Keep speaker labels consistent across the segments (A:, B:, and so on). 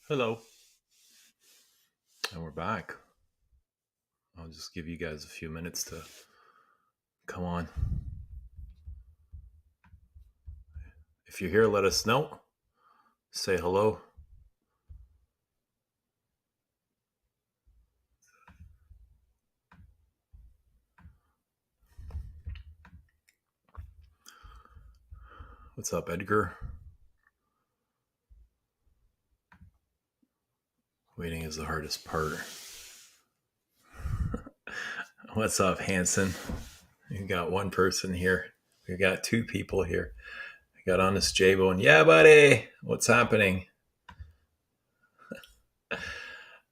A: Hello, and we're back. I'll just give you guys a few minutes to come on. If you're here, let us know. Say hello. What's up, Edgar? Waiting is the hardest part. What's up, Hanson? You got one person here. We got two people here. I got Honest J-Bo and yeah, buddy. What's happening?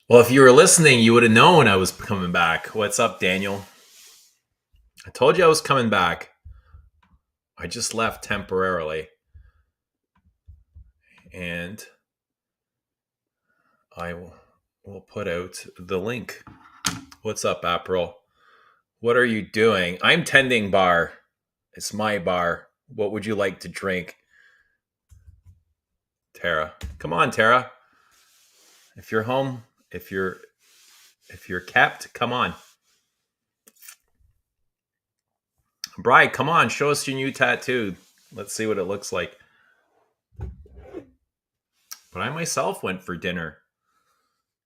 A: Well, if you were listening, you would have known I was coming back. What's up, Daniel? I told you I was coming back. I just left temporarily. And I will put out the link. What's up, April? What are you doing? I'm tending bar. It's my bar. What would you like to drink? Tara. Come on, Tara. If you're home, if you're kept, come on. Bri, come on, show us your new tattoo. Let's see what it looks like. But I myself went for dinner.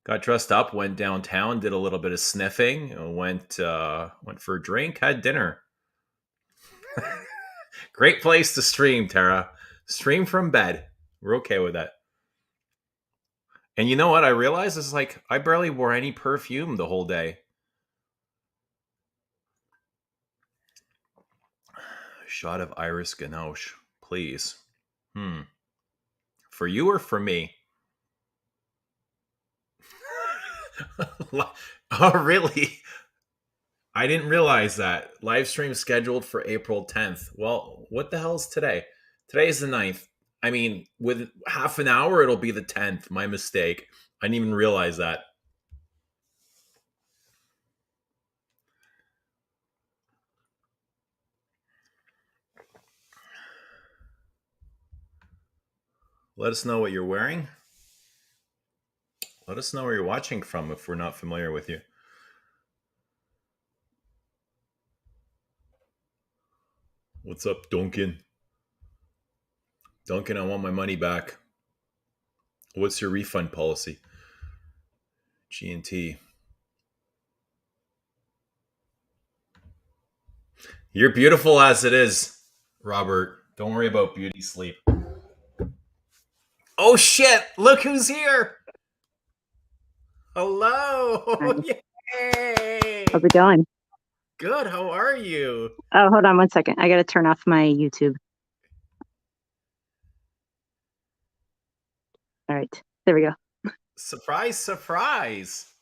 A: Got dressed up, went downtown, did a little bit of sniffing, went for a drink, had dinner. Great place to stream, Tara. Stream from bed. We're okay with that. And you know what I realized? It's like I barely wore any perfume the whole day. Shot of Iris Ganoche, please. For you or for me? Oh, really? I didn't realize that. Live stream scheduled for April 10th. Well, what the hell's today? Today's the 9th. I mean, with half an hour, it'll be the 10th. My mistake. I didn't even realize that. Let us know what you're wearing. Let us know where you're watching from if we're not familiar with you. What's up, Duncan? Duncan, I want my money back. What's your refund policy? G&T. You're beautiful as it is, Robert. Don't worry about beauty sleep. Oh, shit. Look who's here. Hello. Yay.
B: How's it going?
A: Good. How are you?
B: Oh, hold on one second. I got to turn off my YouTube. All right. There we go.
A: Surprise, surprise.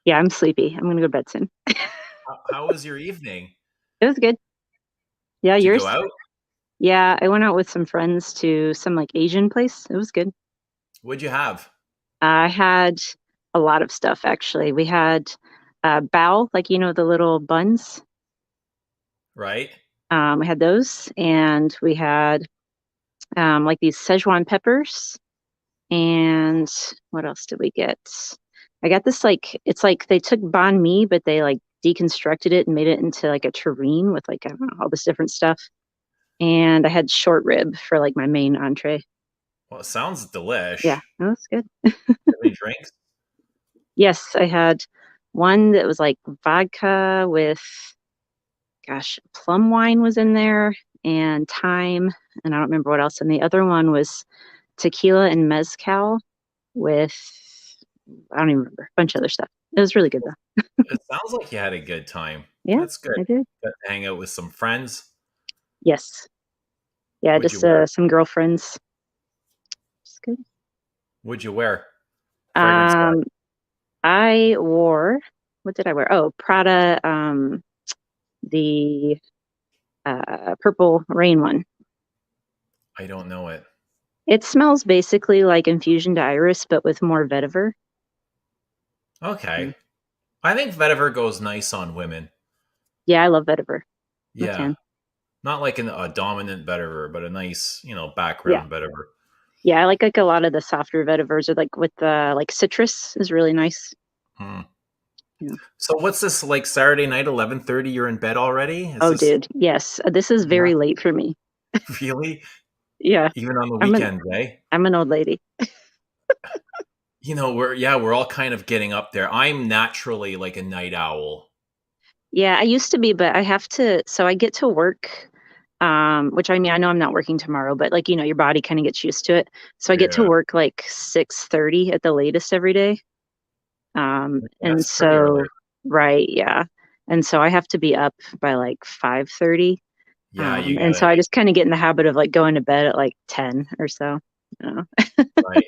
B: Yeah, I'm sleepy. I'm going to go to bed soon.
A: How was your evening?
B: It was good. Yeah,
A: Did
B: yours?
A: you go out?
B: Yeah, I went out with some friends to some like Asian place. It was good.
A: What'd you have?
B: I had a lot of stuff actually. We had bao, like the little buns.
A: Right.
B: We had those, and we had like these Szechuan peppers. And what else did we get? I got this it's like they took banh mi, but they like deconstructed it and made it into like a terrine with like I don't know, all this different stuff. And I had short rib for like my main entree.
A: Well, it sounds delish.
B: Yeah, that was good.
A: Any drinks?
B: Yes, I had one that was like vodka with, gosh, plum wine was in there and thyme, and I don't remember what else. And the other one was tequila and mezcal with, I don't even remember, a bunch of other stuff. It was really good though.
A: It sounds like you had a good time.
B: Yeah,
A: That's good.
B: I did.
A: Got to hang out with some friends.
B: Yes. Yeah,
A: What'd
B: just
A: you wear?
B: some girlfriends. Just good.
A: What'd you wear? Fragrance
B: Um, I wore, what did I wear? Oh, Prada, the Purple Rain one.
A: I don't know it.
B: It smells basically like Infusion to Iris, but with more vetiver.
A: Okay. I think vetiver goes nice on women.
B: Yeah, I love vetiver.
A: Yeah. Not like a dominant vetiver, but a nice, background vetiver.
B: Yeah, I like a lot of the softer vetiver or like with the like citrus is really nice.
A: Hmm.
B: Yeah.
A: So what's this like Saturday night, 11:30? You're in bed already? Is
B: Oh,
A: this
B: dude. Yes. This is
A: yeah,
B: very late for me.
A: really?
B: Yeah.
A: Even on the
B: I'm an
A: weekends, eh?
B: I'm an old lady.
A: We're all kind of getting up there. I'm naturally like a night owl.
B: Yeah, I used to be, but I have to so I get to work which I mean, I know I'm not working tomorrow, but like, your body kind of gets used to it. So I get to
A: Yeah.
B: work like 6:30 at the latest every day. And
A: That's pretty
B: so
A: early.
B: right, yeah. And so I have to be up by like 5:30.
A: Yeah, you
B: And so
A: gotta
B: I just kind of get in the habit of like going to bed at like 10 or so.
A: right.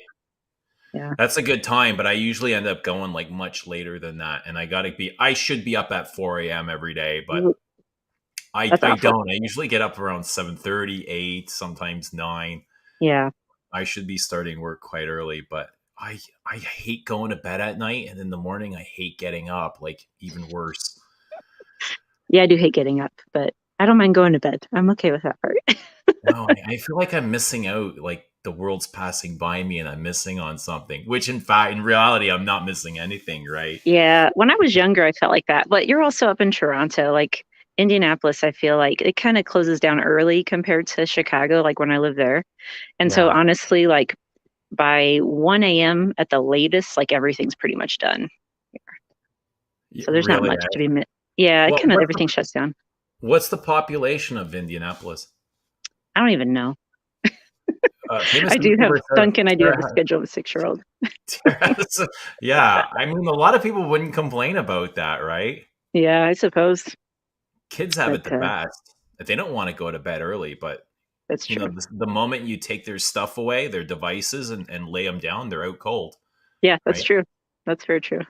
B: Yeah.
A: That's a good time, but I usually end up going like much later than that. And I should be up at 4 a.m. every day, but
B: Ooh, that's
A: I
B: awful.
A: don't. I usually get up around 7:30, 8, sometimes 9.
B: Yeah.
A: I should be starting work quite early, but I hate going to bed at night, and in the morning I hate getting up, like even worse.
B: Yeah, I do hate getting up, but I don't mind going to bed. I'm okay with that part.
A: No, I feel like I'm missing out, like the world's passing by me and I'm missing on something, which in reality I'm not missing anything, right?
B: Yeah, when I was younger, I felt like that. But you're also up in Toronto, like Indianapolis, I feel like it kind of closes down early compared to Chicago, like when I lived there. And so
A: Yeah.
B: honestly, like by 1 a.m. at the latest, like everything's pretty much done. So there's not
A: Really,
B: much to
A: eh?
B: be yeah, it
A: What
B: kind of
A: what's the
B: everything shuts down.
A: what's the population of Indianapolis?
B: I don't even know.
A: Famous
B: I do have
A: YouTuber
B: Duncan, I do have the
A: Sarah
B: schedule of a 6-year-old.
A: Sarah has yeah, I mean, a lot of people wouldn't complain about that, right?
B: Yeah, I suppose.
A: Kids have
B: But
A: it the best. They don't wanna go to bed early, but,
B: that's true.
A: the moment you take their stuff away, their devices, and lay them down, they're out cold,
B: Yeah, that's
A: right?
B: true. That's very true.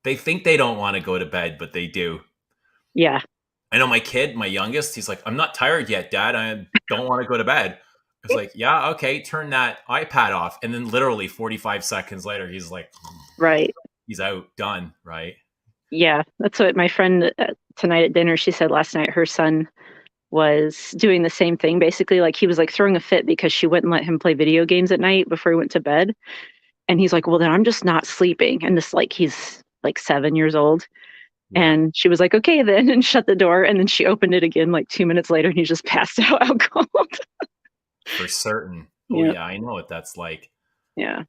A: They think they don't wanna go to bed, but they do.
B: Yeah,
A: I know my kid, my youngest, he's like, "I'm not tired yet, dad. I don't wanna go to bed." I was like, "Yeah, okay, turn that iPad off." And then literally 45 seconds later, he's like,
B: right.
A: he's out, done, right?
B: Yeah, that's what my friend tonight at dinner, she said last night her son was doing the same thing. Basically, like he was like throwing a fit because she wouldn't let him play video games at night before he went to bed. And he's like, "Well, then I'm just not sleeping." And this like he's like 7 years old.
A: Yeah,
B: And she was like, "Okay then," and shut the door. And then she opened it again like 2 minutes later, and he just passed out cold.
A: for certain. Oh,
B: Yeah,
A: yeah, I know what that's like.
B: yeah,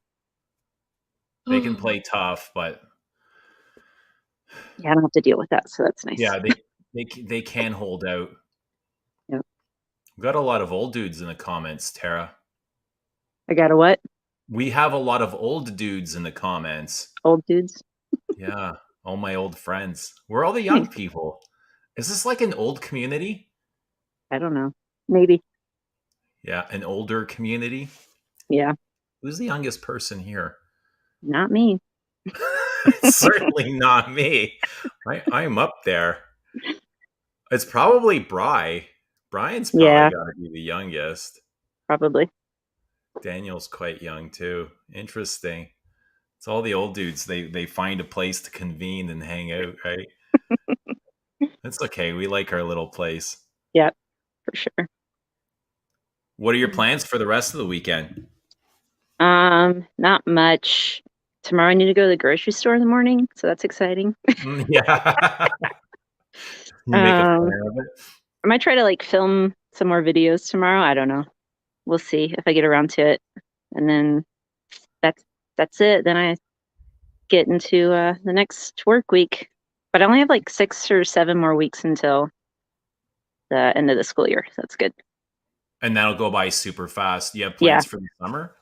A: They can
B: yeah.
A: play tough, but
B: I don't have to deal with that, so that's nice.
A: yeah, they can hold out.
B: Yeah,
A: We got a lot of old dudes in the comments, Tara.
B: I got a what?
A: We have a lot of old dudes in the comments.
B: Old dudes.
A: Yeah, all my old friends. We're all the young
B: Nice.
A: people. Is this like an old community?
B: I don't know. Maybe.
A: Yeah, an older community.
B: Yeah,
A: Who's the youngest person here?
B: not me.
A: It's certainly not me. I'm up there. It's probably Bry. Brian's probably
B: Yeah,
A: got to be the youngest.
B: probably.
A: Daniel's quite young too. Interesting. It's all the old dudes. They find a place to convene and hang out, right? It's okay. We like our little place.
B: Yeah, for sure.
A: What are your plans for the rest of the weekend?
B: Not much. Tomorrow I need to go to the grocery store in the morning, so that's exciting.
A: Yeah. You make a
B: Um,
A: plan of it.
B: I might try to like film some more videos tomorrow. I don't know. We'll see if I get around to it. And then that's that's it. Then I get into the next work week. But I only have like 6 or 7 more weeks until the end of the school year. So that's good.
A: And that'll go by super fast. Do you have
B: Yeah.
A: plans for the summer?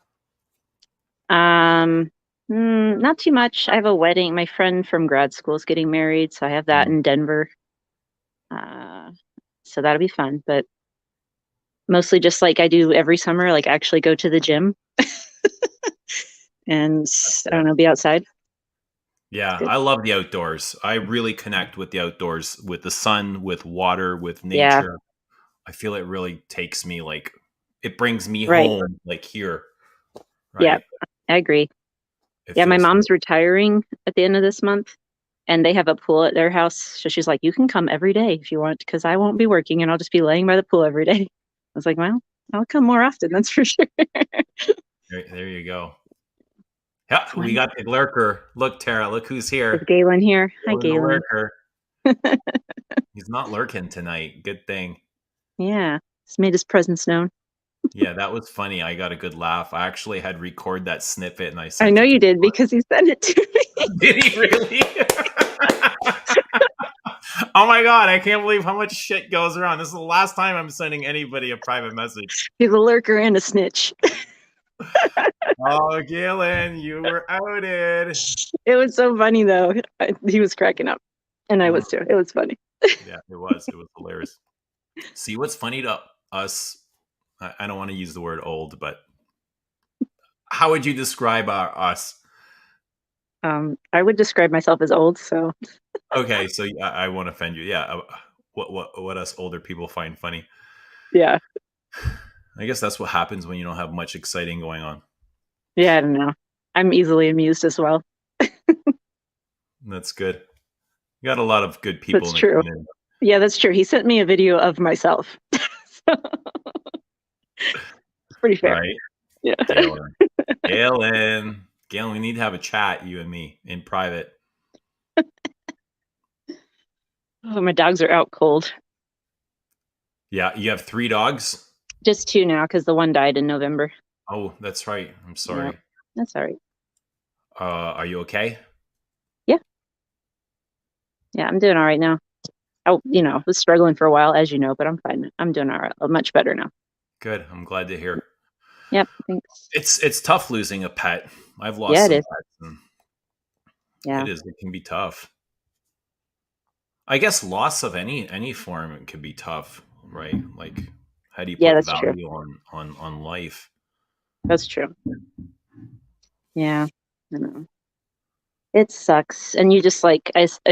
B: Um, not too much. I have a wedding. My friend from grad school is getting married, so I have that
A: Mm,
B: in Denver. Uh, so that'll be fun. But mostly just like I do every summer, like actually go to the gym and I
A: yeah.
B: don't know, be outside. It's
A: Yeah,
B: good.
A: I love the outdoors. I really connect with the outdoors, with the sun, with water, with
B: Yeah,
A: nature. I feel it really takes me like it brings me
B: right.
A: home like here,
B: Yeah,
A: right?
B: I agree.
A: It
B: Yeah, my
A: feels good.
B: mom's retiring at the end of this month and they have a pool at their house. So she's like, you can come every day if you want, because I won't be working and I'll just be laying by the pool every day. I was like, well, I'll come more often, that's for sure.
A: go. Yeah, we got the lurker. Look, Tara, look who's
B: Is
A: here.
B: Galen here? Hi,
A: Galen the
B: Galen.
A: lurker. He's not lurking tonight. Good thing.
B: Yeah, he's made his presence known.
A: Yeah, that was funny. I got a good laugh. I actually had record that snippet and I
B: I
A: sent
B: know
A: it to
B: you did
A: Galen.
B: because he sent it to me.
A: Did he really? Oh my god, I can't believe how much shit goes around. This is the last time I'm sending anybody a private message.
B: He's a lurker and a snitch.
A: Oh, Galen, you were outed.
B: It was so funny though. He was cracking up, and I was too. It was funny.
A: Yeah, it was. It was hilarious. See, what's funny to us, I don't want to use the word old, but how would you describe us?
B: I would describe myself as old, so
A: Okay, so I won't offend you. Yeah, what us older people find funny.
B: yeah.
A: I guess that's what happens when you don't have much exciting going on.
B: Yeah, I don't know. I'm easily amused as well.
A: That's good. You got a lot of good people
B: That's
A: in the
B: true.
A: community.
B: Yeah, that's true. He sent me a video of myself. So, pretty fair.
A: Right?
B: Yeah.
A: Galen, we need to have a chat, you and me, in private.
B: Oh, my dogs are out cold.
A: Yeah, you have 3 dogs?
B: Just 2 now because the one died in November.
A: Oh, that's right. I'm sorry.
B: Yep. That's all right.
A: Are you okay?
B: Yeah, I'm doing all right now. I was struggling for a while, as you know, but I'm fine. I'm doing all right. Much better now.
A: Good. I'm glad to hear.
B: Yep, thanks.
A: It's tough losing a pet. I've lost
B: Yeah, it
A: some
B: is.
A: pets. And
B: Yeah.
A: It is. It can be tough. I guess loss of any form can be tough, right? Like, how do you
B: Yeah,
A: put
B: that's true.
A: value on life?
B: That's true. Yeah, I know. It sucks. And you just I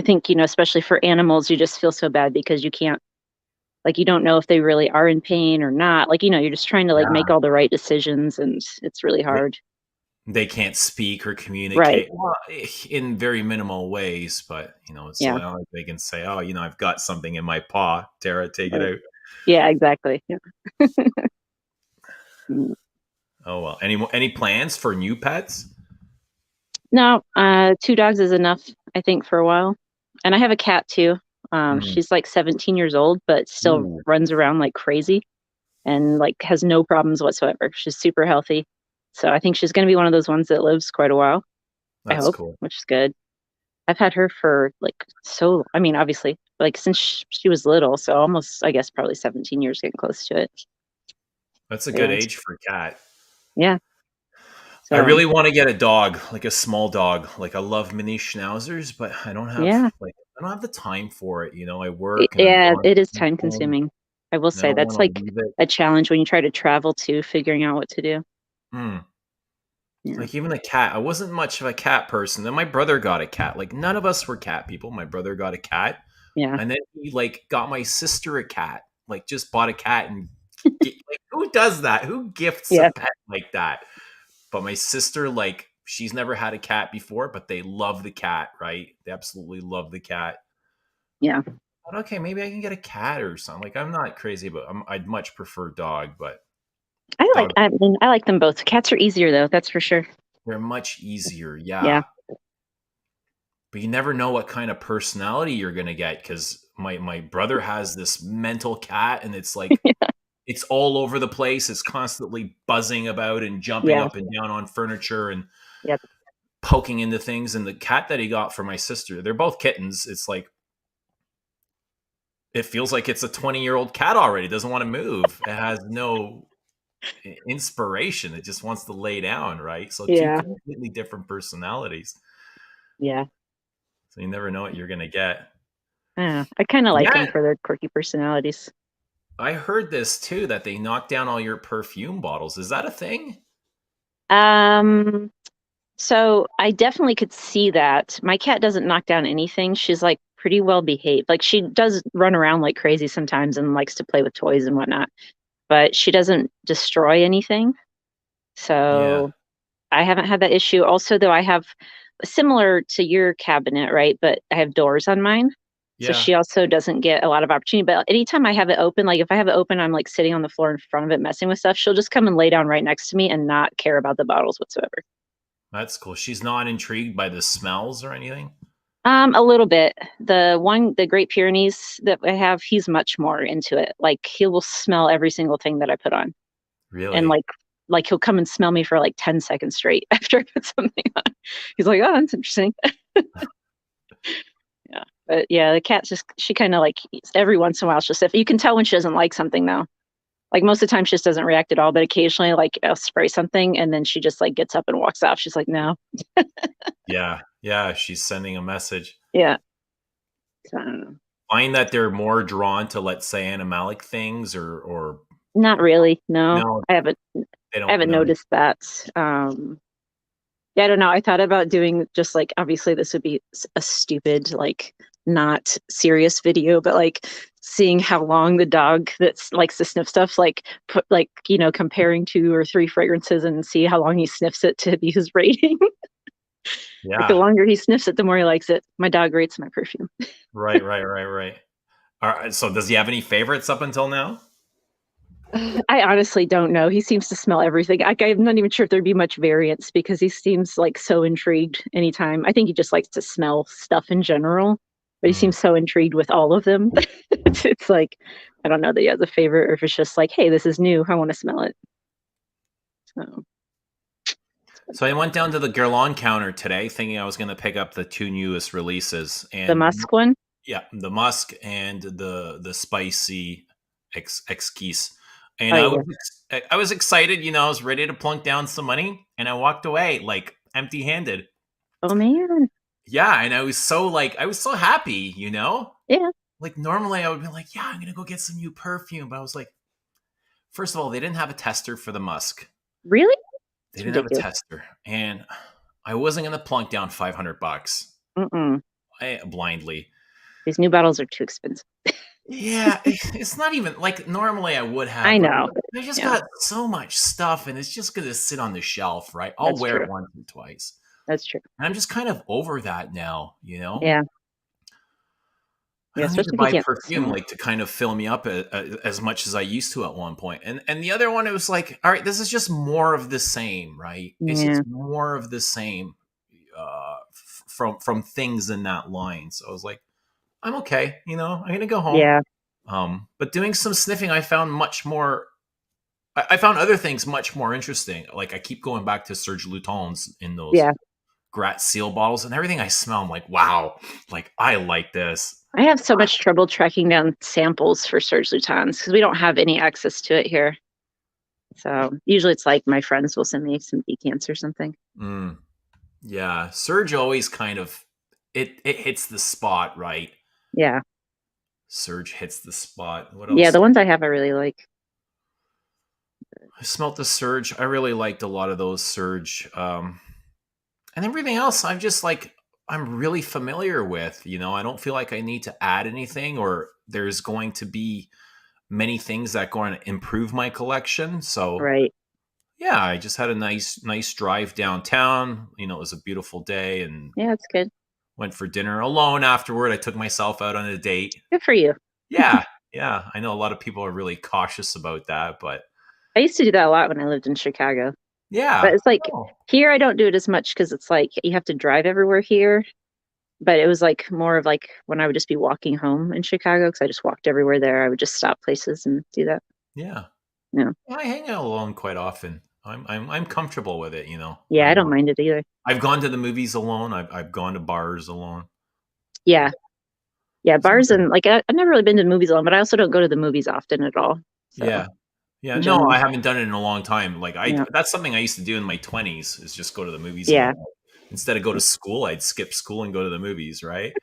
B: think, especially for animals, you just feel so bad because you can't, you don't know if they really are in pain or not. You're just trying to make
A: Yeah.
B: all the right decisions, and it's really
A: They,
B: hard.
A: they can't speak or
B: Right.
A: communicate, well, in very minimal ways, but it's
B: Yeah.
A: not like they can say, "Oh, I've got something in my paw. Tara, take it
B: Right.
A: out."
B: Yeah, exactly. Yeah. Mm.
A: Oh well. Any plans for new pets?
B: No, 2 dogs is enough, I think, for a while. And I have a cat too.
A: Mm.
B: She's 17 years old, but still
A: Ooh,
B: runs around like crazy and has no problems whatsoever. She's super healthy. So I think she's going to be one of those ones that lives quite a while, I
A: that's
B: hope,
A: cool.
B: which is good. I've had her for I mean, obviously, since she was little, so almost, I guess, probably 17 years, getting close to it.
A: That's a good
B: Yeah.
A: age for a cat.
B: Yeah.
A: I
B: So,
A: really want to get a dog, like a small dog. Like I love mini schnauzers, but I don't have
B: yeah.
A: the time for it. I work and I'm
B: Yeah,
A: gone
B: it is
A: from
B: time
A: home,
B: consuming. I will
A: and I
B: say
A: don't
B: that's
A: want to leave it.
B: a challenge when you try to travel too, figuring out what to do.
A: Hmm.
B: Yeah.
A: Like even a cat. I wasn't much of a cat person. Then my brother got a cat. Like none of us were cat people. My brother got a cat,
B: Yeah.
A: and then he got my sister a cat. Like just bought a cat and who does that? Who gifts a
B: Yeah.
A: pet like that? But my sister, she's never had a cat before, but they love the cat, right? They absolutely love the cat.
B: Yeah.
A: But okay, maybe I can get a cat or something. Like I'm not crazy, but I'd much prefer dog. But dog,
B: I mean, I like them both. Cats are easier though, that's for sure.
A: they're much easier, yeah.
B: Yeah.
A: But you never know what kind of personality you're gonna get because my brother has this mental cat, and it's like it's all over the place. It's constantly buzzing about and jumping
B: Yeah.
A: up and down on furniture and
B: Yep.
A: poking into things. And the cat that he got for my sister, they're both kittens. It's like it feels like it's a 20-year-old cat already. It doesn't want to move. It has no inspiration. It just wants to lay down, right? So 2
B: Yeah.
A: completely different personalities.
B: Yeah.
A: So you never know what you're gonna get.
B: I kind of like them
A: Yeah,
B: for their quirky personalities.
A: I heard this too that they knock down all your perfume bottles. Is that a thing?
B: Um, so I definitely could see that. My cat doesn't knock down anything. She's pretty well behaved. She does run around like crazy sometimes and likes to play with toys and whatnot, but she doesn't destroy anything.
A: Yeah.
B: So I haven't had that issue. Also, though, I have similar to your cabinet, right? But I have doors on mine. So
A: Yeah,
B: she also doesn't get a lot of opportunity. But anytime I have it open, like if I have it open, I'm like sitting on the floor in front of it messing with stuff. She'll just come and lay down right next to me and not care about the bottles whatsoever.
A: that's cool. She's not intrigued by the smells or anything?
B: A little bit. The Great Pyrenees that I have, he's much more into it. Like he will smell every single thing that I put on, and
A: Really?
B: like he'll come and smell me for like 10 seconds straight after I put something on. He's like, "Oh, that's interesting." Yeah, but yeah, the cat just she kind of like every once in a while she'll sniff. You can tell when she doesn't like something though. Like most of the time she just doesn't react at all, but occasionally like I'll spray something and then she just like gets up and walks off. She's like, "No."
A: Yeah, yeah, she's sending a message.
B: Yeah. So, I don't know.
A: Find that they're more drawn to, let's say, animalic things, or
B: Not really. No,
A: no,
B: I haven't.
A: they
B: I
A: don't
B: haven't
A: know.
B: noticed that. Yeah, I don't know. I thought about doing just like obviously this would be a stupid, like not serious video, but like seeing how long the dog that likes to sniff stuff, like put like comparing 2 or 3 fragrances and see how long he sniffs it to be his rating. Like the
A: Yeah,
B: longer he sniffs it, the more he likes it. My dog rates my perfume.
A: right, right, right, right. All right, so does he have any favorites up until now?
B: I honestly don't know. He seems to smell everything. I'm not even sure if there'd be much variance because he seems like so intrigued anytime. I think he just likes to smell stuff in general, but he
A: Mm.
B: seems so intrigued with all of them. It's like, I don't know that he has a favorite or if it's just like, hey, this is new. I want to smell it. So
A: So I went down to the Guerlain counter today, thinking I was going to pick up the 2 newest releases,
B: the
A: and
B: musk one.
A: yeah, the musk and the spicy exquise. And
B: Oh yeah.
A: I was excited, I was ready to plunk down some money, and I walked away like empty handed.
B: Oh man.
A: Yeah, and I was so happy,
B: Yeah.
A: Like normally I would be like, yeah, I'm gonna go get some new perfume, but I was like, first of all, they didn't have a tester for the musk.
B: Really?
A: They
B: It's
A: didn't have a
B: ridiculous.
A: tester, and I wasn't gonna plunk down $500
B: Mm-mm.
A: blindly.
B: These new bottles are too expensive.
A: Yeah, it's not even like normally I would
B: I
A: have, but
B: know.
A: I just
B: Yeah,
A: got so much stuff and it's just gonna sit on the shelf, right? I'll
B: that's
A: wear
B: true.
A: it once or twice.
B: That's true.
A: And I'm just kind of over that now.
B: Yeah.
A: I
B: Yeah.
A: don't need to
B: Especially if you
A: buy
B: can't
A: perfume
B: smell it.
A: like to kind of fill me up as much as I used to at one point. And the other one, it was like, all right, this is just more of the same, right? It's
B: Yeah.
A: just more of the same from things in that line. So I was like, I'm okay, I'm gonna go home.
B: Yeah.
A: But doing some sniffing, I found much more. I found other things much more interesting. Like I keep going back to Serge Lutens in those
B: Yeah.
A: Grat seal bottles, and everything I smell, I'm like, wow, like I like this.
B: I have so much trouble tracking down samples for Serge Lutens because we don't have any access to it here. So usually it's like my friends will send me some decants or something.
A: Mm, yeah, Serge always kind of it hits the spot, right?
B: Yeah.
A: Serge hits the spot. What
B: Yeah.
A: else?
B: The ones I have I really like.
A: I smelt the Surge. I really liked a lot of those Surge. And everything else, I'm really familiar with. I don't feel like I need to add anything, or there's going to be many things that going to improve my collection. So
B: Right.
A: yeah, I just had a nice drive downtown. It was a beautiful day, and
B: Yeah, it's good.
A: went for dinner alone afterward. I took myself out on a date.
B: Good for you.
A: Yeah, yeah. I know a lot of people are really cautious about that, but
B: I used to do that a lot when I lived in Chicago. But
A: yeah.
B: it's like
A: Oh,
B: here I don't do it as much because it's like you have to drive everywhere here. But it was like more of like when I would just be walking home in Chicago because I just walked everywhere there. I would just stop places and do that.
A: yeah.
B: Yeah.
A: I hang out alone quite often. I'm comfortable with it.
B: Yeah, I
A: I'm
B: don't mind it either.
A: I've gone to the movies alone. I've gone to bars alone.
B: Yeah. Yeah. Bars
A: Sometimes-
B: and like I've never really been to the movies alone, but I also don't go to the movies often at all. So
A: Yeah, yeah.
B: in
A: No,
B: general.
A: I haven't done it in a long time. Like
B: Yeah.
A: that's something I used to do in my 20s. Is just go to the movies alone.
B: Yeah.
A: Instead of go to school, I'd skip school and go to the movies. Right?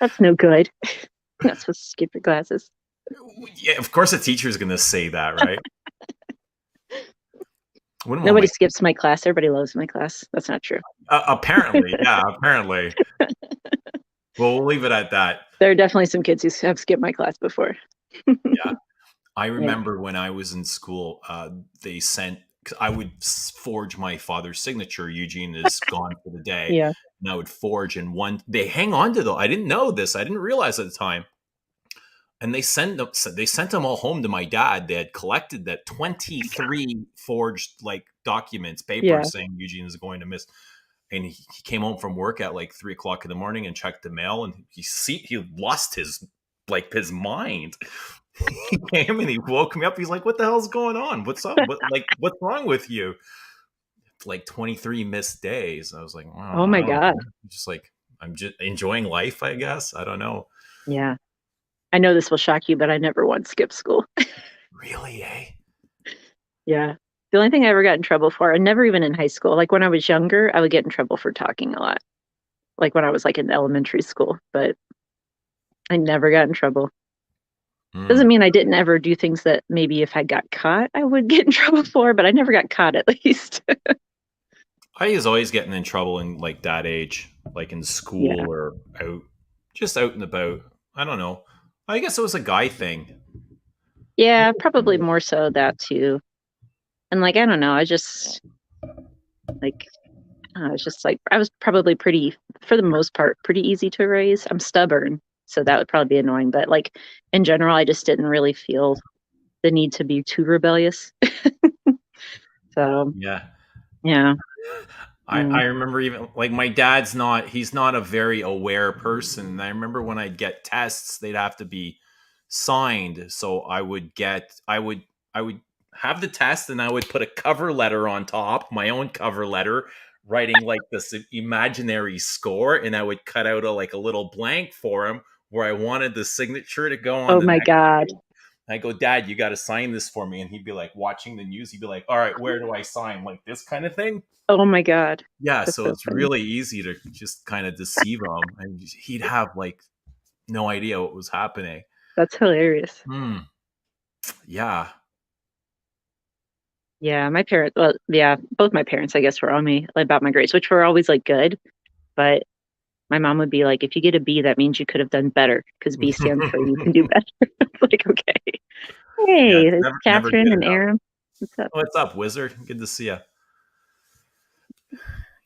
B: That's no good. That's supposed to skip your classes.
A: Yeah. Of course, a teacher is going to say that, right? Wouldn't want
B: Nobody
A: my
B: skips my class. Everybody loves my class. That's not true.
A: apparently, yeah, apparently. Well, we'll leave it at that.
B: There are definitely some kids who have skipped my class before.
A: Yeah. I
B: Yeah.
A: remember when I was in school, they sent. 'Cause I would forge my father's signature. Eugene is gone for the day.
B: Yeah.
A: and I would forge in one. They hang on to though. I didn't know this. I didn't realize at the time. And they sent them all home to my dad. They had collected that 23 forged like documents,
B: Yeah.
A: papers saying Eugene is going to miss. And he came home from work at like 3 o'clock in the morning and checked the mail, and he lost his mind. He came and he woke me up. He's like, "What the hell's going on? What's up? What's wrong with you?" Like 23 missed days. I was like, "Wow,
B: Oh
A: I
B: my
A: don't
B: God.
A: know." Just like I'm just enjoying life, I guess. I don't know.
B: Yeah. I know this will shock you, but I never once skipped school.
A: Really, eh?
B: Yeah. The only thing I ever got in trouble for, and never even in high school, like when I was younger, I would get in trouble for talking a lot, like when I was like in elementary school, but I never got in trouble.
A: Mm.
B: Doesn't mean I didn't ever do things that maybe if I got caught, I would get in trouble for, but I never got caught at least.
A: I was always getting in trouble in like that age, like in
B: Yeah.
A: school or out, just out and about. I don't know. I guess it was a guy thing.
B: Yeah, probably more so that too. And like, I don't know, I just like, I was just like, I was probably pretty, for the most part, pretty easy to raise. I'm stubborn, so that would probably be annoying. But like in general, I just didn't really feel the need to be too rebellious. So
A: Yeah.
B: yeah.
A: I remember even like my dad's not he's not a very aware person. And I remember when I'd get tests, they'd have to be signed. So I would have the test and I would put a cover letter on top, my own cover letter, writing like this imaginary score, and I would cut out a little blank for him where I wanted the signature to go on
B: Oh
A: the
B: my
A: next
B: God.
A: page. I go, "Dad, you got to sign this for me." And he'd be like watching the news. He'd be like, "All right, where do I sign?" Like this kind of thing.
B: Oh my God.
A: Yeah,
B: That's
A: so
B: so
A: it's
B: funny.
A: really easy to just kind of deceive him, and he'd have like no idea what was happening.
B: That's hilarious.
A: Hmm. Yeah.
B: Yeah, my parents, well, yeah, both my parents, I guess, were on me about my grades, which were always like good. But my mom would be like, if you get a B, that means you could have done better because B stands for you can do better. It's like, okay.
A: Yeah,
B: Hey,
A: it's
B: it's
A: never
B: Catherine
A: good
B: and
A: enough.
B: Aaron. What's up?
A: What's up, Wizard? Good to see you,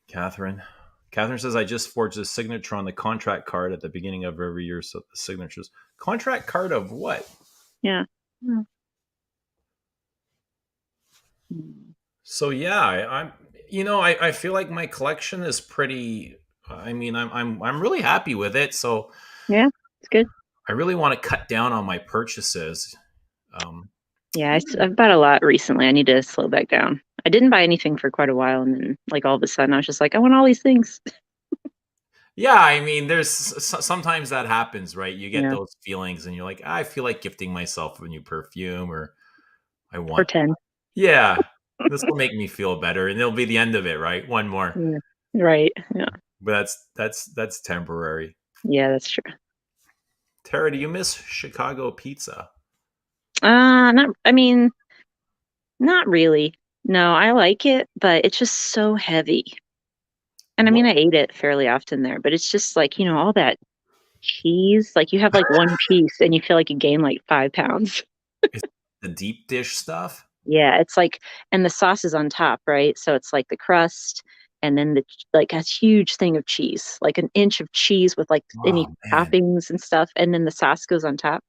A: Catherine. Catherine says I just forged a signature on the contract card at the beginning of every year. So the signatures, contract card of what?
B: Yeah. Mm.
A: So yeah, I'm. I feel like my collection is pretty. I mean, I'm really happy with it. So
B: Yeah, it's good.
A: I really want to cut down on my purchases. Um,
B: Yeah, I've bought a lot recently. I need to slow back down. I didn't buy anything for quite a while, and then like all of a sudden, I was just like, I want all these things.
A: Yeah, I mean, sometimes that happens, right? You get
B: Yeah,
A: those feelings, and you're like, I feel like gifting myself a new perfume, or I
B: for
A: want,
B: 10.
A: yeah, this will make me feel better, and it'll be the end of it, right? One more,
B: Yeah. Right. Yeah.
A: but that's temporary.
B: Yeah, that's true.
A: Tara, do you miss Chicago pizza?
B: Not, I mean, not really. No, I like it, but it's just so heavy. And I mean,
A: What
B: I ate it fairly often there, but it's just like, all that cheese. Like you have like one piece and you feel like you gain like 5 pounds.
A: is the deep dish stuff?
B: Yeah, it's like, and the sauce is on top, right? So it's like the crust and then like a huge thing of cheese, like an inch of cheese with like any
A: Oh man,
B: toppings and stuff. And then the sauce goes on top.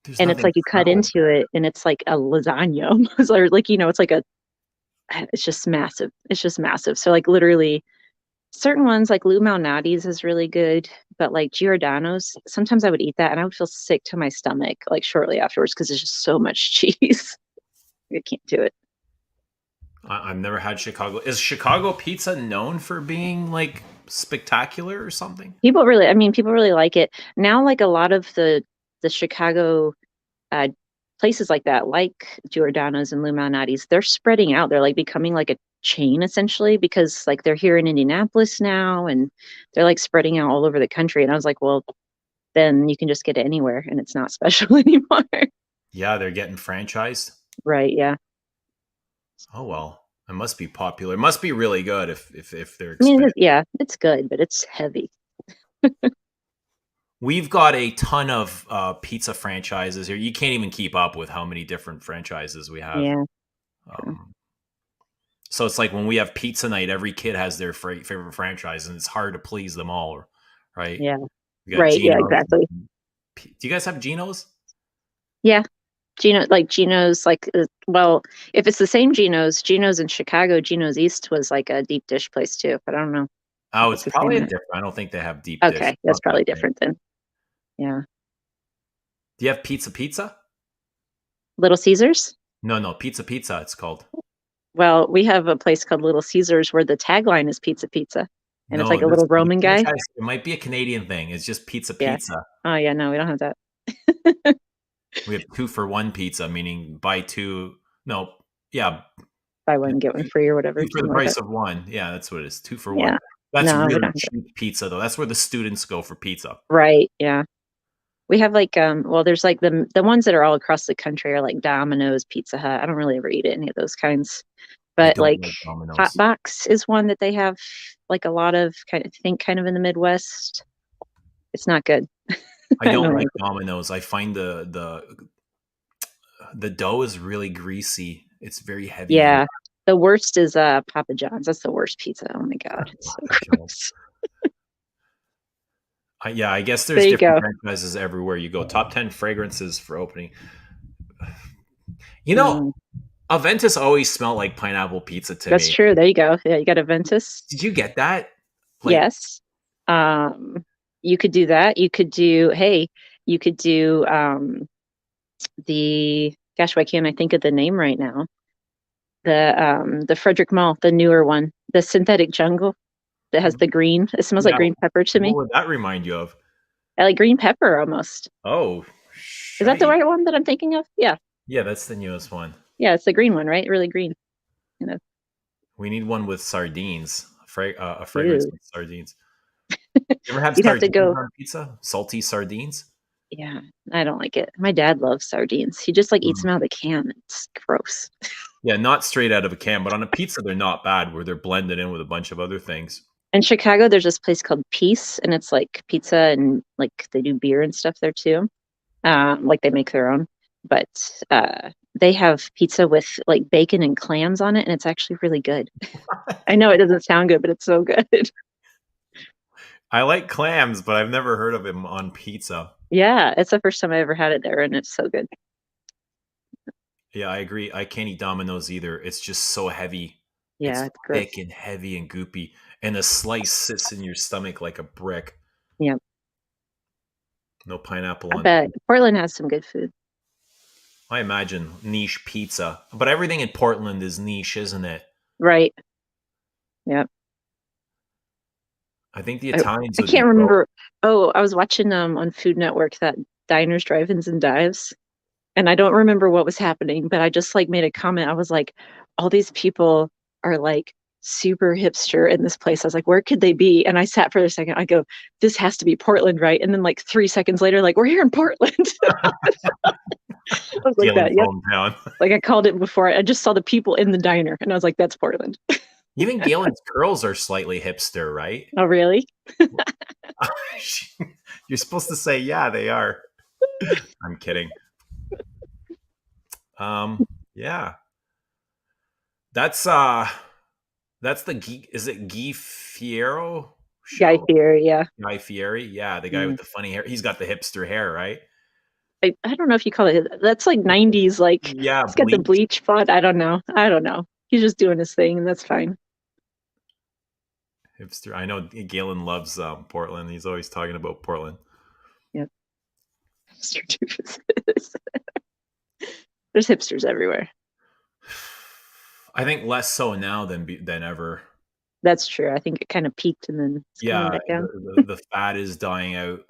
A: there's
B: And it's
A: nothing
B: like you cut
A: solid
B: into
A: there.
B: it and it's like a lasagna almost, or like, it's like it's just massive. It's just massive. So like literally certain ones like Lou Malnati's is really good, but like Giordano's, sometimes I would eat that and I would feel sick to my stomach like shortly afterwards because it's just so much cheese. I can't do it.
A: I've never had Chicago. Is Chicago pizza known for being like spectacular or something?
B: People really like it. Now like a lot of the Chicago uh places like that, like Giordano's and Lou Malnati's, they're spreading out. They're like becoming like a chain essentially because like they're here in Indianapolis now and they're like spreading out all over the country. And I was like, well, then you can just get it anywhere and it's not special anymore.
A: Yeah, they're getting franchised.
B: Right, yeah.
A: Oh well, it must be popular. It must be really good if they're
B: I mean,
A: expanding.
B: yeah, it's good, but it's heavy.
A: We've got a ton of pizza franchises here. You can't even keep up with how many different franchises we have.
B: Yeah, true.
A: Um, So it's like when we have pizza night, every kid has their favorite franchise, and it's hard to please them all, right?
B: Yeah.
A: We got
B: Right. Yeah,
A: Geno's.
B: exactly.
A: Do you guys have Geno's?
B: Yeah. Geno's like well, if it's the same Geno's in Chicago, Geno's East was like a deep dish place too, but I don't know if
A: Oh,
B: it's
A: it's
B: the same
A: probably
B: or
A: a
B: not.
A: different. I don't think they have deep dish.
B: Okay, that's
A: Not that
B: probably
A: big.
B: different then. Yeah.
A: Do you have pizza?
B: Little Caesars?
A: No, no, pizza. It's called.
B: Well, we have a place called Little Caesars where the tagline is pizza pizza. And it's
A: No,
B: like a little
A: the
B: Roman guy.
A: franchise. It might be a Canadian thing. It's just
B: Yeah.
A: pizza.
B: Oh yeah, no, we don't have that.
A: We have 2 for 1 pizza, meaning buy two. No, yeah,
B: Buy one, get one free or whatever,
A: two for the
B: something like that.
A: price of one. Yeah, that's what it is. 2 for 1.
B: Yeah.
A: That's
B: No, we
A: really
B: don't have that.
A: cheap pizza, though. That's where the students go for pizza.
B: Right, yeah. We have like well there's like the ones that are all across the country are like Domino's, Pizza Hut. I don't really ever eat any of those kinds.
A: I
B: But
A: don't
B: like
A: like
B: Hot
A: Domino's.
B: Box is one that they have like a lot of kind of in the Midwest. It's not good.
A: I
B: I
A: don't
B: don't
A: like
B: like it.
A: Domino's. I find the dough is really greasy. It's very heavy on
B: Yeah. The worst is Papa John's. That's the worst pizza. Oh my God. It's so
A: the.
B: gross.
A: Yeah, I guess
B: There
A: there's
B: you
A: different
B: go.
A: franchises everywhere you go. Top 10 fragrances for opening. You know,
B: Mm,
A: Aventus always smelled like pineapple pizza to
B: that's
A: me.
B: true. There you go. Yeah, you got Aventus.
A: Did you get that? Like,
B: Yes. Um, you could do that. You could do the gosh, why can't I think of the name right now? The Frederick Mall, the newer one, the synthetic jungle that has the green. It smells like
A: yeah,
B: green pepper to
A: what
B: me.
A: would that remind you of?
B: I like green pepper almost.
A: Oh,
B: Is that the
A: shite.
B: right one that I'm thinking of? Yeah.
A: Yeah, that's the newest one.
B: Yeah, it's the green one, right? Really green. You know.
A: We need one with sardines, a fragrance
B: Ew.
A: with sardines. You ever have
B: You'd have to
A: sardines
B: go.
A: on pizza? Salty sardines?
B: Yeah, I don't like it. My dad loves sardines. He just like eats
A: Mm.
B: them out of the can. It's gross.
A: Yeah, not straight out of a can, but on a pizza, they're not bad where they're blended in with a bunch of other things.
B: In Chicago, there's this place called Peace, and it's like pizza and like they do beer and stuff there too. Like they make their own, but they have pizza with like bacon and clams on it, and it's actually really good. I know it doesn't sound good, but it's so good.
A: I like clams, but I've never heard of them on pizza.
B: Yeah, it's the first time I ever had it there, and it's so good.
A: Yeah, I agree. I can't eat Domino's either. It's just so heavy.
B: Yeah,
A: It's
B: it's gross.
A: thick and heavy and goopy, and the slice sits in your stomach like a brick.
B: Yeah,
A: No pineapple
B: I
A: on
B: bet
A: pizza.
B: Portland has some good food.
A: I imagine niche pizza, but everything in Portland is niche, isn't it?
B: Right. Yeah.
A: I think the
B: I,
A: Italians
B: I
A: would be
B: can't
A: broke.
B: remember. Oh, I was watching on Food Network that diners, drive-ins, and dives, and I don't remember what was happening, but I just like made a comment. I was like, all these people are like super hipster in this place. I was like, where could they be? And I sat for a second. I go, this has to be Portland, right? And then like 3 seconds later, like we're here in Portland. I was like that.
A: Galen's
B: Yep.
A: hometown.
B: Like I called it before. I just saw the people in the diner, and I was like, that's Portland.
A: Even Galen's curls are slightly hipster, right?
B: Oh, really?
A: You're supposed to say, yeah, they are. I'm kidding. Yeah. That's the is it Guy Fiero
B: Guy
A: show?
B: Fieri, yeah.
A: Guy Fieri? Yeah, the guy
B: Mm.
A: with the funny hair. He's got the hipster hair, right?
B: I don't know if you call it that's like 90s, like
A: Yeah,
B: he's got the
A: bleach.
B: bleach blonde. I don't know. I don't know. He's just doing his thing, and that's fine.
A: Hipster. I know Galen loves Portland. He's always talking about Portland.
B: Yep. Mr. Doofuses. There's hipsters everywhere.
A: I think less so now than ever.
B: That's true. I think it kind of peaked and then it's coming
A: Yeah,
B: back down.
A: the fad is dying out.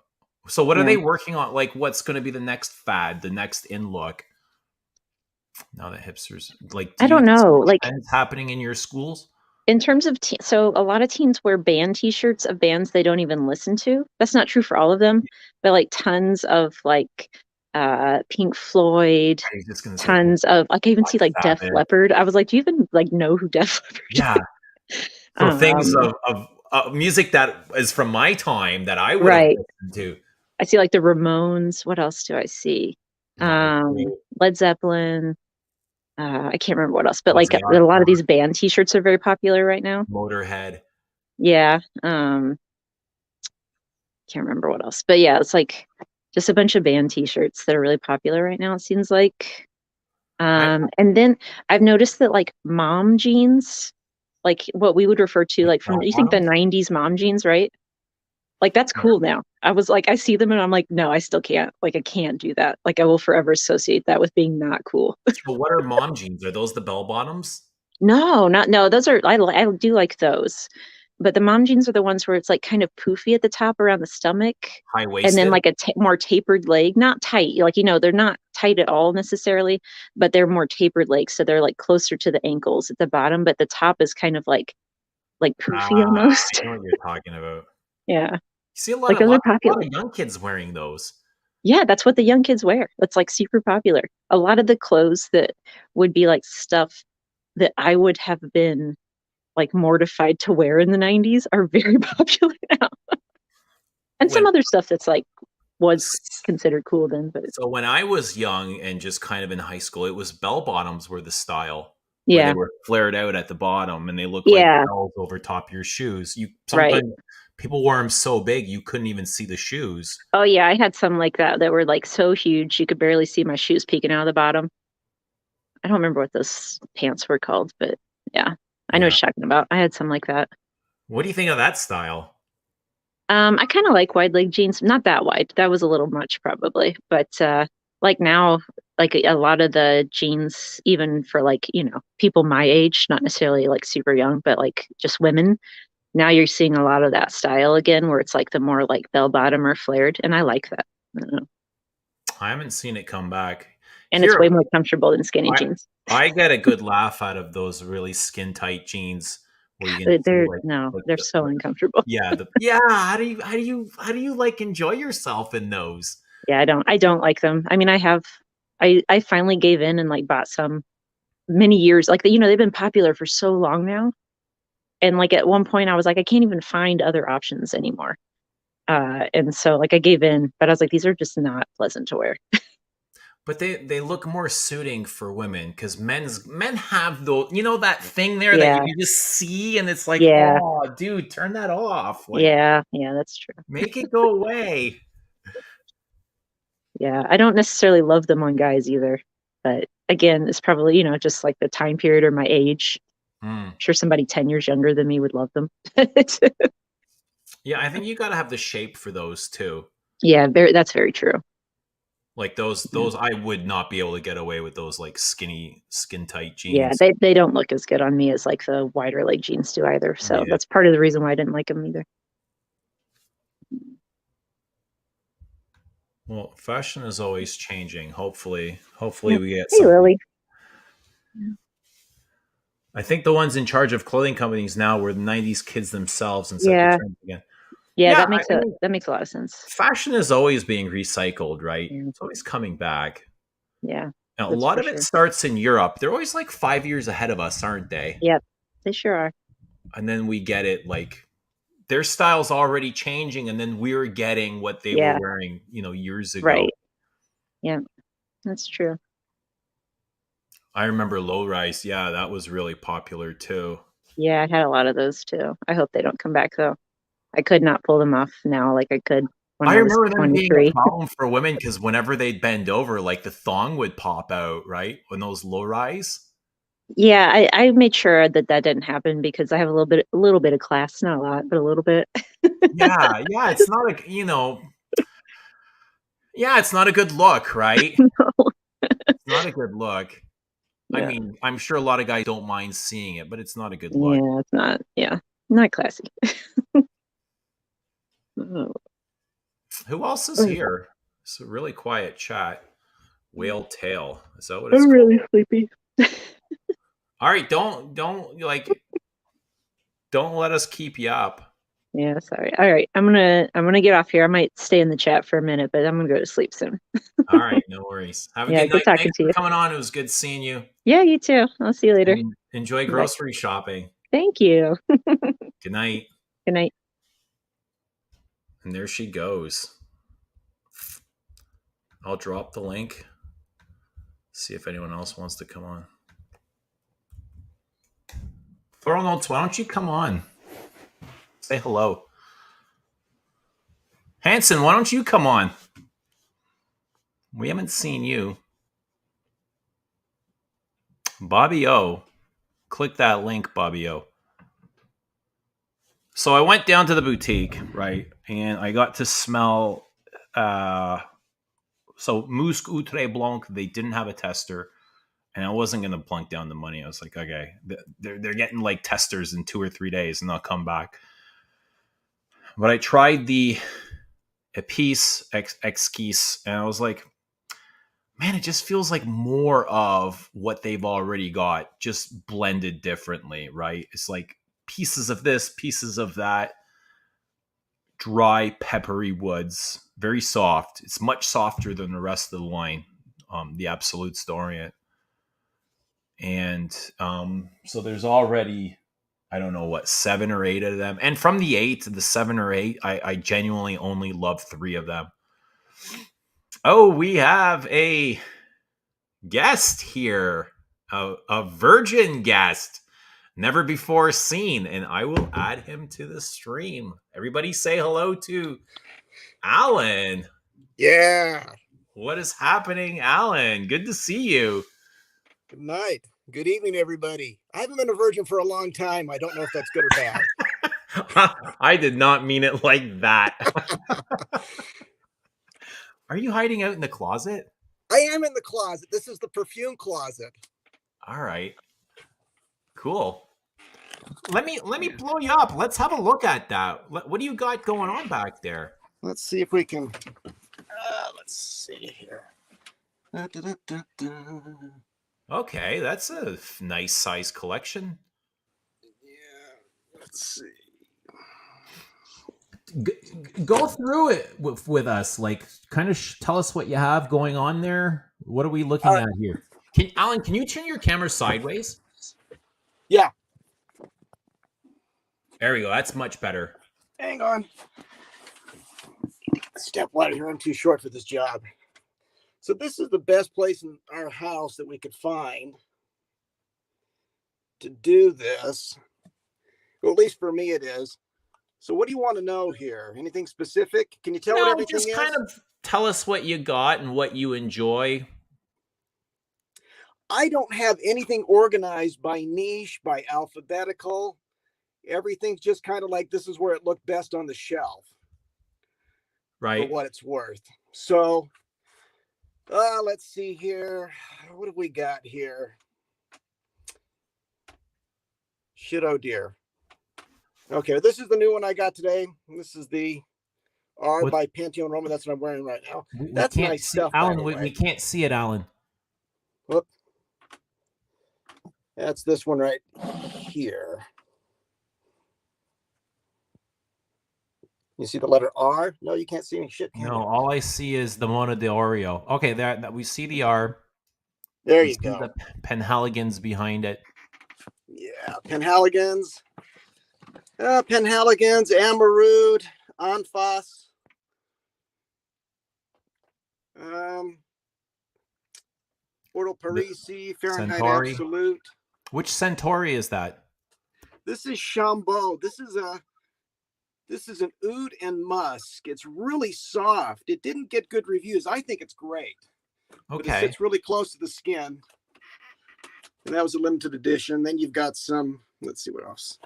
A: So what are
B: Yeah.
A: they working on? Like, what's going to be the next fad, the next in look? Now that hipsters like, do
B: I
A: you
B: don't
A: see
B: know. Like
A: trends happening in your schools?
B: in terms of so a lot of teens wear band t-shirts of bands they don't even listen to. That's not true for all of them, but like tons of like Pink Floyd,
A: I was just going to say
B: tons of like I even
A: Black
B: see like Def
A: Sabbath.
B: Leppard. I was like, do you even like know who Def Leppard
A: Yeah.
B: is?
A: So things
B: Um,
A: of music that is from my time that I would have
B: right.
A: listened to.
B: I see like the Ramones. What else do I see?
A: No,
B: Led Zeppelin. I can't remember what else, but like
A: Ozzy
B: a lot of
A: Osbourne,
B: these band t-shirts are very popular right now.
A: Motorhead.
B: Yeah. Can't remember what else, but yeah, it's like just a bunch of band t-shirts that are really popular right now, it seems like.
A: I
B: And then I've noticed that like mom jeans, like what we would refer to
A: like
B: like from
A: bell
B: you think the
A: bottoms.
B: 90s mom jeans, right? Like that's
A: Yeah.
B: cool now. I was like, I see them and I'm like, no, I still can't. Like I can't do that. Like I will forever associate that with being not cool.
A: So what are mom jeans? Are those the bell bottoms?
B: No, not no. Those are I do like those, but the mom jeans are the ones where it's like kind of poofy at the top around the stomach,
A: High
B: and then
A: waisted?
B: like a more tapered leg. Not tight, like they're not tight at all necessarily, but they're more tapered legs, so they're like closer to the ankles at the bottom, but the top is kind of like poofy
A: Ah, I
B: almost.
A: know what you're talking about.
B: Yeah,
A: You see a lot
B: like
A: of
B: those
A: lot,
B: are
A: a lot
B: popular.
A: of young kids wearing those.
B: Yeah, that's what the young kids wear. That's like super popular. A lot of the clothes that would be like stuff that I would have been like mortified to wear in the 90s are very popular now. And
A: When
B: some other stuff that's like was considered cool then, but
A: So when I was young and just kind of in high school, it was bell bottoms were the style where they
B: yeah.
A: were flared out at the bottom and they look like
B: Yeah,
A: bells over top your shoes. You
B: right.
A: sometimes people wore them so big you couldn't even see the shoes.
B: Oh yeah, I had some like that that were like so huge you could barely see my shoes peeking out of the bottom. I don't remember what those pants were called, but yeah. I know
A: Yeah.
B: what you're talking about. I had some like that.
A: What do you think of that style?
B: I kind of like wide leg jeans, not that wide. That was a little much probably, but like now, like a lot of the jeans, even for like, people my age, not necessarily like super young, but like just women, now you're seeing a lot of that style again, where it's like the more like bell bottom or flared, and I like that. I don't know.
A: I haven't seen it come back.
B: And it's
A: Here,
B: way more comfortable than skinny
A: I
B: jeans.
A: I get a good laugh out of those really skin tight jeans where you can see
B: They're no, they're so uncomfortable.
A: yeah. How do you like enjoy yourself in those?
B: Yeah, I don't like them. I mean, I finally gave in and like bought some many years. Like they've been popular for so long now. And like at one point I was like, I can't even find other options anymore. And so like I gave in, but I was like, these are just not pleasant to wear.
A: But they look more suiting for women because men have the that thing there that you
B: Yeah,
A: can just see and it's like,
B: yeah,
A: oh dude, turn that off. Like
B: yeah, that's true.
A: make it go away.
B: Yeah, I don't necessarily love them on guys either. But again, it's probably, just like the time period or my age.
A: Hmm.
B: I'm sure somebody 10 years younger than me would love them.
A: Yeah, I think you gotta have the shape for those too.
B: Yeah, that's very true.
A: Like those
B: Yeah.
A: those I would not be able to get away with those like skinny skin tight
B: Yeah,
A: jeans.
B: they don't look as good on me as like the wider leg jeans do either. So
A: Yeah.
B: that's part of the reason why I didn't like them either.
A: Well, fashion is always changing. Hopefully
B: Yep.
A: we get
B: Hey,
A: something.
B: Lily.
A: I think the ones in charge of clothing companies now were the 90s kids themselves and set the
B: Yeah,
A: trend again.
B: yeah,
A: Yeah,
B: that
A: I
B: makes a
A: mean,
B: that makes a lot of sense.
A: fashion is always being recycled, right?
B: Yeah,
A: It's always coming back.
B: yeah,
A: And a
B: that's
A: lot
B: for
A: of it
B: sure.
A: starts in Europe. They're always like 5 years ahead of us, aren't they?
B: Yep, they sure are.
A: And then we get it like their style's already changing, and then we're getting what they were
B: Yeah,
A: wearing, years ago.
B: right. Yeah, that's true.
A: I remember low rise. Yeah, that was really popular too.
B: Yeah, I had a lot of those too. I hope they don't come back though. I could not pull them off now like I could when
A: I
B: I was
A: remember them being a
B: 23.
A: problem for women because whenever they'd bend over, like the thong would pop out, right? When those low rise.
B: Yeah, I made sure that that didn't happen because I have a little bit of class, not a lot, but a little bit.
A: Yeah, yeah, it's not a yeah, it's not a good look, right? It's not a good look. I
B: Yeah,
A: mean, I'm sure a lot of guys don't mind seeing it, but it's not a good look.
B: yeah, it's not. Yeah, not classy. Oh,
A: Who else is
B: oh,
A: here? It's a really quiet chat. Whale tail. Is that what it's
B: I'm really
A: called?
B: sleepy.
A: All right, don't let us keep you up.
B: Yeah, sorry. All right, I'm gonna get off here. I might stay in the chat for a minute, but I'm gonna go to sleep soon.
A: All right, no worries. Have a
B: Yeah,
A: good
B: good
A: night.
B: talking
A: Thanks
B: to
A: for
B: you.
A: coming on. It was good seeing you.
B: Yeah, you too. I'll see you later.
A: And enjoy
B: Bye.
A: grocery shopping.
B: Thank you.
A: Good night.
B: Good night.
A: And there she goes. I'll drop the link. See if anyone else wants to come on. Thornold, why don't you come on? Say hello. Hanson, why don't you come on? We haven't seen you. Bobby O. Click that link, Bobby O. So I went down to the boutique, right? And I got to smell so Musc Outre Blanc, they didn't have a tester. And I wasn't going to plunk down the money. I was like, okay, they're getting like testers in 2 or 3 days and they'll come back. But I tried the Epice Exquise and I was like, man, it just feels like more of what they've already got, just blended differently, right? It's like pieces of this, pieces of that, dry, peppery woods, very soft. It's much softer than the rest of the line, the Absolutes d'Orient. And so there's already, I don't know what, 7 or 8 of them. And from the 8 to the 7 or 8, I genuinely only love 3 of them. Oh, we have a guest here, a virgin guest, never before seen, and I will add him to the stream. Everybody say hello to Alan.
C: Yeah.
A: What is happening, Alan? Good to see you.
C: Good night. Good evening, everybody. I haven't been a virgin for a long time. I don't know if that's good or bad.
A: I did not mean it like that. Are you hiding out in the closet?
C: I am in the closet. This is the Perfume Closet.
A: All right. Cool. Let me blow you up. Let's have a look at that. What do you got going on back there?
C: Let's see if we can. Let's see here.
A: Okay, that's a nice size collection.
C: Yeah. Let's see.
A: Go through it with us. Like, kind of tell us what you have going on there. What are we looking at here? Alan, can you turn your camera sideways?
C: Yeah.
A: There we go. That's much better.
C: Hang on. Step ladder here. I'm too short for this job. So this is the best place in our house that we could find to do this. Well, at least for me it is. So what do you want to know here? Anything specific? Can you tell what everything is?
A: Just kind of tell us what you got and what you enjoy.
C: I don't have anything organized by niche, by alphabetical. Everything's just kind of like this is where it looked best on the shelf.
A: Right.
C: For what it's worth. So let's see here. What have we got here? Shit, oh dear. Okay, this is the new one I got today. This is the R by Pantone Roma. That's what I'm wearing right now. That's nice stuff.
A: Alan, we can't see it, Alan.
C: Whoop. That's this one right here. You see the letter R? No, you can't see any shit.
A: No, all I see is the Mona de Oreo. Okay, there we see the R.
C: There you go.
A: The Penhaligons behind it.
C: Yeah, Penhaligons. Penhaligons, Amarud, Anfas. Ordo Parisi, Fahrenheit
A: Centauri.
C: Absolute.
A: Which Centauri is that?
C: This is Chambeau. This is an oud and musk. It's really soft. It didn't get good reviews. I think it's great.
A: Okay.
C: But it sits really close to the skin. And that was a limited edition. Then you've got some, let's see what else.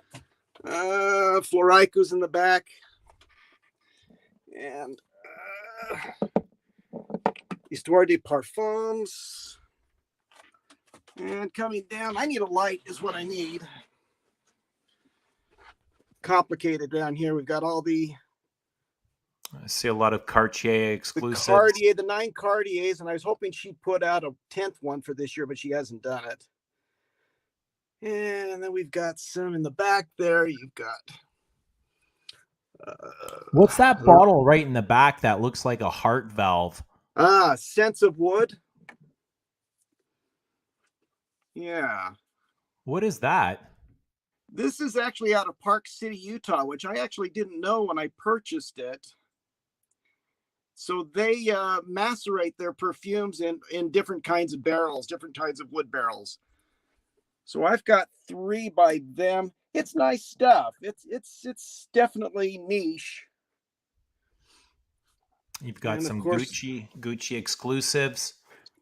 C: Floricos in the back. And Histoire des Parfums. And coming down, I need a light is what I need. Complicated down here. We've got all the...
A: I see a lot of Cartier exclusives.
C: The 9 Cartiers, and I was hoping she'd put out a 10th one for this year, but she hasn't done it. And then we've got some in the back there. You've got...
A: what's that bottle right in the back that looks like a heart valve?
C: Sense of Wood. Yeah.
A: What is that?
C: This is actually out of Park City, Utah, which I actually didn't know when I purchased it. So they macerate their perfumes in different kinds of barrels, different kinds of wood barrels. So I've got 3 by them. It's nice stuff. It's definitely niche.
A: You've got some Gucci exclusives.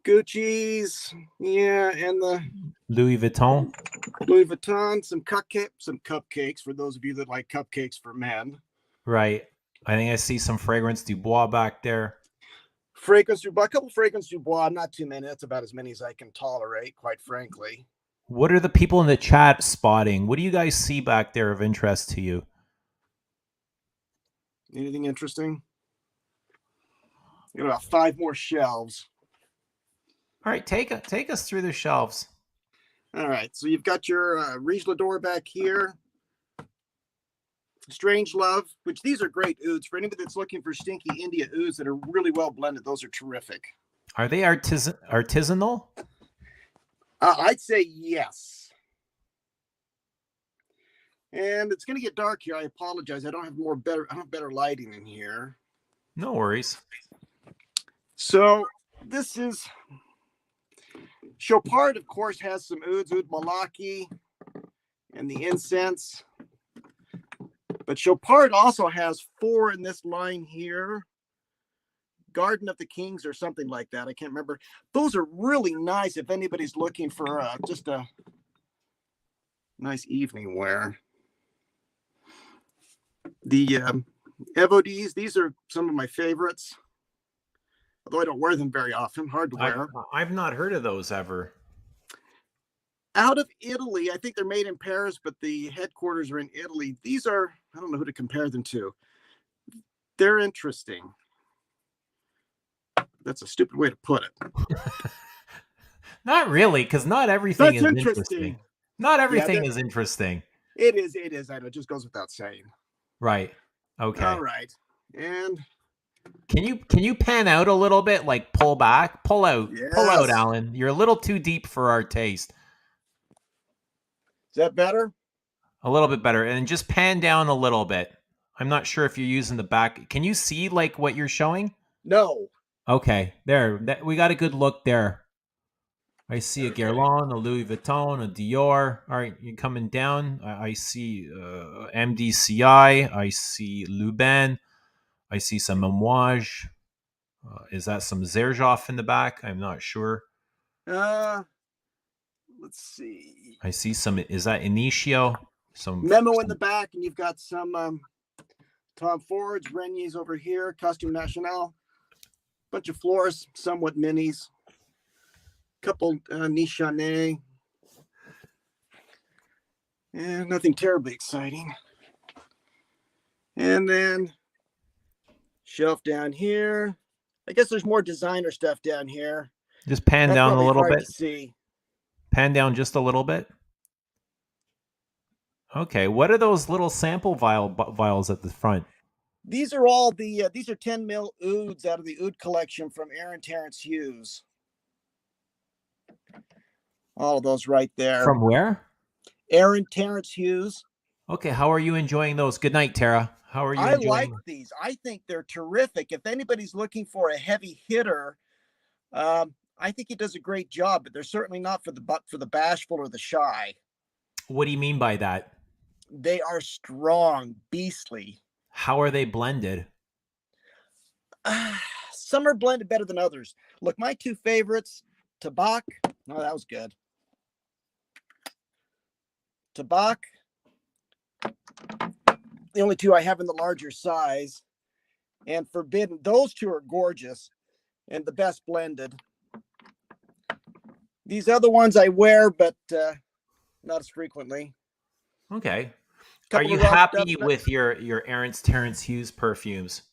C: Gucci's, yeah, and the
A: Louis Vuitton,
C: some cupcakes for those of you that like cupcakes for men.
A: Right. I think I see some Fragrance du Bois back there.
C: Fragrance du Bois, a couple Fragrance du Bois, not too many. That's about as many as I can tolerate, quite frankly.
A: What are the people in the chat spotting? What do you guys see back there of interest to you?
C: Anything interesting? Got about 5 more shelves.
A: All right, take us through the shelves.
C: All right, so you've got your Riche Lador back here. Strange Love, which these are great ouds. For anybody that's looking for stinky India ouds that are really well blended, those are terrific.
A: Are they artisanal?
C: I'd say yes. And it's going to get dark here. I apologize. I don't have better lighting in here.
A: No worries.
C: So this is Chopard, of course, has some ouds, Oud Malaki, and the incense. But Chopard also has 4 in this line here. Garden of the Kings or something like that. I can't remember. Those are really nice if anybody's looking for just a nice evening wear. The Evodes, these are some of my favorites. Although I don't wear them very often. Hard to wear.
A: I've not heard of those ever.
C: Out of Italy. I think they're made in Paris, but the headquarters are in Italy. These are, I don't know who to compare them to. They're interesting. That's a stupid way to put it.
A: Not really, because not everything is interesting. Not everything is interesting.
C: It is. I know, it just goes without saying.
A: Right. Okay.
C: All right. And
A: can you pan out a little bit, like pull back, pull out, Alan. You're a little too deep for our taste.
C: Is that better?
A: A little bit better, and just pan down a little bit. I'm not sure if you're using the back. Can you see like what you're showing?
C: No.
A: Okay, there. We got a good look there. I see a Guerlain, a Louis Vuitton, a Dior. All right, you're coming down. I see MDCI. I see Luban. I see some Amouage. Is that some Xerjoff in the back? I'm not sure.
C: Let's see.
A: I see some. Is that Initio? Some
C: Memo in the back, and you've got some Tom Fords, Regnier's over here, Costume National. Bunch of florists, somewhat minis. Couple Nichanet. And nothing terribly exciting. And then shelf down here. I guess there's more designer stuff down here.
A: Just pan down a little bit.
C: See.
A: Pan down just a little bit. Okay, what are those little sample vials at the front?
C: These are all these are 10 mil ouds out of the oud collection from Aaron Terrence Hughes. All of those right there.
A: From where?
C: Aaron Terrence Hughes.
A: Okay, how are you enjoying those? Good night, Tara. How are you enjoying
C: like these. I think they're terrific. If anybody's looking for a heavy hitter, I think he does a great job, but they're certainly not for the bashful or the shy.
A: What do you mean by that?
C: They are strong, beastly.
A: How are they blended?
C: Some are blended better than others. Look, my 2 favorites, Tabak. No, that was good. Tabak. The only 2 I have in the larger size. And Forbidden. Those 2 are gorgeous and the best blended. These other ones I wear, but not as frequently.
A: Okay. Are you happy with your Aaron Terrence Hughes perfumes?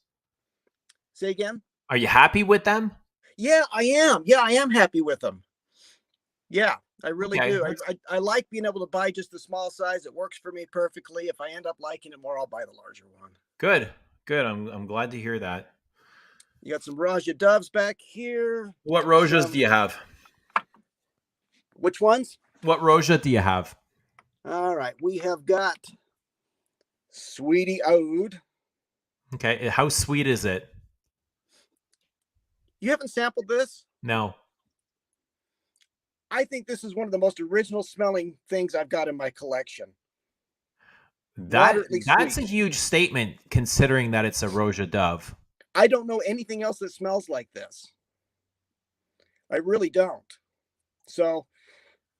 C: Say again?
A: Are you happy with them?
C: Yeah, I am. Yeah, I am happy with them. Yeah, I really do. I like being able to buy just the small size. It works for me perfectly. If I end up liking it more, I'll buy the larger one.
A: Good. I'm glad to hear that.
C: You got some Raja Doves back here.
A: What Rojas do you have?
C: Which ones?
A: What Roja do you have?
C: All right, we have got Sweetie Oud.
A: Okay, how sweet is it?
C: You haven't sampled this?
A: No.
C: I think this is one of the most original smelling things I've got in my collection. Moderately
A: That's a
C: sweet.
A: huge statement considering that it's a Roja Dove.
C: I don't know anything else that smells like this. I really don't. So,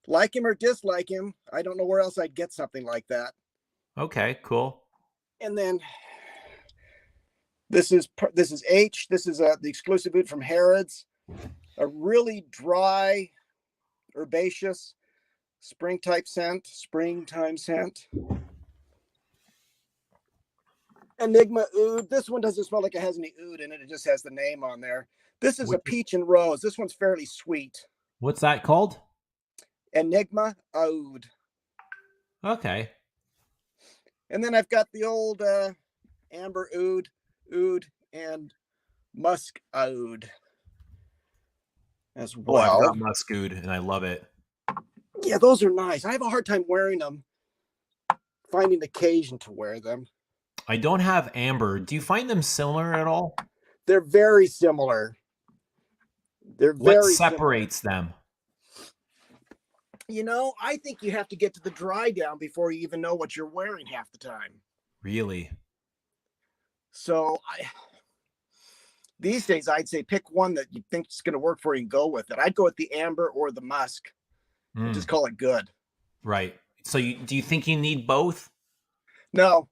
C: like him or dislike him, I don't know where else I'd get something like that.
A: Okay, cool.
C: And then this is H. This is the exclusive oud from Harrods. A really dry, herbaceous, springtime scent. Enigma oud. This one doesn't smell like it has any oud in it. It just has the name on there. This is a peach and rose. This one's fairly sweet.
A: What's that called?
C: Enigma oud.
A: Okay.
C: And then I've got the old amber oud, and musk oud as well.
A: I've got musk oud, and I love it.
C: Yeah, those are nice. I have a hard time wearing them, finding the occasion to wear them.
A: I don't have amber. Do you find them similar at all?
C: They're very similar.
A: What separates them?
C: You know, I think you have to get to the dry down before you even know what you're wearing half the time.
A: Really?
C: So these days, I'd say pick one that you think is going to work for you and go with it. I'd go with the amber or the musk. And just call it good.
A: Right. So do you think you need both?
C: No.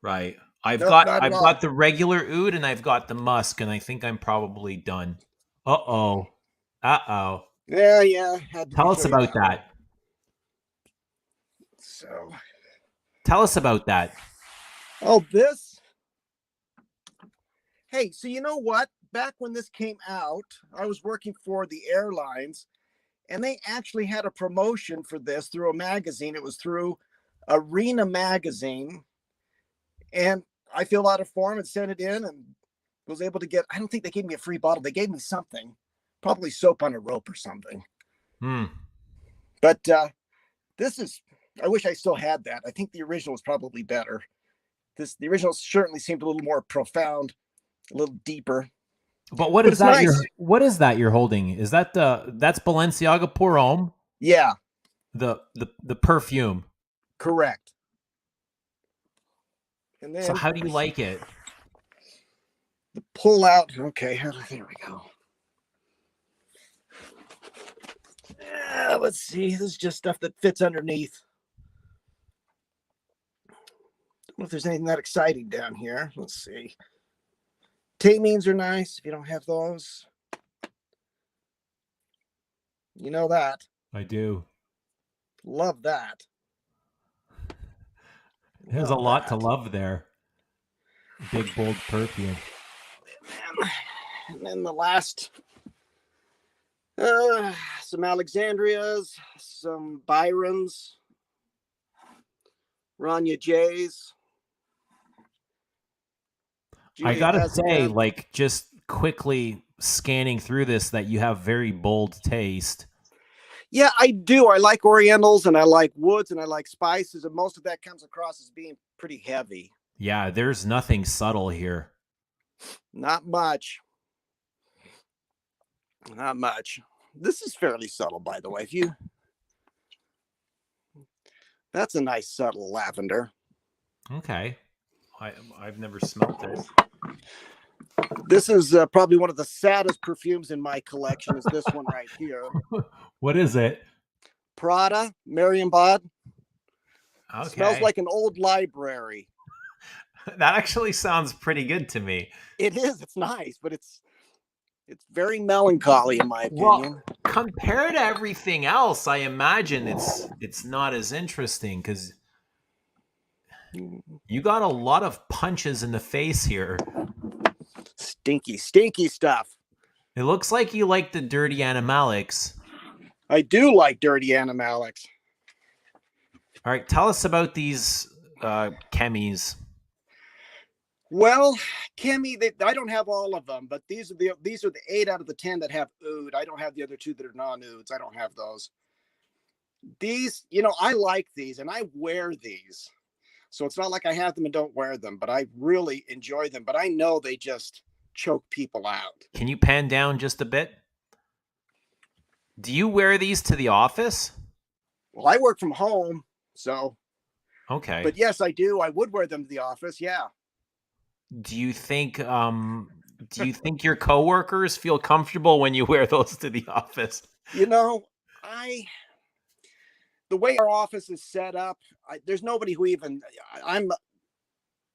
A: Right. I've got the regular oud and I've got the musk, and I think I'm probably done. Uh-oh.
C: Yeah.
A: Tell us about that.
C: So.
A: Tell us about that.
C: Oh, this. Hey, so you know what? Back when this came out, I was working for the airlines, and they actually had a promotion for this through a magazine. It was through Arena Magazine. And I filled out a form and sent it in and was able to get, I don't think they gave me a free bottle. They gave me something, probably soap on a rope or something. But this is, I wish I still had that. I think the original was probably better. The original certainly seemed a little more profound, a little deeper.
A: But what is that? Nice. What is that you're holding? Is that that's Balenciaga Pour Homme?
C: Yeah.
A: The perfume.
C: Correct. And then,
A: so how do you like it?
C: The pull out. Okay, there we go. Let's see. This is just stuff that fits underneath. Don't know if there's anything that exciting down here. Let's see. Tamines are nice if you don't have those. You know that.
A: I do.
C: Love that.
A: There's a lot to love there. Big, bold perfume.
C: And then the last, some Alexandrias, some Byrons, Rania J's.
A: I gotta say, like, just quickly scanning through this, that you have very bold taste.
C: Yeah, I do. I like orientals and I like woods and I like spices, and most of that comes across as being pretty heavy.
A: Yeah, there's nothing subtle here.
C: Not much. Not much. This is fairly subtle, by the way. That's a nice subtle lavender.
A: Okay. I've never smelled this.
C: This is probably one of the saddest perfumes in my collection, is this one right here.
A: What is it?
C: Prada, Marienbad.
A: Okay.
C: Smells like an old library.
A: That actually sounds pretty good to me.
C: It is. It's nice, but it's very melancholy in my opinion.
A: Well, compared to everything else, I imagine it's not as interesting, because you got a lot of punches in the face here.
C: Stinky stuff.
A: It looks like you like the dirty animalics.
C: I do like dirty animalics.
A: All right, tell us about these chemies.
C: Well, Chemi, I don't have all of them, but these are the 8 out of the 10 that have oud. I don't have the other 2 that are non-ouds. I don't have those. These, I like these and I wear these. So it's not like I have them and don't wear them, but I really enjoy them. But I know they just choke people out.
A: Can you pan down just a bit? Do you wear these to the office?
C: Well, I work from home, so.
A: Okay.
C: But yes, I do. I would wear them to the office. Yeah.
A: Do you think your coworkers feel comfortable when you wear those to the office?
C: You know, the way our office is set up, there's nobody who even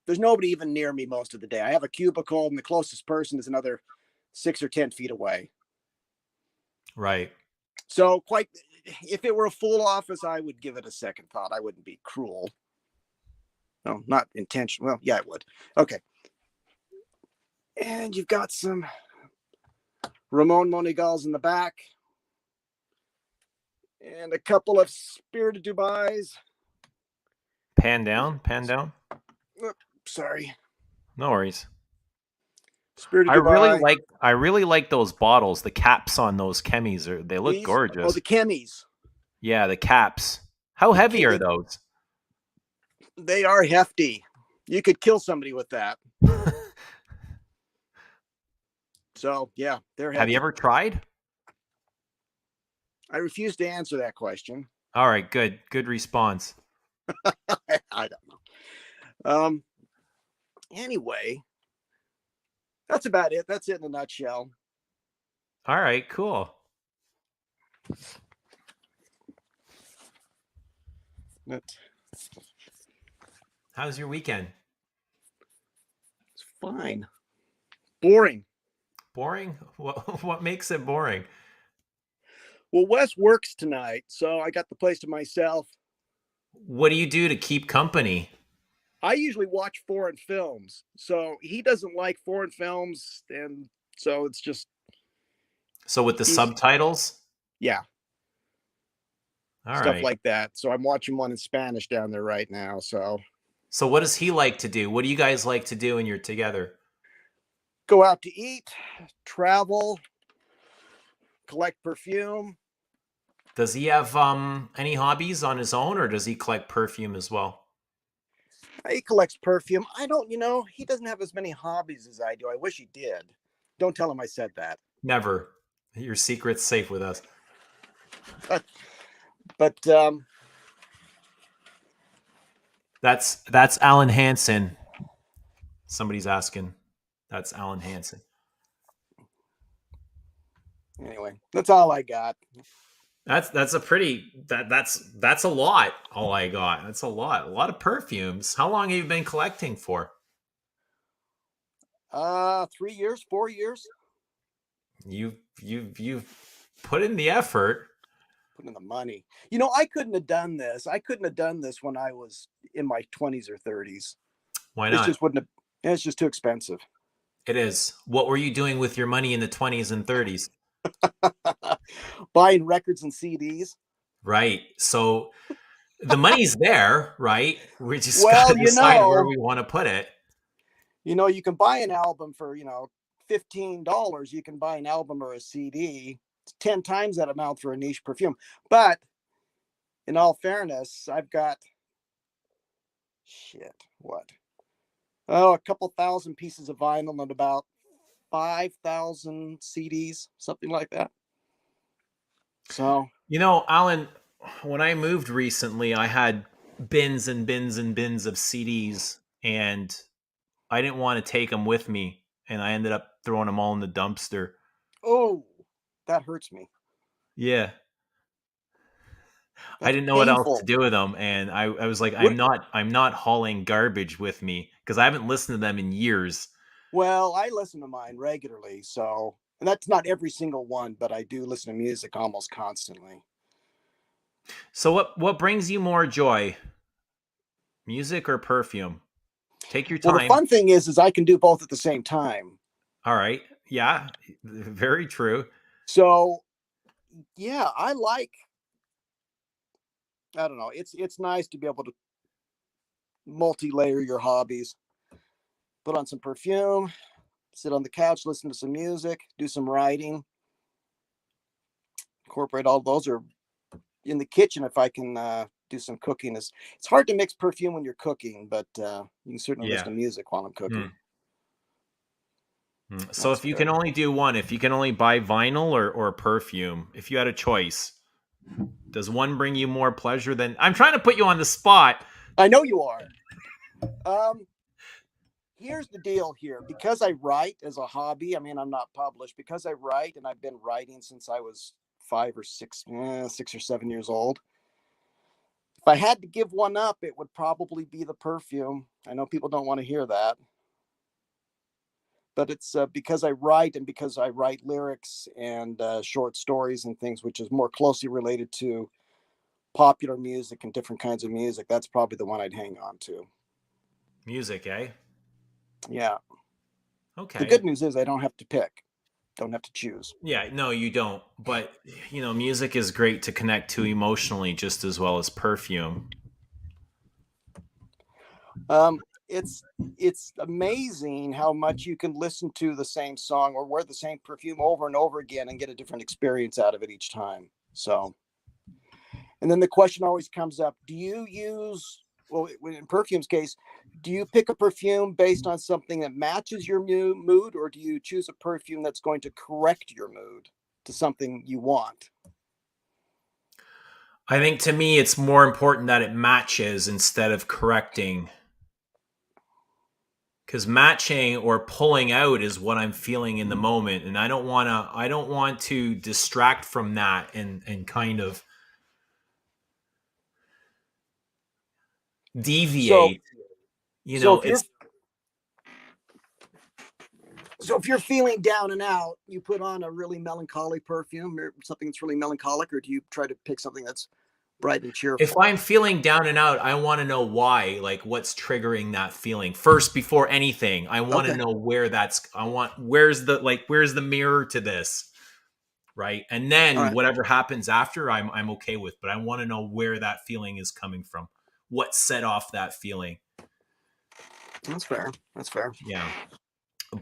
C: there's nobody even near me most of the day. I have a cubicle, and the closest person is another 6 or 10 feet away.
A: Right.
C: So if it were a full office, I would give it a second thought. I wouldn't be cruel. No, not intentional. Well, yeah, I would. Okay. And you've got some Ramon Monegals in the back. And a couple of Spirit of Dubai's.
A: Pan down.
C: Sorry.
A: No worries.
C: Spirit of Dubai.
A: I really like those bottles. The caps on those chemis they look gorgeous.
C: Oh, the chemis.
A: Yeah, the caps. How heavy are those?
C: They are hefty. You could kill somebody with that. So yeah, they're heavy.
A: Have you ever tried?
C: I refuse to answer that question.
A: All right, good response.
C: I don't know. Anyway, that's about it. That's it in a nutshell.
A: All right, cool. How's your weekend?
C: It's fine. Boring.
A: Boring? What makes it boring?
C: Well, Wes works tonight, so I got the place to myself.
A: What do you do to keep company?
C: I usually watch foreign films, so he doesn't like foreign films, and so it's just.
A: So with the subtitles?
C: Yeah.
A: All
C: Stuff
A: right.
C: like that. So I'm watching one in Spanish down there right now. So
A: what does he like to do? What do you guys like to do when you're together?
C: Go out to eat, travel, collect perfume.
A: Does he have any hobbies on his own, or does he collect perfume as well?
C: He collects perfume. He doesn't have as many hobbies as I do. I wish he did. Don't tell him I said that.
A: Never. Your secret's safe with us.
C: But
A: that's Alan Hansen. Somebody's asking. That's Alan Hansen.
C: Anyway, that's all I got.
A: That's a lot. All I got. That's a lot of perfumes. How long have you been collecting for?
C: 3 years, 4 years.
A: You've put in the effort.
C: Put in the money. I couldn't have done this. I couldn't have done this when I was in my 20s or 30s.
A: Why not?
C: It just wouldn't have. It's just too expensive.
A: It is. What were you doing with your money in the 20s and 30s?
C: Buying records and CDs.
A: Right. So the money's there, right? We just got to decide where we want to put it.
C: You can buy an album for, $15. You can buy an album or a CD. It's 10 times that amount for a niche perfume. But in all fairness, I've got a couple thousand pieces of vinyl and about 5,000 CDs, something like that. So,
A: Alan, when I moved recently, I had bins and bins and bins of CDs, and I didn't want to take them with me, and I ended up throwing them all in the dumpster.
C: Oh, that hurts me.
A: Yeah.
C: That's
A: I didn't know
C: painful.
A: what else to do with them, and I was like, I'm not hauling garbage with me because I haven't listened to them in years.
C: Well, I listen to mine regularly, and that's not every single one, but I do listen to music almost constantly.
A: So what brings you more joy? Music or perfume? Take your time.
C: Well, the fun thing is I can do both at the same time.
A: All right. Yeah, very true.
C: So, yeah, I don't know. It's nice to be able to multi-layer your hobbies. Put on some perfume, sit on the couch, listen to some music, do some writing. Incorporate all those, or in the kitchen if I can do some cooking. It's hard to mix perfume when you're cooking, but you can certainly listen to music while I'm cooking.
A: So
C: That's
A: if you
C: good.
A: can only do one, if you can only buy vinyl or perfume, if you had a choice, does one bring you more pleasure than? I'm trying to put you on the spot.
C: I know you are. Um, Here's the deal here. Because I write as a hobby, I mean, I'm not published, because I write and I've been writing since I was 6 or 7 years old. If I had to give one up, it would probably be the perfume. I know people don't want to hear that, but it's because I write and because I write lyrics and short stories and things, which is more closely related to popular music and different kinds of music. That's probably the one I'd hang on to.
A: Music, eh?
C: Yeah. The
A: Okay.
C: good news is I don't have to pick, don't have to choose.
A: Yeah, no, you don't. But music is great to connect to emotionally just as well as perfume.
C: Um, it's amazing how much you can listen to the same song or wear the same perfume over and over again and get a different experience out of it each time. So, and then the question always comes up: do you use, well, in perfume's case, do you pick a perfume based on something that matches your mood, or do you choose a perfume that's going to correct your mood to something you want?
A: I think to me it's more important that it matches instead of correcting. Because matching or pulling out is what I'm feeling in the moment. And I don't want to distract from that and kind of
C: So,
A: deviate. You
C: so
A: know,
C: if you're
A: it's
C: so if you're feeling down and out, you put on a really melancholy perfume or something that's really melancholic, or do you try to pick something that's bright and
A: if
C: cheerful?
A: I'm feeling down and out, I want to know why, like what's triggering that feeling. First before anything, I want to
C: Okay.
A: know where's the mirror to this, right? And
C: All
A: then
C: right.
A: whatever happens after, I'm okay with, but I want to know where that feeling is coming from. What set off that feeling?
C: That's fair. That's fair.
A: Yeah.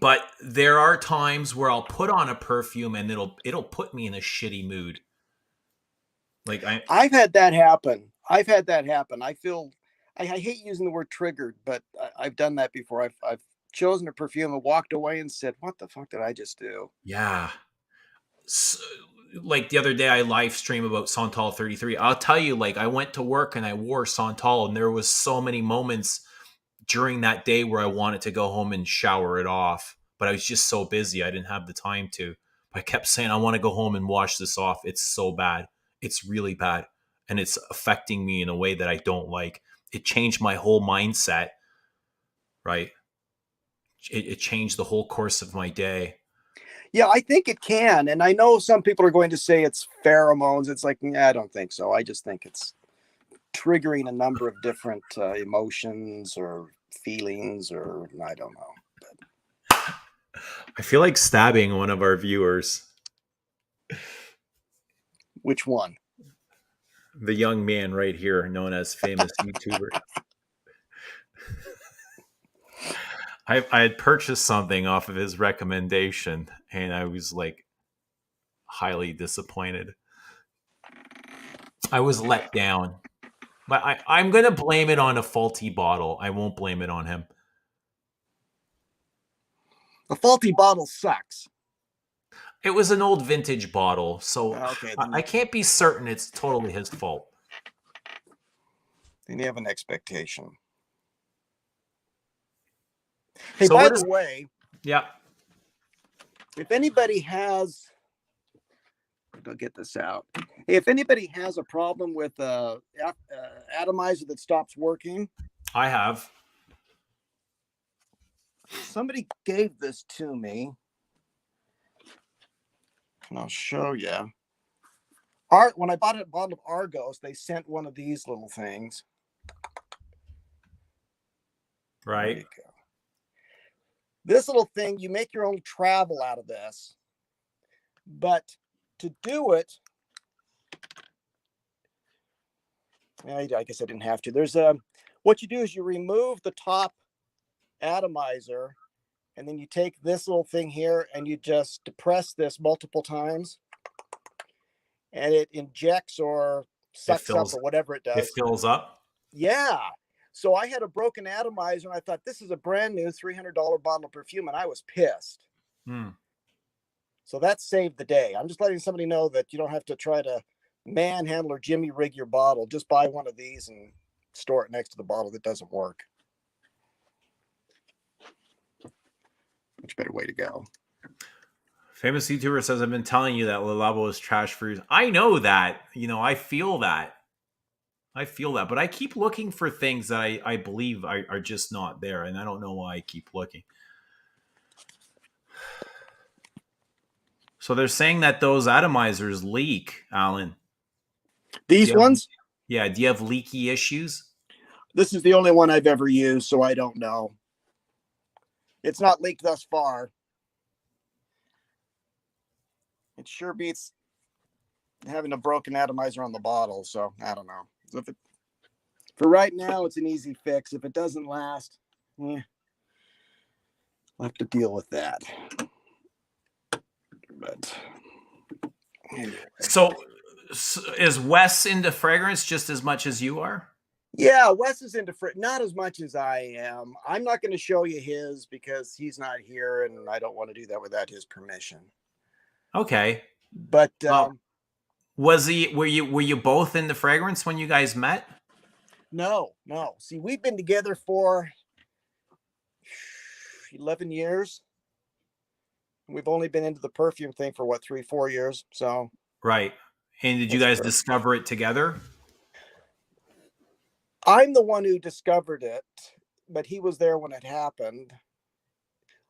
A: But there are times where I'll put on a perfume and it'll put me in a shitty mood. Like
C: I've had that happen. I've had that happen. I feel, I hate using the word triggered, but I've done that before. I've chosen a perfume and walked away and said, what the fuck did I just do?
A: yeah. So, like the other day I live stream about Santal 33. I'll tell you, like I went to work and I wore Santal and there was so many moments during that day where I wanted to go home and shower it off, but I was just so busy I didn't have the time to. But I kept saying I want to go home and wash this off. It's so bad. It's really bad and it's affecting me in a way that I don't like. It changed my whole mindset, right? It changed the whole course of my day.
C: Yeah, I think it can. And I know some people are going to say it's pheromones. It's like, I don't think so. I just think it's triggering a number of different emotions or feelings, or I don't know.
A: I feel like stabbing one of our viewers,
C: Which one?
A: the young man right here, known as famous YouTuber. I had purchased something off of his recommendation, and I was like highly disappointed. I was let down, but I'm gonna blame it on a faulty bottle. I won't blame it on him.
C: A faulty bottle sucks.
A: It was an old vintage bottle, so
C: Okay,
A: I can't be certain it's totally his fault.
C: then you have an expectation. Hey,
A: So
C: by
A: what
C: the
A: is?
C: way,
A: Yeah,
C: if anybody has, I'll get this out. Hey, if anybody has a problem with atomizer that stops working,
A: I have.
C: somebody gave this to me, and I'll show you. When I bought a bottle of Argos, they sent one of these little things. There
A: Right.
C: you go. This little thing, you make your own travel out of this, but to do it, I guess I didn't have to. There's what you do is you remove the top atomizer, and then you take this little thing here and you just depress this multiple times, and it injects or
A: It
C: sucks up
A: fills.
C: or whatever it
A: It
C: does.
A: fills up.
C: Yeah. So I had a broken atomizer and I thought, this is a brand new $300 bottle of perfume, and I was pissed.
A: Hmm.
C: So that saved the day. I'm just letting somebody know that you don't have to try to manhandle or jimmy rig your bottle. Just buy one of these and store it next to the bottle that doesn't work. Much better way to go.
A: Famous YouTuber says, I've been telling you that Le Labo is trash free. I know that. I feel that. But I keep looking for things that I believe are just not there, and I don't know why I keep looking. So they're saying that those atomizers leak, Alan.
C: These ones?
A: Yeah. Do you have leaky issues?
C: This is the only one I've ever used, so I don't know. It's not leaked thus far. It sure beats having a broken atomizer on the bottle, so I don't know. So for right now, it's an easy fix. If it doesn't last, I'll have to deal with that. But anyway.
A: So is Wes into fragrance just as much as you are?
C: Yeah, Wes is into not as much as I am. I'm not going to show you his because he's not here, and I don't want to do that without his permission.
A: Okay,
C: but
A: were you both into fragrance when you guys met?
C: No. See, we've been together for 11 years. We've only been into the perfume thing for 3-4 years. So
A: right. And did you guys discover it together?
C: I'm the one who discovered it, but he was there when it happened.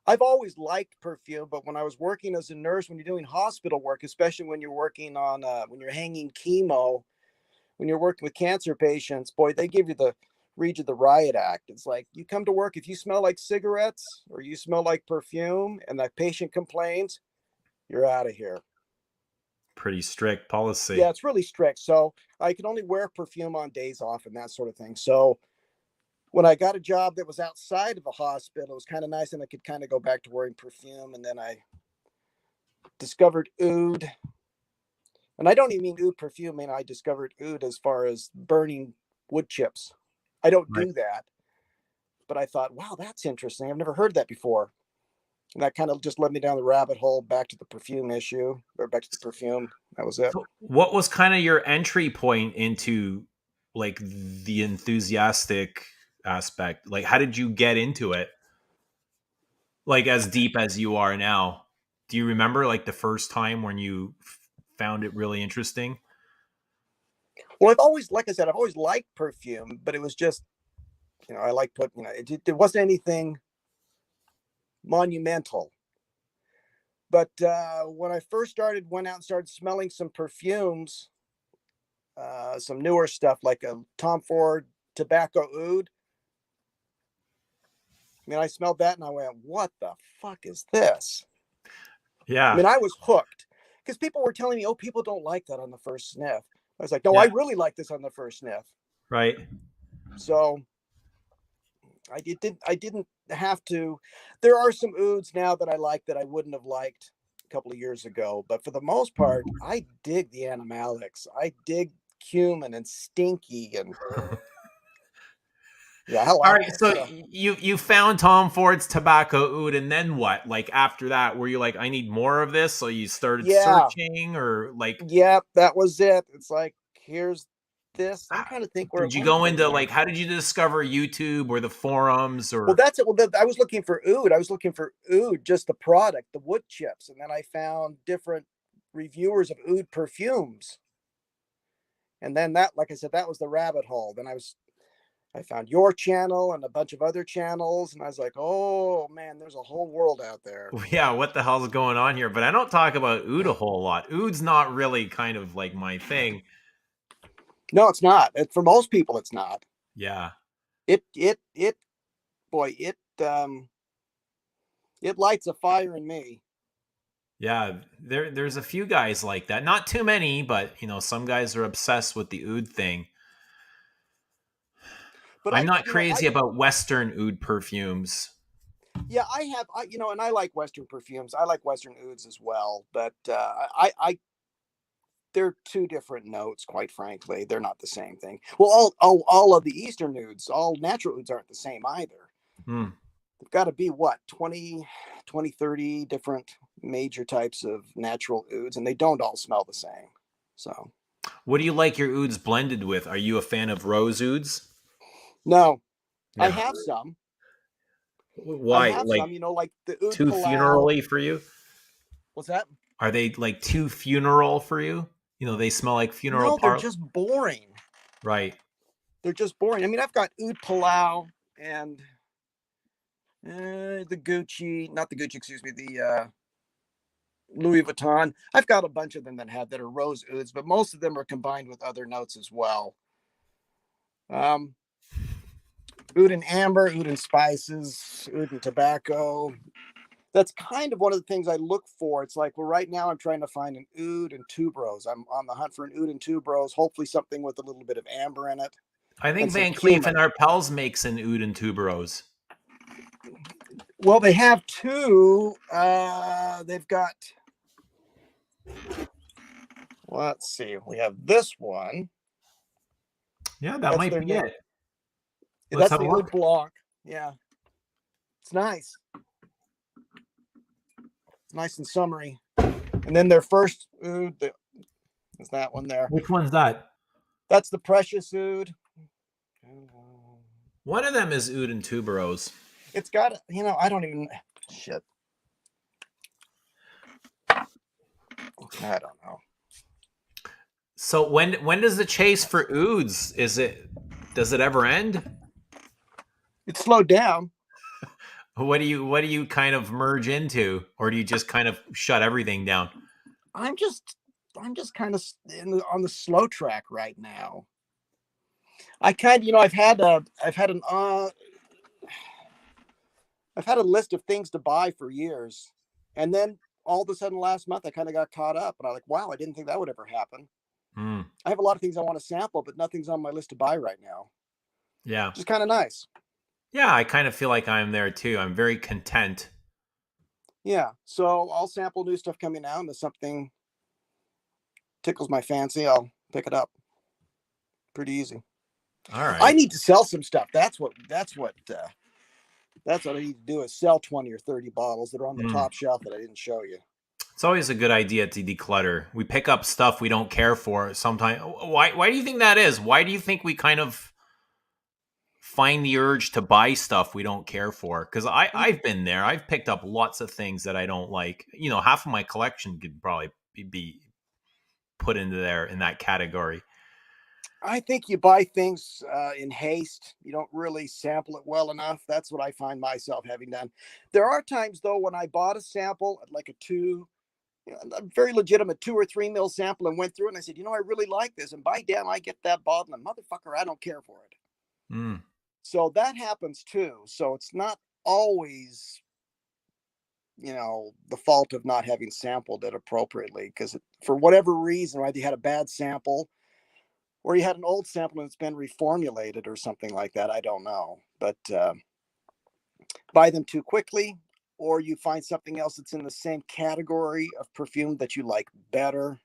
C: I've always liked perfume, but when I was working as a nurse, when you're doing hospital work, especially when you're working on, when you're hanging chemo, when you're working with cancer patients, boy, they read you the riot act. It's like, you come to work, if you smell like cigarettes or you smell like perfume and that patient complains, you're out of here.
A: Pretty strict policy.
C: Yeah, it's really strict. So I can only wear perfume on days off and that sort of thing. So when I got a job that was outside of a hospital, it was kind of nice, and I could kind of go back to wearing perfume. And then I discovered oud. And I don't even mean oud perfume. I discovered oud as far as burning wood chips. I don't do that. But I thought, wow, that's interesting. I've never heard that before. And that kind of just led me down the rabbit hole back to the perfume issue, or back to the perfume. That was it.
A: So what was kind of your entry point into like the enthusiastic aspect? Like, how did you get into it? Like, as deep as you are now, do you remember like the first time when you found it really interesting?
C: Well, I've always liked perfume, but it was just, I like it wasn't anything monumental. But when I first went out and started smelling some perfumes, some newer stuff like a Tom Ford tobacco oud. I smelled that and I went, what the fuck is this?
A: Yeah.
C: I was hooked because people were telling me, oh, people don't like that on the first sniff. I was like, no, I really like this on the first sniff.
A: Right.
C: So I didn't have to. There are some ouds now that I like that I wouldn't have liked a couple of years ago, but for the most part, I dig the animalics. I dig cumin and stinky and yeah.
A: All right, so you found Tom Ford's tobacco oud, and then what? Like after that, were you like, I need more of this? So you started searching, or like?
C: Yeah, that was it. It's like, here's this. I'm trying to think where.
A: Did you go into like? How did you discover YouTube or the forums or?
C: Well, that's it. Well, I was looking for oud. I was looking for oud, just the product, the wood chips, and then I found different reviewers of oud perfumes. And then that, like I said, that was the rabbit hole. Then I found your channel and a bunch of other channels, and I was like, oh man, there's a whole world out there.
A: Yeah, what the hell's going on here? But I don't talk about oud a whole lot. Oud's not really kind of like my thing.
C: No, it's not. For most people, it's not.
A: Yeah.
C: It lights a fire in me.
A: Yeah, there's a few guys like that. Not too many, but some guys are obsessed with the oud thing. But I'm not crazy about Western oud perfumes.
C: Yeah, and I like Western perfumes. I like Western ouds as well, but they're two different notes, quite frankly. They're not the same thing. Well, all of the Eastern ouds, all natural ouds aren't the same either. got to be what, 20, 30 different major types of natural ouds, and they don't all smell the same. So
A: What do you like your ouds blended with? Are you a fan of rose ouds?
C: no, I
A: No.
C: have some. I
A: Why?
C: have
A: Like
C: some, like the oud
A: too
C: palau.
A: funeral-y for you?
C: What's that?
A: Are they like too funeral for you? They smell like funeral
C: No, they're
A: parlor.
C: just boring.
A: Right.
C: They're just boring. I mean, I've got oud palau and the Gucci, not the Gucci, excuse me, the Louis Vuitton. I've got a bunch of them that are rose ouds, but most of them are combined with other notes as well. Oud and amber, oud and spices, oud and tobacco. That's kind of one of the things I look for. It's like, well, right now I'm trying to find an oud and tuberose. I'm on the hunt for an oud and tuberose, hopefully something with a little bit of amber in it.
A: I think
C: And some
A: Van Cleef
C: cumin.
A: and Arpels makes an oud and tuberose.
C: Well, they have two. They've got, let's see, we have this one.
A: Yeah, that
C: That's
A: might
C: their
A: be
C: name.
A: it.
C: That's
A: have a
C: the
A: look.
C: oud blanc. Yeah, it's nice. It's nice and summery. And then their first oud is that one there.
A: Which one's that?
C: That's the precious oud.
A: One of them is oud and tuberose.
C: It's got, I don't even, shit. I don't know.
A: So when does the chase for ouds? Does it ever end?
C: It slowed down.
A: What do you kind of merge into, or do you just kind of shut everything down?
C: I'm just kind of on the slow track right now. I kind of, I've had a list of things to buy for years, and then all of a sudden last month I kind of got caught up, and I'm like, wow, I didn't think that would ever happen. I have a lot of things I want to sample, but nothing's on my list to buy right now.
A: Yeah,
C: just kind of nice.
A: Yeah, I kind of feel like I'm there too. I'm very content.
C: Yeah, so I'll sample new stuff coming out, and if something tickles my fancy, I'll pick it up. Pretty easy.
A: All right.
C: I need to sell some stuff. That's what I need to do, is sell 20 or 30 bottles that are on the top shelf that I didn't show you.
A: It's always a good idea to declutter. We pick up stuff we don't care for sometimes. Why do you think that is? Why do you think we kind of find the urge to buy stuff we don't care for? Because I've been there. I've picked up lots of things that I don't like. Half of my collection could probably be put into in that category.
C: I think you buy things in haste. You don't really sample it well enough. That's what I find myself having done. There are times, though, when I bought a sample, like a very legitimate 2 or 3 mil sample, and went through it, and I said, I really like this. And by damn, I get that bottle, and motherfucker, I don't care for it. So that happens too. So it's not always, the fault of not having sampled it appropriately, because for whatever reason, right, you had a bad sample, or you had an old sample and it's been reformulated or something like that. I don't know. But buy them too quickly, or you find something else that's in the same category of perfume that you like better.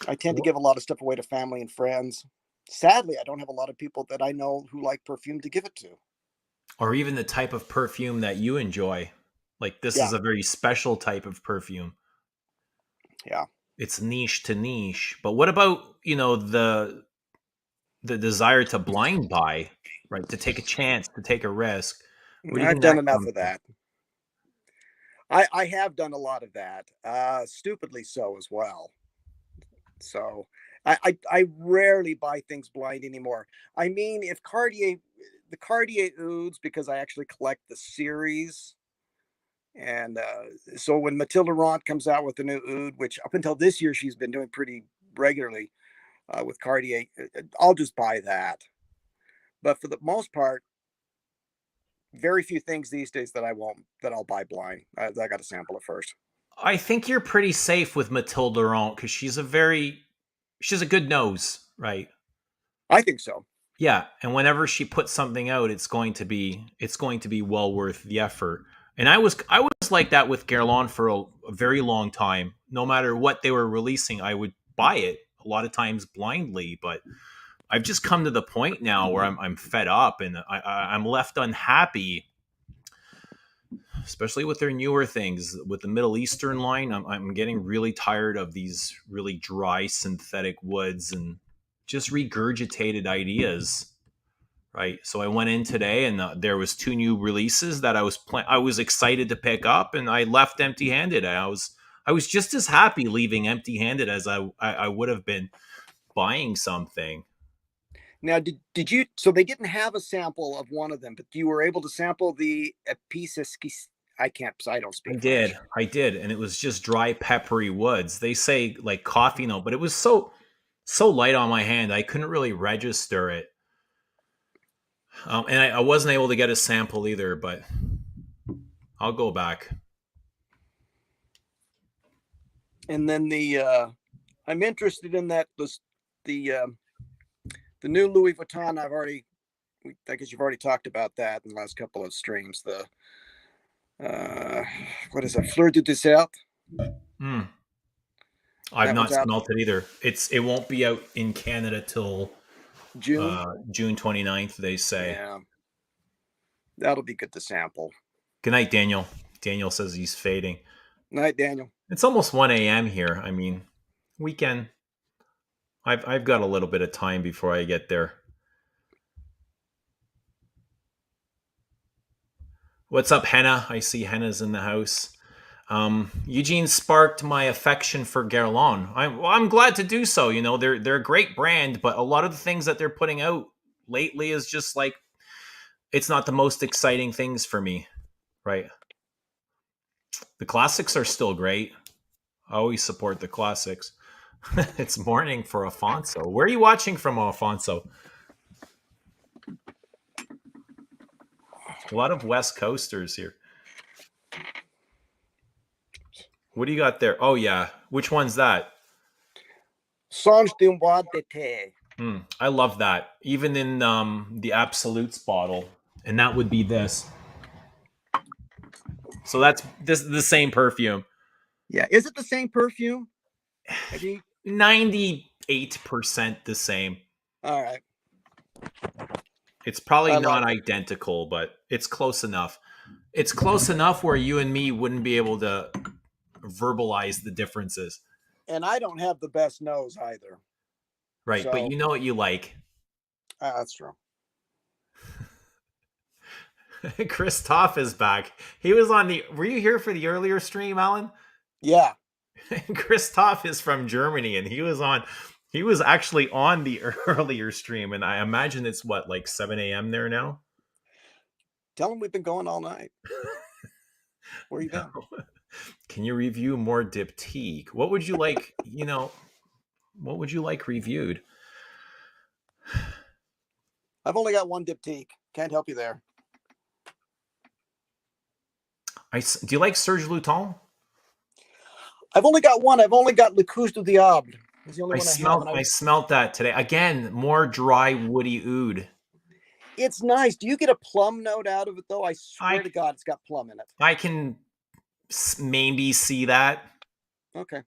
C: I tend to give a lot of stuff away to family and friends. Sadly, I don't have a lot of people that I know who like perfume to give it to.
A: Or even the type of perfume that you enjoy. Like this is a very special type of perfume.
C: Yeah.
A: It's niche to niche. But what about, the desire to blind buy, right? To take a chance, to take a risk.
C: I've done enough of that. I have done a lot of that. Stupidly so as well. So I rarely buy things blind anymore. I mean, if the Cartier ouds, because I actually collect the series. And so when Mathilde Ront comes out with the new oud, which up until this year she's been doing pretty regularly with Cartier, I'll just buy that. But for the most part, very few things these days that I'll buy blind. I got to sample it first.
A: I think you're pretty safe with Mathilde Ront because she has a good nose, right?
C: I think so.
A: Yeah, and whenever she puts something out, it's going to be well worth the effort. And I was like that with Guerlain for a very long time. No matter what they were releasing, I would buy it a lot of times blindly. But I've just come to the point now where I'm fed up and I'm left unhappy, especially with their newer things. With the Middle Eastern line, I'm getting really tired of these really dry synthetic woods and just regurgitated ideas. Right. So I went in today and there was 2 new releases that I was excited to pick up, and I left empty-handed. I was just as happy leaving empty-handed as I would have been buying something.
C: Now, did you? So they didn't have a sample of one of them, but you were able to sample the Epices. I can't. I don't speak French.
A: I did, and it was just dry, peppery woods. They say like coffee note, but it was so light on my hand, I couldn't really register it. And I wasn't able to get a sample either, but I'll go back.
C: And then I'm interested in that the new Louis Vuitton. I guess you've already talked about that in the last couple of streams. The what is it? Fleur du Dessert.
A: I've not smelt it either. It won't be out in Canada till June 29th, they say.
C: Yeah. That'll be good to sample.
A: Good night, Daniel. Daniel says he's fading.
C: Night, Daniel.
A: It's almost 1 a.m. here. I mean, weekend. I've got a little bit of time before I get there. What's up, Henna? I see Henna's in the house. Eugene sparked my affection for Guerlain. I'm glad to do so. You know, they're a great brand, but a lot of the things that they're putting out lately is just like, it's not the most exciting things for me, right? The classics are still great. I always support the classics. It's morning for Afonso. Where are you watching from, Afonso? A lot of West Coasters here. What do you got there? Oh, yeah. Which one's that?
C: Songe d'un bois d'été.
A: I love that. Even in the Absolutes bottle. And that would be this. So that's the same perfume.
C: Yeah. Is it the same perfume?
A: 98% the same.
C: All right.
A: It's probably not identical, but it's close enough. It's close enough where you and me wouldn't be able to verbalize the differences.
C: And I don't have the best nose either.
A: Right, so, but you know what you like.
C: That's true.
A: Christoph is back. He was on were you here for the earlier stream, Alan?
C: Yeah.
A: Christoph is from Germany, and he was actually on the earlier stream, and I imagine it's like 7 a.m. there now.
C: Tell him we've been going all night. Where you been?
A: Can you review more diptyque? What would you like, what would you like reviewed?
C: I've only got one diptyque. Can't help you there.
A: Do you like Serge Luton?
C: I've only got one. I've only got Le Couche du Diable. It's the only one
A: I smelled that today. Again, more dry, woody oud.
C: It's nice. Do you get a plum note out of it, though? I swear to God, it's got plum in it.
A: I can maybe see that.
C: Okay.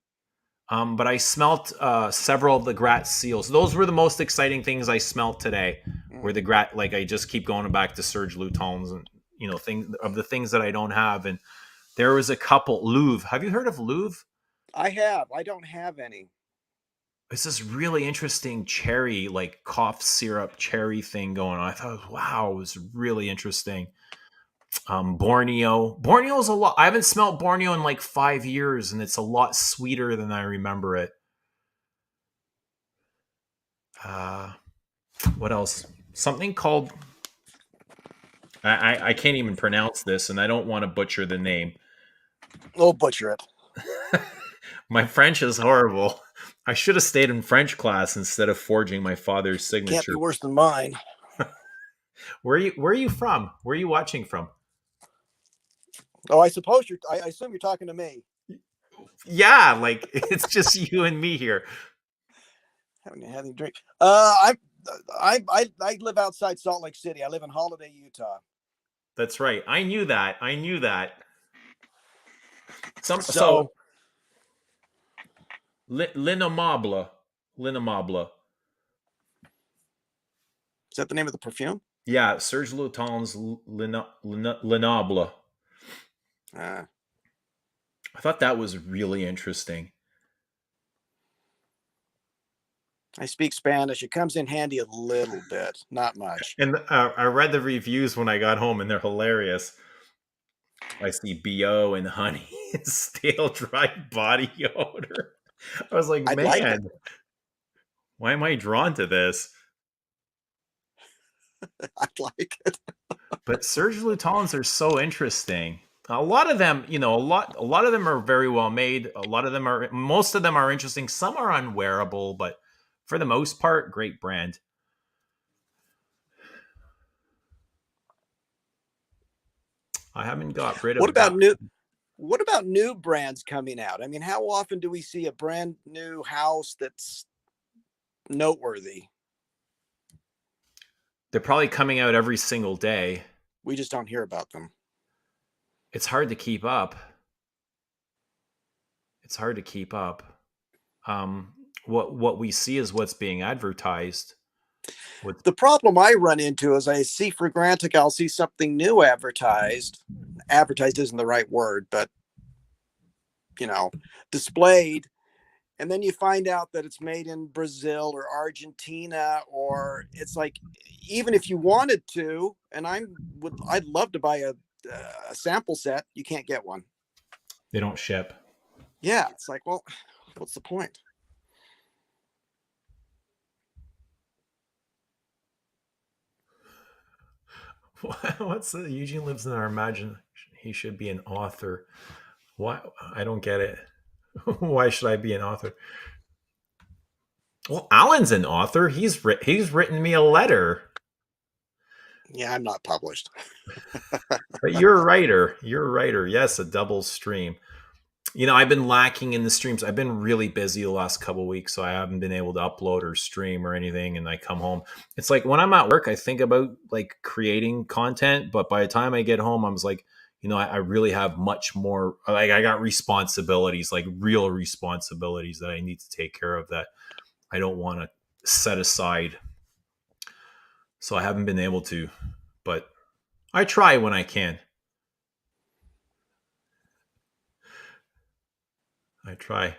A: But I smelt several of the Grat seals. Those were the most exciting things I smelt today. Where the Grat, I just keep going back to Serge Lutons and things that I don't have. And there was a couple. Louvre. Have you heard of Louvre?
C: I have. I don't have any.
A: It's this really interesting cherry, cough syrup cherry thing going on. I thought, wow, it was really interesting. Borneo's a lot. I haven't smelled Borneo in 5 years, and it's a lot sweeter than I remember it. What else? Something called I can't even pronounce this, and I don't want to butcher the name.
C: Oh, butcher it.
A: My French is horrible. I should have stayed in French class instead of forging my father's signature.
C: Can't be worse than mine.
A: Where are you from? Where are you watching from?
C: Oh, I suppose I assume you're talking to me.
A: Yeah, it's just you and me here.
C: Having a drink. I live outside Salt Lake City. I live in Holiday, Utah.
A: That's right. I knew that. L'innommable.
C: Is that the name of the perfume?
A: Yeah, Serge Louton's Lenoble.
C: Uh,
A: I thought that was really interesting.
C: I speak Spanish. It comes in handy a little bit, not much.
A: And I read the reviews when I got home, and they're hilarious. I see BO and honey and stale, dry body odor. I was like,
C: I'd like it.
A: man, why am I drawn to this?
C: I'd like it.
A: But Serge Lutens are so interesting. A lot of them, a lot of them are very well made. Most of them are interesting. Some are unwearable, but for the most part, great brand. I haven't got rid of
C: What about new brands coming out? I mean, how often do we see a brand new house that's noteworthy?
A: They're probably coming out every single day.
C: We just don't hear about them.
A: It's hard to keep up. It's hard to keep up. What we see is what's being advertised.
C: The problem I run into is I see for granted I'll see something new advertised. Advertised isn't the right word, but displayed. And then you find out that it's made in Brazil or Argentina, or it's like, even if you wanted to, and I'd love to buy a sample set, you can't get one.
A: They don't ship.
C: Yeah, it's like, well, what's the point?
A: What's the Eugene lives in our imagination? He should be an author. Why? I don't get it. Why should I be an author? Well, Alan's an author. He's written me a letter.
C: Yeah, I'm not published.
A: But you're a writer. You're a writer. Yes, a double stream. I've been lacking in the streams. I've been really busy the last couple of weeks, so I haven't been able to upload or stream or anything. And I come home. It's like when I'm at work, I think about like creating content, but by the time I get home, I was like, I really have much more. Like I got responsibilities, like real responsibilities that I need to take care of that I don't want to set aside. So I haven't been able to, but I try when I can. I try.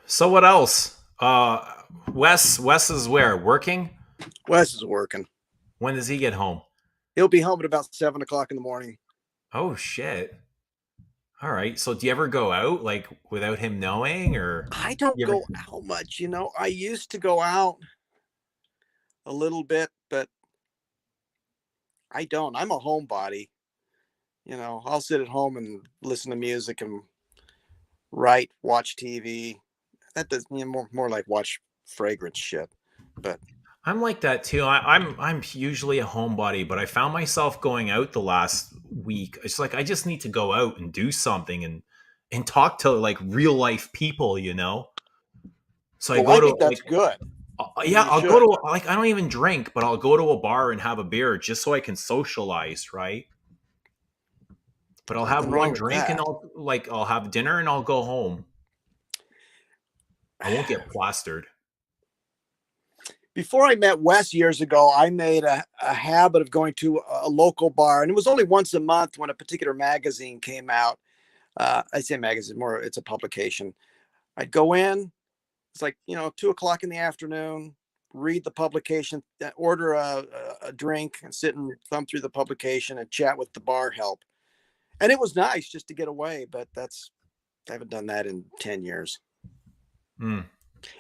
A: So what else? Wes is where? Working?
C: Wes is working.
A: When does he get home?
C: He'll be home at about 7:00 in the morning.
A: Oh shit. All right. So do you ever go out like without him knowing, or
C: I don't go out much, I used to go out a little bit, but I don't. I'm a homebody. I'll sit at home and listen to music and write, watch TV. That does more like watch fragrance shit. But
A: I'm like that too. I'm usually a homebody, but I found myself going out the last week. It's like I just need to go out and do something and talk to like real life people, So
C: I think that's good.
A: I'll go to like I don't even drink, but I'll go to a bar and have a beer just so I can socialize, right? But I'll have one drink and I'll have dinner and I'll go home. I won't get plastered.
C: Before I met Wes years ago, I made a habit of going to a local bar, and it was only once a month when a particular magazine came out. I say magazine, more it's a publication. I'd go in. It's like 2:00 in the afternoon. Read the publication, order a drink, and sit and thumb through the publication and chat with the bar help. And it was nice just to get away, but I haven't done that in 10 years.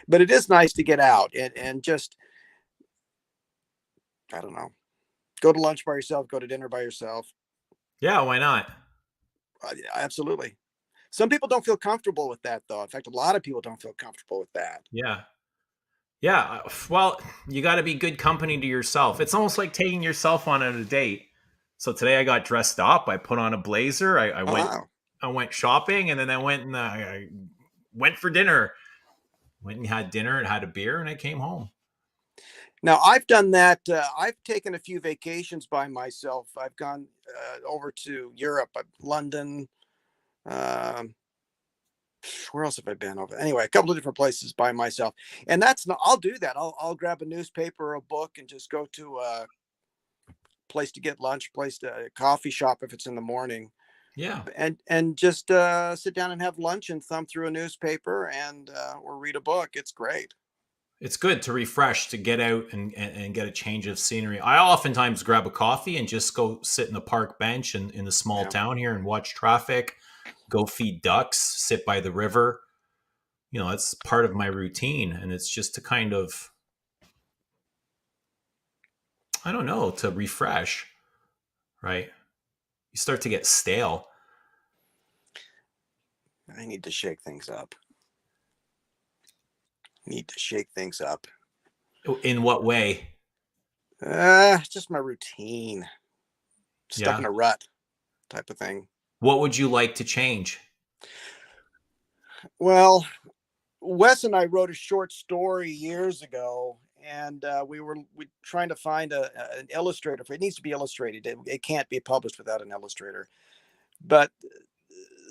C: But it is nice to get out and just, I don't know, go to lunch by yourself, go to dinner by yourself.
A: Yeah, why not?
C: Absolutely. Some people don't feel comfortable with that, though. In fact, a lot of people don't feel comfortable with that.
A: Yeah. Yeah. Well, you got to be good company to yourself. It's almost like taking yourself on a date. So today I got dressed up. I put on a blazer. I went shopping, and then I went for dinner. Went and had dinner and had a beer, and I came home.
C: Now I've done that. I've taken a few vacations by myself. I've gone over to Europe, London. Um, where else have I been over? Anyway, a couple of different places by myself, and that's not. I'll do that. I'll grab a newspaper or a book and just go to a place to get lunch, a coffee shop if it's in the morning,
A: Yeah.
C: and just sit down and have lunch and thumb through a newspaper and or read a book. It's great.
A: It's good to refresh, to get out and get a change of scenery. I oftentimes grab a coffee and just go sit in the park bench in the small
C: Yeah.
A: town here and watch traffic, go feed ducks, sit by the river. You know, it's part of my routine. And it's just to kind of, I don't know, to refresh, right? You start to get stale.
C: I need to shake things up. Need to shake things up.
A: In what way?
C: Just my routine. Stuck
A: Yeah.
C: in a rut type of thing.
A: What would you like to change?
C: Well, Wes and I wrote a short story years ago, and we were trying to find an illustrator for it. It needs to be illustrated. It can't be published without an illustrator. But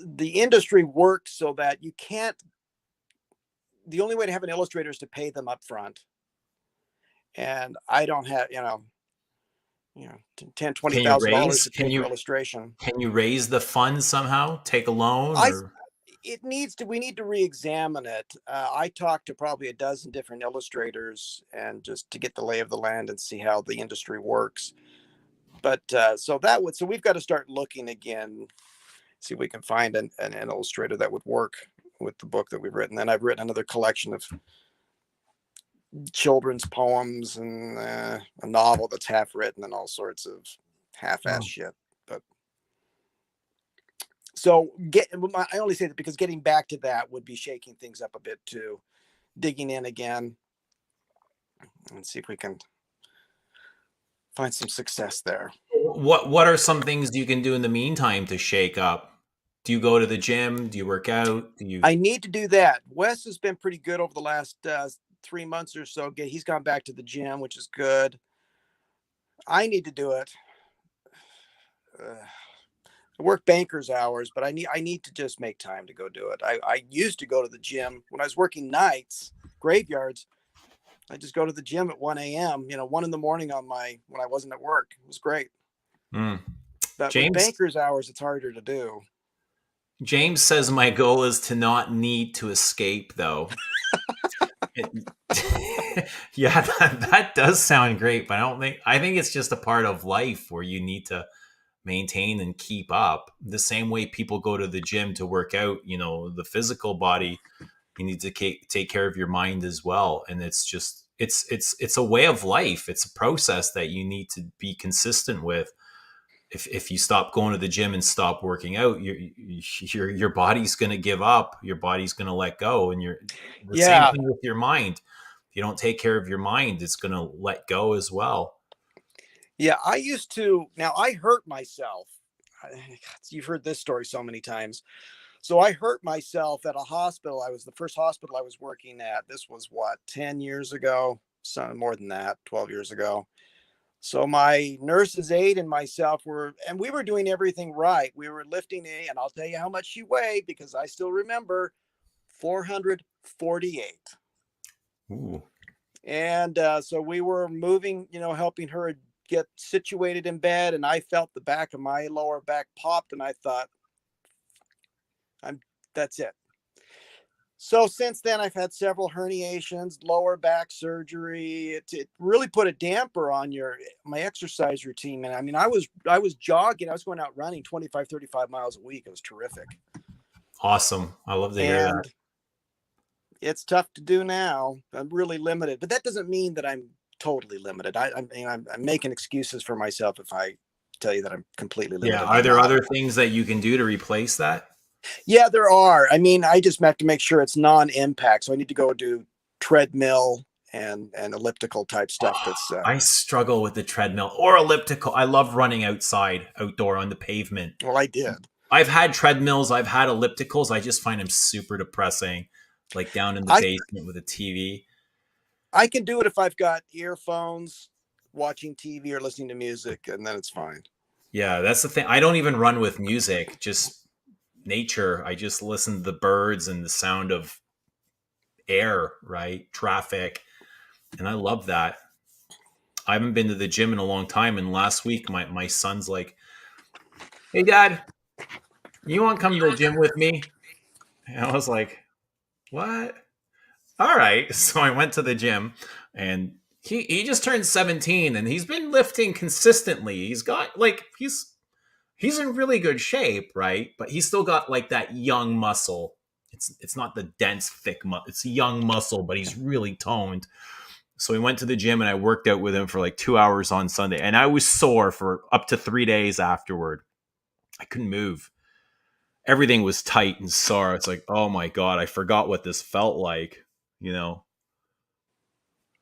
C: the industry works so that you can't. The only way to have an illustrator is to pay them up front. And I don't have, $10,000,
A: Can you
C: $20,000
A: raise?
C: to pay for illustration.
A: Can you raise the funds somehow? Take a loan or?
C: We need to re-examine it. I talked to probably a dozen different illustrators and just to get the lay of the land and see how the industry works. But so we've got to start looking again, see if we can find an illustrator that would work with the book that we've written. And I've written another collection of children's poems and a novel that's half written and all sorts of half-ass shit. But so I only say that because getting back to that would be shaking things up a bit too, digging in again and see if we can find some success there.
A: What are some things you can do in the meantime to shake up? Do you go to the gym? Do you work out?
C: I need to do that. Wes has been pretty good over the last 3 months or so. He's gone back to the gym, which is good. I need to do it. I work banker's hours, but I need to just make time to go do it. I used to go to the gym when I was working nights, graveyards. I just go to the gym at 1 a.m., 1 in the morning when I wasn't at work. It was great. But with banker's hours, it's harder to do.
A: James says my goal is to not need to escape, though. Yeah, that does sound great, but I think it's just a part of life where you need to maintain and keep up. The same way people go to the gym to work out, the physical body, you need to take care of your mind as well. And it's just, it's a way of life. It's a process that you need to be consistent with. If you stop going to the gym and stop working out, your body's going to give up. Your body's going to let go. And same thing with your mind. If you don't take care of your mind, it's going to let go as well.
C: Yeah, now I hurt myself. You've heard this story so many times. So I hurt myself at a hospital. The first hospital I was working at. This was 10 years ago? More than that, 12 years ago. So my nurse's aide and myself we were doing everything right. We were lifting and I'll tell you how much she weighed because I still remember, 448.
A: Ooh.
C: And so we were moving, helping her get situated in bed. And I felt the back of my lower back popped and I thought, that's it. So since then, I've had several herniations, lower back surgery. It really put a damper on my exercise routine. And I mean, I was jogging. I was going out running 25, 35 miles a week. It was terrific.
A: Awesome. I love to hear that.
C: It's tough to do now. I'm really limited, but that doesn't mean that I'm totally limited. I'm making excuses for myself if I tell you that I'm completely limited.
A: Yeah. Are there other things that you can do to replace that?
C: Yeah, there are. I mean, I just have to make sure it's non-impact. So I need to go do treadmill and elliptical type stuff.
A: I struggle with the treadmill or elliptical. I love running outdoor on the pavement.
C: Well, I did.
A: I've had treadmills. I've had ellipticals. I just find them super depressing, like down in the basement with a TV.
C: I can do it if I've got earphones, watching TV or listening to music, and then it's fine.
A: Yeah, that's the thing. I don't even run with music, just nature. I just listen to the birds and the sound of air, right? Traffic. And I love that. I haven't been to the gym in a long time. And last week, my son's like, "Hey, Dad, you want to come to the gym with me?" And I was like, "What?" All right. So I went to the gym, and he just turned 17, and he's been lifting consistently. He's got like he's in really good shape, right? But he's still got like that young muscle. It's not the dense, thick muscle. It's young muscle, but he's really toned. So we went to the gym and I worked out with him for like 2 hours on Sunday. And I was sore for up to 3 days afterward. I couldn't move. Everything was tight and sore. It's like, oh my God, I forgot what this felt like, you know?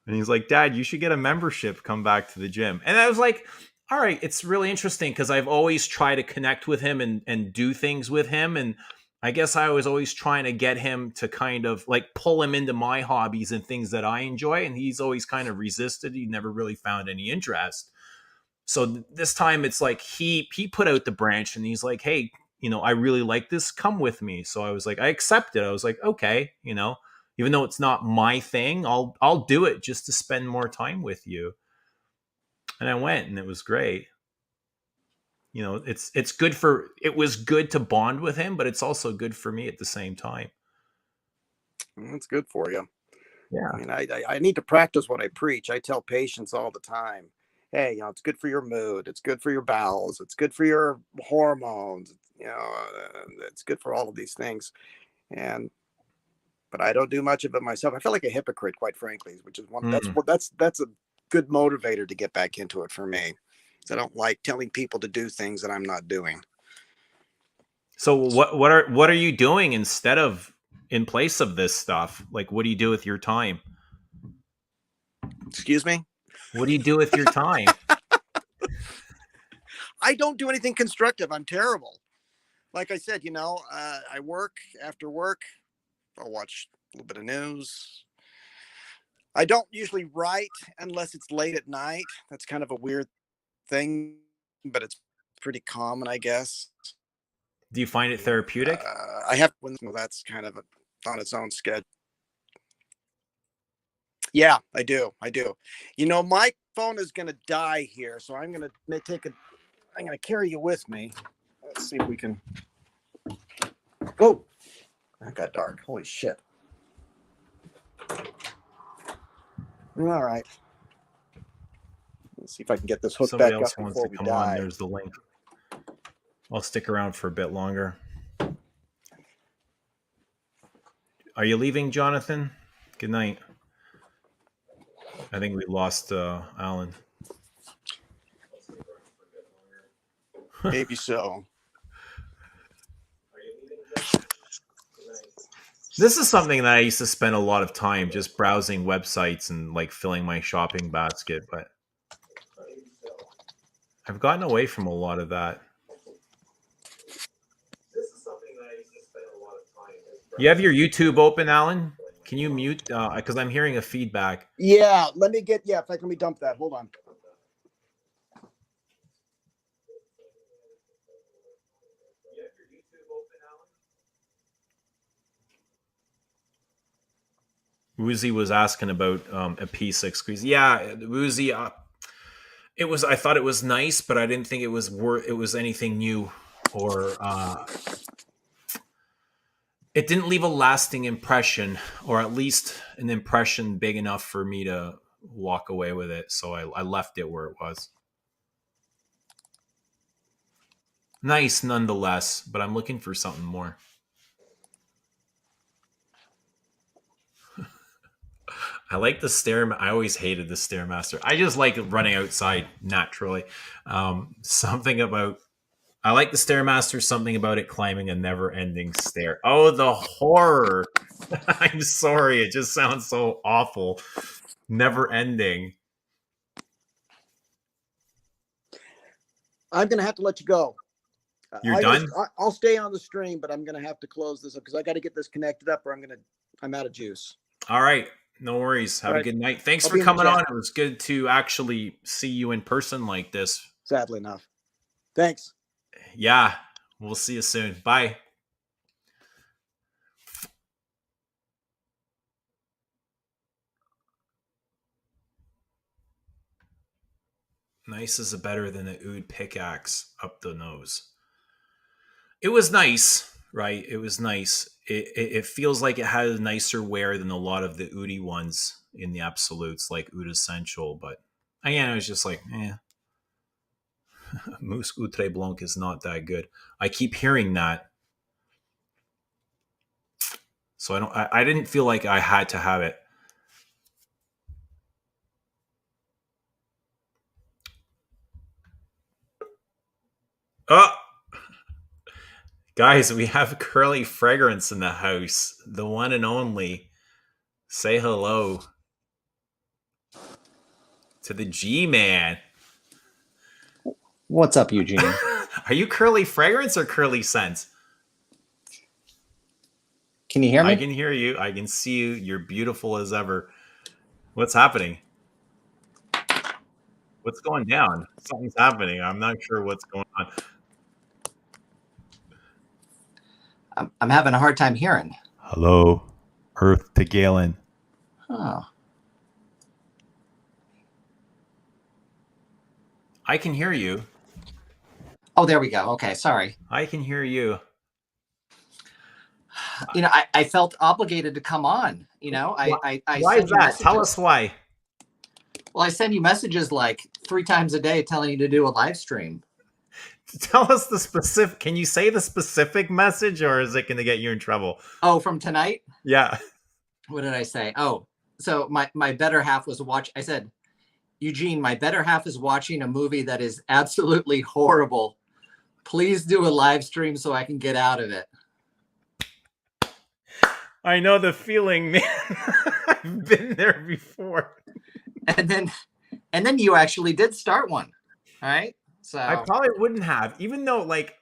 A: And he's like, Dad, you should get a membership, come back to the gym. And I was like, all right, it's really interesting because I've always tried to connect with him and do things with him. And I guess I was always trying to get him to kind of like pull him into my hobbies and things that I enjoy. And he's always kind of resisted. He never really found any interest. So this time it's like he put out the branch and he's like, hey, I really like this. Come with me. So I was like, I accepted. I was like, okay, even though it's not my thing, I'll do it just to spend more time with you. And I went and it was great. It's good it was good to bond with him, but it's also good for me at the same time.
C: That's good for you.
A: Yeah.
C: I mean, I need to practice what I preach. I tell patients all the time, hey, it's good for your mood. It's good for your bowels. It's good for your hormones. It's good for all of these things. But I don't do much of it myself. I feel like a hypocrite, quite frankly, which is that's a good motivator to get back into it for me. I don't like telling people to do things that I'm not doing.
A: So what are you doing in place of this stuff? Like, what do you do with your time?
C: Excuse me?
A: What do you do with your time?
C: I don't do anything constructive. I'm terrible. Like I said, I work after work. I'll watch a little bit of news. I don't usually write unless it's late at night. That's kind of a weird thing, but it's pretty common, I guess.
A: Do you find it therapeutic?
C: I have that's kind of on its own schedule. Yeah, I do. My phone is going to die here, so I'm going to carry you with me. Let's see if we can. Oh, that got dark. Holy shit. All right. Let's see if I can get this hooked
A: Somebody
C: back
A: else
C: up
A: wants
C: before
A: to
C: we
A: come on.
C: die.
A: There's the link. I'll stick around for a bit longer. Are you leaving, Jonathan? Good night. I think we lost Alan.
C: Maybe so.
A: This is something that I used to spend a lot of time just browsing websites and like filling my shopping basket, but I've gotten away from a lot of that. You have your YouTube open, Alan? Can you mute? Because I'm hearing a feedback.
C: Yeah, if I can dump that. Hold on.
A: Woozy was asking about a P6 squeeze. Yeah, Woozy. I thought it was nice, but I didn't think it was anything new, or it didn't leave a lasting impression, or at least an impression big enough for me to walk away with it. So I left it where it was. Nice nonetheless, but I'm looking for something more. I like the stair. I always hated the Stairmaster. I just like running outside naturally. Something about I like the Stairmaster. Something about it climbing a never-ending stair. Oh, the horror! I'm sorry. It just sounds so awful. Never-ending.
C: I'm gonna have to let you go.
A: You're done?
C: I'll stay on the stream, but I'm gonna have to close this up because I got to get this connected up, or I'm out of juice.
A: All right. No worries. Have
C: All
A: a
C: right.
A: good night. Thanks
C: I'll
A: for
C: be in the
A: coming
C: chat.
A: on. It was good to actually see you in person like this.
C: Sadly enough. Thanks.
A: Yeah. We'll see you soon. Bye. Nice is better than an oud pickaxe up the nose. It was nice, right? It was nice. It feels like it had a nicer wear than a lot of the oudi ones in the absolutes, like Oud Essential. But again, I was just like, Mousse Outre Blanc is not that good. I keep hearing that. So I didn't feel like I had to have it. Oh, guys, we have Curly Fragrance in the house. The one and only. Say hello to the G-Man.
D: What's up, Eugene?
A: Are you Curly Fragrance or Curly Scent?
D: Can you hear me?
A: I can hear you. I can see you. You're beautiful as ever. What's happening? What's going down? Something's happening. I'm not sure what's going on.
D: I'm having a hard time hearing.
A: Hello, Earth to Galen.
D: Oh,
A: I can hear you.
D: oh, there we go. Okay, sorry.
A: I can hear you.
D: You know, I felt obligated to come on. You know, I
A: Why
D: send
A: is
D: you
A: that? Tell
D: messages.
A: us why.
D: Well, I send you messages like 3 times a day telling you to do a live stream.
A: Tell us the specific. Can you say the specific message, or is it going to get you in trouble?
D: Oh, from tonight?
A: Yeah.
D: What did I say? Oh, so my better half was I said, Eugene, my better half is watching a movie that is absolutely horrible. Please do a live stream so I can get out of it.
A: I know the feeling, man. I've been there before.
D: And then you actually did start one. All right. So
A: I probably wouldn't have, even though like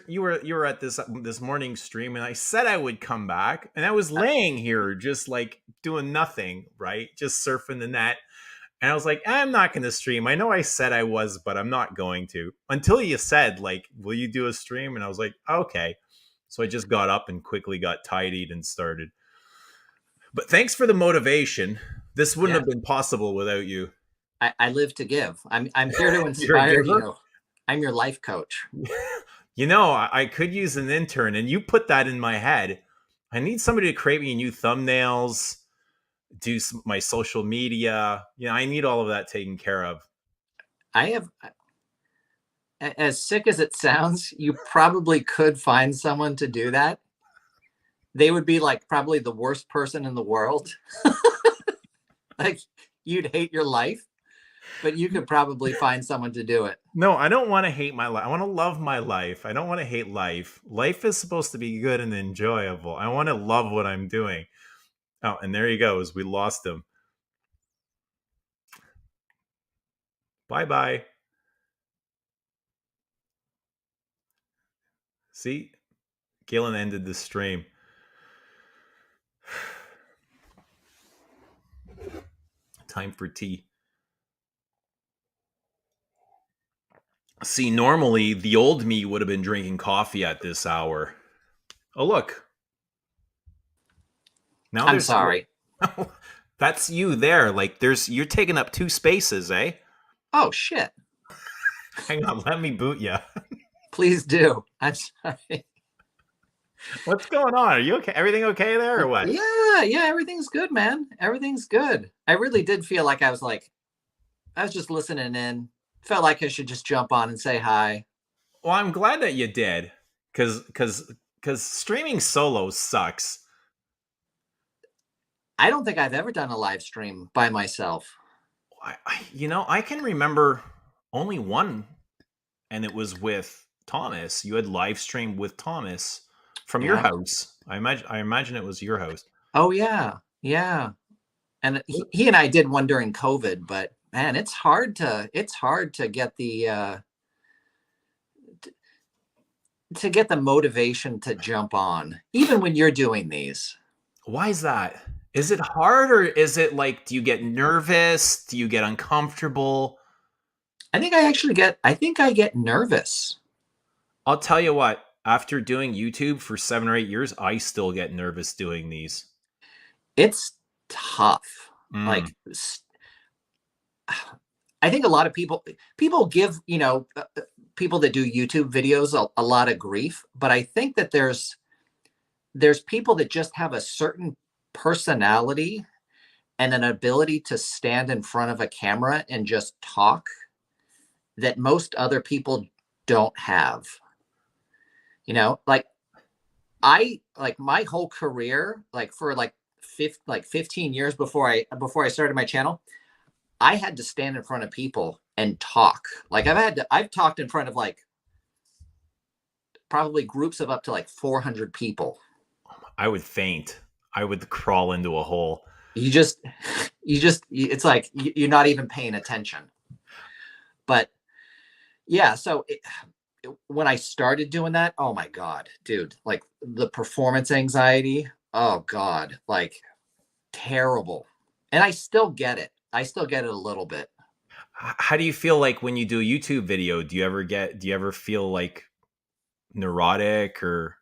A: you were at this morning stream, and I said I would come back, and I was laying here just like doing nothing, right, just surfing the net, and I was like, I'm not going to stream. I know I said I was, but I'm not going to, until you said like, will you do a stream? And I was like, okay. So I just got up and quickly got tidied and started. But thanks for the motivation. This wouldn't have been possible without you.
D: I live to give. I'm here to
A: You're a
D: inspire
A: giver?
D: you. I'm your life coach.
A: You know, I could use an intern, and you put that in my head. I need somebody to create me new thumbnails, do my social media. You know, I need all of that taken care of.
D: I have, as sick as it sounds, you probably could find someone to do that. They would be like probably the worst person in the world. Like you'd hate your life, but you could probably find someone to do it.
A: No, I don't want to hate my life. I want to love my life. I don't want to hate life. Life is supposed to be good and enjoyable. I want to love what I'm doing. Oh, and there he goes. We lost him. Bye-bye. See? Galen ended the stream. Time for tea. See, normally the old me would have been drinking coffee at this hour. Oh, look. Now
D: I'm sorry.
A: That's you there. Like you're taking up 2 spaces, eh?
D: Oh shit.
A: Hang on, let me boot you.
D: Please do. I'm sorry.
A: What's going on? Are you okay? Everything okay there or what?
D: Yeah, everything's good, man. Everything's good. I really did feel like I was just listening in. Felt like I should just jump on and say hi.
A: Well, I'm glad that you did, because streaming solo sucks.
D: I don't think I've ever done a live stream by myself.
A: I can remember only one, and it was with Thomas. You had live streamed with Thomas from your house. I imagine it was your house.
D: Oh yeah. And he and I did one during COVID, but man, it's hard to get the to get the motivation to jump on, even when you're doing these.
A: Why is that? Is it hard, or is it like, do you get nervous? Do you get uncomfortable?
D: I think I get nervous.
A: I'll tell you what, after doing YouTube for 7 or 8 years, I still get nervous doing these.
D: It's tough.
A: Mm.
D: Like, I think a lot of people give, people that do YouTube videos a lot of grief, but I think that there's people that just have a certain personality and an ability to stand in front of a camera and just talk that most other people don't have. Like my whole career, like for like 15 years before I started my channel, I had to stand in front of people and talk. Like I've talked in front of like probably groups of up to like 400 people.
A: I would faint. I would crawl into a hole.
D: It's like you're not even paying attention. But yeah, so when I started doing that, oh my God, dude, like the performance anxiety, oh God, like terrible. And I still get it. I still get it a little bit.
A: How do you feel like when you do a YouTube video? Do you ever feel like neurotic, or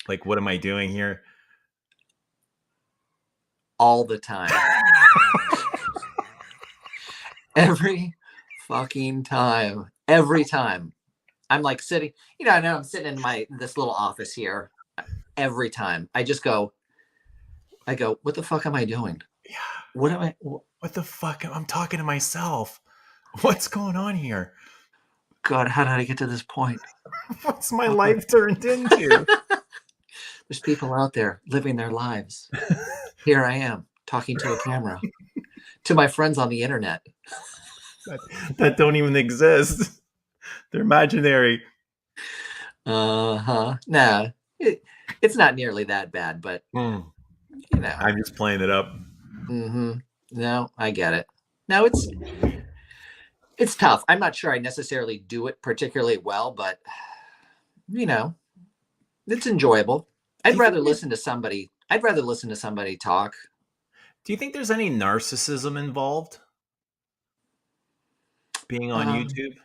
A: like, what am I doing here?
D: All the time. Every fucking time. Every time. I'm like sitting, I know I'm sitting in this little office here. Every time I go, what the fuck am I doing?
A: Yeah.
D: What
A: the fuck? I'm talking to myself. What's going on here?
D: God, how did I get to this point?
A: What's my life turned into?
D: There's people out there living their lives. Here I am talking to a camera to my friends on the internet
A: that don't even exist. They're imaginary.
D: Nah, it's not nearly that bad, but
A: I'm just playing it up.
D: No, I get it. No, it's tough. I'm not sure I necessarily do it particularly well, but it's enjoyable. I'd rather listen to somebody talk.
A: Do you think there's any narcissism involved being on YouTube?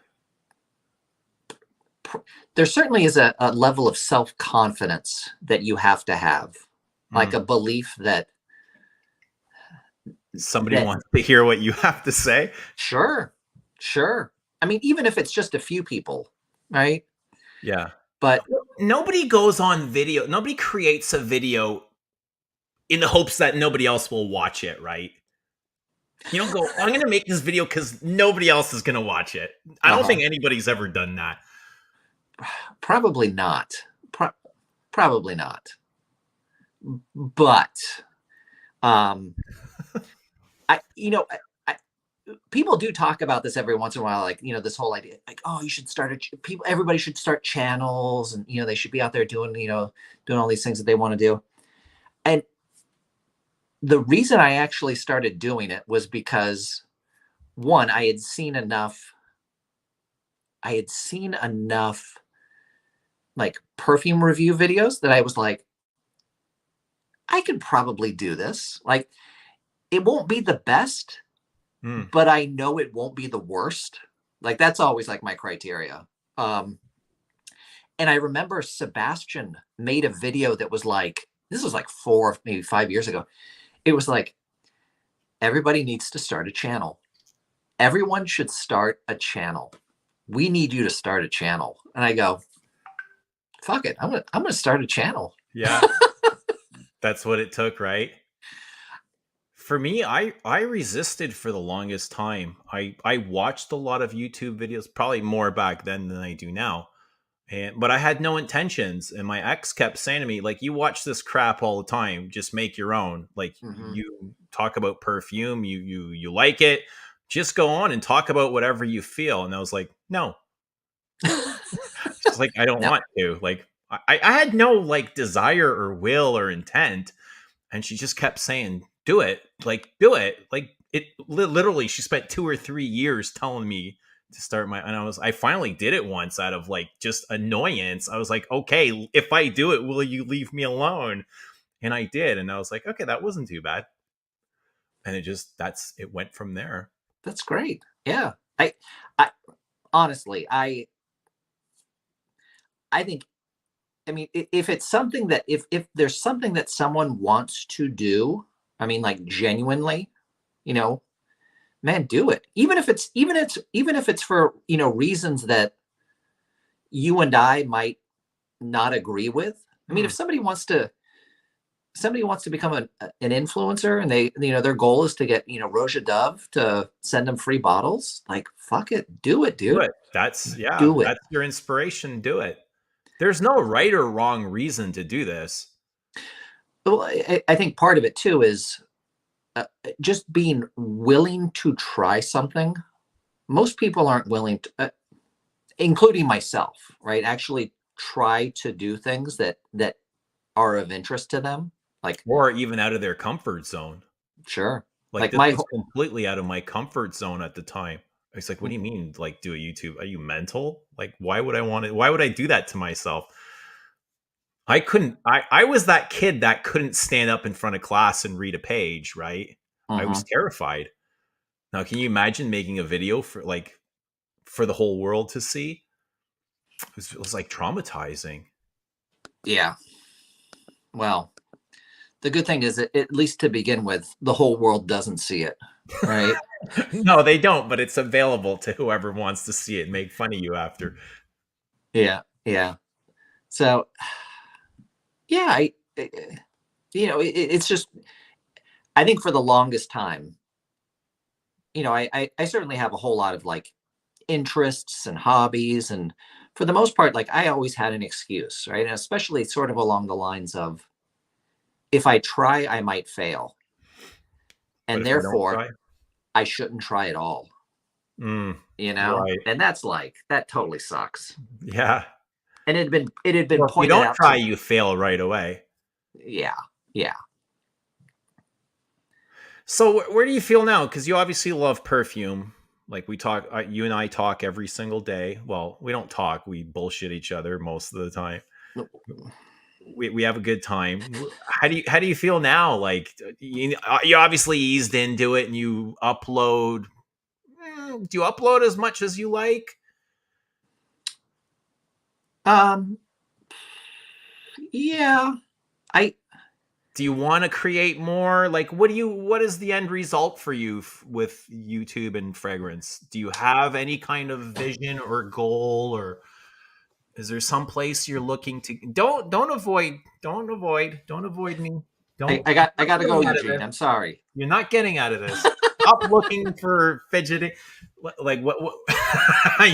D: There certainly is a level of self-confidence that you have to have, like a belief that
A: somebody wants to hear what you have to say.
D: Sure. I mean, even if it's just a few people, right?
A: Yeah.
D: But
A: nobody goes on video. Nobody creates a video in the hopes that nobody else will watch it, right? You don't go, I'm going to make this video because nobody else is going to watch it. I don't think anybody's ever done that.
D: Probably not. Probably not. But, people do talk about this every once in a while, like, this whole idea, like, oh, you should everybody should start channels, and, they should be out there doing all these things that they want to do. And the reason I actually started doing it was because, one, I had seen enough like perfume review videos that I was like, I could probably do this. Like, it won't be the best, but I know it won't be the worst. Like, that's always like my criteria. And I remember Sebastian made a video that was like, this was like 4, maybe 5 years ago. It was like, everybody needs to start a channel. Everyone should start a channel. We need you to start a channel. And I go, fuck it. I'm gonna start a channel.
A: Yeah. That's what it took, right? For me, I resisted for the longest time. I watched a lot of YouTube videos, probably more back then than I do now. But I had no intentions. And my ex kept saying to me, like, you watch this crap all the time. Just make your own. Like, you talk about perfume, you like it. Just go on and talk about whatever you feel. And I was like, no. It's like, I don't want to. Like, I had no like desire or will or intent. And she just kept saying, do it. Like, do it. Like, it literally, she spent 2 or 3 years telling me to start I finally did it once out of like just annoyance. I was like, okay, if I do it, will you leave me alone? And I did, and I was like, okay, that wasn't too bad. And it went from there.
D: That's great. Yeah. I honestly, I think, I mean, if it's something that, if there's something that someone wants to do, I mean, like genuinely, you know, man, do it. Even if it's for, reasons that you and I might not agree with. I mean, if somebody wants to become an influencer, and they, their goal is to get, Roja Dove to send them free bottles, like, fuck it, do it,
A: Do
D: dude.
A: it. That's
D: Do it.
A: That's your inspiration. Do it. There's no right or wrong reason to do this.
D: Well, I think part of it too is just being willing to try something. Most people aren't willing to, including myself, right? Actually try to do things that are of interest to them. Like,
A: Or even out of their comfort zone.
D: sure.
A: Like this was completely out of my comfort zone at the time. It's like, what do you mean, like, do a YouTube? Are you mental? Like, why would I do that to myself? I couldn't. I was that kid that couldn't stand up in front of class and read a page, right? I was terrified. Now, can you imagine making a video for the whole world to see? It was like traumatizing.
D: Yeah. Well, the good thing is that, at least to begin with, the whole world doesn't see it, right?
A: No, they don't, but it's available to whoever wants to see it and make fun of you after.
D: Yeah. Yeah. So, yeah, it's just, I think for the longest time, I certainly have a whole lot of like interests and hobbies, and for the most part, like, I always had an excuse, right? And especially sort of along the lines of, if I try, I might fail,
A: But
D: and
A: if I don't
D: therefore
A: try,
D: I shouldn't try at all.
A: right.
D: And that's like, that totally sucks.
A: Yeah.
D: And it had been
A: Well, if you
D: pointed
A: don't
D: out
A: try,
D: to,
A: you fail right away.
D: yeah.
A: So where do you feel now? Because you obviously love perfume. Like we talk, you and I talk every single day. Well, we don't talk; we bullshit each other most of the time. We have a good time. How do you feel now? Like you obviously eased into it, and you upload. Do you upload as much as you like?
D: Yeah. I
A: Do you want to create more? Like, what is the end result for you with YouTube and fragrance? Do you have any kind of vision or goal, or is there some place you're looking to? Don't avoid me. Don't.
D: I got
A: Not
D: to go,
A: getting out of
D: Eugene.
A: this.
D: I'm sorry.
A: You're not getting out of this. Stop looking for fidgeting. Like what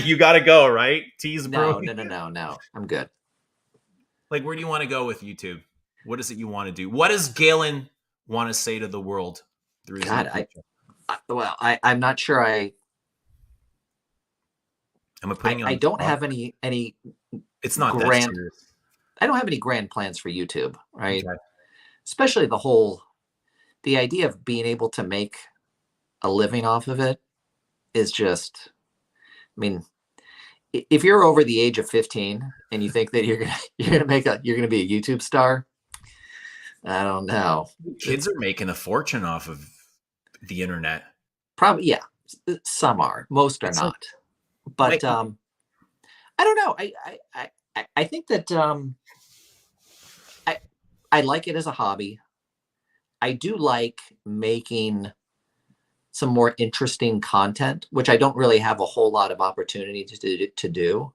A: you got to go, right? Tease
D: No.
A: brewing.
D: No. I'm good.
A: Like, where do you want to go with YouTube? What is it you want to do? What does Galen want to say to the world through his
D: God,
A: YouTube?
D: I'm not sure.
A: Am I putting you on
D: I
A: the
D: don't
A: spot?
D: have any
A: It's not that
D: grand.
A: serious.
D: I don't have any grand plans for YouTube, right?
A: Okay.
D: Especially the idea of being able to make a living off of it is just, I mean, if you're over the age of 15 and you think that you're gonna be a YouTube star, I don't know.
A: Kids are making a fortune off of the internet.
D: Probably, yeah. Some are, most are
A: It's
D: not. But I don't know. I think that I like it as a hobby. I do like making some more interesting content, which I don't really have a whole lot of opportunity to do.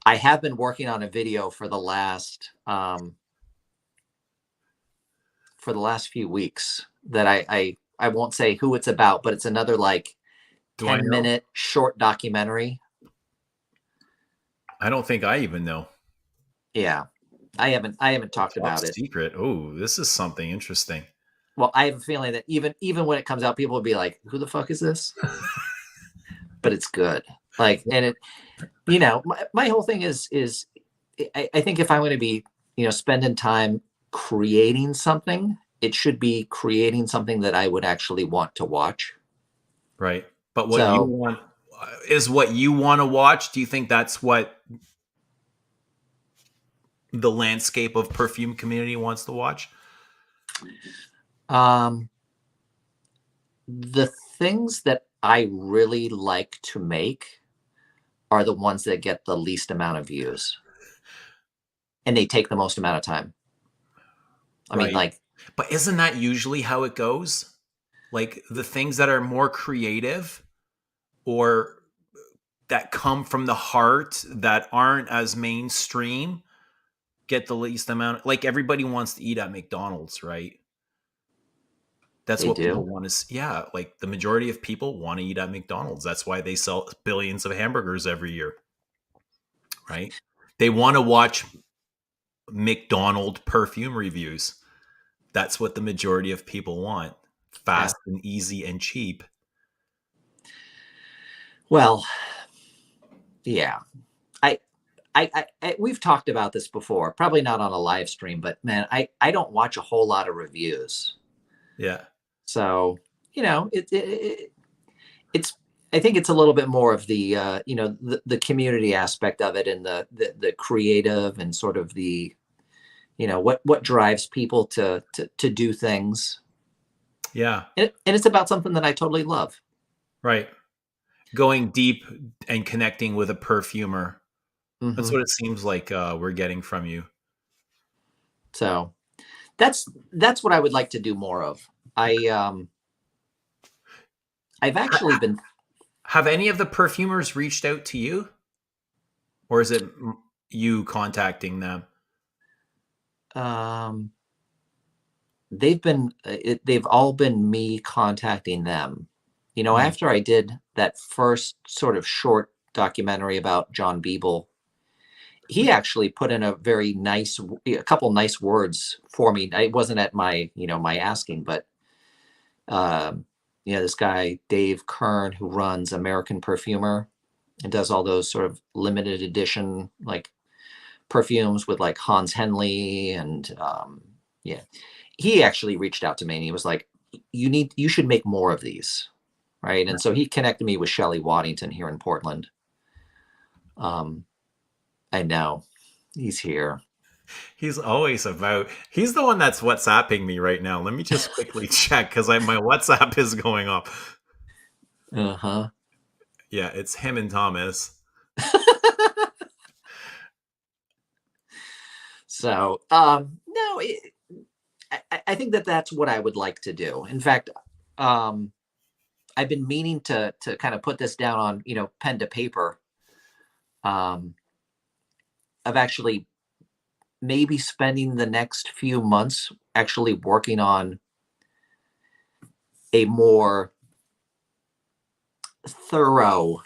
D: I have been working on a video for the last few weeks that I won't say who it's about, but it's another like 10-minute short documentary.
A: I don't think I even know.
D: Yeah. I haven't talked about it.
A: Secret. Oh, this is something interesting.
D: Well, I have a feeling that even when it comes out, people will be like, "Who the fuck is this?" But it's good. Like, and it, my whole thing is I think if I'm going to be, spending time creating something, it should be creating something that I would actually want to watch.
A: Right. But what you want is what you want to watch. Do you think that's what the landscape of perfume community wants to watch?
D: Um, the things that I really like to make are the ones that get the least amount of views, and they take the most amount of time. I mean,
A: Right.
D: like,
A: But isn't that usually how it goes? Like the things that are more creative or that come from the heart that aren't as mainstream get the least amount. Like everybody wants to eat at McDonald's, right? That's
D: they
A: what people
D: do.
A: want to see. Yeah, like the majority of people want to eat at McDonald's. That's why they sell billions of hamburgers every year, right? They want to watch McDonald perfume reviews. That's what the majority of people want.
D: Yeah.
A: Fast and easy and cheap.
D: Well, yeah. We've talked about this before, probably not on a live stream, but man, I don't watch a whole lot of reviews.
A: Yeah.
D: So, it's, I think it's a little bit more of the, the community aspect of it, and the creative, and sort of the, what drives people to do things.
A: Yeah.
D: And it's about something that I totally love.
A: Right. Going deep and connecting with a perfumer. That's
D: Hmm.
A: what it seems like we're getting from you.
D: So that's what I would like to do more of. I've actually been,
A: Have any of the perfumers reached out to you? Or is it you contacting them?
D: um, they've all been me contacting them.
A: Mm.
D: After I did that first sort of short documentary about John Beeble, he actually put in a couple nice words for me. I wasn't at my asking, but this guy Dave Kern, who runs American Perfumer and does all those sort of limited edition like perfumes with like Hans Henley, and yeah, he actually reached out to me and he was like, you should make more of these, right? And so he connected me with Shelley Waddington here in Portland. I know he's here.
A: He's always about. He's the one that's WhatsApping me right now. Let me just quickly check because my WhatsApp is going off.
D: Uh-huh.
A: Yeah, it's him and Thomas.
D: So no, I think that's what I would like to do. In fact, I've been meaning to kind of put this down on pen to paper, of actually maybe spending the next few months actually working on a more thorough,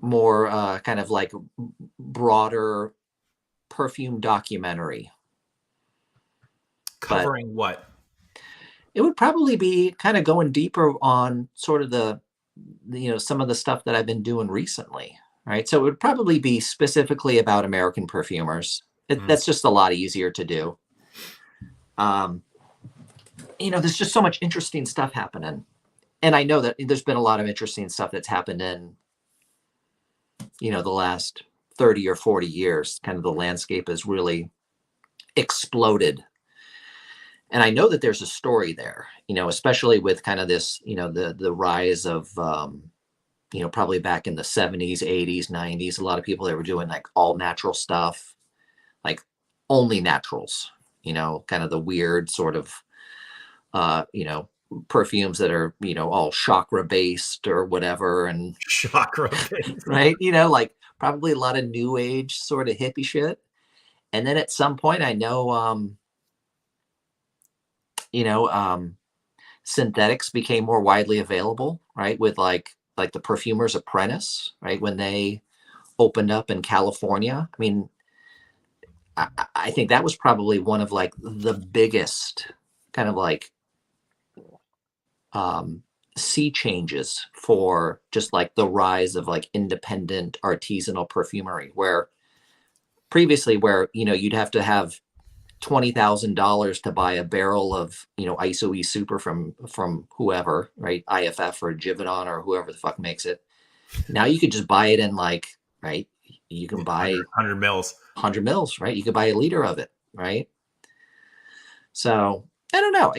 D: more kind of like broader perfume documentary. But
A: Covering what?
D: it would probably be kind of going deeper on sort of the some of the stuff that I've been doing recently, right? So it would probably be specifically about American perfumers.
A: Mm.
D: That's just a lot easier to do. There's just so much interesting stuff happening, and I know that there's been a lot of interesting stuff that's happened in the last 30 or 40 years. Kind of the landscape has really exploded. And I know that there's a story there, especially with kind of this, the rise of, probably back in the 70s, 80s, 90s, a lot of people that were doing like all natural stuff, like only naturals, kind of the weird sort of, perfumes that are, all chakra based or whatever. And
A: Chakra.
D: right, like probably a lot of new age sort of hippie shit. And then at some point I know, synthetics became more widely available, right? With like the Perfumer's Apprentice, right? When they opened up in California. I mean, I think that was probably one of like the biggest kind of like sea changes for just like the rise of like independent artisanal perfumery, where previously you'd have to have $20,000 to buy a barrel of ISO E Super from whoever, right? IFF or Givaudan or whoever the fuck makes it. Now you could just buy it in like, right? You can buy
A: 100 mils.
D: 100 mils, right? You could buy a liter of it, right? So I don't know.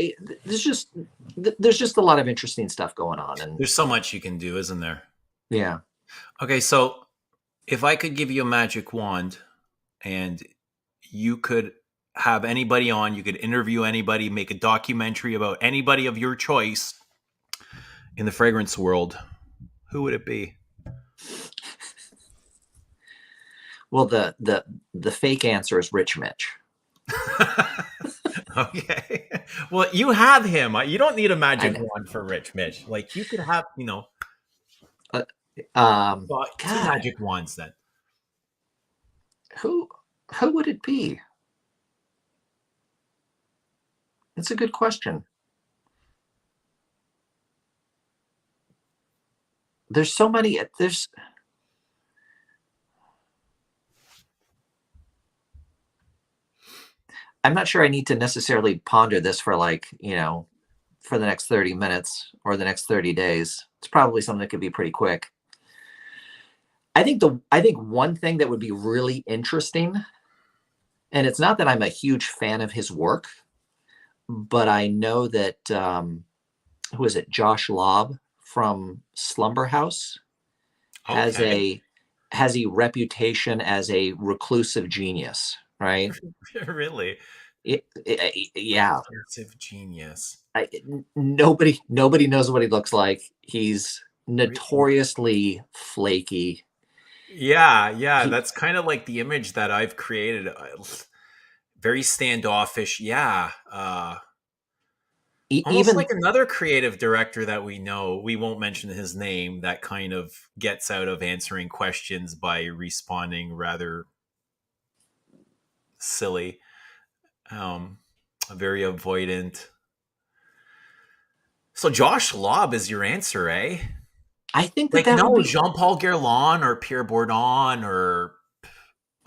D: There's just a lot of interesting stuff going on, and
A: There's so much you can do, isn't there?
D: yeah.
A: Okay, so if I could give you a magic wand and you could have anybody on, you could interview anybody, make a documentary about anybody of your choice in the fragrance world, who would it be?
D: Well, the fake answer is Rich Mitch.
A: Okay. Well, you have him. You don't need a magic
D: know.
A: wand for Rich Mitch. Like you could have, well, two
D: God,
A: magic wands then.
D: who would it be? That's a good question. There's so many. I'm not sure I need to necessarily ponder this for for the next 30 minutes or the next 30 days. It's probably something that could be pretty quick. I think one thing that would be really interesting, and it's not that I'm a huge fan of his work, but I know that who is it? Josh Lobb from Slumber House has
A: Okay.
D: a reputation as a reclusive genius, right?
A: Really?
D: Yeah.
A: Reclusive genius.
D: Nobody knows what he looks like. He's
A: Really?
D: notoriously flaky.
A: Yeah,
D: He
A: that's kind of like the image that I've created. Very standoffish. Yeah. Almost
D: even
A: like another creative director that we know. We won't mention his name. That kind of gets out of answering questions by responding rather silly. Um, very avoidant. So Josh Lobb is your answer, eh?
D: I think
A: Like
D: that would
A: no
D: be.
A: Jean-Paul Guerlain or Pierre Bourdon or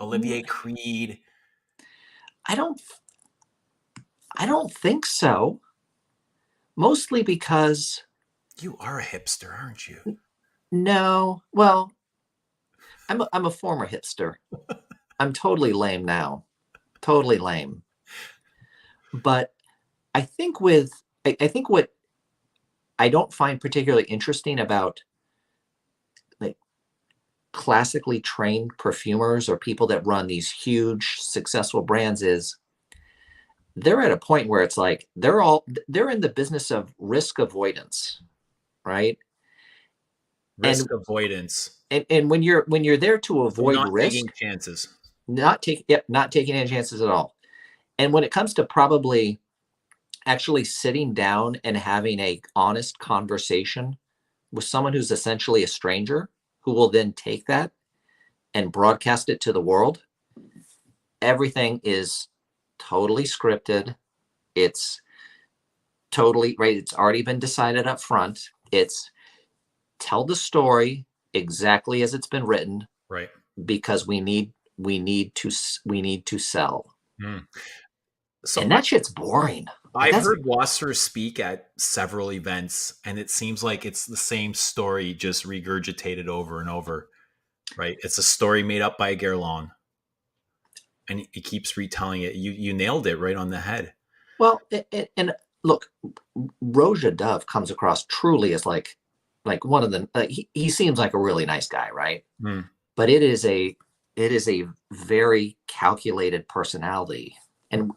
A: Olivier Creed.
D: I don't think so. Mostly because
A: You are a hipster, aren't you?
D: no. Well, I'm a former hipster. I'm totally lame now. Totally lame. But I think I think what I don't find particularly interesting about like classically trained perfumers or people that run these huge successful brands is they're at a point where it's like they're in the business of risk avoidance, right? and
A: Risk avoidance.
D: and when you're there to
A: So
D: avoid
A: not
D: risk,
A: taking chances.
D: not taking any chances at all. And when it comes to probably actually sitting down and having a honest conversation with someone who's essentially a stranger who will then take that and broadcast it to the world, everything is totally scripted. It's totally right. It's already been decided up front. It's tell the story exactly as it's been written
A: Right.
D: because we need to sell.
A: Mm. So
D: And that shit's boring. Like
A: I've
D: that's
A: heard Wasser speak at several events, and it seems like it's the same story, just regurgitated over and over. Right? It's a story made up by Guerlain, and he keeps retelling it. You nailed it right on the head.
D: well, and look, Roja Dove comes across truly as like one of the he seems like a really nice guy, right?
A: Mm.
D: But it is a very calculated personality. And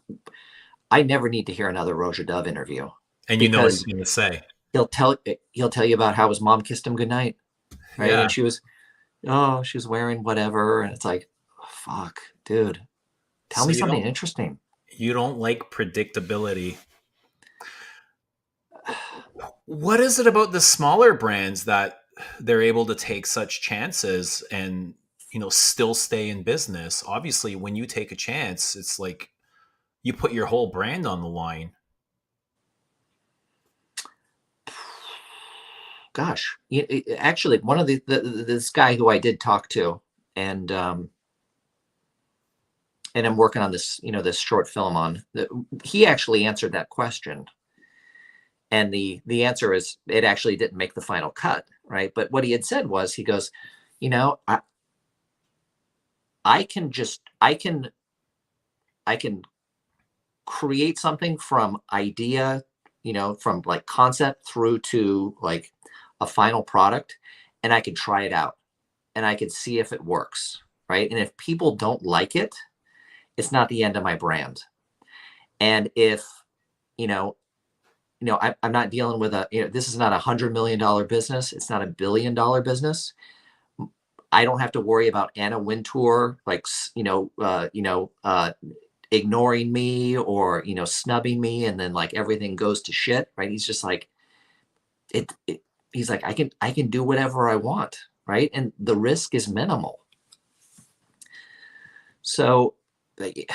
D: I never need to hear another Roja Dove interview
A: And you know what he's
D: because
A: going to say.
D: he'll tell you about how his mom kissed him goodnight, right?
A: Yeah.
D: And she was wearing whatever, and it's like, oh, fuck, dude, tell
A: So
D: me something interesting.
A: you don't like predictability. What is it about the smaller brands that they're able to take such chances and still stay in business? Obviously, when you take a chance, it's like you put your whole brand on the line.
D: Gosh, actually, one of this guy who I did talk to, and I'm working on this, this short film on. He actually answered that question, and the answer is it actually didn't make the final cut, right? But what he had said was, he goes, you know, I can create something from idea, from like concept through to like a final product, and I could try it out and I could see if it works, right? And if people don't like it, it's not the end of my brand. And if, I'm not dealing with this is not $100 million business. It's not $1 billion business. I don't have to worry about Anna Wintour, like, ignoring me or, snubbing me. And then like everything goes to shit, right? He's just like, he's like, I can do whatever I want. Right. And the risk is minimal. So I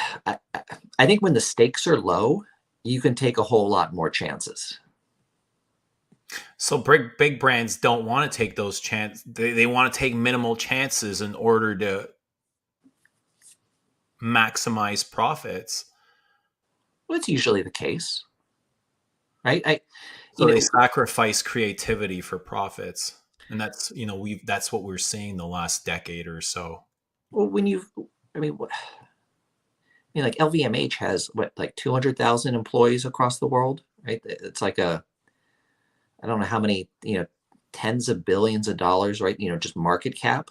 D: think when the stakes are low, you can take a whole lot more chances.
A: So big brands don't want to take those chances. They want to take minimal chances in order to maximize profits.
D: Well, it's usually the case, right?
A: So they sacrifice creativity for profits. And that's, that's what we're seeing the last decade or so.
D: Well, like LVMH has like 200,000 employees across the world, right? It's like I don't know how many, tens of billions of dollars, right? Just market cap.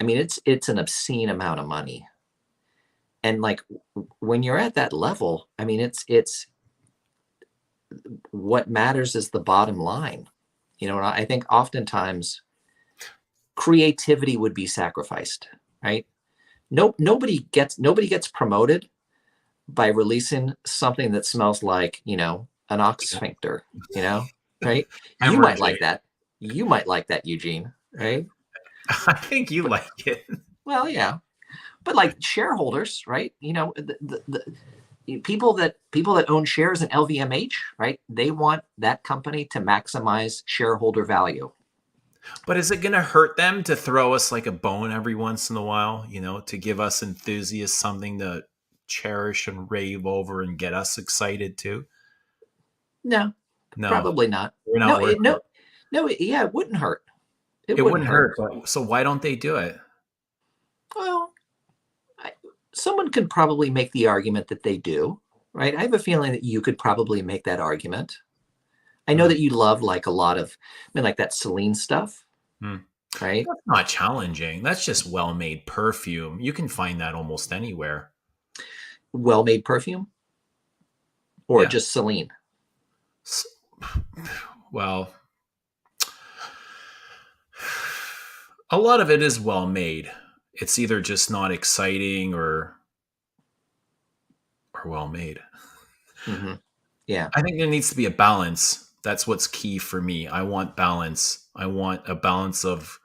D: It's an obscene amount of money. And like when you're at that level, it's what matters is the bottom line. And I think oftentimes creativity would be sacrificed, right? Nobody gets promoted by releasing something that smells like, an ox sphincter, right? You might like that. You might like that, Eugene, right?
A: I think you like it.
D: Well, yeah. But like shareholders, right? The people that own shares in LVMH, right? They want that company to maximize shareholder value.
A: But is it going to hurt them to throw us like a bone every once in a while, to give us enthusiasts something to cherish and rave over and get us excited too?
D: No, probably not.
A: We're not
D: Yeah, it wouldn't hurt.
A: It wouldn't hurt. So why don't they do it?
D: Well, someone could probably make the argument that they do, right? I have a feeling that you could probably make that argument. I know that you love like a lot of, like that Celine stuff, right?
A: That's not challenging. That's just well-made perfume. You can find that almost anywhere.
D: Well-made perfume? Or just Celine?
A: Well, a lot of it is well-made. It's either just not exciting or well-made.
D: Mm-hmm. Yeah.
A: I think there needs to be a balance. That's what's key for me. I want balance. I want a balance of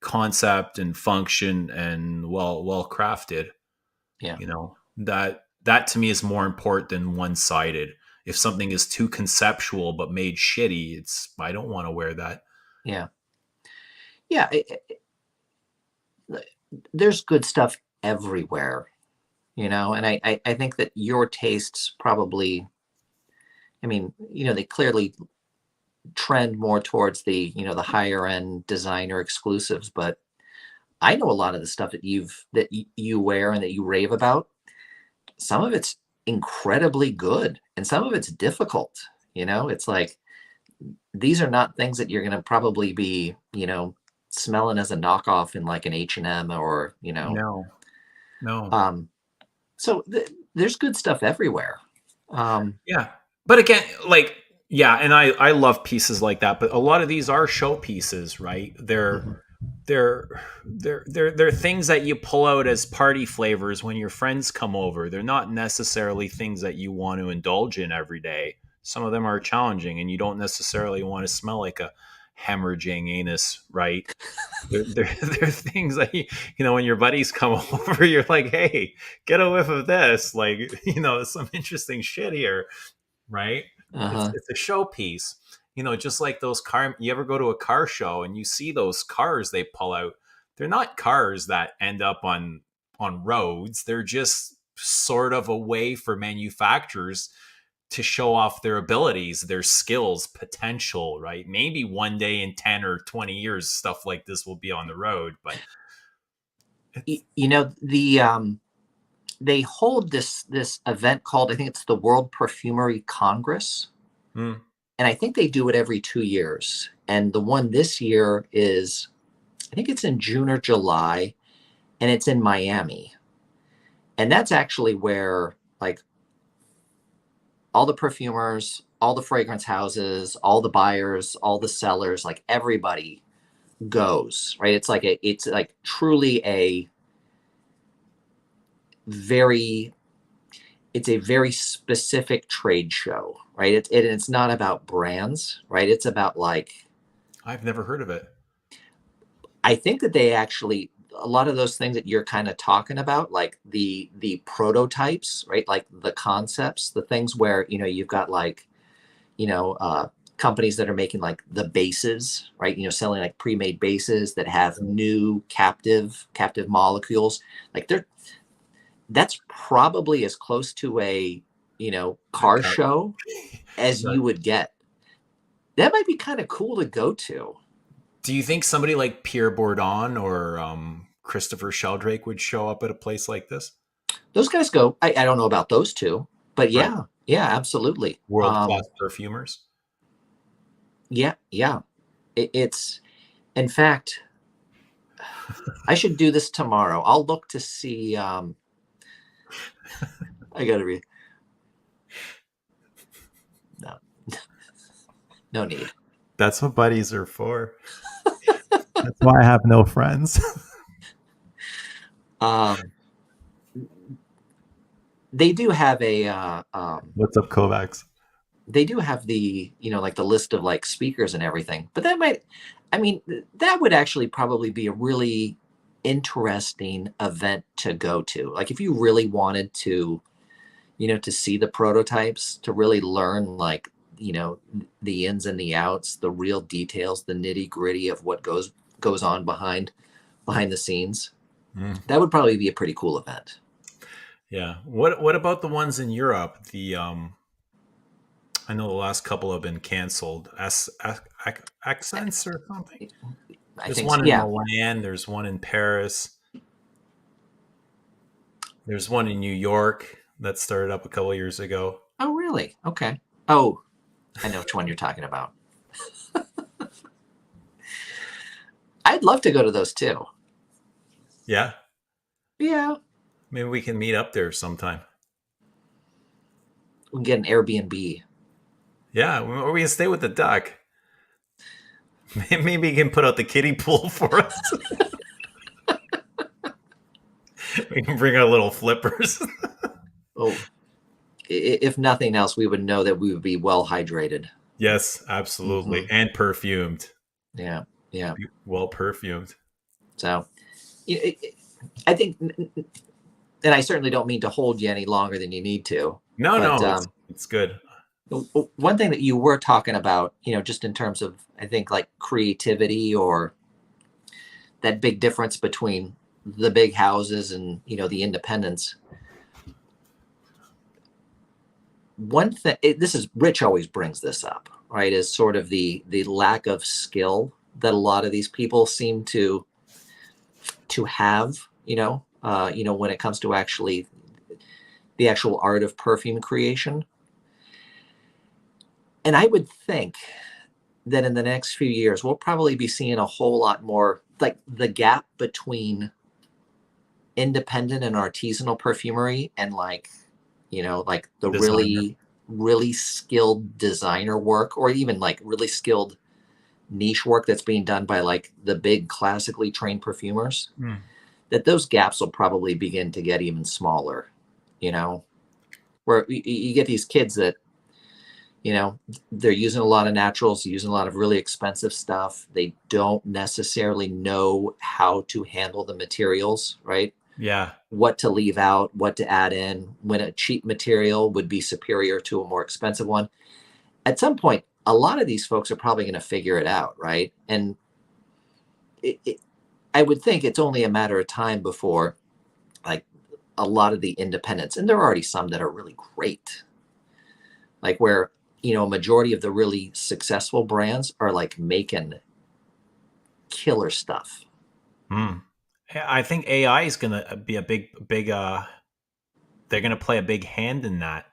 A: concept and function and well crafted.
D: Yeah.
A: That to me is more important than one-sided. If something is too conceptual but made shitty, I don't want to wear that.
D: Yeah. Yeah. There's good stuff everywhere, and I think that your tastes probably, they clearly trend more towards the, the higher end designer exclusives, but I know a lot of the stuff that you wear and that you rave about. Some of it's incredibly good and some of it's difficult. It's like, these are not things that you're going to probably be, smelling as a knockoff in like an H&M or,
A: No.
D: So there's good stuff everywhere.
A: Yeah. But again, and I love pieces like that, but a lot of these are show pieces, right? They're things that you pull out as party flavors when your friends come over. They're not necessarily things that you want to indulge in every day. Some of them are challenging and you don't necessarily want to smell like a hemorrhaging anus, right? They're things that when your buddies come over, you're like, hey, get a whiff of this, like, some interesting shit here, right? It's a showpiece, just like those you ever go to a car show and you see those cars they pull out, they're not cars that end up on roads. They're just sort of a way for manufacturers to show off their abilities, their skills, potential, right? Maybe one day in 10 or 20 years, stuff like this will be on the road, but
D: they hold this event called, I think it's the World Perfumery Congress.
A: Hmm.
D: And I think they do it every 2 years. And the one this year is, I think it's in June or July, and it's in Miami. And that's actually where like all the perfumers, all the fragrance houses, all the buyers, all the sellers, like everybody goes, right? It's like truly very it's a very specific trade show, right? It's not about brands, right? It's about like,
A: I've never heard of it.
D: I think that they actually, a lot of those things that you're kind of talking about, like the prototypes, right? Like the concepts, the things where, you've got like, companies that are making like the bases, right? Selling like pre-made bases that have new captive molecules. Like that's probably as close to a, car
A: Okay.
D: show as
A: Right.
D: you would get. That might be kind of cool to go to.
A: Do you think somebody like Pierre Bourdon or Christopher Sheldrake would show up at a place like this?
D: Those guys go. I don't know about those two, but
A: Right.
D: yeah, absolutely.
A: World-class perfumers.
D: Yeah. It's, in fact, I should do this tomorrow. I'll look to see. I gotta read. No, no need.
A: That's what buddies are for. That's why I have no friends.
D: They do have a.
A: What's up, Kovacs?
D: They do have the, like the list of like speakers and everything, but that would actually probably be a really interesting event to go to. Like if you really wanted to, to see the prototypes, to really learn like, the ins and the outs, the real details, the nitty gritty of what goes on behind the scenes. That would probably be a pretty cool event.
A: Yeah. What about the ones in Europe? The I know the last couple have been canceled. Accents or something. There's one in Milan. There's one in Paris. There's one in New York that started up a couple of years ago.
D: Oh, really? Okay. Oh, I know which one you're talking about. I'd love to go to those too.
A: Yeah.
D: Yeah.
A: Maybe we can meet up there sometime.
D: We can get an Airbnb.
A: Yeah, or we can stay with the duck. Maybe you can put out the kiddie pool for us. We can bring our little flippers.
D: Oh, if nothing else, we would know that we would be well hydrated.
A: Yes, absolutely.
D: Mm-hmm.
A: And perfumed.
D: Yeah.
A: Well perfumed.
D: So I think, and I certainly don't mean to hold you any longer than you need to.
A: No, it's good.
D: One thing that you were talking about, just in terms of, I think like creativity or that big difference between the big houses and, the independents. One thing, this is Rich always brings this up, right? Is sort of the lack of skill that a lot of these people seem to have, when it comes to actually the actual art of perfume creation. And I would think that in the next few years, we'll probably be seeing a whole lot more, like the gap between independent and artisanal perfumery and like, like the
A: Designer.
D: really skilled designer work, or even like really skilled niche work that's being done by like the big classically trained perfumers, that those gaps will probably begin to get even smaller, where you get these kids that, they're using a lot of naturals, using a lot of really expensive stuff. They don't necessarily know how to handle the materials, right?
A: Yeah.
D: What to leave out, what to add in, when a cheap material would be superior to a more expensive one. At some point, a lot of these folks are probably going to figure it out, right? And I would think it's only a matter of time before like a lot of the independents, and there are already some that are really great, like where, a majority of the really successful brands are like making killer stuff.
A: I think AI is going to be a big they're going to play a big hand in that.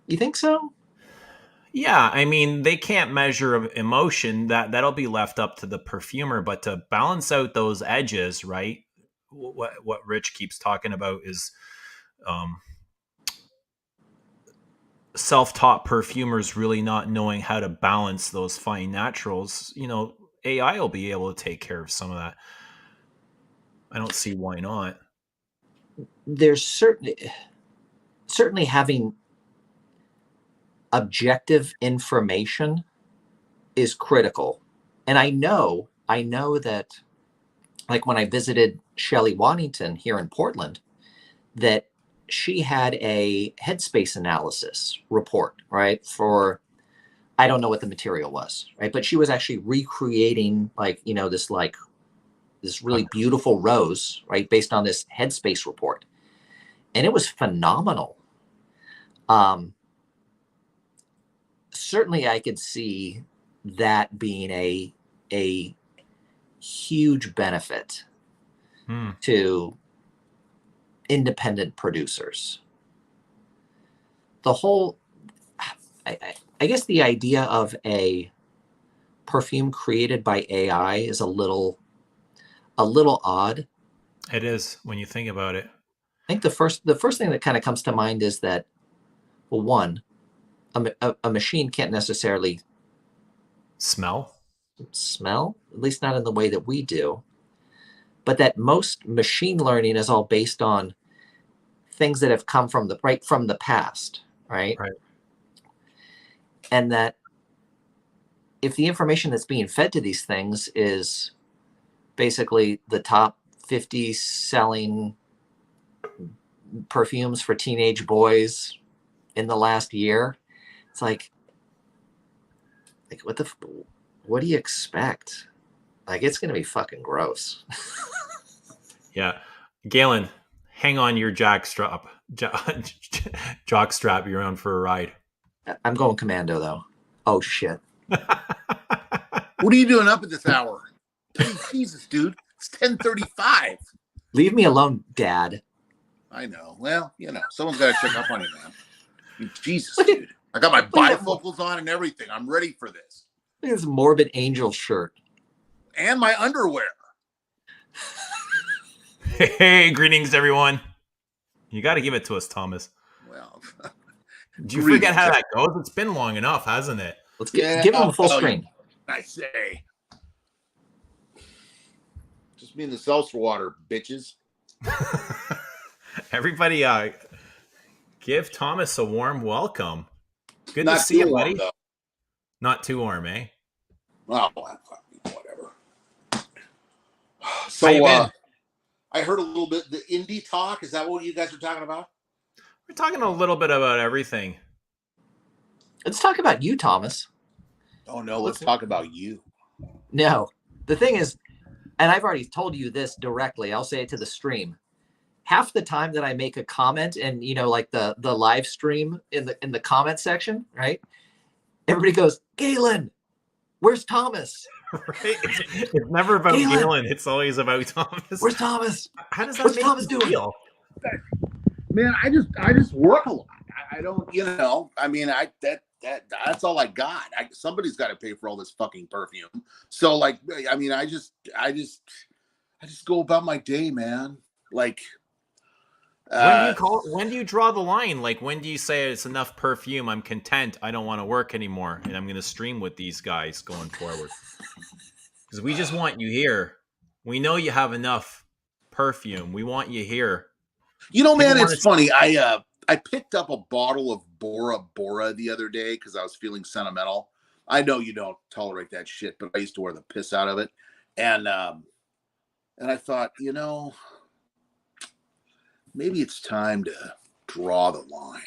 D: You think so?
A: Yeah, I mean, they can't measure emotion. That'll be left up to the perfumer, but to balance out those edges, right? What Rich keeps talking about is um, self-taught perfumers really not knowing how to balance those fine naturals. AI will be able to take care of some of that. I don't see why not.
D: There's certainly having objective information is critical. And I know that, like when I visited Shelley Waddington here in Portland, that she had a headspace analysis report, right? For, I don't know what the material was, right? But she was actually recreating this really beautiful rose, right? Based on this headspace report. And it was phenomenal. Certainly I could see that being a huge benefit to independent producers. The whole, I guess the idea of a perfume created by AI is a little odd.
A: It is when you think about it.
D: I think the first thing that kind of comes to mind is that, well, one, a machine can't necessarily
A: smell,
D: at least not in the way that we do, but that most machine learning is all based on things that have come from the past, right? And that if the information that's being fed to these things is basically the top 50 selling perfumes for teenage boys in the last year, it's like what do you expect? Like, it's gonna be fucking gross.
A: Yeah, Galen, hang on your jockstrap. You're on for a ride.
D: I'm going commando though. Oh shit.
E: What are you doing up at this hour? Jesus, dude. It's 10:35.
D: Leave me alone, Dad.
E: I know. Well, someone's got to check up on you, man. I mean, Jesus, dude. I got my bifocals on and everything. I'm ready for this.
D: Look at this morbid angel shirt.
E: And my underwear.
A: Hey, greetings, everyone. You got to give it to us, Thomas.
E: Well,
A: did you forget how that goes? It's been long enough, hasn't it?
D: Let's give them a full screen.
E: I say. Just me and the seltzer water, bitches.
A: Everybody, give Thomas a warm welcome. Good
E: Not
A: to see you,
E: warm,
A: buddy.
E: though.
A: Not too warm, eh?
E: Oh, whatever. So, I heard a little bit the indie talk. Is that what you guys are talking about?
A: We're talking a little bit about everything.
D: Let's talk about you, Thomas.
E: Oh, no, let's talk about you.
D: No, the thing is, and I've already told you this directly, I'll say it to the stream. Half the time that I make a comment and, like the live stream in the comment section, right? Everybody goes, Galen, where's Thomas?
A: Right? It's never about Galen. It's always about Thomas.
D: Where's Thomas?
A: How does that
D: What's
A: make
D: Thomas
A: you
D: doing?
A: feel?
E: Man, I just work a lot. I don't, I mean, that's all I got. Somebody's got to pay for all this fucking perfume. So, like, I mean, I just go about my day, man. Like,
A: when do you draw the line? Like, when do you say it's enough perfume? I'm content. I don't want to work anymore, and I'm going to stream with these guys going forward. Because we just want you here. We know you have enough perfume. We want you here.
E: Man, it's funny. I picked up a bottle of Bora Bora the other day because I was feeling sentimental. I know you don't tolerate that shit, but I used to wear the piss out of it. And I thought, maybe it's time to draw the line.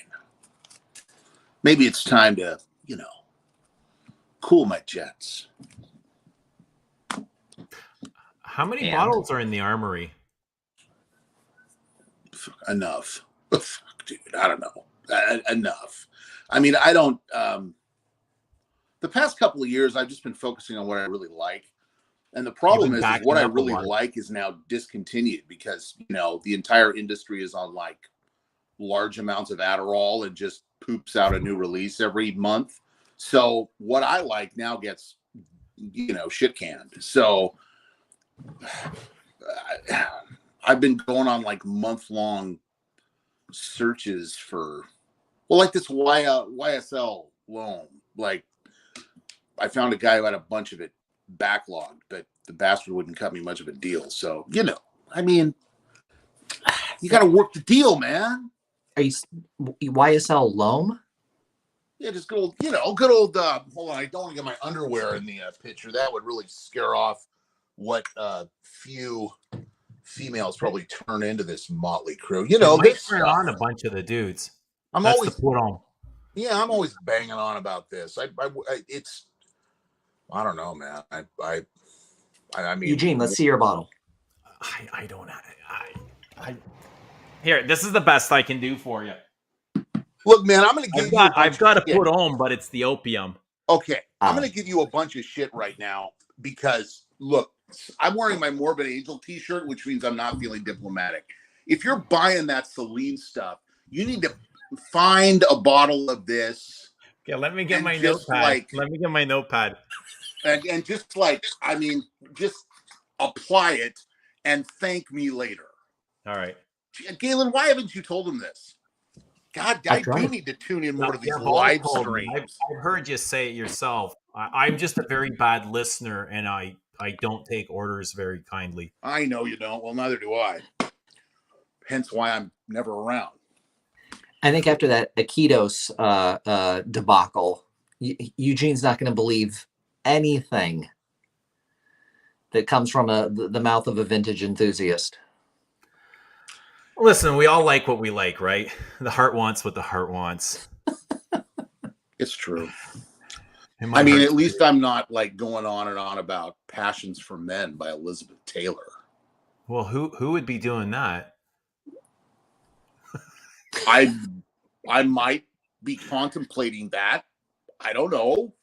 E: Maybe it's time to, cool my jets.
A: How many bottles are in the armory?
E: Enough. Dude, I don't know. Enough. I mean, I don't. The past couple of years, I've just been focusing on what I really like. And the problem is what I really like is now discontinued because, the entire industry is on like large amounts of Adderall and just poops out a new release every month. So what I like now gets, shit canned. So I've been going on like month-long searches for, like this YSL loam. Like I found a guy who had a bunch of it backlogged, but the bastard wouldn't cut me much of a deal. So, I mean, you got to work the deal, man.
D: Are you YSL Loam?
E: Yeah, just good old, good old, hold on, I don't want to get my underwear in the picture. That would really scare off what few females probably turn into this motley crew.
A: It might
E: This
A: turn on a bunch of the dudes.
E: I'm
A: That's
E: always
A: the put on.
E: Yeah, I'm always banging on about this. It's, I don't know, man. I mean,
D: Eugene, let's see your bottle.
A: I don't. Here, this is the best I can do for you.
E: Look, man, I'm gonna give you.
A: I've got to put on, but it's the opium.
E: Okay, I'm gonna give you a bunch of shit right now because look, I'm wearing my Morbid Angel T-shirt, which means I'm not feeling diplomatic. If you're buying that Celine stuff, you need to find a bottle of this.
A: Okay, let me get my
E: just
A: notepad. Let me get my notepad.
E: And just like, I mean, just apply it and thank me later.
A: All right.
E: Galen, why haven't you told him this? God, I do need to tune in more to these live streams.
A: I've heard you say it yourself. I'm just a very bad listener, and I don't take orders very kindly.
E: I know you don't. Well, neither do I. Hence why I'm never around.
D: I think after that Akitos debacle, Eugene's not going to believe anything that comes from the mouth of a vintage enthusiast.
A: Listen, we all like what we like, right? The heart wants what the heart wants.
E: It's true. I mean, at least I'm not like going on and on about Passions for Men by Elizabeth Taylor.
A: Well, who would be doing that?
E: I might be contemplating that. I don't know.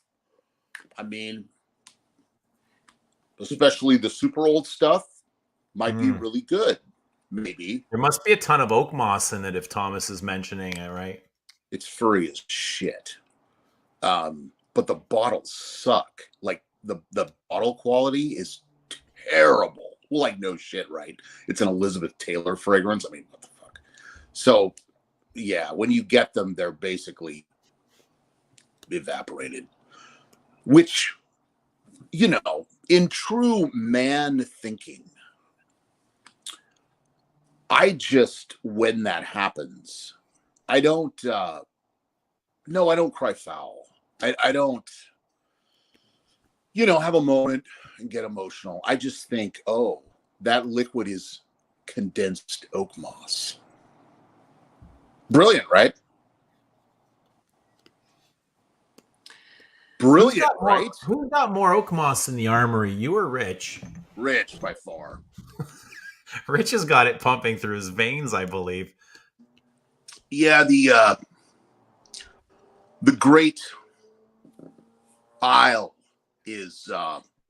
E: I mean, especially the super old stuff might be really good. Maybe.
A: There must be a ton of oak moss in it if Thomas is mentioning it, right?
E: It's furry as shit. But the bottles suck. Like the bottle quality is terrible. Like no shit, right? It's an Elizabeth Taylor fragrance. I mean, what the fuck? So yeah, when you get them, they're basically evaporated. Which, in true man thinking, when that happens, I don't cry foul. I don't, have a moment and get emotional. I just think, oh, that liquid is condensed oak moss. Brilliant, right? Brilliant, right?
A: Who got more oak moss in the armory? You or Rich?
E: Rich, by far.
A: Rich has got it pumping through his veins, I believe.
E: Yeah, the great aisle is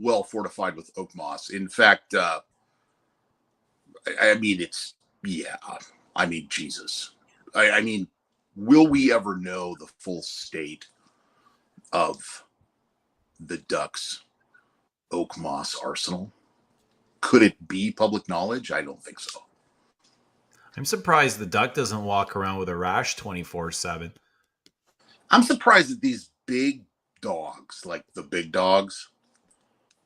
E: well fortified with oak moss. In fact, I mean, Jesus. I mean, will we ever know the full state of the Duck's oak moss arsenal? Could it be public knowledge? I don't think so.
A: I'm surprised the Duck doesn't walk around with a rash 24/7.
E: I'm surprised that these big dogs, like the big dogs,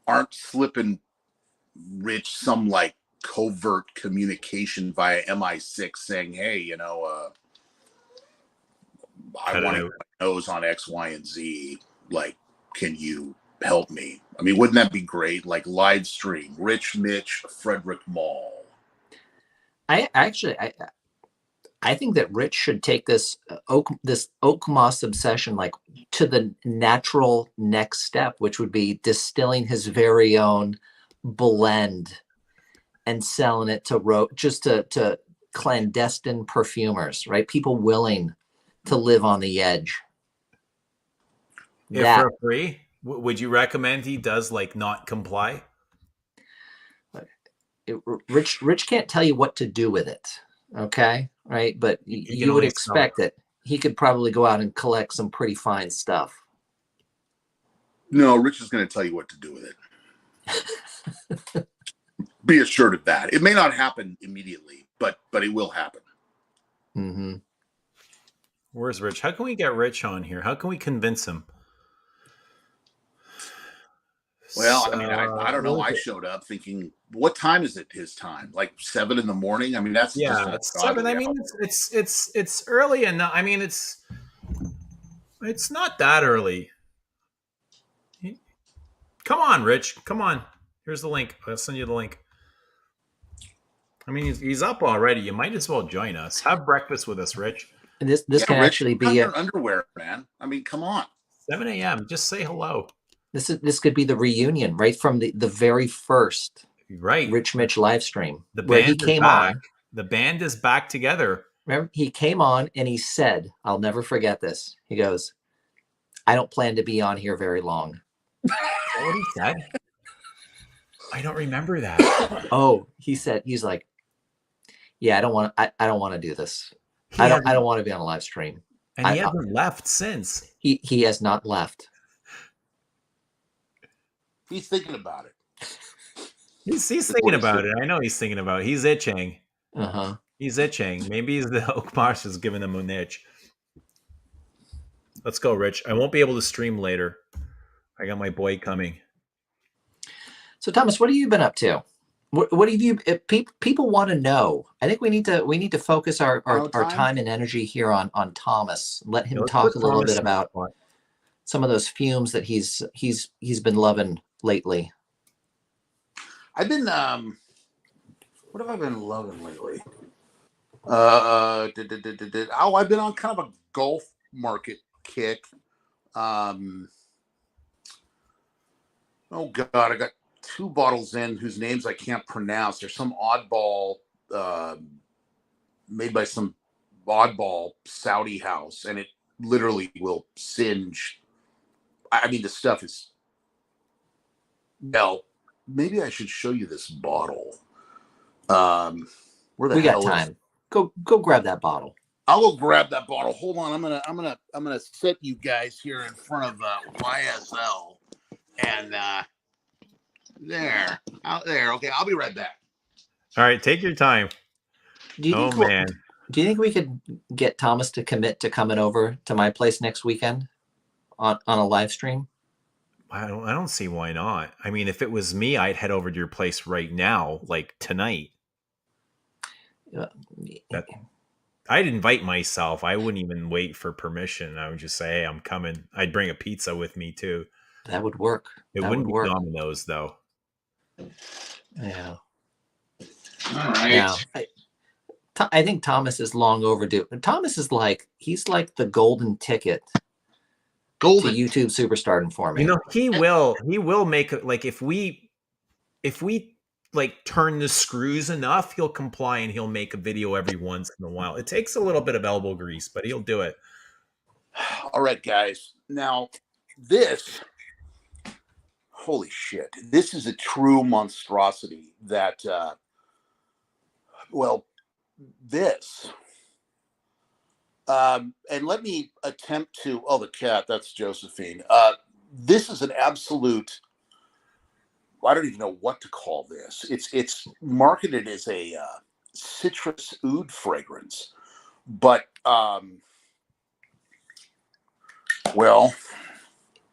E: aren't slipping Rich some like covert communication via MI6 saying, hey, I want to get my nose on X, Y, and Z. Like, can you help me? I mean, wouldn't that be great? Like live stream, Rich Mitch, Frederick Mall.
D: I think that Rich should take this oak moss obsession like to the natural next step, which would be distilling his very own blend and selling it to clandestine perfumers, right? People willing to live on the edge.
A: For free, would you recommend he does like not comply?
D: Rich can't tell you what to do with it. Okay, right, but
A: He can
D: you would
A: only smell it.
D: expect that he could probably go out and collect some pretty fine stuff.
E: No, Rich is going to tell you what to do with it. Be assured of that. It may not happen immediately, but it will happen.
D: Mm-hmm.
A: Where's Rich? How can we get Rich on here? How can we convince him?
E: Well, I mean, I don't know.
A: What
E: I
A: is it?
E: showed up thinking, what time is it his time? Like 7 in the morning? I mean, that's just
A: Yeah,
E: an
A: it's 7. I
E: ungodly
A: mean,
E: hour.
A: it's early, and I mean, it's not that early. Come on, Rich. Come on. Here's the link. I'll send you the link. I mean, he's up already. You might as well join us. Have breakfast with us, Rich.
D: And this
E: Yeah,
D: can
E: Rich,
D: actually
E: put on
D: be
E: your underwear, man. I mean, come on.
A: 7 a.m. Just say hello.
D: this could be the reunion right from the very first
A: Right.
D: Rich Mitch live stream
A: The
D: where he
A: band is
D: came
A: back.
D: on.
A: The band is back together.
D: Remember, he came on and he said, I'll never forget this. He goes, I don't plan to be on here very long.
A: Is that what he said? I don't remember that.
D: Oh, he's like, yeah, I don't want to do this.
A: He
D: I don't
A: hasn't-
D: want to be on a live stream.
A: And he hasn't left since.
D: He has not left.
E: He's thinking about it.
A: He's thinking about it. I know he's thinking about it. He's itching.
D: Uh-huh.
A: He's itching. Maybe the Oak Marsh is giving him an itch. Let's go, Rich. I won't be able to stream later. I got my boy coming.
D: So Thomas, what have you been up to? What have you? People want to know. I think we need to focus our time and energy here on Thomas. Let him talk a little bit about some of those fumes that he's been loving lately.
E: I've been what have I been loving lately? I've been on kind of a golf market kick. Oh God, I got 2 bottles in whose names I can't pronounce. There's some oddball made by some oddball Saudi house, and it literally will singe. I mean, the stuff is. Well, maybe I should show you this bottle. Where the
D: We got
E: hell
D: time.
E: is?
D: Go grab that bottle.
E: I'll go grab that bottle. Hold on, I'm gonna set you guys here in front of YSL, and out there. Okay, I'll be right back.
A: All right, take your time.
D: Do you think we could get Thomas to commit to coming over to my place next weekend on a live stream?
A: I don't see why not. I mean, if it was me, I'd head over to your place right now, like tonight. I'd invite myself. I wouldn't even wait for permission. I would just say, hey, I'm coming. I'd bring a pizza with me too.
D: That would work.
A: It wouldn't be Domino's though.
D: Yeah.
E: All right.
D: Yeah. I think Thomas is long overdue. Thomas is he's like the golden ticket to YouTube superstardom for me.
A: You know, he will make it. Like if we like turn the screws enough, he'll comply and he'll make a video every once in a while. It takes a little bit of elbow grease, but he'll do it.
E: All right, guys. Now this, holy shit, this is a true monstrosity that, this. And let me attempt to, the cat, that's Josephine. This is an absolute, I don't even know what to call this. It's marketed as a citrus oud fragrance, but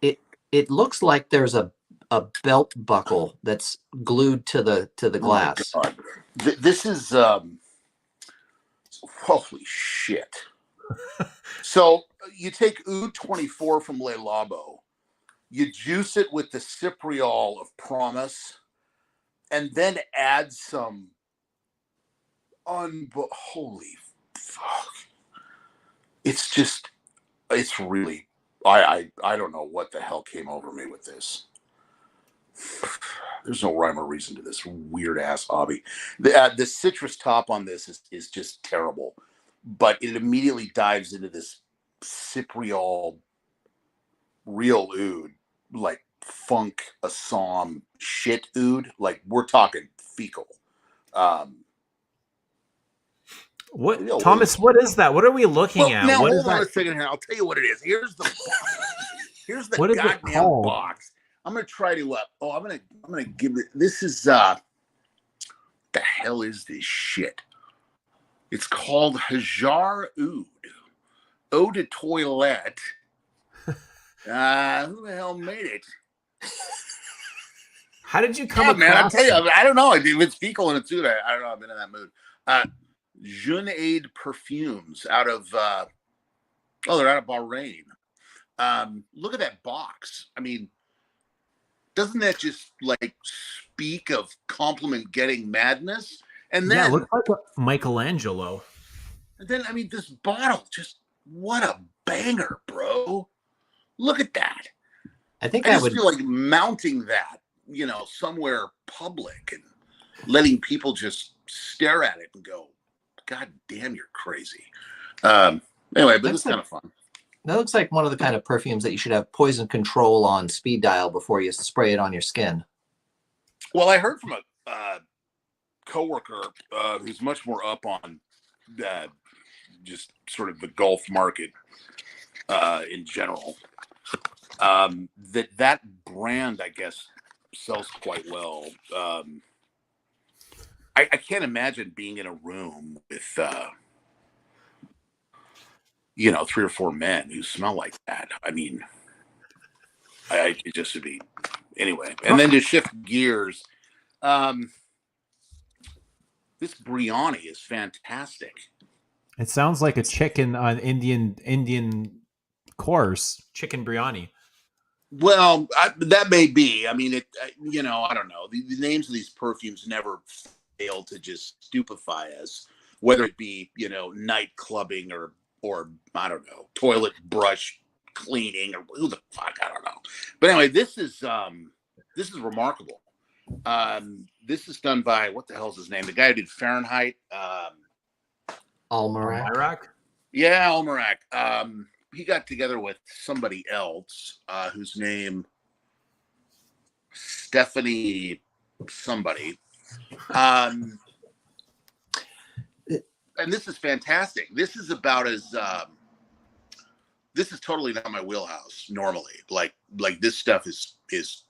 D: it looks like there's a belt buckle that's glued to the glass.
E: Oh my God. This is holy shit. So you take Oud 24 from Le Labo, you juice it with the Cypriol of Promise, and then add some holy fuck. It's really, I don't know what the hell came over me with this. There's no rhyme or reason to this weird ass hobby. The citrus top on this is just terrible, but it immediately dives into this Cypriol real oud, like funk Assam shit oud. Like we're talking fecal.
A: What,
E: You know,
A: Thomas? What is that? What are we looking
E: well,
A: at?
E: now
A: What is
E: hold on
A: that?
E: a second here. I'll tell you what it is. Here's the box. Here's the
A: What is it
E: goddamn
A: called?
E: box. I'm gonna try to. I'm gonna give it. This is the hell is this shit? It's called Hajar Oud. Eau de Toilette. Who the hell made it?
A: How did you come
E: Yeah, man, I'll
A: across
E: tell you,
A: it?
E: I don't know. If it's fecal in it too, I don't know. I've been in that mood. Jeune Aid Perfumes out of they're out of Bahrain. Look at that box. I mean, doesn't that just like speak of compliment getting madness? And
A: Yeah, it
E: then,
A: looks like a Michelangelo.
E: I mean, this bottle just what a banger, bro. Look at that.
D: I think
E: I
D: I
E: just
D: would.
E: feel like mounting that, somewhere public and letting people just stare at it and go, God damn, you're crazy. Anyway, but it's kind of fun.
D: That looks like one of the kind of perfumes that you should have poison control on speed dial before you spray it on your skin.
E: Well, I heard from a coworker who's much more up on just sort of the Gulf market in general. That brand, I guess, sells quite well. I can't imagine being in a room with 3 or 4 men who smell like that. I mean, it just would be anyway. And then to shift gears, this biryani is fantastic.
A: It sounds like a chicken on Indian course, chicken biryani.
E: Well, that may be. I mean, I don't know. The names of these perfumes never fail to just stupefy us, whether it be, night clubbing or I don't know, toilet brush cleaning or who the fuck, I don't know. But anyway, this is remarkable. This is done by, what the hell's his name? The guy who did Fahrenheit.
D: Almerac.
E: Yeah, Almerac. He got together with somebody else whose name Stephanie somebody. And this is fantastic. This is about as this is totally not my wheelhouse normally. Like this stuff is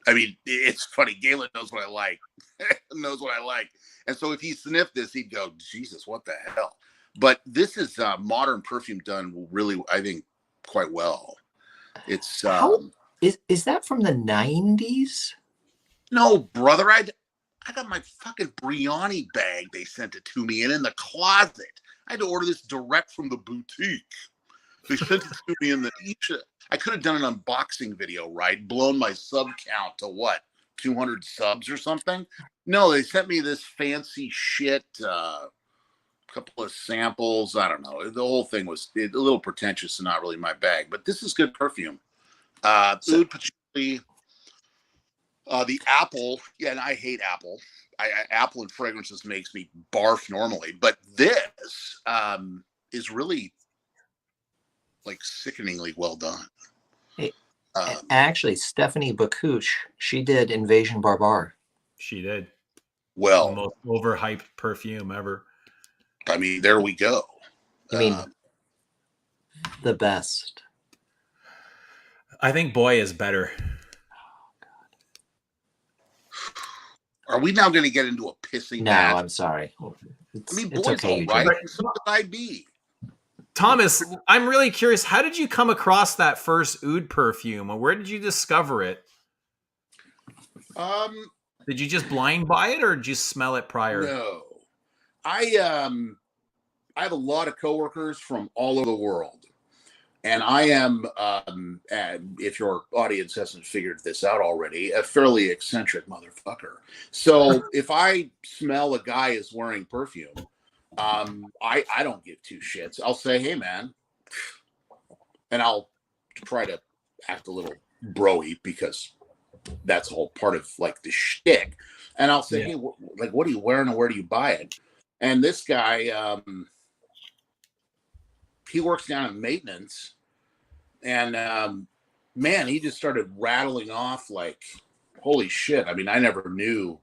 E: I mean, it's funny. Galen knows what I like. Knows what I like. And so if he sniffed this, he'd go, Jesus, what the hell? But this is modern perfume done really, I think, quite well. It's
D: is that from the 90s?
E: No, brother. I got my fucking biryani bag. They sent it to me in the closet. I had to order this direct from the boutique. They sent it to me in the. I could have done an unboxing video, right? Blown my sub count to what, 200 subs or something. No, they sent me this fancy shit. Couple of samples. I don't know. The whole thing was a little pretentious and not really my bag. But this is good perfume. Oud patchouli. The apple. Yeah, and I hate apple. Apple and fragrances makes me barf normally. But this is really like sickeningly well done.
D: Hey, actually, Stephanie Bacouche, she did Invasion Barbar.
A: She did.
E: Well,
A: the most overhyped perfume ever.
E: I mean, there we go.
D: I mean, the best.
A: I think Boy is better.
E: Are we now going to get into a pissing
D: No,
E: match?
D: I'm sorry.
E: I mean,
D: It's
E: Boy's
D: okay,
E: all right.
D: Eugene.
E: And so did I be.
A: Thomas, I'm really curious. How did you come across that first Oud perfume? Where did you discover it? Did you just blind buy it, or did you smell it prior?
E: No. I have a lot of coworkers from all over the world, and I am, and if your audience hasn't figured this out already, a fairly eccentric motherfucker. So if I smell a guy is wearing perfume, I don't give two shits. I'll say, hey man, and I'll try to act a little broy because that's a whole part of like the shtick. And I'll say, hey, what are you wearing and where do you buy it? And this guy, he works down in maintenance, and man, he just started rattling off like, holy shit. I mean, I never knew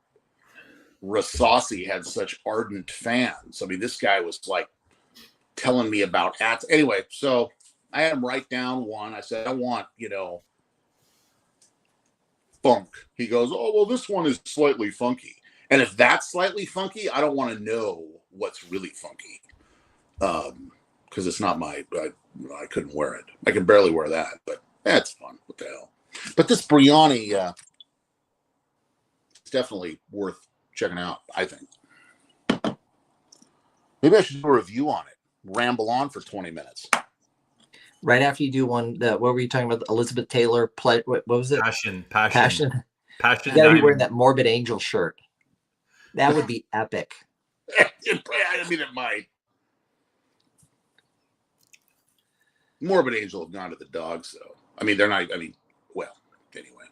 E: Rasasi had such ardent fans. I mean, this guy was like telling me about hats. Anyway, so I had him write down one. I said, I want, funk. He goes, oh, well, this one is slightly funky. And if that's slightly funky, I don't want to know what's really funky. Because it's not I couldn't wear it. I can barely wear that, but that's fun. What the hell? But this Brioni, it's definitely worth checking out, I think. Maybe I should do a review on it. Ramble on for 20 minutes.
D: Right after you do one, what were you talking about? Elizabeth Taylor, what was it?
A: Passion.
D: You gotta be
A: Diamond.
D: wearing that Morbid Angel shirt. That would be epic.
E: I mean, it might. Morbid Angel have gone to the dogs, though. I mean, they're not. I mean, well, anyway.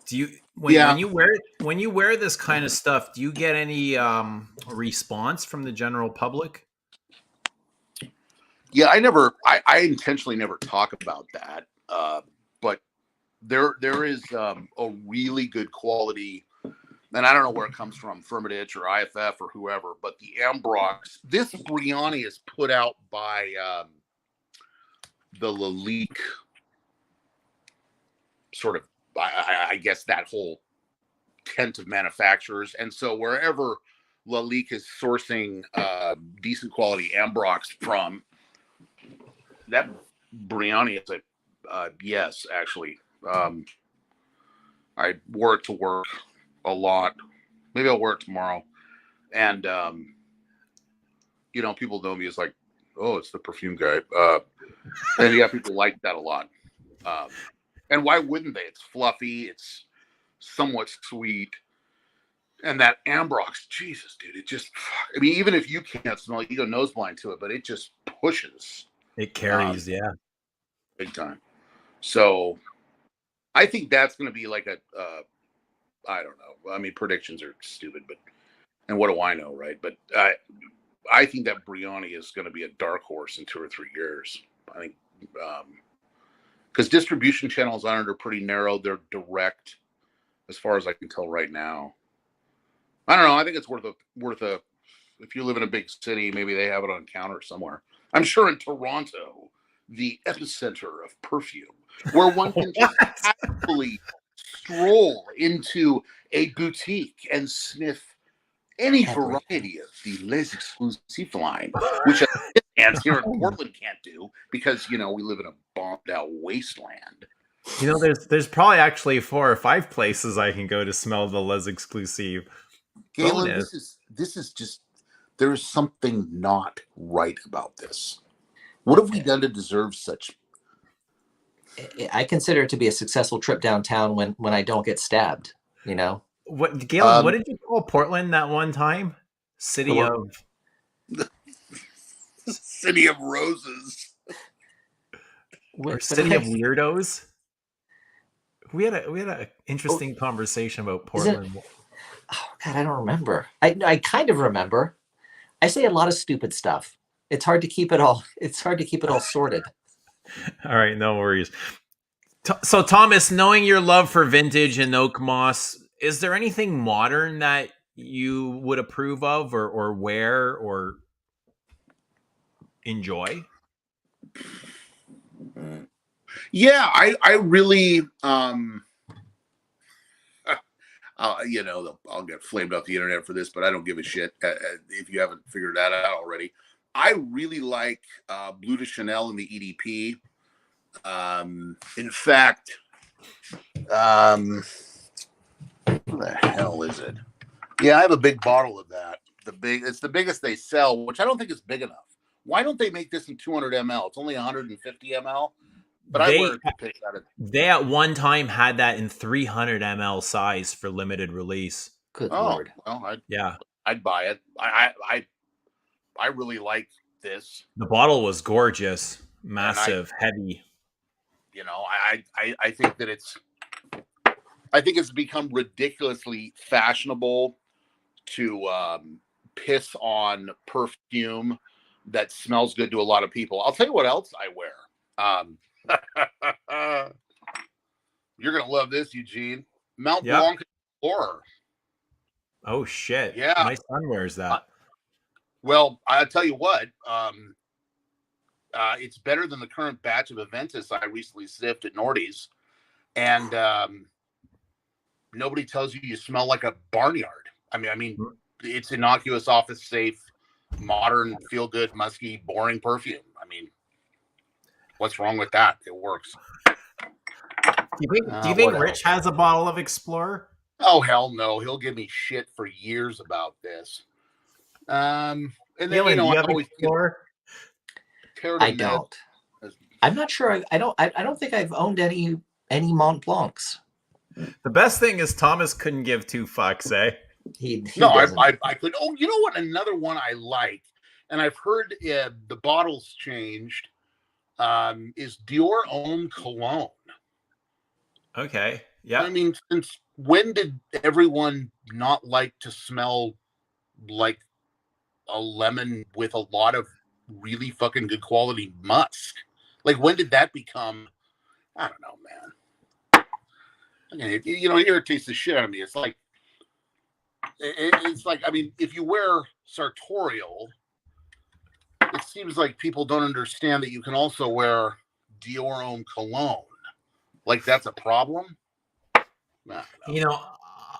A: Do you when you wear this kind of stuff? Do you get any response from the general public?
E: Yeah, I intentionally never talk about that. But there is a really good quality, and I don't know where it comes from, Firmidich or IFF or whoever, but the Ambrox, this Brioni is put out by the Lalique sort of, I guess, that whole tent of manufacturers. And so wherever Lalique is sourcing decent quality Ambrox from, that Brioni is yes, actually. I wore it to work a lot. Maybe I'll wear it tomorrow. And, people know me as like, oh, it's the perfume guy. And yeah, people like that a lot. And why wouldn't they? It's fluffy. It's somewhat sweet. And that Ambrox, Jesus, dude, it just, I mean, even if you can't smell it, you go nose blind to it, but it just pushes.
A: It carries, yeah.
E: Big time. So I think that's going to be like I don't know. I mean, predictions are stupid, and what do I know, right? But I think that Brioni is going to be a dark horse in 2 or 3 years. I think because distribution channels on it are pretty narrow. They're direct, as far as I can tell right now. I don't know. I think it's worth a. If you live in a big city, maybe they have it on counter somewhere. I'm sure in Toronto, the epicenter of perfume, where one can just happily stroll into a boutique and sniff any variety of the Les Exclusifs line, which ants here in Portland can't do because, we live in a bombed out wasteland.
A: There's probably actually 4 or 5 places I can go to smell the Les Exclusive.
E: Galen, this is just, there is something not right about this. What have we done to deserve such?
D: I consider it to be a successful trip downtown when I don't get stabbed,
A: What, Galen, what did you call Portland that one time? City of
E: Roses.
A: Or City of Weirdos? We had a interesting conversation about Portland.
D: Oh God, I don't remember. I kind of remember. I say a lot of stupid stuff. It's hard to keep it all sorted.
A: All right, no worries. So Thomas, knowing your love for vintage and oak moss, is there anything modern that you would approve of or wear or enjoy?
E: Yeah, I really I'll get flamed off the internet for this, but I don't give a shit if you haven't figured that out already. I really like Bleu de Chanel and the EDP. In fact, what the hell is it? Yeah, I have a big bottle of that. It's the biggest they sell, which I don't think is big enough. Why don't they make this in 200 ml? It's only 150 ml. But I wear it to pick out of.
A: They at one time had that in 300 ml size for limited release.
D: Good Lord.
E: Well,
A: I'd
E: buy it. I really like this.
A: The bottle was gorgeous, massive, heavy.
E: I think that it's become ridiculously fashionable to piss on perfume that smells good to a lot of people. I'll tell you what else I wear. You're gonna love this, Eugene. Mount Blanc Explorer.
A: Oh shit!
E: Yeah,
A: my son wears that.
E: Well, I'll tell you what. It's better than the current batch of Aventus I recently sniffed at Nordy's, and nobody tells you you smell like a barnyard. I mean, it's innocuous, office safe, modern, feel good, musky, boring perfume. I mean, what's wrong with that? It works.
A: Do you think Rich has a bottle of Explorer?
E: Oh hell no! He'll give me shit for years about this. And then
A: Dylan, do you have
E: always
A: Explorer?
D: I don't. I'm not sure. I don't think I've owned any Mont Blancs.
A: The best thing is Thomas couldn't give two fucks, eh?
D: He
E: doesn't. I could. Oh, you know what? Another one I like, and I've heard the bottles changed. Is Dior Homme Cologne.
A: Okay. Yeah.
E: I mean, since when did everyone not like to smell like a lemon with a lot of really fucking good quality musk? Like, when did that become? I don't know, man. It irritates the shit out of me. It's like, I mean, if you wear sartorial, it seems like people don't understand that you can also wear Dior Homme Cologne. Like, that's a problem. No.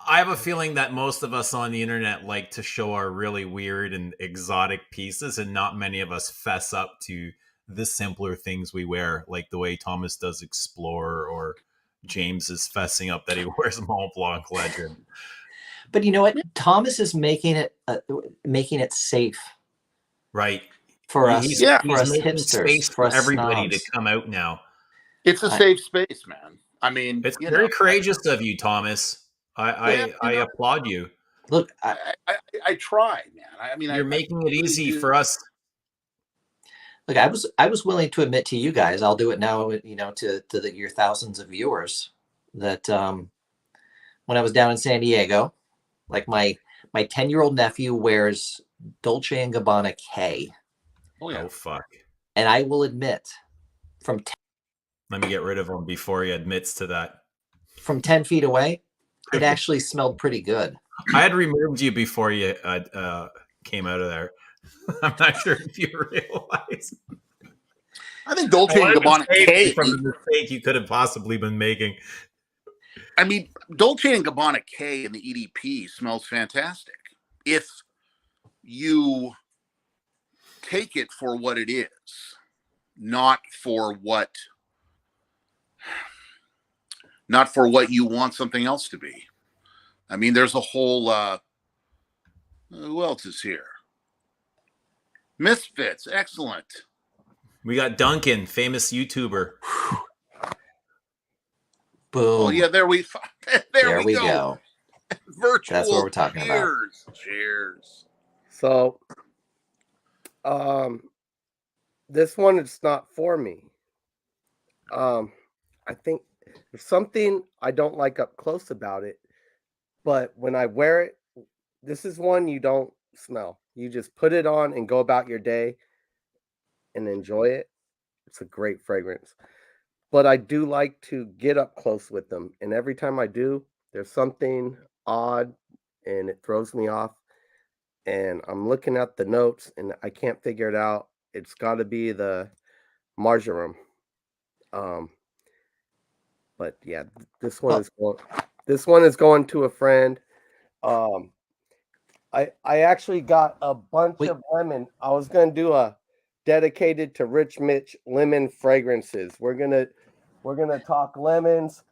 A: I have a feeling that most of us on the internet like to show our really weird and exotic pieces, and not many of us fess up to the simpler things we wear, like the way Thomas does Explorer, or James is fessing up that he wears Mont Blanc Legend.
D: But you know what? Thomas is making it safe,
A: right?
D: For us,
A: for us
D: hipsters,
A: space for everybody snobs to come out now.
E: It's a safe space, man. I mean,
A: it's very courageous of you, Thomas. I applaud you.
D: Look,
E: I try, man. I mean,
A: you're making it easy for us.
D: Look, I was willing to admit to you guys, I'll do it now, to your thousands of viewers, that when I was down in San Diego, like my 10-year-old nephew wears Dolce & Gabbana K.
A: Oh, yeah. Oh, fuck.
D: And I will admit,
A: let me get rid of him before he admits to that.
D: From 10 feet away, it actually smelled pretty good.
A: I had removed you before you came out of there. I'm not sure if you realize.
E: I think Dolce & Gabbana K
A: from the mistake you could have possibly been making.
E: I mean, Dolce & Gabbana K in the EDP smells fantastic if you take it for what it is, not for what you want something else to be. I mean, there's a whole who else is here? Misfits, excellent.
A: We got Duncan, famous YouTuber.
D: Boom.
E: Oh yeah, there we go. Virtual.
D: That's what we're talking about.
E: Cheers.
F: So, this one is not for me. I think there's something I don't like up close about it, but when I wear it, this is one you don't smell. You just put it on and go about your day and enjoy it. It's a great fragrance. But I do like to get up close with them. And every time I do, there's something odd and it throws me off. And I'm looking at the notes and I can't figure it out. It's got to be the marjoram. But yeah, this one is going to a friend. I actually got a bunch of lemon. I was gonna do a dedicated to Rich Mitch lemon fragrances. We're gonna talk lemons.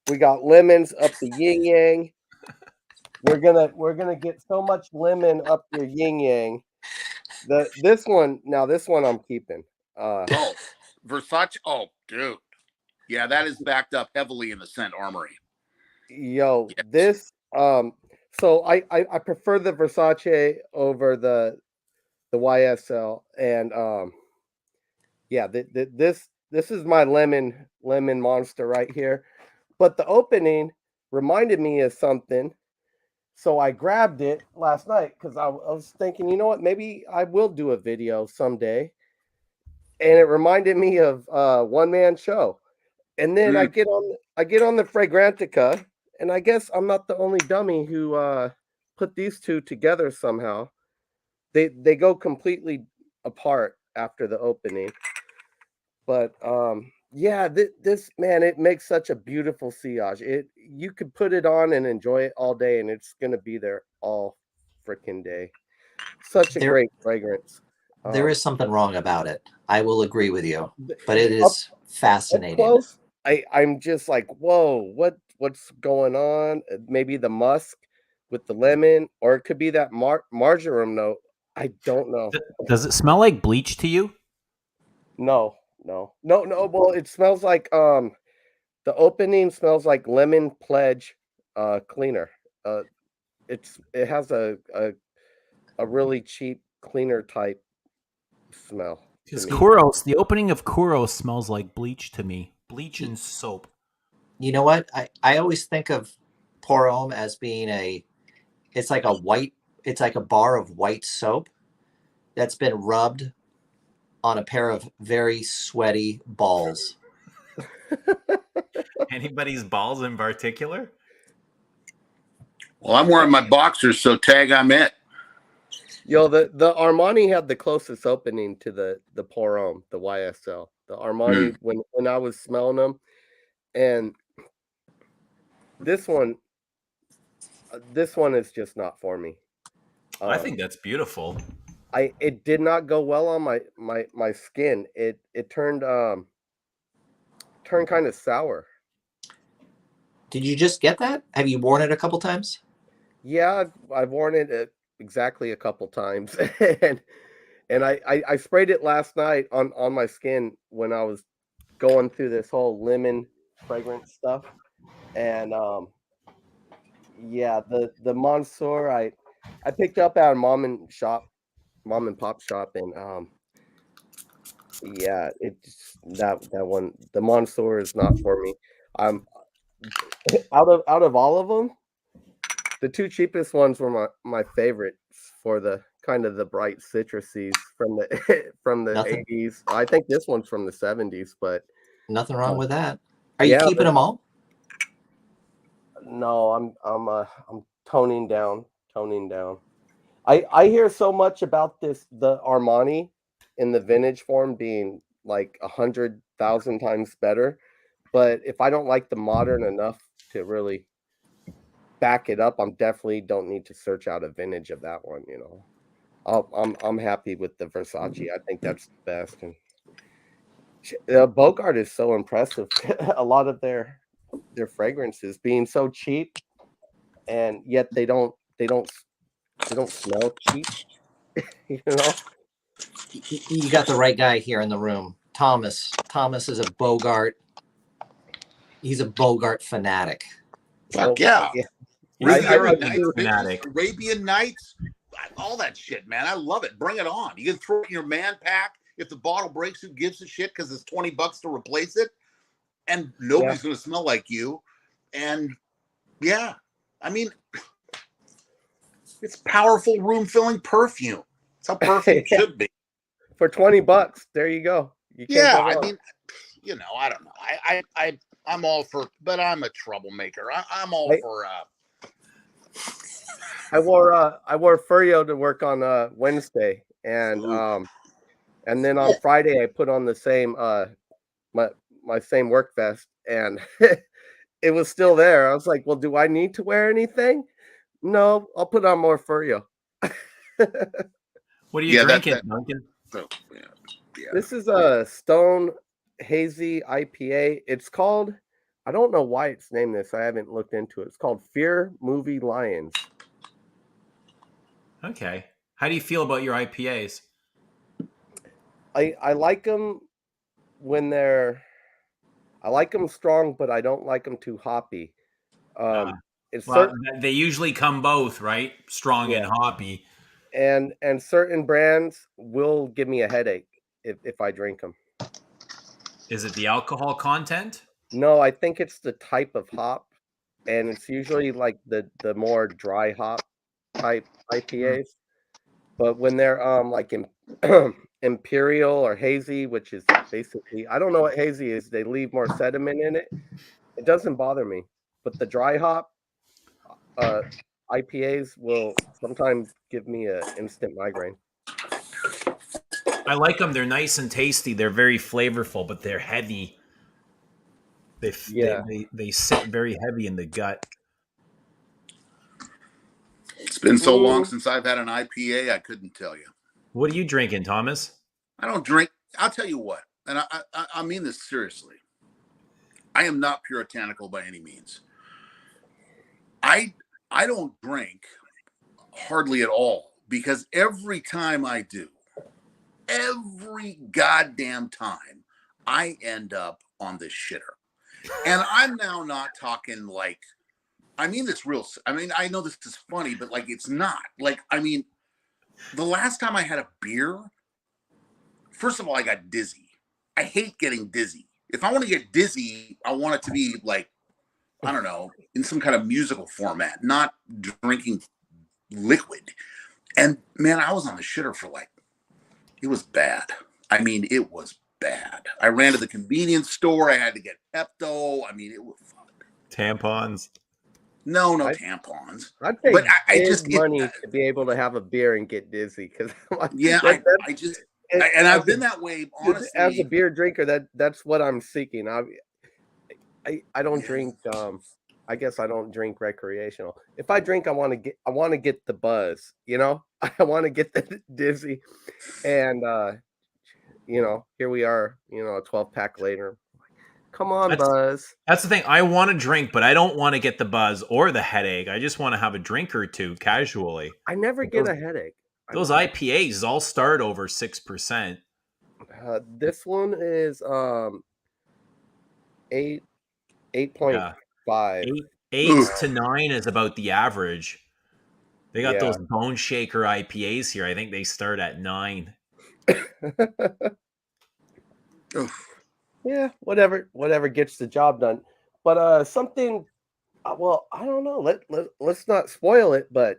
F: We got lemons up the yin yang. We're gonna get so much lemon up your yin yang. This one I'm keeping.
E: Versace. Oh, dude. Yeah, that is backed up heavily in the scent armory.
F: Yo, yes. This so I prefer the Versace over the YSL, and this is my lemon monster right here. But the opening reminded me of something, so I grabbed it last night because I was thinking, you know what, maybe I will do a video someday, and it reminded me of One Man Show. And then I get on the Fragrantica, and I guess I'm not the only dummy who put these two together somehow. they go completely apart after the opening. But yeah, this man, it makes such a beautiful sillage. You could put it on and enjoy it all day, and it's gonna be there all freaking day. Such a
D: There,
F: great fragrance.
D: there is something wrong about it. I will agree with you, but it
F: Up
D: is
F: up
D: fascinating.
F: close, I'm just like, whoa, what's going on? Maybe the musk with the lemon, or it could be that marjoram note. I don't know.
A: Does it smell like bleach to you?
F: No. Well, it smells like the opening smells like lemon pledge cleaner. Uh, it has a really cheap cleaner type smell to
A: Because
F: me.
A: Kuros, the opening of Kuros smells like bleach to me. Bleach and soap.
D: You know what? I always think of Pour Homme as being it's like a bar of white soap that's been rubbed on a pair of very sweaty balls.
A: Anybody's balls in particular?
E: Well, I'm wearing my boxers, so tag I'm it.
F: Yo, the Armani had the closest opening to the Pour Homme, the YSL. The Armani when I was smelling them, and this one is just not for me.
A: I think that's beautiful.
F: It did not go well on my skin. It turned kind of sour.
D: Did you just get that? Have you worn it a couple times?
F: Yeah, I've worn it exactly a couple times, and I sprayed it last night on my skin when I was going through this whole lemon fragrance stuff, and yeah, the Monsieur I picked up at a mom and pop shop, and yeah, it's that one, the Monsieur is not for me. Out of all of them, the two cheapest ones were my favorites for the kind of the bright citruses from the from the
D: Nothing.
F: 80s. I think this one's from the 70s, but
D: Nothing wrong with that. Are you
F: yeah,
D: keeping them all?
F: no, I'm toning down. I hear so much about the Armani in the vintage form being like 100,000 times better, but if I don't like the modern enough to really back it up, I'm definitely don't need to search out a vintage of that one. I'm happy with the Versace. I think that's the best. And Bogart is so impressive. A lot of their fragrances being so cheap, and yet they don't smell cheap. You know.
D: You got the right guy here in the room. Thomas is a Bogart. He's a Bogart fanatic.
E: Fuck yeah. Arabian Nights, all that shit, man. I love it. Bring it on. You can throw it in your man pack. If the bottle breaks, who gives a shit? Because it's $20 to replace it, and nobody's going to smell like you. And yeah, I mean, it's powerful, room-filling perfume. It's how perfume should be.
F: For $20, there you go.
E: I mean, I don't know. I'm all for, but I'm a troublemaker. I'm all for.
F: I wore Furio to work on Wednesday, and then on Friday I put on the same my same work vest, and it was still there. I was like, well, do I need to wear anything? No, I'll put on more Furio.
A: What are you drinking, Duncan?
E: So,
F: This is a Stone Hazy IPA. It's called, I don't know why it's named this. I haven't looked into it. It's called Fear Movie Lions.
A: Okay. How do you feel about your IPAs?
F: I like them when I like them strong, but I don't like them too hoppy.
A: They usually come both, right? Strong and hoppy.
F: And certain brands will give me a headache if I drink them.
A: Is it the alcohol content?
F: No, I think it's the type of hop, and it's usually like the more dry hop type IPAs. But when they're like imperial or hazy, which is basically, I don't know what hazy is, they leave more sediment in it. It doesn't bother me, but the dry hop IPAs will sometimes give me an instant migraine.
A: I like them. They're nice and tasty. They're very flavorful, but they're heavy.
F: Yeah.
A: They sit very heavy in the gut.
E: It's been so long since I've had an IPA, I couldn't tell you.
A: What are you drinking, Thomas?
E: I don't drink. I'll tell you what, and I mean this seriously. I am not puritanical by any means. I don't drink hardly at all because every time I do, every goddamn time, I end up on this shitter. And I'm now not talking like, I mean this real, I mean, I know this is funny, but like it's not. Like, I mean, the last time I had a beer, first of all, I got dizzy. I hate getting dizzy. If I want to get dizzy, I want it to be like, I don't know, in some kind of musical format, not drinking liquid. And man, I was on the shitter for like, it was bad. I mean, it was bad. I ran to the convenience store. I had to get Pepto. I mean, it was fun.
A: Tampons.
E: No tampons.
F: I'd pay
E: But I
F: big
E: just
F: money to be able to have a beer and get dizzy because
E: yeah, I just and I've been that way honestly.
F: As a beer drinker, that's what I'm seeking. I don't drink. I guess I don't drink recreational. If I drink, I want to get the buzz. You know, I want to get the dizzy, and you know, here we are. You know, a 12-pack later. Come on, Buzz.
A: That's the thing. I want to drink, but I don't want to get the buzz or the headache. I just want to have a drink or two casually.
F: I never get a headache.
A: Those IPAs all start over 6%.
F: This one is 8.5.
A: 8 to 9 is about the average. They got those Bone Shaker IPAs here. I think they start at 9.
F: Yeah, whatever gets the job done. But something, well, I don't know. Let's not spoil it. But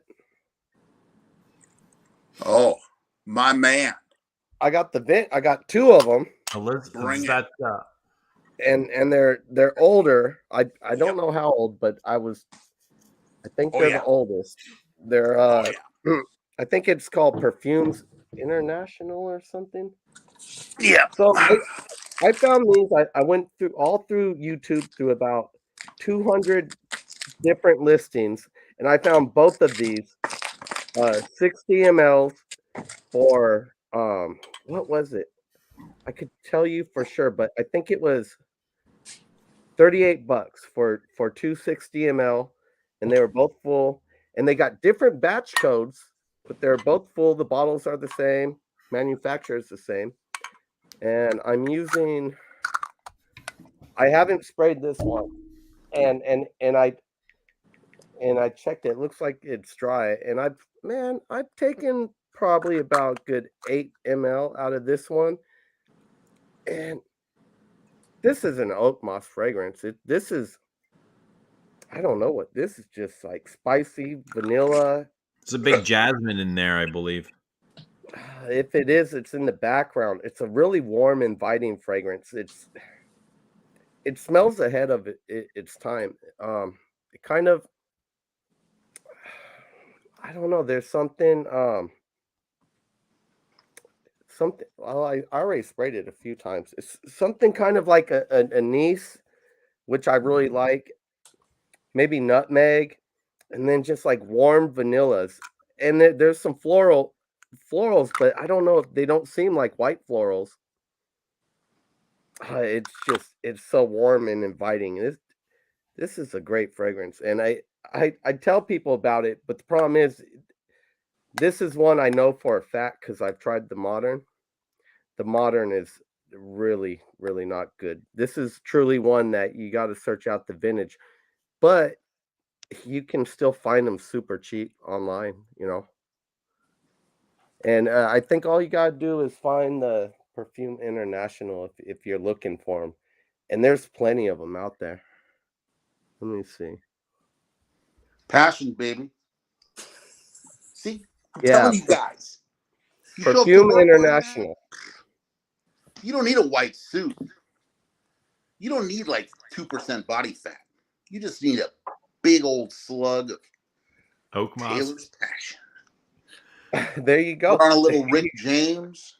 E: oh, my man,
F: I got I got 2 of them.
E: Bring it.
F: And they're older. I don't know how old, but I think they're the oldest. They're I think it's called Perfumes International or something.
E: Yeah.
F: So I found these. I went through YouTube through about 200 different listings, and I found both of these 60 mLs for what was it? I could tell you for sure, but I think it was $38 for 260 ml, and they were both full, and they got different batch codes, but they're both full. The bottles are the same, manufacturer is the same, and I haven't sprayed this one, and I checked it. It looks like it's dry, and I've taken probably about good 8 ml out of this one, and this is an oak moss fragrance. This is, I don't know what this is, just like spicy vanilla.
A: There's a big jasmine in there, I believe.
F: If it is, it's in the background. It's a really warm, inviting fragrance. It smells ahead of its time. It kind of, I don't know. There's something. Well, I already sprayed it a few times. It's something kind of like a anise, which I really like. Maybe nutmeg, and then just like warm vanillas. And there's some florals, but I don't know if they don't seem like white florals. It's so warm and inviting. This is a great fragrance, and I tell people about it, but the problem is, this is one I know for a fact because I've tried the modern. The modern is really, really not good. This is truly one that you got to search out the vintage, but you can still find them super cheap online, you know. And I think all you got to do is find the Perfume International if you're looking for them. And there's plenty of them out there. Let me see.
E: Passion, baby. See, I'm telling you guys. You
F: Perfume International.
E: You don't need a white suit. You don't need like 2% body fat. You just need a big old slug of
A: Oak moss.
E: Taylor's Passion.
F: There you go.
E: Put on a little Rick James.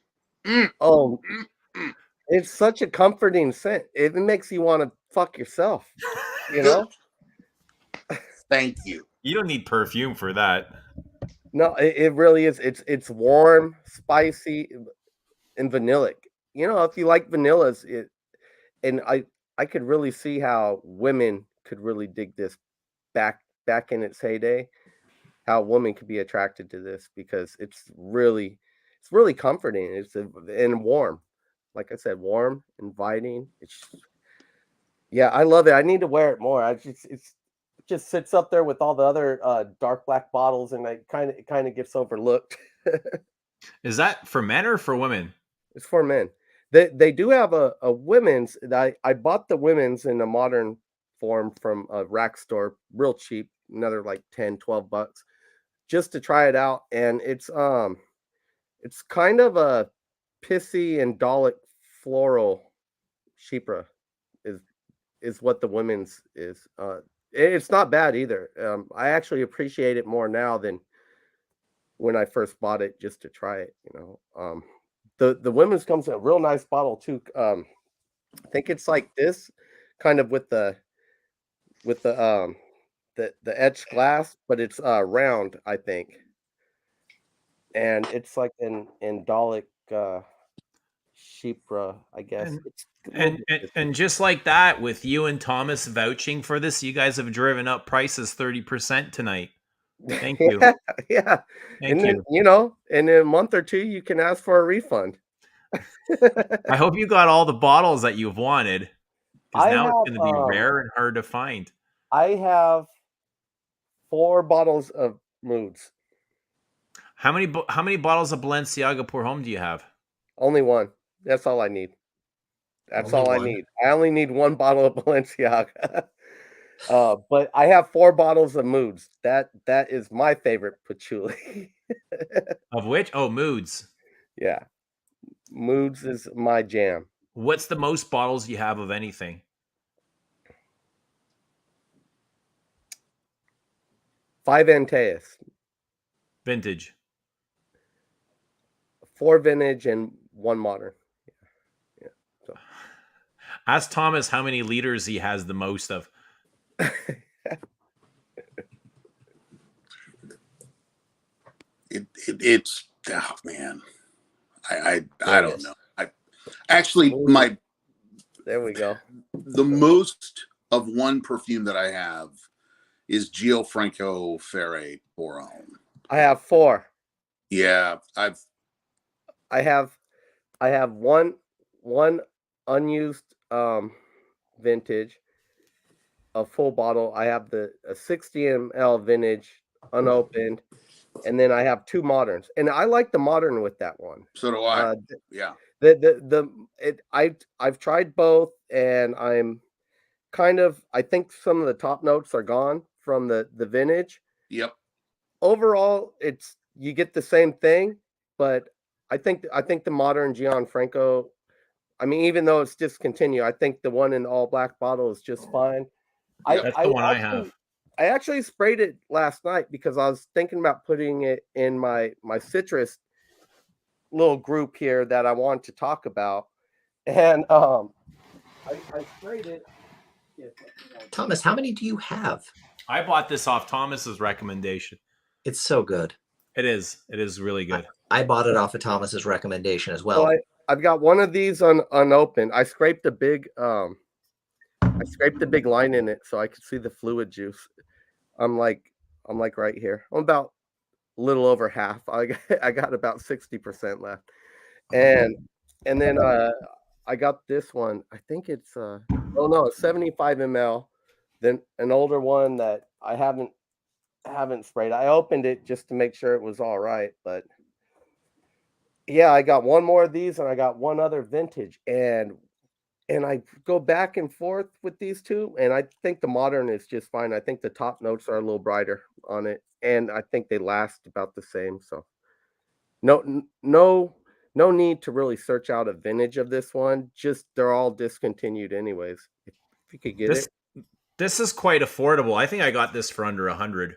F: Oh,
E: mm, mm.
F: it's such a comforting scent. It makes you want to fuck yourself, you know?
E: Thank you.
A: You don't need perfume for that.
F: No, it really is. It's warm, spicy, and vanillic. You know, if you like vanillas, and I could really see how women could really dig this back in its heyday. How a woman could be attracted to this because it's really comforting. And warm. Like I said, warm, inviting. Yeah, I love it. I need to wear it more. It just sits up there with all the other dark black bottles, and it kind of gets overlooked.
A: Is that for men or for women?
F: It's for men. They do have a women's. I bought the women's in a modern form from a rack store, real cheap, another like 10-12 bucks, just to try it out. And it's kind of a pissy and Dalek floral Shipra is is what the women's is. It's not bad either. I actually appreciate it more now than when I first bought it just to try it. You know, the women's comes in a real nice bottle too. I think it's like this, kind of with the etched glass, but it's round, I think, and it's like an Dalek Shipra, I guess.
A: And
F: It's a little
A: and,
F: bit
A: and
F: different.
A: and just like that, with you and Thomas vouching for this, you guys have driven up prices 30% tonight. Thank you.
F: Yeah, yeah.
A: Thank
F: And then,
A: you.
F: you know, in a month or two, you can ask for a refund.
A: I hope you got all the bottles that you've wanted, because
F: I
A: now it's
F: have
A: going to be rare and hard to find.
F: I have 4 bottles of moods.
A: How many bottles of Balenciaga Pour Homme do you have?
F: Only one. That's all I need. That's
A: Only
F: all I
A: one.
F: need. I only need 1 bottle of Balenciaga. But I have 4 bottles of moods. That is my favorite patchouli.
A: Of which? Oh, Moods.
F: Yeah. Moods is my jam.
A: What's the most bottles you have of anything?
F: 5 Antaeus,
A: Vintage.
F: 4 vintage, and 1 modern. Yeah. So.
A: Ask Thomas how many liters he has the most of.
E: It's oh man, I
F: There it
E: don't
F: is.
E: know. I actually
F: Ooh. There we go.
E: the most of one perfume that I have is Gianfranco Ferre Pour Homme.
F: I have 4.
E: Yeah,
F: I have one unused vintage, a full bottle. I have a 60 ml vintage unopened, and then I have 2 moderns. And I like the modern with that one.
E: so do I.
F: Uh,
E: Yeah.
F: I've tried both, and I'm kind of, I think some of the top notes are gone from the vintage.
E: Yep.
F: Overall, it's you get the same thing, but I think the modern Gianfranco, I mean, even though it's discontinued, I think the one in the all black bottle is just fine.
E: Yep.
A: That's the one I have.
F: I actually sprayed it last night because I was thinking about putting it in my citrus little group here that I want to talk about, and I sprayed it.
D: Thomas, how many do you have?
A: I bought this off Thomas's recommendation.
D: It's so good.
A: It is. It is really good.
D: I bought it off of Thomas's recommendation as well.
F: So I've got one of these unopened. I scraped the big line in it so I could see the fluid juice. I'm like right here. I'm about a little over half. I got about 60% left. And then I got this one. I think it's 75 ml. Then an older one that I haven't sprayed. I opened it just to make sure it was all right, but yeah, I got one more of these and I got one other vintage, and I go back and forth with these two, and I think the modern is just fine. I think the top notes are a little brighter on it, and I think they last about the same. So no need to really search out a vintage of this one. Just they're all discontinued anyways. If you could get it.
A: This is quite affordable. I think I got this for under 100.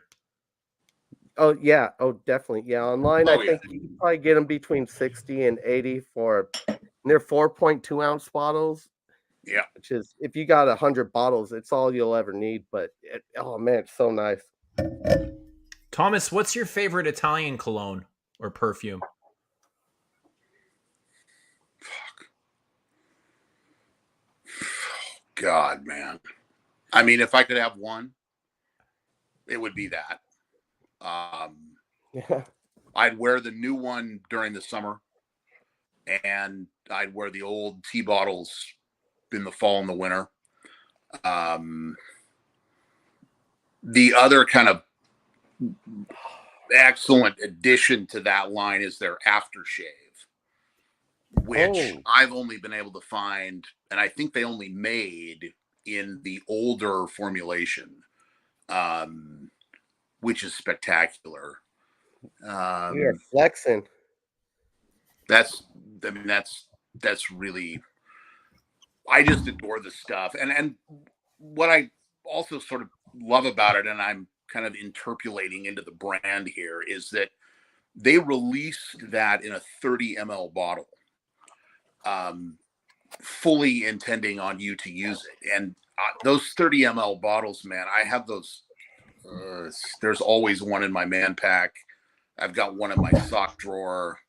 F: Oh yeah, oh definitely. Yeah, online I
E: Oh yeah.
F: think you can probably get them between 60 and 80 for and they're 4.2-ounce bottles,
E: Yeah.
F: which is if you got 100 bottles, it's all you'll ever need. But oh man, it's so nice.
A: Thomas, what's your favorite Italian cologne or perfume?
E: God, man. I mean, if I could have one, it would be that.
F: Yeah.
E: I'd wear the new one during the summer, and I'd wear the old tea bottles in the fall and the winter. The other kind of excellent addition to that line is their aftershave, which I've only been able to find, and I think they only made in the older formulation, which is spectacular.
F: You're flexing.
E: That's really, I just adore this stuff. And what I also sort of love about it, and I'm kind of interpolating into the brand here, is that they released that in a 30 ml bottle, fully intending on you to use it. And those 30 ml bottles, man, I have those. There's always one in my man pack. I've got one in my sock drawer.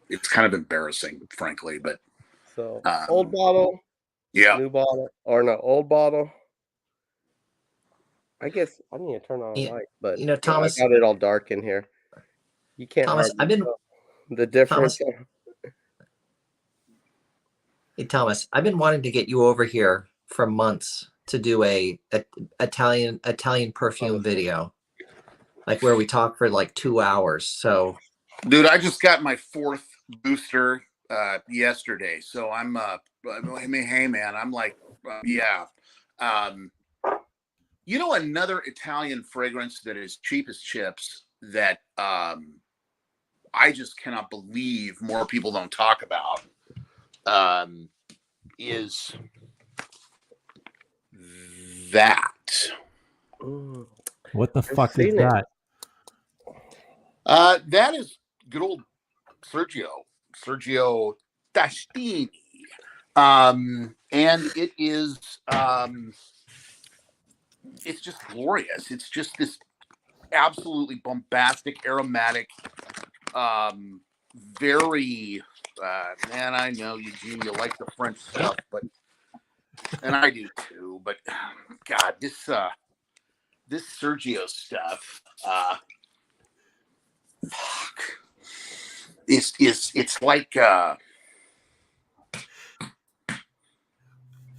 E: It's kind of embarrassing, frankly, but
F: So old bottle,
E: yeah,
F: new bottle, or no, old bottle. I guess I need to turn on a light, but
D: you know, Thomas,
F: I got it all dark in here. You can't
D: Thomas,
F: hardly tell the difference.
D: Hey, Thomas, I've been wanting to get you over here for months to do a Italian perfume video, like where we talk for like 2 hours. So,
E: dude, I just got my 4th booster yesterday, so I'm I mean, hey man, I'm like, yeah. You know, another Italian fragrance that is cheap as chips that I just cannot believe more people don't talk about is that.
A: What the fuck is that?
E: That is good old Sergio Tastini. And it is it's just glorious. It's just this absolutely bombastic, aromatic, very man, I know, Eugene, you like the French stuff, but and I do too, but God, this Sergio stuff, fuck. It's like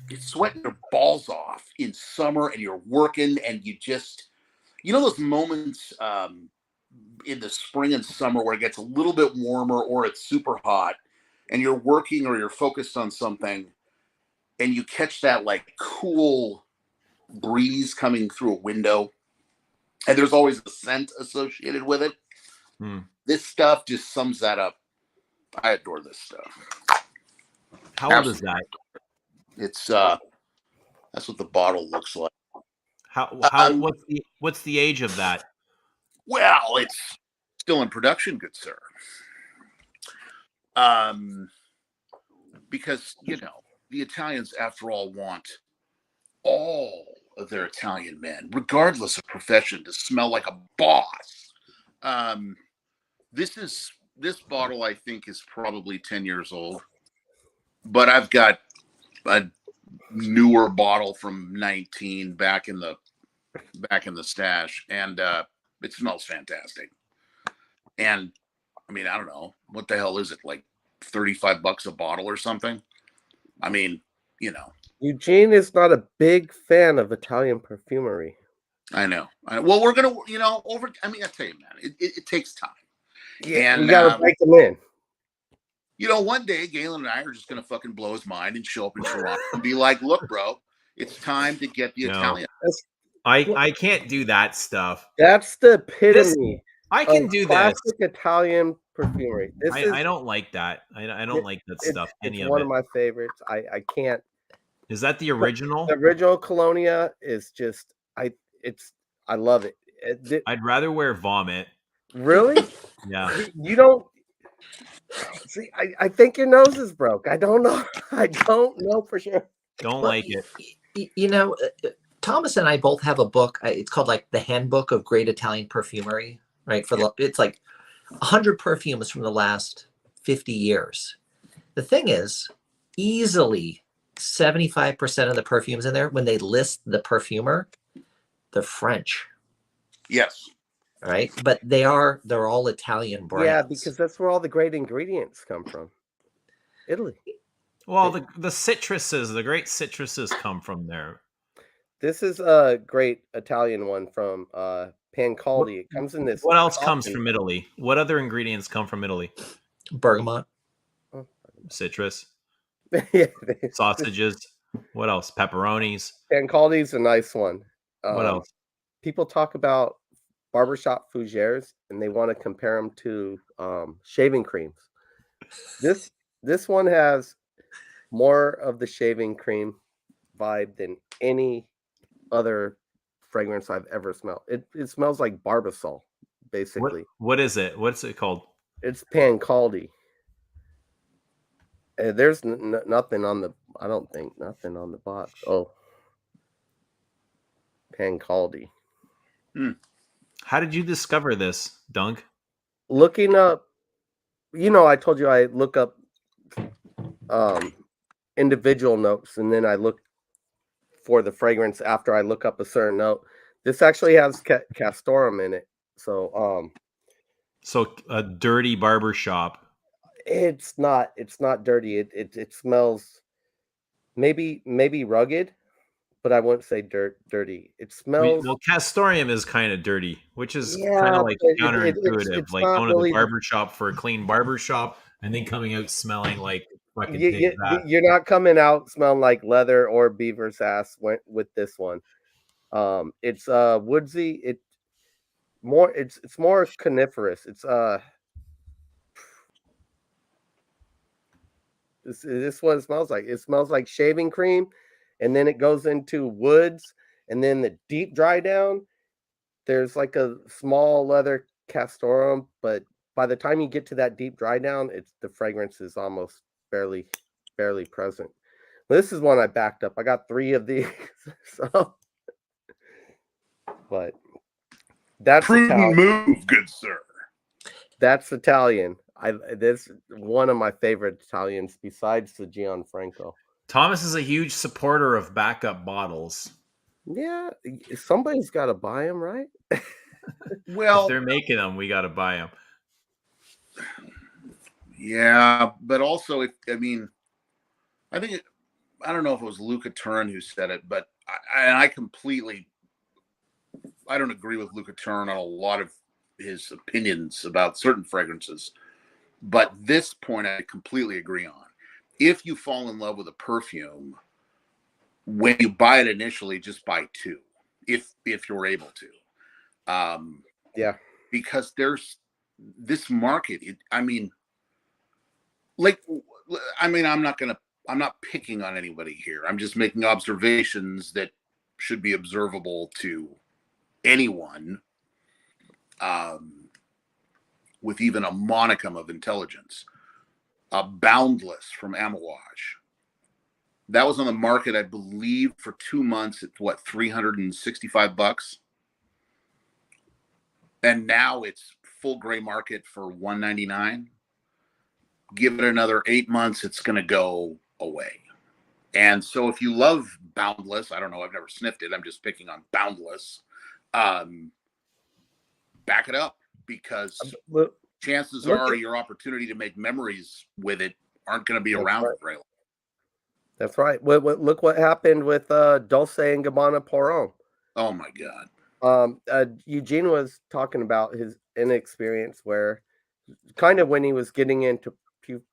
E: you're sweating your balls off in summer and you're working and you just, you know, those moments in the spring and summer where it gets a little bit warmer or it's super hot and you're working or you're focused on something and you catch that like cool breeze coming through a window and there's always a scent associated with it. This stuff just sums that up. I adore this stuff.
A: How old is that?
E: It's that's what the bottle looks like.
A: What's the age of that?
E: Well, it's still in production, good sir. Because, you know, the Italians, after all, want all of their Italian men, regardless of profession, to smell like a boss. This bottle, I think, is probably 10 years old, but I've got a newer bottle from 19 back in the stash, and it smells fantastic. And I mean, I don't know, what the hell is it, like $35 a bottle or something? I mean, you know,
F: Eugene is not a big fan of Italian perfumery.
E: I know. Well, we're gonna, you know, I mean, I tell you, man, it takes time.
F: Yeah,
E: and
F: we gotta break them in.
E: You know, one day Galen and I are just gonna fucking blow his mind and show up in Toronto and be like, "Look, bro, it's time to get the Italian."
A: I can't do that stuff.
F: That's the epitome.
A: I can do
F: classic
A: this.
F: Italian perfumery.
A: I don't like that. I don't like that stuff.
F: It's one of my favorites. I can't.
A: Is that the original?
F: The original Colonia is just I love it.
A: I'd rather wear vomit.
F: Really?
A: Yeah.
F: You don't see. I think your nose is broke. I don't know. I don't know for sure.
A: Don't
D: Well,
A: like it.
D: you know, Thomas and I both have a book. It's called like the Handbook of Great Italian Perfumery, right? It's like 100 perfumes from the last 50 years. The thing is, easily 75% of the perfumes in there, when they list the perfumer, they're French,
E: Yes.
D: right? But they're all Italian brands.
F: Yeah, because that's where all the great ingredients come from. Italy.
A: Well, the citruses, the great citruses come from there.
F: This is a great Italian one from Pancaldi. It comes in this.
A: What else comes
F: coffin.
A: from Italy? What other ingredients come from Italy?
D: Bergamot.
A: Citrus,
F: Yeah,
A: sausages. What else? Pepperonis.
F: Pancaldi's a nice one.
A: What else?
F: People talk about barbershop fougères and they want to compare them to shaving creams. This one has more of the shaving cream vibe than any other fragrance I've ever smelled. It smells like Barbasol, basically.
A: What is it? What's it called?
F: It's Pancaldi. There's nothing on the. I don't think nothing on the box. Oh, Pancaldi.
A: How did you discover this, Dunk?
F: Looking up, I told you I look up individual notes, and then I look for the fragrance after I look up a certain note. This actually has castoreum in it, so
A: So a dirty barber shop.
F: it's not dirty. It smells maybe rugged, but I wouldn't say dirty. It smells.
A: Well, castoreum is kind of dirty, which is kind
F: Yeah,
A: of like
F: but
A: counterintuitive.
F: it's
A: Like
F: not
A: going to
F: really
A: the barber shop for a clean barber shop and then coming out smelling like fucking
F: you,
A: pig's ass.
F: you're not coming out smelling like leather or beaver's ass with this one. It's woodsy. It's more coniferous. It's this is what it smells like. It smells like shaving cream, and then it goes into woods, and then the deep dry down. There's like a small leather castoreum, but by the time you get to that deep dry down, the fragrance is almost barely present. This is one I backed up. I got 3 of these, so but that's
E: Prudent
F: Italian.
E: move, good sir.
F: That's Italian. This one of my favorite Italians besides the Gianfranco.
A: Thomas is a huge supporter of backup bottles.
F: Yeah, somebody's got to buy them, right?
E: Well,
A: If they're making them, we got to buy them.
E: yeah, but also, I think I don't know if it was Luca Turin who said it, but I don't agree with Luca Turin on a lot of his opinions about certain fragrances, but this point I completely agree on. If you fall in love with a perfume, when you buy it initially, just buy 2, if you're able to.
F: Yeah,
E: because there's this market. I'm not picking on anybody here. I'm just making observations that should be observable to anyone with even a monicum of intelligence. Boundless from Amouage. That was on the market, I believe, for 2 months at what, $365? And now it's full gray market for $199. Give it another 8 months, it's going to go away. And so if you love Boundless, I don't know, I've never sniffed it, I'm just picking on Boundless, back it up, because chances are your opportunity to make memories with it aren't going to be around for very long.
F: That's right. Look what happened with Dulce and Gabbana Poron.
E: Oh my God.
F: Eugene was talking about his inexperience where kind of when he was getting into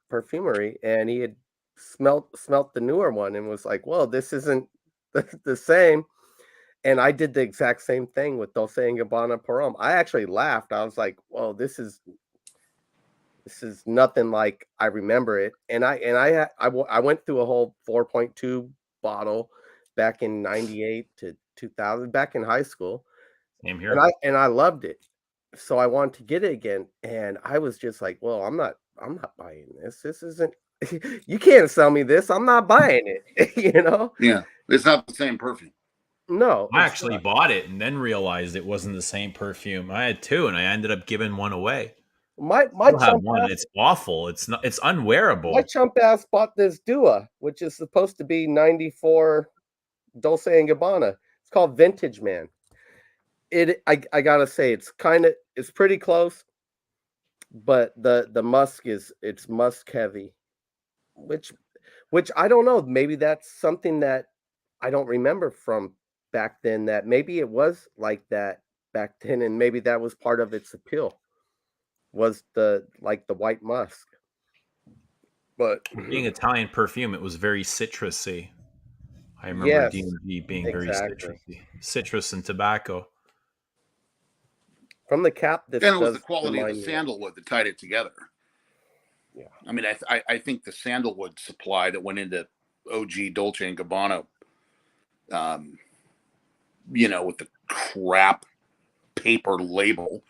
F: perfumery and he had smelt the newer one and was like, well, this isn't the same. And I did the exact same thing with Dulce and Gabbana Poron. I actually laughed. I was like, well, this is nothing like I remember it. And I went through a whole 4.2 bottle back in 98 to 2000, back in high school.
A: Same
F: and
A: here.
F: I loved it. So I wanted to get it again, and I was just like, well, I'm not buying this. This isn't. You can't sell me this. I'm not buying it. You know?
E: Yeah, it's not the same perfume.
F: No,
A: I
F: it's
A: actually
F: not.
A: bought it and then realized it wasn't the same perfume. I had two, and I ended up giving one away.
F: My
A: Still have
F: chump
A: one.
F: ass
A: It's awful. It's not. It's
F: my
A: unwearable.
F: chump ass bought this Dua, which is supposed to be 94 Dolce and Gabbana. It's called Vintage Man. I gotta say it's pretty close, but the musk it's musk heavy, which I don't know. Maybe that's something that I don't remember from back then. That maybe it was like that back then, and maybe that was part of its appeal. Was the white musk, but
A: Being Italian perfume, it was very citrusy. I remember
F: yes,
A: D&G being very
F: exactly.
A: citrusy, citrus and tobacco.
F: From the cap, this
E: And it was the
F: does
E: quality of the
F: remind me.
E: sandalwood that tied it together.
F: Yeah.
E: I mean, I think the sandalwood supply that went into OG Dolce and Gabbana, with the crap paper label,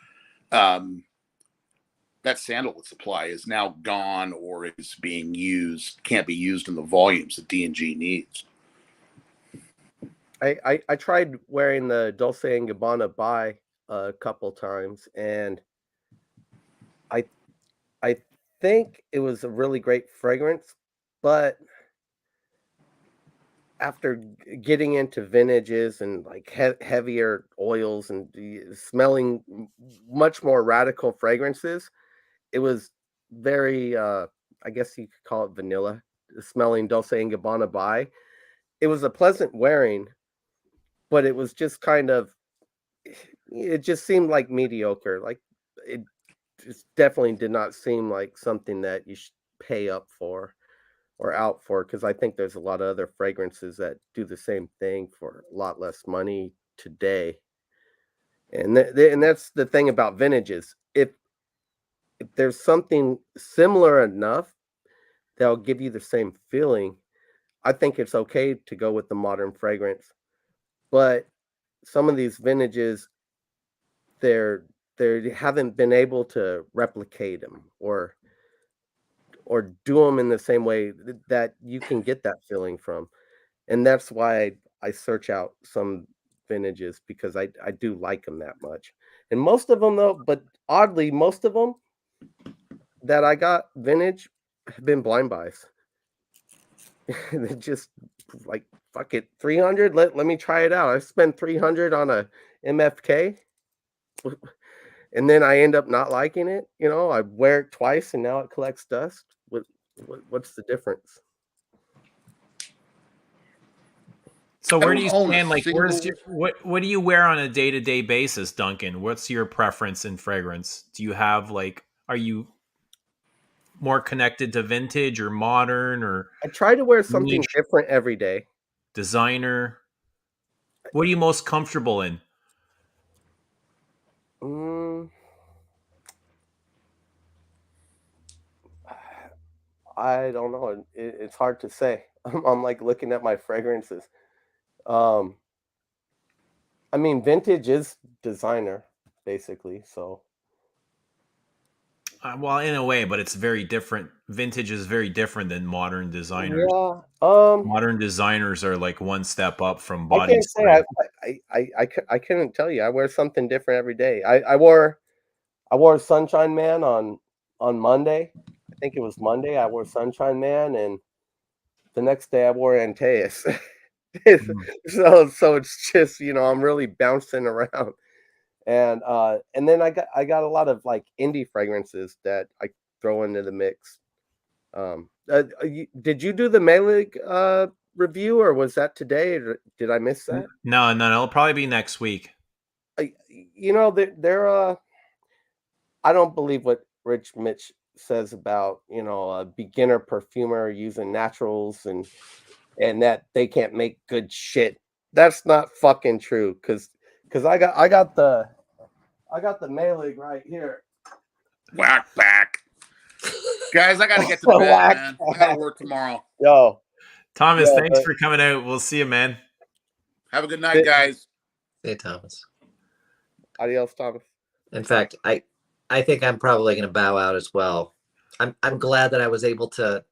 E: that sandalwood supply is now gone or is being used, can't be used in the volumes that D&G needs.
F: I tried wearing the Dolce and Gabbana Buy a couple times, and I I think it was a really great fragrance, but after getting into vintages and like heavier oils and smelling much more radical fragrances, it was very I guess you could call it vanilla smelling Dolce and Gabbana Buy. It was a pleasant wearing, but it was just kind of it just seemed like mediocre. Like it just definitely did not seem like something that you should pay up for or out for, because I think there's a lot of other fragrances that do the same thing for a lot less money today. And and that's the thing about vintages. If there's something similar enough that'll give you the same feeling, I think it's okay to go with the modern fragrance. But some of these vintages, they're they haven't been able to replicate them or do them in the same way that you can get that feeling from. And that's why I search out some vintages, because I do like them that much. And most of them though, but oddly, most of them that I got vintage have been blind buys. They just like, fuck it, 300. Let me try it out. I spent 300 on a MFK, and then I end up not liking it. I wear it twice, and now it collects dust. What's the difference?
A: So
E: I
A: where do
E: don't
A: you
E: own a
A: stand? Like, where's
E: single.
A: what do you wear on a day-to-day basis, Duncan? What's your preference in fragrance? Do you have are you more connected to vintage or modern or
F: I try to wear something
A: niche,
F: different every day.
A: designer? What are you most comfortable in?
F: Mm, I don't know. It's hard to say. I'm like looking at my fragrances. Um, I mean, vintage is designer, basically. So
A: Well, in a way, but it's very different. Vintage is very different than modern designers.
F: yeah.
A: Modern designers are like one step up from
F: I
A: body
F: can't say
A: style.
F: I couldn't tell you. I wear something different every day. I wore Sunshine Man on Monday. I think it was Monday. I wore Sunshine Man, and the next day I wore Antaeus.
A: Mm.
F: So it's just, I'm really bouncing around. And then I got a lot of like indie fragrances that I throw into the mix. Did you do the Melig review, or was that today, or did I miss that?
A: No, it'll probably be next week.
F: They're I don't believe what Rich Mitch says about, a beginner perfumer using naturals and that they can't make good shit. That's not fucking true, because I got the Melig right here.
E: Whack back. Guys, I got to get to bed,
F: Whack
E: man. I got to work tomorrow.
F: Yo,
A: Thomas,
F: yeah,
A: thanks for coming out. We'll see you, man.
E: Have a good night, guys.
D: Hey, Thomas.
F: Adios, Thomas.
D: In fact, I think I'm probably going to bow out as well. I'm glad that I was able to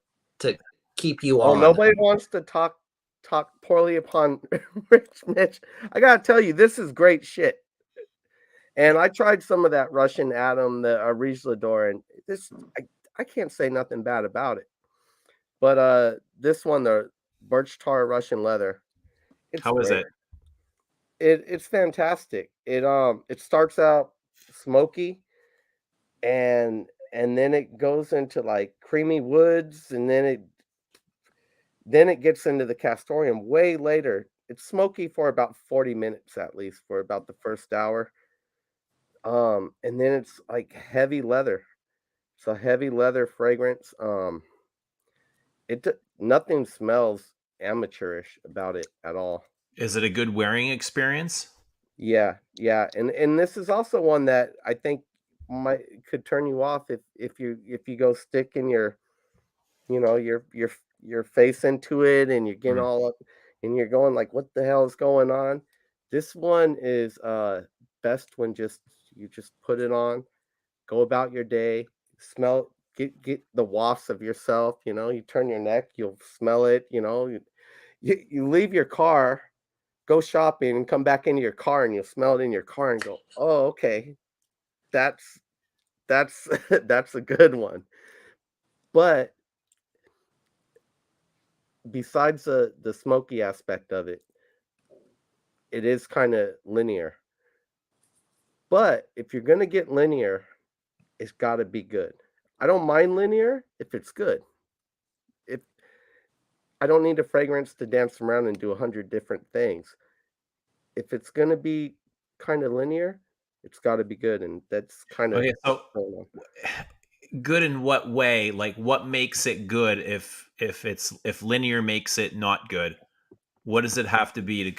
D: keep you
F: Oh,
D: on.
F: nobody wants to talk poorly upon Rich Mitch. I gotta tell you, this is great shit. And I tried some of that Russian Atom, the Rijlador, and this I can't say nothing bad about it. But this one, the Birch Tar Russian Leather, it's
A: How is
F: great.
A: it?
F: It's fantastic. It starts out smoky, and then it goes into like creamy woods, and then it gets into the castoreum way later. It's smoky for about 40 minutes at least, for about the first hour. And then it's like heavy leather. It's a heavy leather fragrance. Nothing smells amateurish about it at all.
A: Is it a good wearing experience?
F: Yeah, yeah. And this is also one that I think could turn you off if you go sticking your your face into it, and you're getting all up, and you're going like, what the hell is going on? This one is best when you just put it on, go about your day, smell, get the wafts of yourself. You turn your neck, you'll smell it. You leave your car, go shopping, and come back into your car, and you'll smell it in your car and go, oh, okay, that's that's a good one. But besides the smoky aspect of it, it is kind of linear. But if you're gonna get linear, it's got to be good. I don't mind linear if it's good. If I don't need a fragrance to dance around and do 100 different things. If it's gonna be kind of linear, it's got to be good, and that's kind of
A: Okay, so good in what way? Like, what makes it good if linear makes it not good? What does it have to be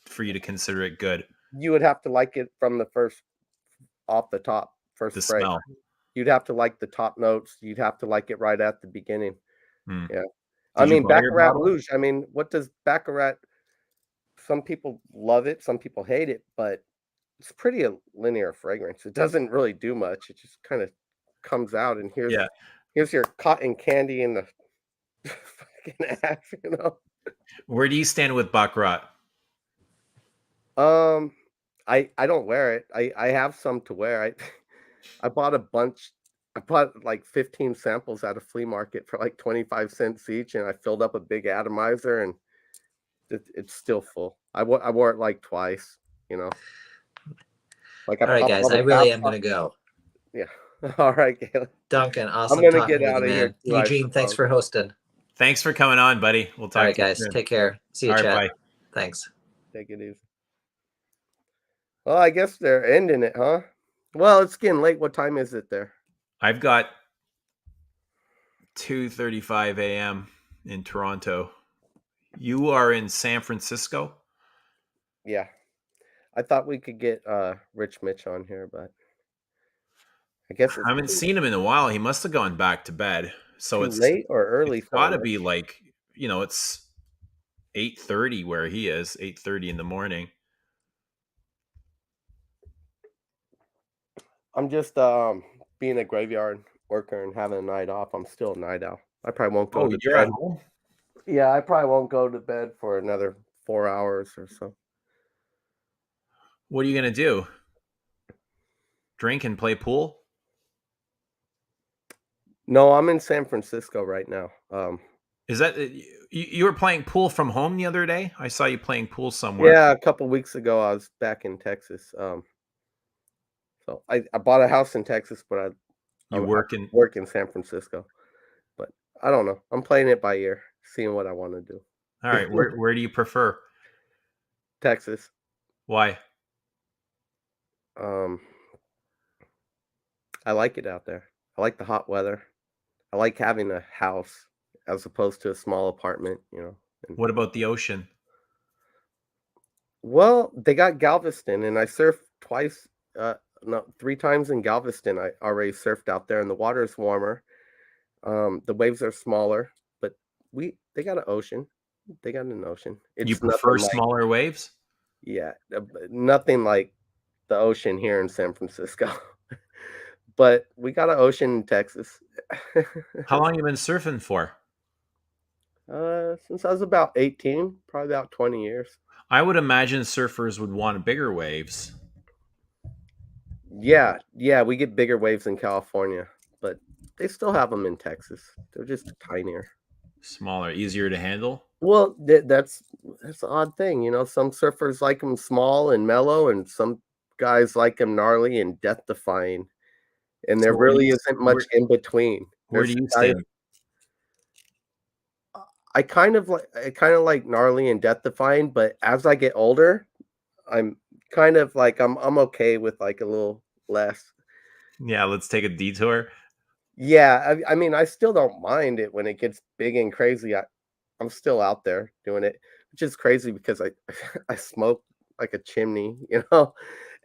A: for you to consider it good?
F: You would have to like it from the first off the top, first
A: The
F: spray.
A: smell.
F: You'd have to like the top notes. You'd have to like it right at the beginning.
A: Hmm.
F: Yeah.
A: Did you buy your
F: Baccarat
A: bottle?
F: Rouge. I mean, what does Baccarat? Some people love it, some people hate it, but it's pretty a linear fragrance. It doesn't really do much. It just kind of comes out, and
A: Yeah.
F: here's your cotton candy in the fucking ass.
A: Where do you stand with Baccarat?
F: I don't wear it. I have some to wear. I bought a bunch. I bought like 15 samples at a flea market for like 25 cents each, and I filled up a big atomizer, and it's still full. I wore it like twice. Like I
D: All right,
F: popped
D: guys,
F: all the
D: I really am
F: caps
D: going to go.
F: Yeah. All right, Galen.
D: Duncan,
F: I'm
D: awesome
F: gonna
D: talking
F: get
D: with
F: out
D: you,
F: of here
D: man.
F: too, I
D: Eugene, thanks
F: suppose.
D: for hosting.
A: Thanks for coming on, buddy. We'll
D: All
A: talk
D: right,
A: to you
D: guys,
A: soon.
D: take care. See you,
A: All right,
D: chat.
A: bye.
D: Thanks.
F: Take it easy. Well, I guess they're ending it, huh? Well, it's getting late. What time is it there?
A: I've got 2:35 a.m. in Toronto. You are in San Francisco?
F: Yeah. I thought we could get Rich Mitch on here, but I guess
A: I
F: it's
A: haven't seen him in a while. He must have gone back to bed. So
F: too
A: it's
F: late or early
A: it's
F: for
A: got to
F: him.
A: be like, it's 8:30 where he is, 8:30 in the morning.
F: I'm just being a graveyard worker and having a night off. I'm still a night owl. I probably won't go to
A: You're
F: bed.
A: at home?
F: Yeah, I probably won't go to bed for another 4 hours or so.
A: What are you going to do? Drink and play pool?
F: No, I'm in San Francisco right now.
A: Is that you were playing pool from home the other day? I saw you playing pool somewhere.
F: Yeah, a couple weeks ago I was back in Texas. So I bought a house in Texas, but I
A: work
F: in San Francisco. But I don't know. I'm playing it by ear, seeing what I want to do.
A: All right, where do you prefer?
F: Texas.
A: Why?
F: I like it out there. I like the hot weather. I like having a house as opposed to a small apartment,
A: What about the ocean?
F: Well, they got Galveston, and I surfed twice, no, 3 times in Galveston. I already surfed out there, and the water's warmer. The waves are smaller, but they got an ocean.
A: You prefer smaller waves?
F: Yeah, nothing like the ocean here in San Francisco. But we got an ocean in Texas.
A: How long you been surfing for?
F: Since I was about 18, probably about 20 years.
A: I would imagine surfers would want bigger waves.
F: Yeah, yeah, we get bigger waves in California, but they still have them in Texas. They're just tinier.
A: Smaller, easier to handle.
F: Well, that's an odd thing, you know. Some surfers like them small and mellow, and some guys like them gnarly and death-defying. And there
A: So where do
F: really
A: you
F: isn't much in between.
A: where
F: There's
A: do
F: some
A: you
F: guys
A: stand?
F: I kind of like gnarly and death-defying, but as I get older, I'm kind of like I'm okay with like a little less.
A: Yeah, let's take a detour.
F: Yeah, I mean, I still don't mind it when it gets big and crazy. I'm still out there doing it, which is crazy because I I smoke like a chimney, you know,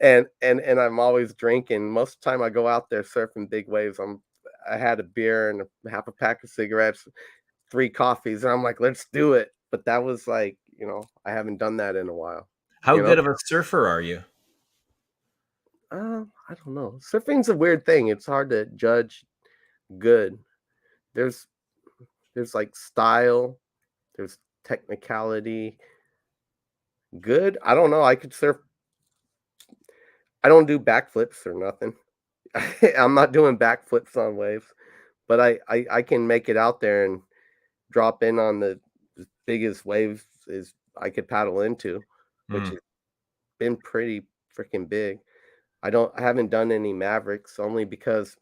F: and I'm always drinking. Most of the time I go out there surfing big waves. I had a beer and half a pack of cigarettes, 3 coffees, and I'm like, let's do it. But that was like, you know, I haven't done that in a while.
A: How
F: You know,
A: good of a surfer are you?
F: I don't know. Surfing's a weird thing. It's hard to judge good. There's there's like style, there's technicality. Good. I don't know. I could surf. I don't do backflips or nothing. I'm not doing backflips on waves, but I can make it out there and drop in on the biggest waves is I could paddle into, which
A: Hmm.
F: has been pretty freaking big. I haven't done any Mavericks only because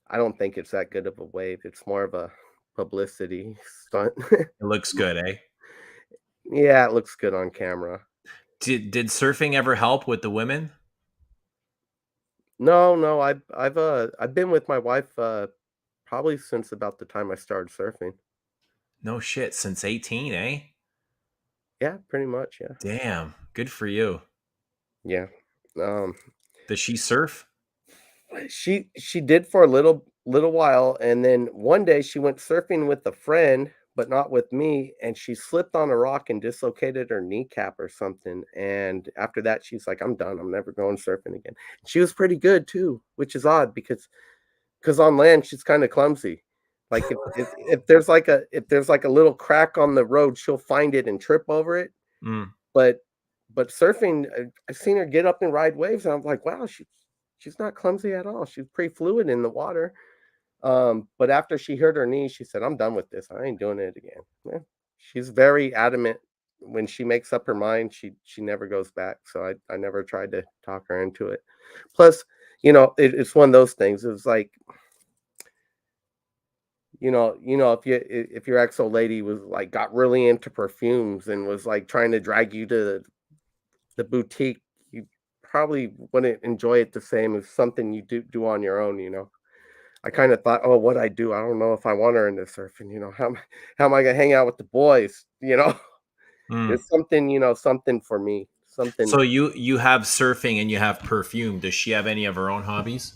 F: I don't think it's that good of a wave. It's more of a publicity stunt.
A: It looks good, eh?
F: Yeah, it looks good on camera.
A: Did surfing ever help with the women?
F: No, no, I've been with my wife probably since about the time I started surfing.
A: No shit, since 18, eh?
F: Yeah, pretty much, yeah.
A: Damn, good for you.
F: Yeah. Um
A: Does she surf?
F: she did for a little while, and then one day she went surfing with a friend but not with me, and she slipped on a rock and dislocated her kneecap or something, and after that she's like, I'm done, I'm never going surfing again. She was pretty good too, which is odd because on land she's kind of clumsy. Like if there's like a little crack on the road, she'll find it and trip over it.
A: Mm.
F: But surfing, I've seen her get up and ride waves, and I'm like, wow, she's not clumsy at all. She's pretty fluid in the water. But after she hurt her knee, she said, I'm done with this. I ain't doing it again. Yeah. She's very adamant. When she makes up her mind, she never goes back. So I never tried to talk her into it. Plus, you know, it's one of those things. It was like, if your ex old lady was like got really into perfumes and was like trying to drag you to the boutique, you probably wouldn't enjoy it the same as something you do on your own, you know. I kind of thought, oh, what I do, I don't know if I want her into surfing, you know. How am I gonna hang out with the boys, you know?
A: Mm.
F: It's something, you know, something for me. Something.
A: So you have surfing and you have perfume. Does she have any of her own hobbies?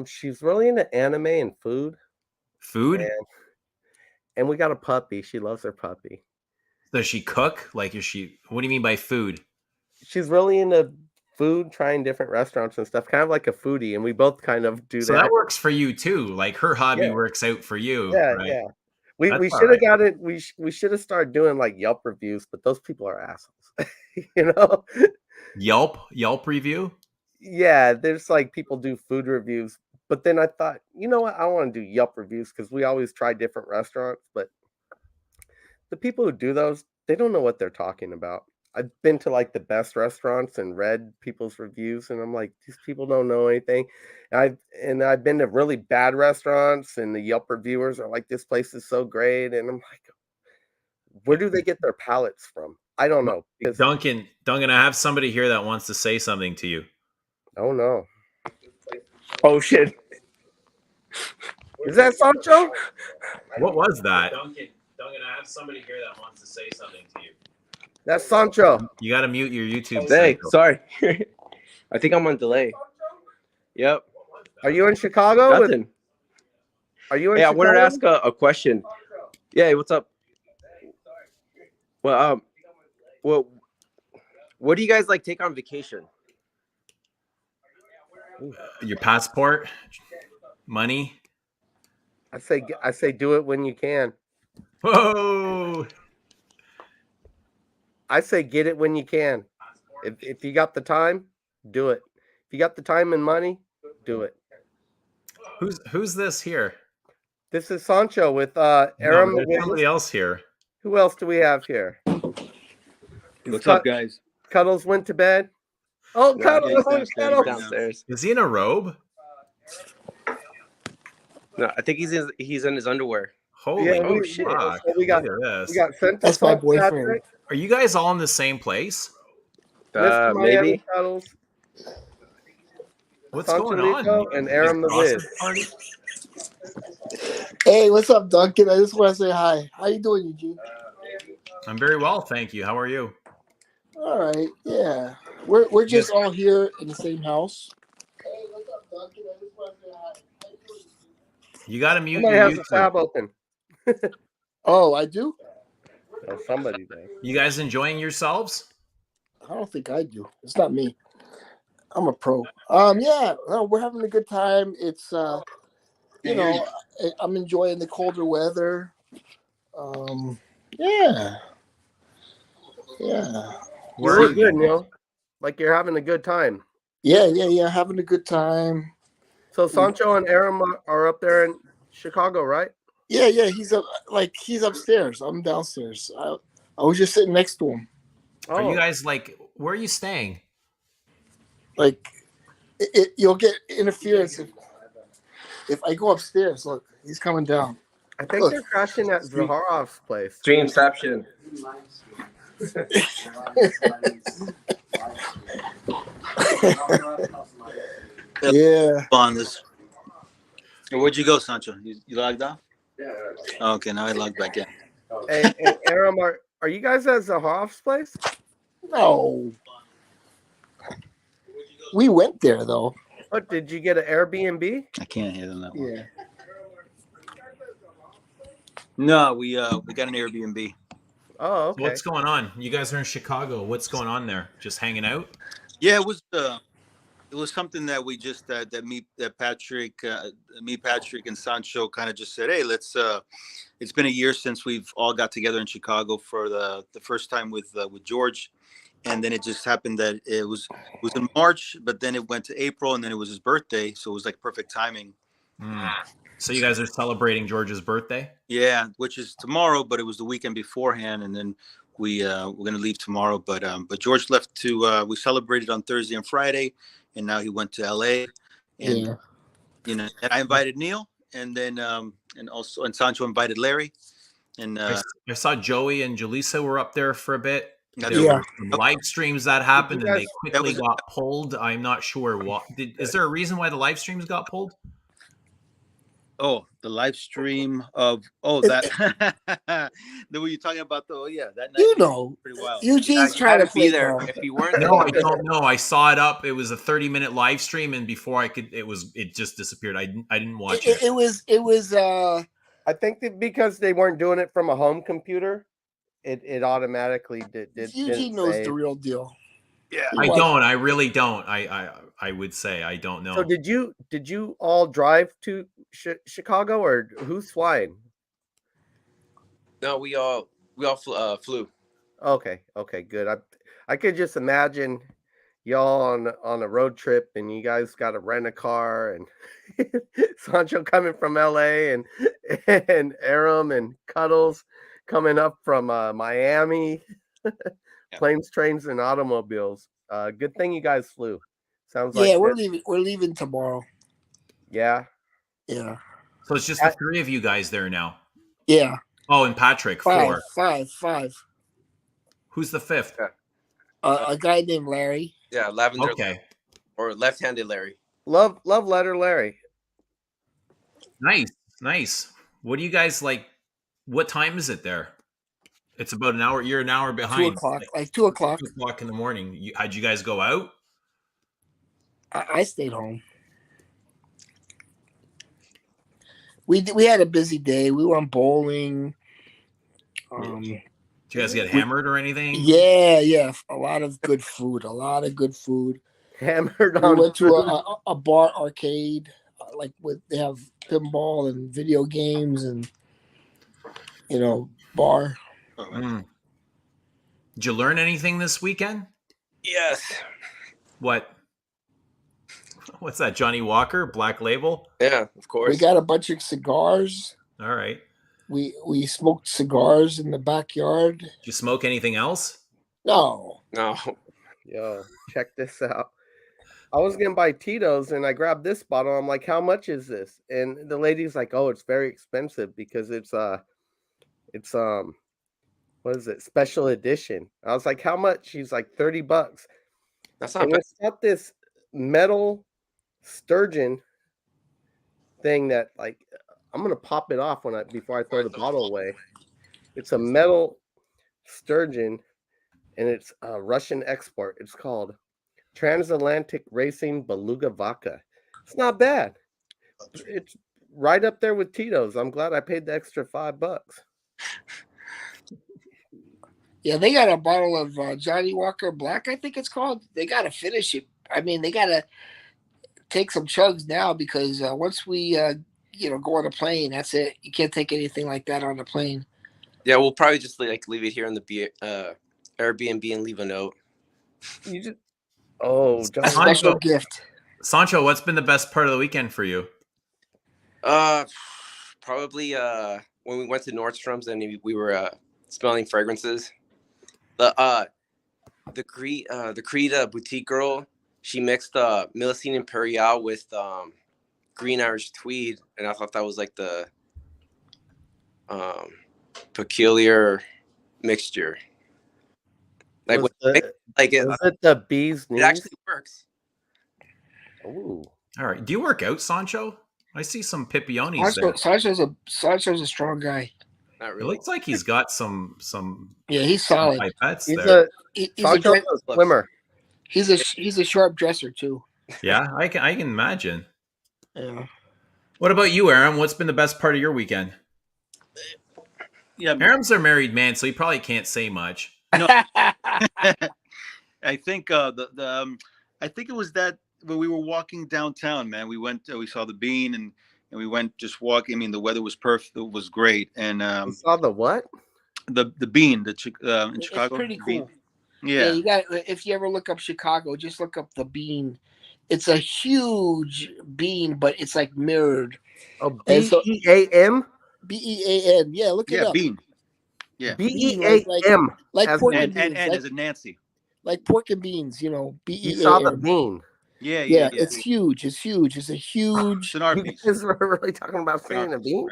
F: She's really into anime and food,
A: Food?
F: and we got a puppy. She loves her puppy.
A: Does she cook? Like, is she? What do you mean by food?
F: She's really into food, trying different restaurants and stuff, kind of like a foodie, and we both kind of do
A: So
F: that.
A: that works for you too. Like her hobby
F: Yeah,
A: works out for you,
F: yeah,
A: right?
F: yeah. We
A: That's
F: we
A: all
F: should have
A: right.
F: got it. We should have started doing like Yelp reviews, but those people are assholes. You know?
A: Yelp review.
F: Yeah, there's like people do food reviews, but then I thought, you know what? I want to do Yelp reviews because we always try different restaurants, but the people who do those, they don't know what they're talking about. I've been to like the best restaurants and read people's reviews, and I'm like, these people don't know anything. I've been to really bad restaurants, and the Yelp reviewers are like, this place is so great, and I'm like, where do they get their palettes from? I don't know because
A: Duncan, I have somebody here that wants to say something to you.
F: oh no,
G: Oh shit!
F: is that Sancho?
A: What was that? Duncan, I have somebody here that wants to say something to you.
F: That's Sancho.
A: You got to mute your YouTube.
G: Hey,
A: Sancho.
G: sorry. I think I'm on delay. Yep.
F: Are you in Chicago?
G: Nothing.
F: Are you in
G: Hey, I
F: Chicago?
G: wanted to ask a question. Yeah, hey, what's up? Well, What do you guys like take on vacation?
A: Your passport, money.
F: I say do it when you can.
A: Whoa!
F: I say get it when you can. If you got the time, do it. If you got the time and money, do it.
A: Who's this here?
F: This is Sancho with
A: No,
F: Aram.
A: there's somebody else here.
F: Who else do we have here?
H: What's up, guys?
F: Cuddles went to bed. Oh,
G: No,
F: Cuddles!
H: he's
F: Oh,
H: downstairs
F: Cuddles!
H: right now.
G: Downstairs.
A: Is he in a robe?
G: No, I think he's in his underwear.
A: Holy
F: Yeah,
G: oh, shit.
A: fuck.
F: So we got
A: Look at this.
F: sent to
C: That's my
F: St.
C: boyfriend.
F: Patrick,
A: Are you guys all in the same place?
F: Mr. Miami
G: Maybe.
F: Cuddles,
A: What's going on?
F: Sancho, and Aram the
A: Sausage
F: Wiz.
A: party?
I: Hey, what's up, Duncan? I just want to say hi. How you doing, Eugene?
A: I'm very well, thank you. How are you?
I: All right, yeah. We're just all here in the same house. Hey, what's up, Duncan? I just want to say hi. How you doing, Eugene?
A: You got to mute
F: Somebody
A: your
F: has a
A: YouTube.
F: tab open.
I: Oh, I do?
F: Oh, somebody does.
A: You guys enjoying yourselves?
I: I don't think I do. It's not me. I'm a pro. Yeah, no, we're having a good time. It's you know, I'm enjoying the colder weather. Yeah. Yeah.
A: Where
F: You're
A: are
F: good,
A: you?
F: Neil. Like you're having a good time.
I: Yeah, having a good time.
F: So Sancho and Aram are up there in Chicago, right?
I: Yeah, he's upstairs. I'm downstairs. I was just sitting next to him.
F: Oh,
A: Are you guys like, where are you staying?
I: Like you'll get interference if I go upstairs. Look, he's coming down.
F: I think
I: Look.
F: they're crashing at Zaharov's place.
G: Dreamception.
I: Yeah.
H: On this. Where'd you go, Sancho? You logged off? Yeah. Okay, now I logged back in.
F: And Aram, are you guys at Zaharov's place?
I: No. We went there though.
F: What, did you get an Airbnb?
H: I can't hear them that one.
I: Yeah.
H: No, we got an Airbnb.
F: Oh, okay.
A: What's going on? You guys are in Chicago. What's going on there? Just hanging out?
H: Yeah, it was something that we just Patrick and Sancho kind of just said, hey, let's. It's been a year since we've all got together in Chicago for the first time with George, and then it just happened that it was in March, but then it went to April, and then it was his birthday, so it was like perfect timing.
A: So you guys are celebrating George's birthday?
H: Yeah, which is tomorrow, but it was the weekend beforehand, and then we're gonna leave tomorrow. But George left to we celebrated on Thursday and Friday, and now he went to LA, and
I: Yeah.
H: you know, and I invited Neil, and then and Sancho invited Larry, and
A: I saw Joey and Jaleesa were up there for a bit. There
I: Yeah.
A: were some live streams that happened,
F: you
A: and they
F: guys-
A: quickly got pulled. I'm not sure what. Is there a reason why the live streams got pulled?
H: the live stream of that that were you talking about that night?
I: You know,
H: Pretty wild.
I: Eugene's
G: You
I: trying
G: had
I: to
G: be
I: play
G: there.
I: there.
G: If you weren't
A: No, I don't know. I saw it up. It was a 30-minute live stream, and before I could, it just disappeared. I didn't watch it.
I: It was
F: I think that because they weren't doing it from a home computer, it automatically did.
I: Eugene
F: didn't
I: knows
F: save.
I: the real deal.
H: Yeah.
I: He
A: I
I: watched-
A: don't. I really don't. I would say I don't know.
F: So did you all drive to Chicago, or who's flying?
G: No, we all flew.
F: Okay, good. I could just imagine y'all on a road trip, and you guys got to rent a car, and Sancho coming from LA, and Aram and Cuddles coming up from Miami. Planes, trains, and automobiles. Good thing you guys flew. Sounds like
I: Yeah, we're leaving tomorrow.
F: Yeah.
I: Yeah.
A: So it's just the three of you guys there now.
I: Yeah.
A: Oh, and Patrick, four.
I: Five.
A: Who's the fifth?
I: A guy named Larry.
G: Yeah, lavender
A: Okay,
G: or left-handed Larry.
F: Love letter Larry.
A: nice. What do you guys like? What time is it there? It's about an hour. You're an hour behind.
I: 2:00. Like 2:00.
A: 2:00 in the morning. How'd you guys go out?
I: I stayed home. We had a busy day. We went bowling.
A: Did you guys get hammered or anything?
I: Yeah, a lot of good food.
F: Hammered
I: We
F: on
I: went to
F: food.
I: a bar arcade, like they have pinball and video games and bar.
A: Mm. Did you learn anything this weekend?
G: Yes.
A: What? What's that? Johnny Walker, Black Label?
G: Yeah, of
I: We
G: course.
I: got a bunch of cigars.
A: All right.
I: We smoked cigars in the backyard.
A: Did you smoke anything else?
I: No.
G: No.
F: Yo, check this out. I was gonna buy Tito's and I grabbed this bottle. I'm like, how much is this? And the lady's like, oh, it's very expensive because it's what is it? Special edition. I was like, how much? She's like $30.
G: That's not
F: And
G: bad.
F: it's got this metal sturgeon thing that like I'm gonna pop it off before I throw the bottle away. It's a metal sturgeon and it's a Russian export. It's called Transatlantic Racing Beluga Vodka. It's not bad. It's right up there with Tito's. I'm glad I paid the extra $5.
I: Yeah, they got a bottle of Johnny Walker Black, I think it's called. They got to finish it. I mean, they got to take some chugs now because once we, go on a plane, that's it. You can't take anything like that on the plane.
G: Yeah, we'll probably just like leave it here on the Airbnb and leave a note.
F: You just Johnny
I: A special
A: Sancho,
I: gift.
A: Sancho, what's been the best part of the weekend for you?
G: Probably when we went to Nordstrom's and we were smelling fragrances. The Creed boutique girl, she mixed Millesine Imperial with Green Irish Tweed, and I thought that was like the peculiar mixture. Like
F: was
G: was
F: it the bee's knees?
G: it actually works.
F: Ooh.
A: All right. Do you work out, Sancho? I see some pipionis there.
I: Sancho's a strong guy.
G: Not
A: It
G: really.
A: looks like he's got some
I: Yeah, he's solid.
A: pipettes
F: He's
A: there.
I: He's
F: Sancho's a swimmer.
I: He's a sharp dresser too.
A: Yeah, I can imagine.
I: Yeah.
A: What about you, Aram? What's been the best part of your weekend?
H: Yeah,
A: Aram's a married man, so he probably can't say much.
H: no. I think I think it was that when we were walking downtown, man. We went, we saw the Bean, and we went just walking. I mean, the weather was perfect. It was great, and
F: You saw the what?
H: the Bean, in
I: It's
H: Chicago.
I: pretty
H: The Bean.
I: cool.
H: Yeah.
I: You got. If you ever look up Chicago, just look up the Bean. It's a huge bean, but it's like mirrored.
F: Oh,
I: And so-
F: BEAM?
I: BEAN. Yeah, look it
H: Yeah,
I: up.
H: Bean. Yeah.
F: BEAM.
I: Like
F: As
I: pork
F: in-
I: and beans.
H: And
I: like,
H: as a Nancy.
I: like pork and beans,
F: You
I: BEAN.
F: saw the bean.
H: Yeah.
I: Yeah, it's huge. It's huge. It's a huge.
H: It's an art
F: You
H: piece.
F: guys were really talking about saying a bean?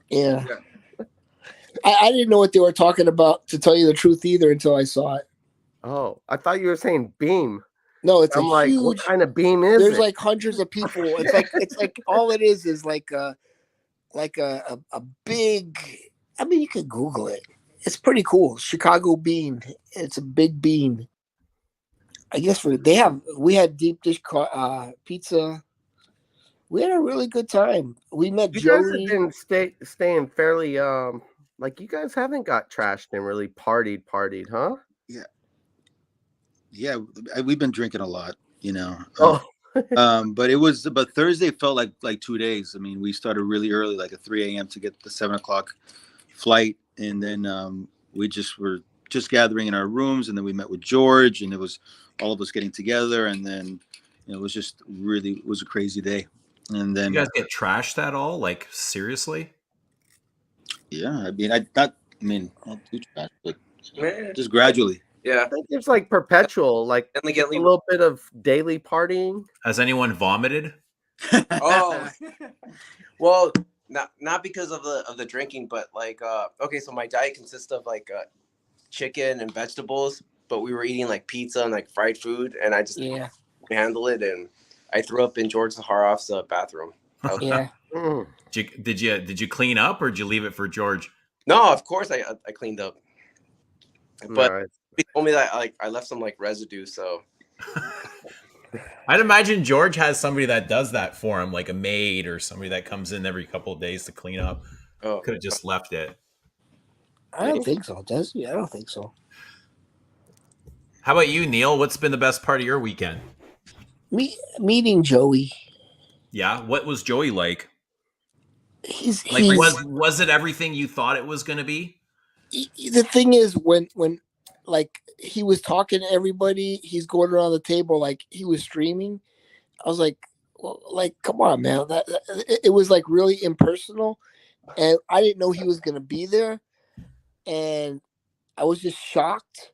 I: Yeah. I didn't know what they were talking about, to tell you the truth, either until I saw it.
F: Oh, I thought you were saying beam.
I: No, it's
F: I'm
I: a
F: like,
I: huge.
F: what kind of beam is
I: There's
F: it?
I: like hundreds of people. It's like all it is like a big. I mean, you could Google it. It's pretty cool. Chicago bean. It's a big bean. I guess we had deep dish pizza. We had a really good time. We met
F: You guys
I: Jody.
F: have been staying fairly like you guys haven't got trashed and really partied, huh?
H: Yeah, we've been drinking a lot,
F: Oh,
H: but Thursday felt like 2 days. I mean, we started really early, like at 3 a.m. to get the 7 o'clock flight, and then we just were gathering in our rooms, and then we met with George, and it was all of us getting together, and then it was just it was a crazy day. And then
A: You guys get trashed at all? Like, seriously?
H: yeah, I mean, not too trash, but
G: Man.
H: just gradually.
G: Yeah.
F: I think it's like perpetual, like
G: And they
F: just
G: get
F: a little bit of daily partying.
A: Has anyone vomited?
G: Oh, well, not because of the drinking, but like okay, so my diet consists of like chicken and vegetables, but we were eating like pizza and like fried food, and I just
I: Yeah,
G: handle it, and I threw up in George Zaharoff's bathroom.
I: yeah.
F: Mm.
A: Did you clean up, or did you leave it for George?
G: No, of course I cleaned up, but
F: All right.
G: he told me that I left some like residue, so
A: I'd imagine George has somebody that does that for him, like a maid or somebody that comes in every couple of days to clean up.
G: oh,
A: Could have just left it.
I: I don't think so, does he? I don't think so.
A: How about you, Neil? What's been the best part of your weekend?
I: Meeting Joey.
A: Yeah, what was Joey like?
I: He's
A: Like,
I: he's
A: was it everything you thought it was going to be?
I: the thing is when like he was talking to everybody, he's going around the table like he was streaming. I was like, well, like come on, man. It was like really impersonal, and I didn't know he was gonna be there, and I was just shocked,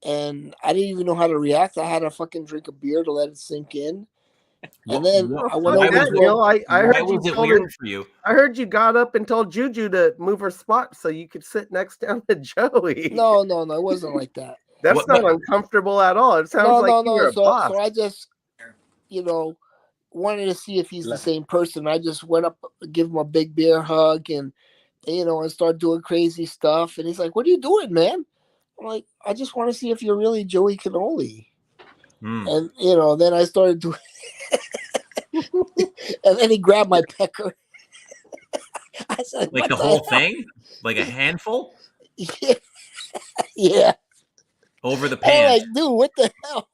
I: and I didn't even know how to react. I had to fucking drink a beer to let it sink in, and then I went
A: Why
I: over
A: was
I: to
F: Neil, I
A: Why
F: heard you
A: was it
F: told
A: weird
F: him.
A: for you?
F: I heard you got up and told Juju to move her spot so you could sit next down to Joey.
I: No, it wasn't like that.
F: That's not uncomfortable at all. It sounds like you're a boss.
I: So I just, wanted to see if he's the same person. I just went up, give him a big bear hug, and and start doing crazy stuff. And he's like, "What are you doing, man?" I'm like, "I just want to see if you're really Joey Cannoli." And then I started doing, and then he grabbed my pecker. I said,
A: like the whole thing, like a handful.
I: Yeah.
A: Over the
I: I'm
A: pants.
I: like, dude, what the hell?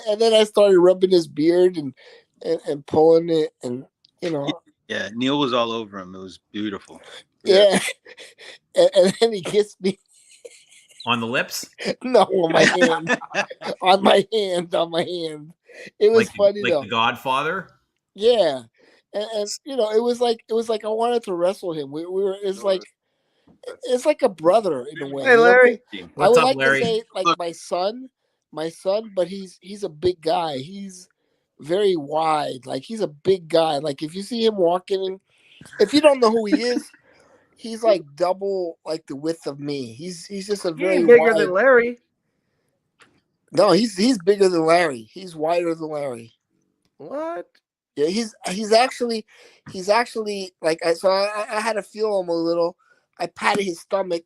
I: And then I started rubbing his beard and pulling it, and
H: Yeah, Neil was all over him. It was beautiful.
I: Yeah. And then he kissed me.
A: On the lips?
I: No, on my hand. on my hand. It was funny though.
A: Like the Godfather?
I: Yeah. And it was like I wanted to wrestle him. We were it's like a brother in a way.
F: Hey, Larry.
I: I would
A: up,
I: like
A: Larry?
I: to say like my son, but he's a big guy. He's very wide. Like he's a big guy. Like if you see him walking, if you don't know who he is, he's like double like the width of me. He's just a
F: He
I: very
F: ain't bigger
I: wide.
F: than Larry.
I: No, he's bigger than Larry. He's wider than Larry.
F: What?
I: Yeah, he's actually like I had to feel him a little. I patted his stomach.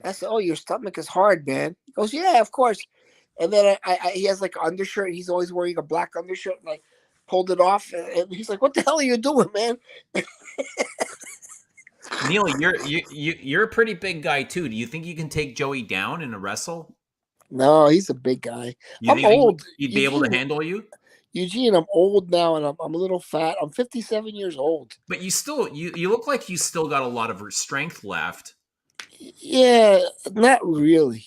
I: I said, "Oh, your stomach is hard, man." He goes, "Yeah, of course." And then he has like an undershirt. He's always wearing a black undershirt. And I pulled it off, and he's like, "What the hell are you doing, man?"
A: Neil, you're a pretty big guy too. Do you think you can take Joey down in a wrestle?
I: No, he's a big guy.
A: You
I: I'm
A: think
I: old.
A: he'd be able to handle you?
I: Eugene, I'm old now, and I'm a little fat. I'm 57 years old.
A: But you still you look like you still got a lot of strength left.
I: Yeah, not really,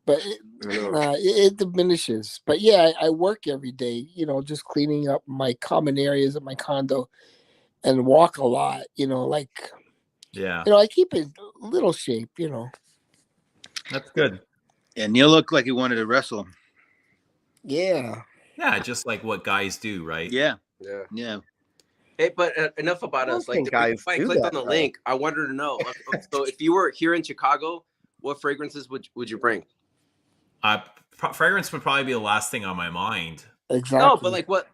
I: but it diminishes. But yeah, I work every day. Just cleaning up my common areas of my condo, and walk a lot.
A: Yeah.
I: I keep it a little shape.
A: That's good.
H: Yeah, Neil looked like he wanted to wrestle him.
I: Yeah.
A: Yeah, just like what guys do, right?
H: Yeah.
F: Yeah.
H: Yeah.
G: Hey, but enough about us. Like, if I clicked on the link, I wanted to know. So, if you were here in Chicago, what fragrances would you bring?
A: Fragrance would probably be the last thing on my mind.
I: Exactly.
G: No, but what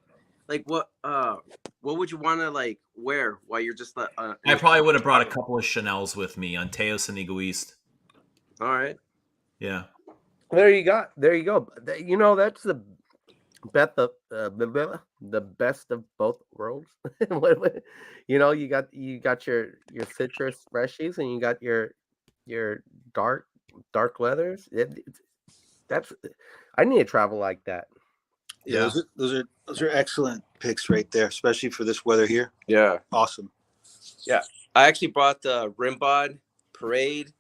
G: would you want to like wear while you're just
A: I probably would have brought a couple of Chanel's with me on Teos and Egoist.
G: All right.
A: Yeah.
F: There you go. That's the best of both worlds. You got your citrus freshies, and you got your dark leathers. I need to travel like that.
H: Yeah, those are excellent picks right there, especially for this weather here.
G: Yeah.
H: Awesome.
G: Yeah. I actually brought the Rimbod, Parade,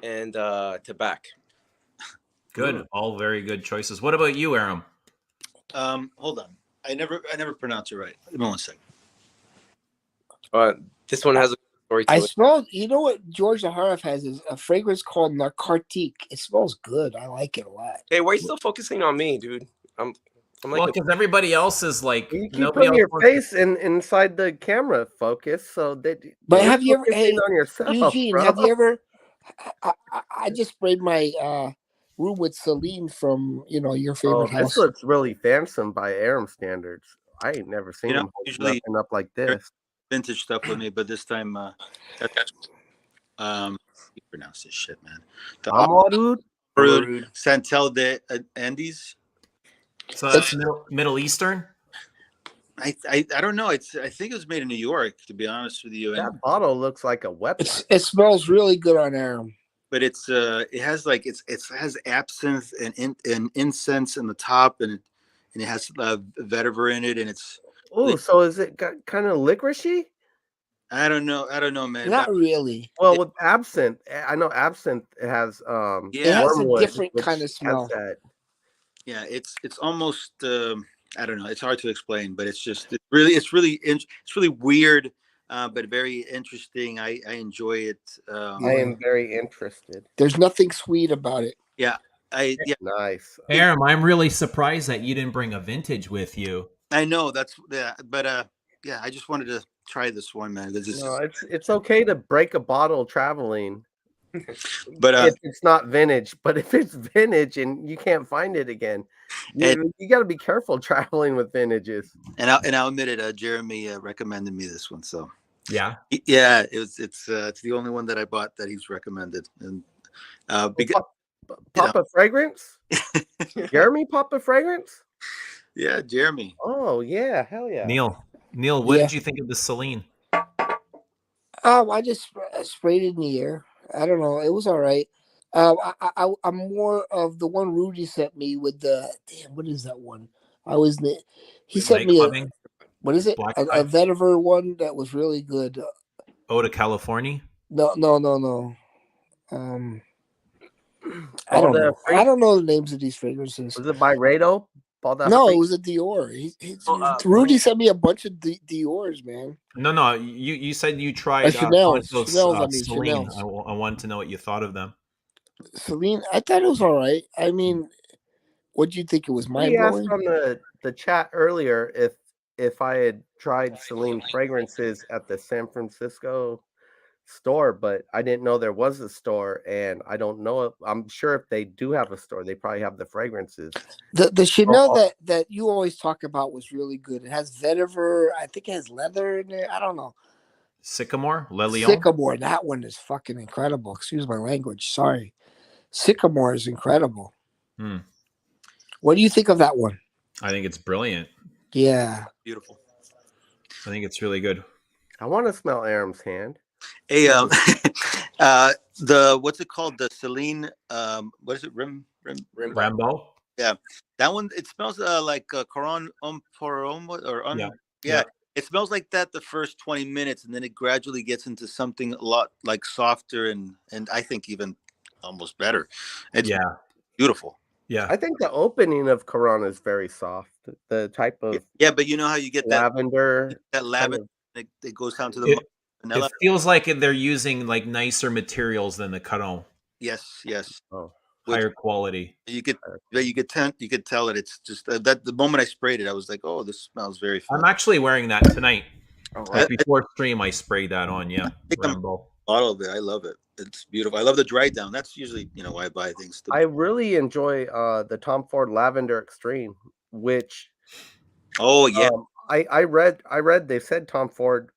G: and Tobacco.
A: Good. All very good choices. What about you, Aram?
H: Hold on. I never pronounce it right. Give me 1 second.
G: This one has a story to
I: I
G: it.
I: smell. You know what George Zaharoff has is a fragrance called Narcotique. It smells good. I like it a lot.
G: Hey, why are you still focusing on me, dude? I'm like
A: because everybody else is like
F: You keep putting your face inside the camera focus, so that.
I: But have you ever,
F: on yourself,
I: Eugene?
F: bro?
I: Have you ever? I just sprayed my room with Celine from your favorite house.
F: This looks really fancy by Aram standards. I ain't never seen him hold nothing up like this.
H: Vintage stuff with me, but this time, you pronounce this shit, man. The Amarud Santel de Andes.
A: So that's Middle Eastern.
H: I don't know. I think it was made in New York, to be honest with you. And
F: That bottle looks like a weapon.
I: It smells really good on Aram.
H: but it has like it has absinthe and incense in the top, and it has vetiver in it, and it's
F: Oh, so is it kind of licoricey?
H: I don't know, man.
I: Not really.
F: Well, with absinthe, I know absinthe has
I: It has a
F: wormwood,
I: different
F: which
I: kind of
F: has
I: smell.
F: that.
H: Yeah, it's almost I don't know. It's hard to explain, but it's really weird, but very interesting. I enjoy it.
F: I am very interested.
I: There's nothing sweet about it.
H: Yeah,
F: Nice.
A: Aram, I'm really surprised that you didn't bring a vintage with you.
H: I know but yeah, I just wanted to try this one, man.
F: No, it's okay to break a bottle traveling,
H: but
F: if it's not vintage. But if it's vintage and you can't find it again, you got to be careful traveling with vintages.
H: And I'll admit it. Jeremy recommended me this one, so
A: Yeah,
H: it's the only one that I bought that he's recommended, and because
F: Papa Fragrance, Jeremy Papa Fragrance.
H: yeah, Jeremy.
F: Oh yeah, hell yeah.
A: Neil, what did you think of the Celine?
I: I just sprayed it in the air. I don't know. It was all right. I'm more of the one Rudy sent me with the what is that one? He sent me what is it? A vetiver one that was really good.
A: Eau de California?
I: No. I don't know. I don't know the names of these fragrances.
F: Was it by Rado?
I: No, it was a Dior. Rudy sent me a bunch of Dior's, man.
A: No. You said you tried
I: Chanel's.
A: Celine. I wanted to know what you thought of them.
I: Celine, I thought it was all right. I mean, what do you think? It was mind blowing?
F: He asked on the chat earlier if I had tried Celine fragrances at the San Francisco store, but I didn't know there was a store, and I don't know. I'm sure if they do have a store, they probably have the fragrances.
I: The Chanel that you always talk about was really good. It has vetiver. I think it has leather in it. I don't know.
A: Sycamore? Le Lion?
I: Sycamore. That one is fucking incredible. Excuse my language. Sorry. Sycamore is incredible. What do you think of that one?
A: I think it's brilliant.
I: Yeah.
H: Beautiful.
A: I think it's really good.
F: I want to smell Aram's hand.
H: Hey, the what's it called? The Celine, what is it?
A: Rambo?
H: Yeah, that one. It smells like Coron yeah. It smells like that the first 20 minutes, and then it gradually gets into something a lot like softer and I think even almost better. It's beautiful.
A: Yeah,
F: I think the opening of Corona is very soft. The type of
H: but you know how you get
F: lavender.
H: That lavender it goes down to the vanilla.
A: It feels like they're using like nicer materials than the Caron.
H: Yes.
F: Oh,
A: higher quality.
H: You could tell that it's just that the moment I sprayed it, I was like, oh, this smells very fun.
A: I'm actually wearing that tonight. Before stream, I sprayed that on. Yeah, Rambo.
H: Bottle of it. I love it. It's beautiful. I love the dry down. That's usually why I buy things.
F: I really enjoy the Tom Ford Lavender Extreme, which I read they said Tom Ford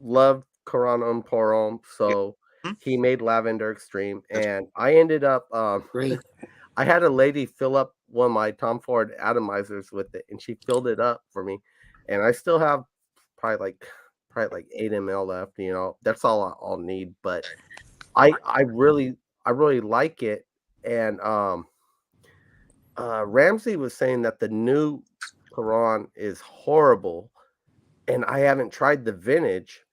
F: loved Coron Un Pour Homme, so he made Lavender Extreme, and I ended up
I: great.
F: I had a lady fill up one of my Tom Ford atomizers with it, and she filled it up for me, and I still have probably like 8 ml left. That's all I'll need, but I really like it. And Ramsey was saying that the new Coron is horrible, and I haven't tried the vintage,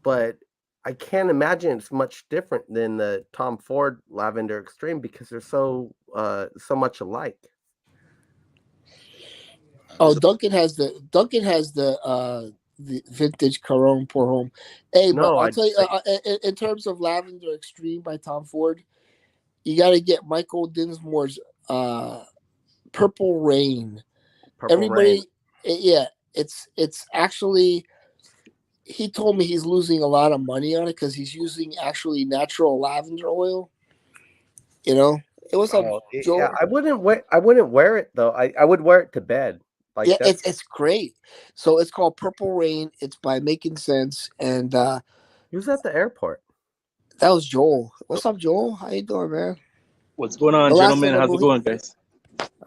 F: but I can't imagine it's much different than the Tom Ford Lavender Extreme because they're so much alike.
I: Oh, Duncan has the vintage Coron Pour Homme. Hey, but I'll tell you, in terms of Lavender Extreme by Tom Ford, you got to get Michael Dinsmore's Purple Rain. It's actually. He told me he's losing a lot of money on it because he's using actually natural lavender oil. It was
F: I wouldn't wear it though. I would wear it to bed.
I: It's great. So it's called Purple Rain. It's by Making Sense, and
F: he was at the airport.
I: That was Joel. What's up, Joel? How you doing, man?
J: What's going on, gentlemen? How's it going, guys?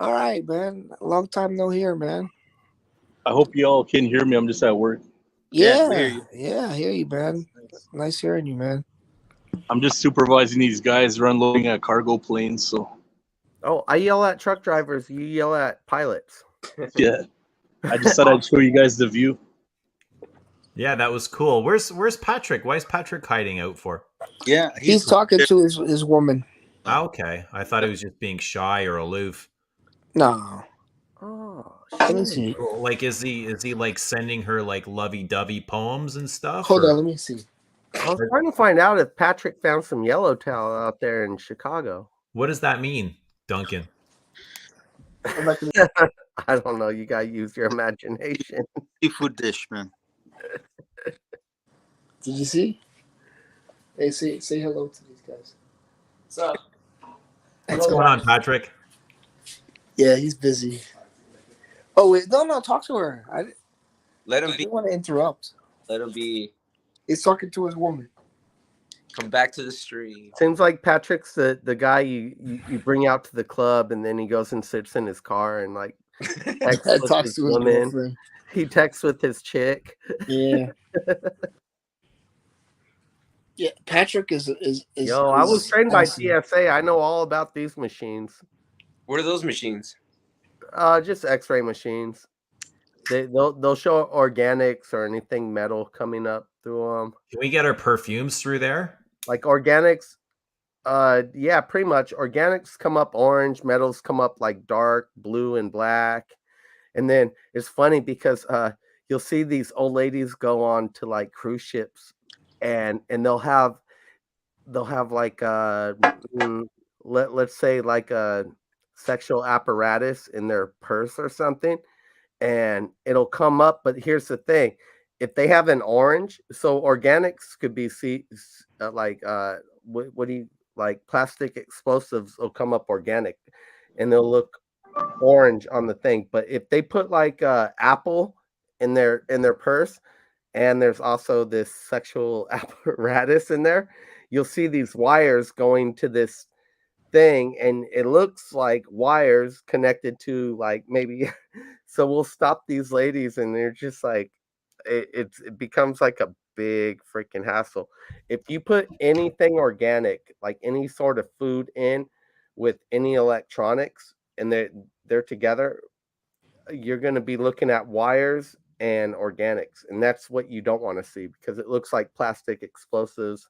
I: All right, man. Long time no hear, man.
J: I hope y'all can hear me. I'm just at work.
H: Yeah, we hear
I: Yeah,
H: you.
I: yeah, I hear you, man. Nice hearing you, man.
J: I'm just supervising these guys. They're unloading at cargo planes. So
F: Oh, I yell at truck drivers. You yell at pilots.
J: yeah, I just thought I'd show you guys the view.
A: Yeah, that was cool. Where's Patrick? Why is Patrick hiding out for?
H: Yeah,
I: He's talking to his woman.
A: Okay, I thought he was just being shy or aloof.
I: No,
F: Oh,
I: let me
F: shit.
I: see.
A: Like, is he like sending her like lovey-dovey poems and stuff?
I: Hold
A: or-
I: on, let me see.
F: I was trying to find out if Patrick found some yellowtail out there in Chicago.
A: What does that mean, Duncan?
I: I'm not gonna-
F: I don't know. You gotta use your imagination.
H: seafood dish, man.
I: Did you see? Hey, say hello to these guys. What's up?
A: What's going on, Patrick?
I: Yeah, he's busy. Oh wait, no, talk to her. I
G: Let him be.
I: didn't want to interrupt.
G: Let him be.
I: He's talking to his woman.
G: Come back to the stream.
F: Seems like Patrick's the guy you bring out to the club, and then he goes and sits in his car and like texts with
I: Talks
F: his
I: to his
F: woman.
I: girlfriend.
F: He texts with his chick.
I: Yeah. Yeah, Patrick is
F: Yo, I was trained by
I: awesome.
F: TSA. I know all about these machines.
G: What are those machines?
F: Just X-ray machines. They'll show organics or anything metal coming up through them.
A: Can we get our perfumes through there?
F: Like organics, yeah, pretty much. Organics come up orange, metals come up like dark blue and black. And then it's funny because you'll see these old ladies go on to like cruise ships, and they'll have like let's say like a sexual apparatus in their purse or something, and it'll come up. But here's the thing: if they have an orange, so organics could be what do you like? Plastic explosives will come up organic, and they'll look orange on the thing. But if they put like apple in their purse, and there's also this sexual apparatus in there, you'll see these wires going to this thing, and it looks like wires connected to like maybe. So we'll stop these ladies, and they're just like, it becomes like a big freaking hassle. If you put anything organic, like any sort of food in with any electronics, and they're together, you're going to be looking at wires and organics, and that's what you don't want to see, because it looks like plastic explosives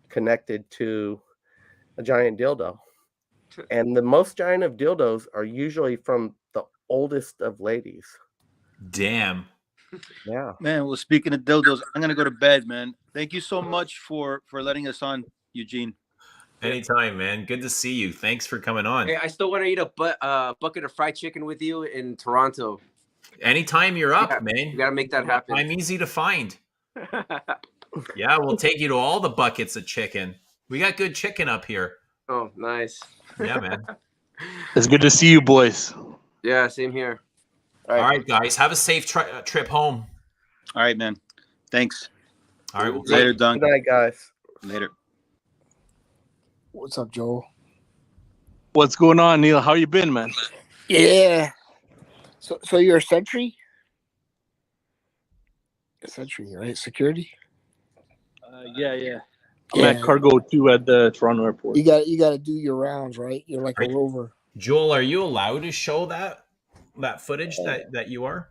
F: connected to a giant dildo. And the most giant of dildos are usually from the oldest of ladies.
A: Damn.
F: Yeah.
H: Man, well, speaking of dildos, I'm gonna go to bed, man. Thank you so much for letting us on, Eugene.
A: Anytime, man. Good to see you. Thanks for coming on.
G: Hey, I still want to eat a bucket of fried chicken with you in Toronto.
A: Anytime you're up, man.
G: You gotta make that happen.
A: I'm easy to find. Yeah, we'll take you to all the buckets of chicken. We got good chicken up here.
G: Oh, nice.
A: Yeah, man.
J: It's good to see you, boys.
G: Yeah, same here.
A: All right, guys. Have a safe trip home.
H: All right, man. Thanks.
A: All right. We'll
H: Later,
F: Good
H: Dunk.
F: night, guys.
H: Later.
I: What's up, Joel?
J: What's going on, Neil? How you been, man?
I: Yeah. So you're a sentry? A sentry, right? Security?
J: Yeah. I'm at cargo too at the Toronto airport.
I: You got to do your rounds, right? You're like a rover.
A: Joel, are you allowed to show that footage that you are?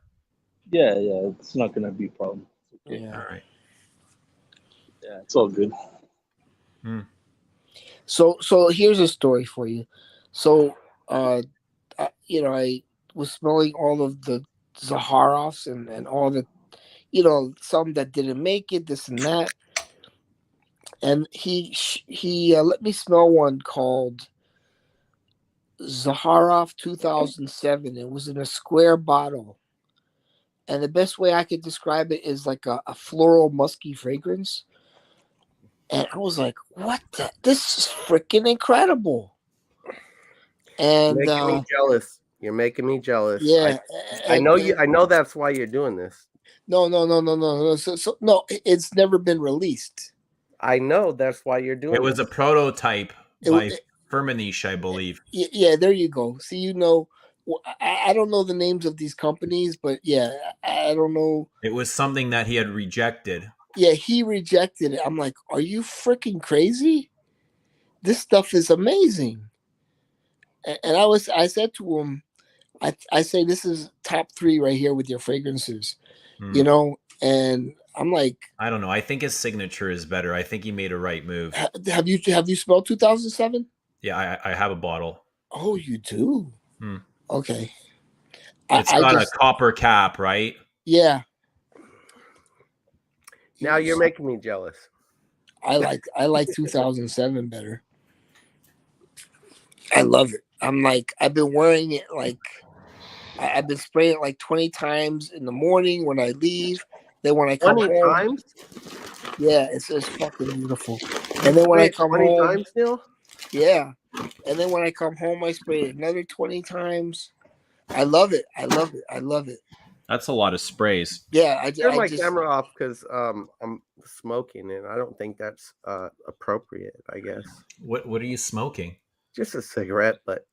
J: Yeah. It's not gonna be a problem.
I: Yeah.
A: All right.
J: Yeah, it's all good.
I: So here's a story for you. So I was smelling all of the Zaharoffs and all the, some that didn't make it, this and that. And he let me smell one called Zaharoff 2007. It was in a square bottle. And the best way I could describe it is like a floral musky fragrance. And I was like, what this is freaking incredible. And
F: You're making me jealous. You're making me jealous.
I: Yeah.
F: I know you. I know that's why you're doing this.
I: No. So, no, it's never been released.
F: I know that's why you're doing
A: It was
F: this.
A: a prototype by Firmenich, I believe.
I: Yeah, there you go. See, I don't know the names of these companies, but yeah, I don't know.
A: It was something that he had rejected.
I: Yeah, he rejected it. I'm like, are you freaking crazy? This stuff is amazing. And I said to him, I say this is top 3 right here with your fragrances,
A: Hmm.
I: you know. And I'm like,
A: I don't know. I think his signature is better. I think he made a right move.
I: have you smelled 2007?
A: Yeah, I have a bottle.
I: Oh, you do?
A: Hmm.
I: Okay.
A: It's got a copper cap, right?
I: Yeah.
F: Now you're making me jealous.
I: I like 2007 better. I love it. I'm like, I've been wearing it like, I've been spraying it like 20 times in the morning when I leave. Then when I come
F: 20
I: home,
F: times?
I: yeah, it's fucking beautiful. And then when I come
F: 20
I: home,
F: times, Neil?
I: yeah. And then when I come home, I spray it another 20 times. I love it. I love it. I love it.
A: That's a lot of sprays.
I: Yeah,
F: Turn my camera off because I'm smoking and I don't think that's appropriate, I guess.
A: What are you smoking?
F: Just a cigarette, but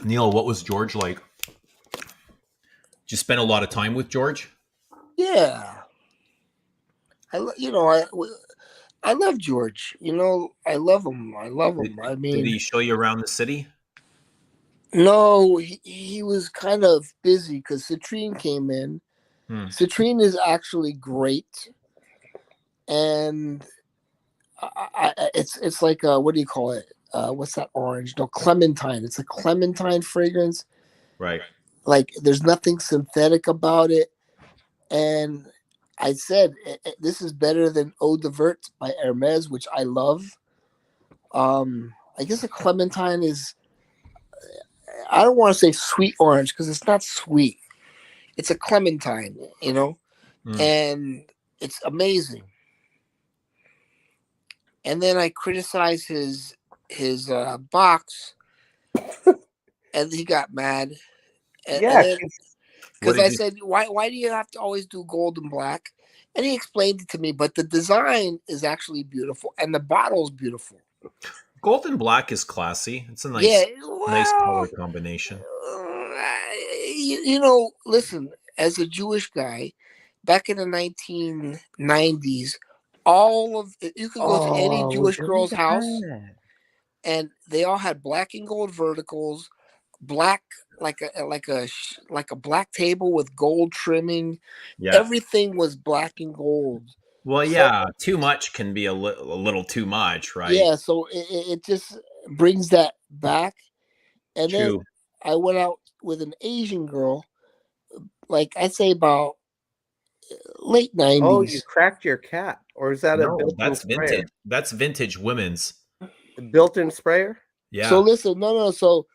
A: Neil, what was George like? Did you spend a lot of time with George?
I: Yeah. I love George. You know, I love him. I love him. I mean,
A: did he show you around the city?
I: No, he was kind of busy because Citrine came in. Citrine is actually great, and it's like what do you call it? What's that orange? No, clementine. It's a clementine fragrance.
A: Right.
I: Like there's nothing synthetic about it, and I said this is better than Eau de Vert by Hermes, which I love. I guess a clementine is. I don't want to say sweet orange because it's not sweet. It's a clementine, you know, and it's amazing. And then I criticized his box, and he got mad. Because I said, why do you have to always do gold and black? And he explained it to me, but the design is actually beautiful, and the bottle's beautiful.
A: Gold and black is classy. It's a nice, nice color combination.
I: You know, listen, as a Jewish guy, back in the 1990s, you could go to any Jewish girl's house, and they all had black and gold verticals, black like a black table with gold trimming.
A: Yeah.
I: Everything was black and gold.
A: Well, yeah, too much can be a little too much, right?
I: Yeah, so it just brings that back. And then I went out with an Asian girl, like I'd say about late 90s.
F: Oh, you cracked your cap, or is that a built-in
A: that's
F: sprayer?
A: vintage. That's vintage women's.
F: Built-in sprayer?
A: Yeah.
I: So listen, no. So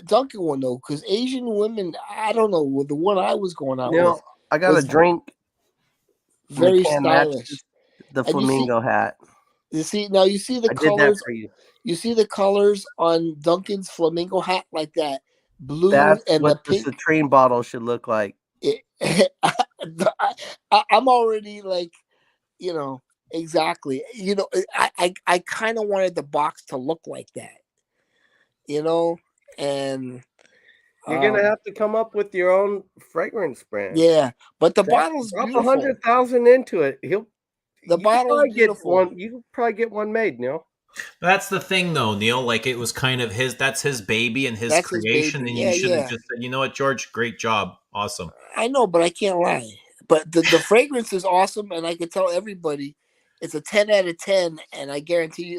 I: Duncan will know because Asian women, I don't know, the one I was going out with.
F: I got a drink.
I: Very stylish.
F: The flamingo hat.
I: You see the colors. You see the colors on Duncan's flamingo hat, like that blue.
F: That's
I: and
F: what
I: the pink.
F: The Citrine bottle should look like.
I: I'm already like, you know, exactly. You know, I kind of wanted the box to look like that, you know, and
F: you're gonna have to come up with your own fragrance brand.
I: Yeah, but the bottle's beautiful.
F: 100,000 into it.
I: The bottle's beautiful.
F: You could probably get one made, Neil.
A: That's the thing, though, Neil. Like it was kind of that's his baby and his creation, and you should have just said, you know what, George, great job, awesome.
I: I know, but I can't lie. But the fragrance is awesome, and I can tell everybody it's a 10 out of 10, and I guarantee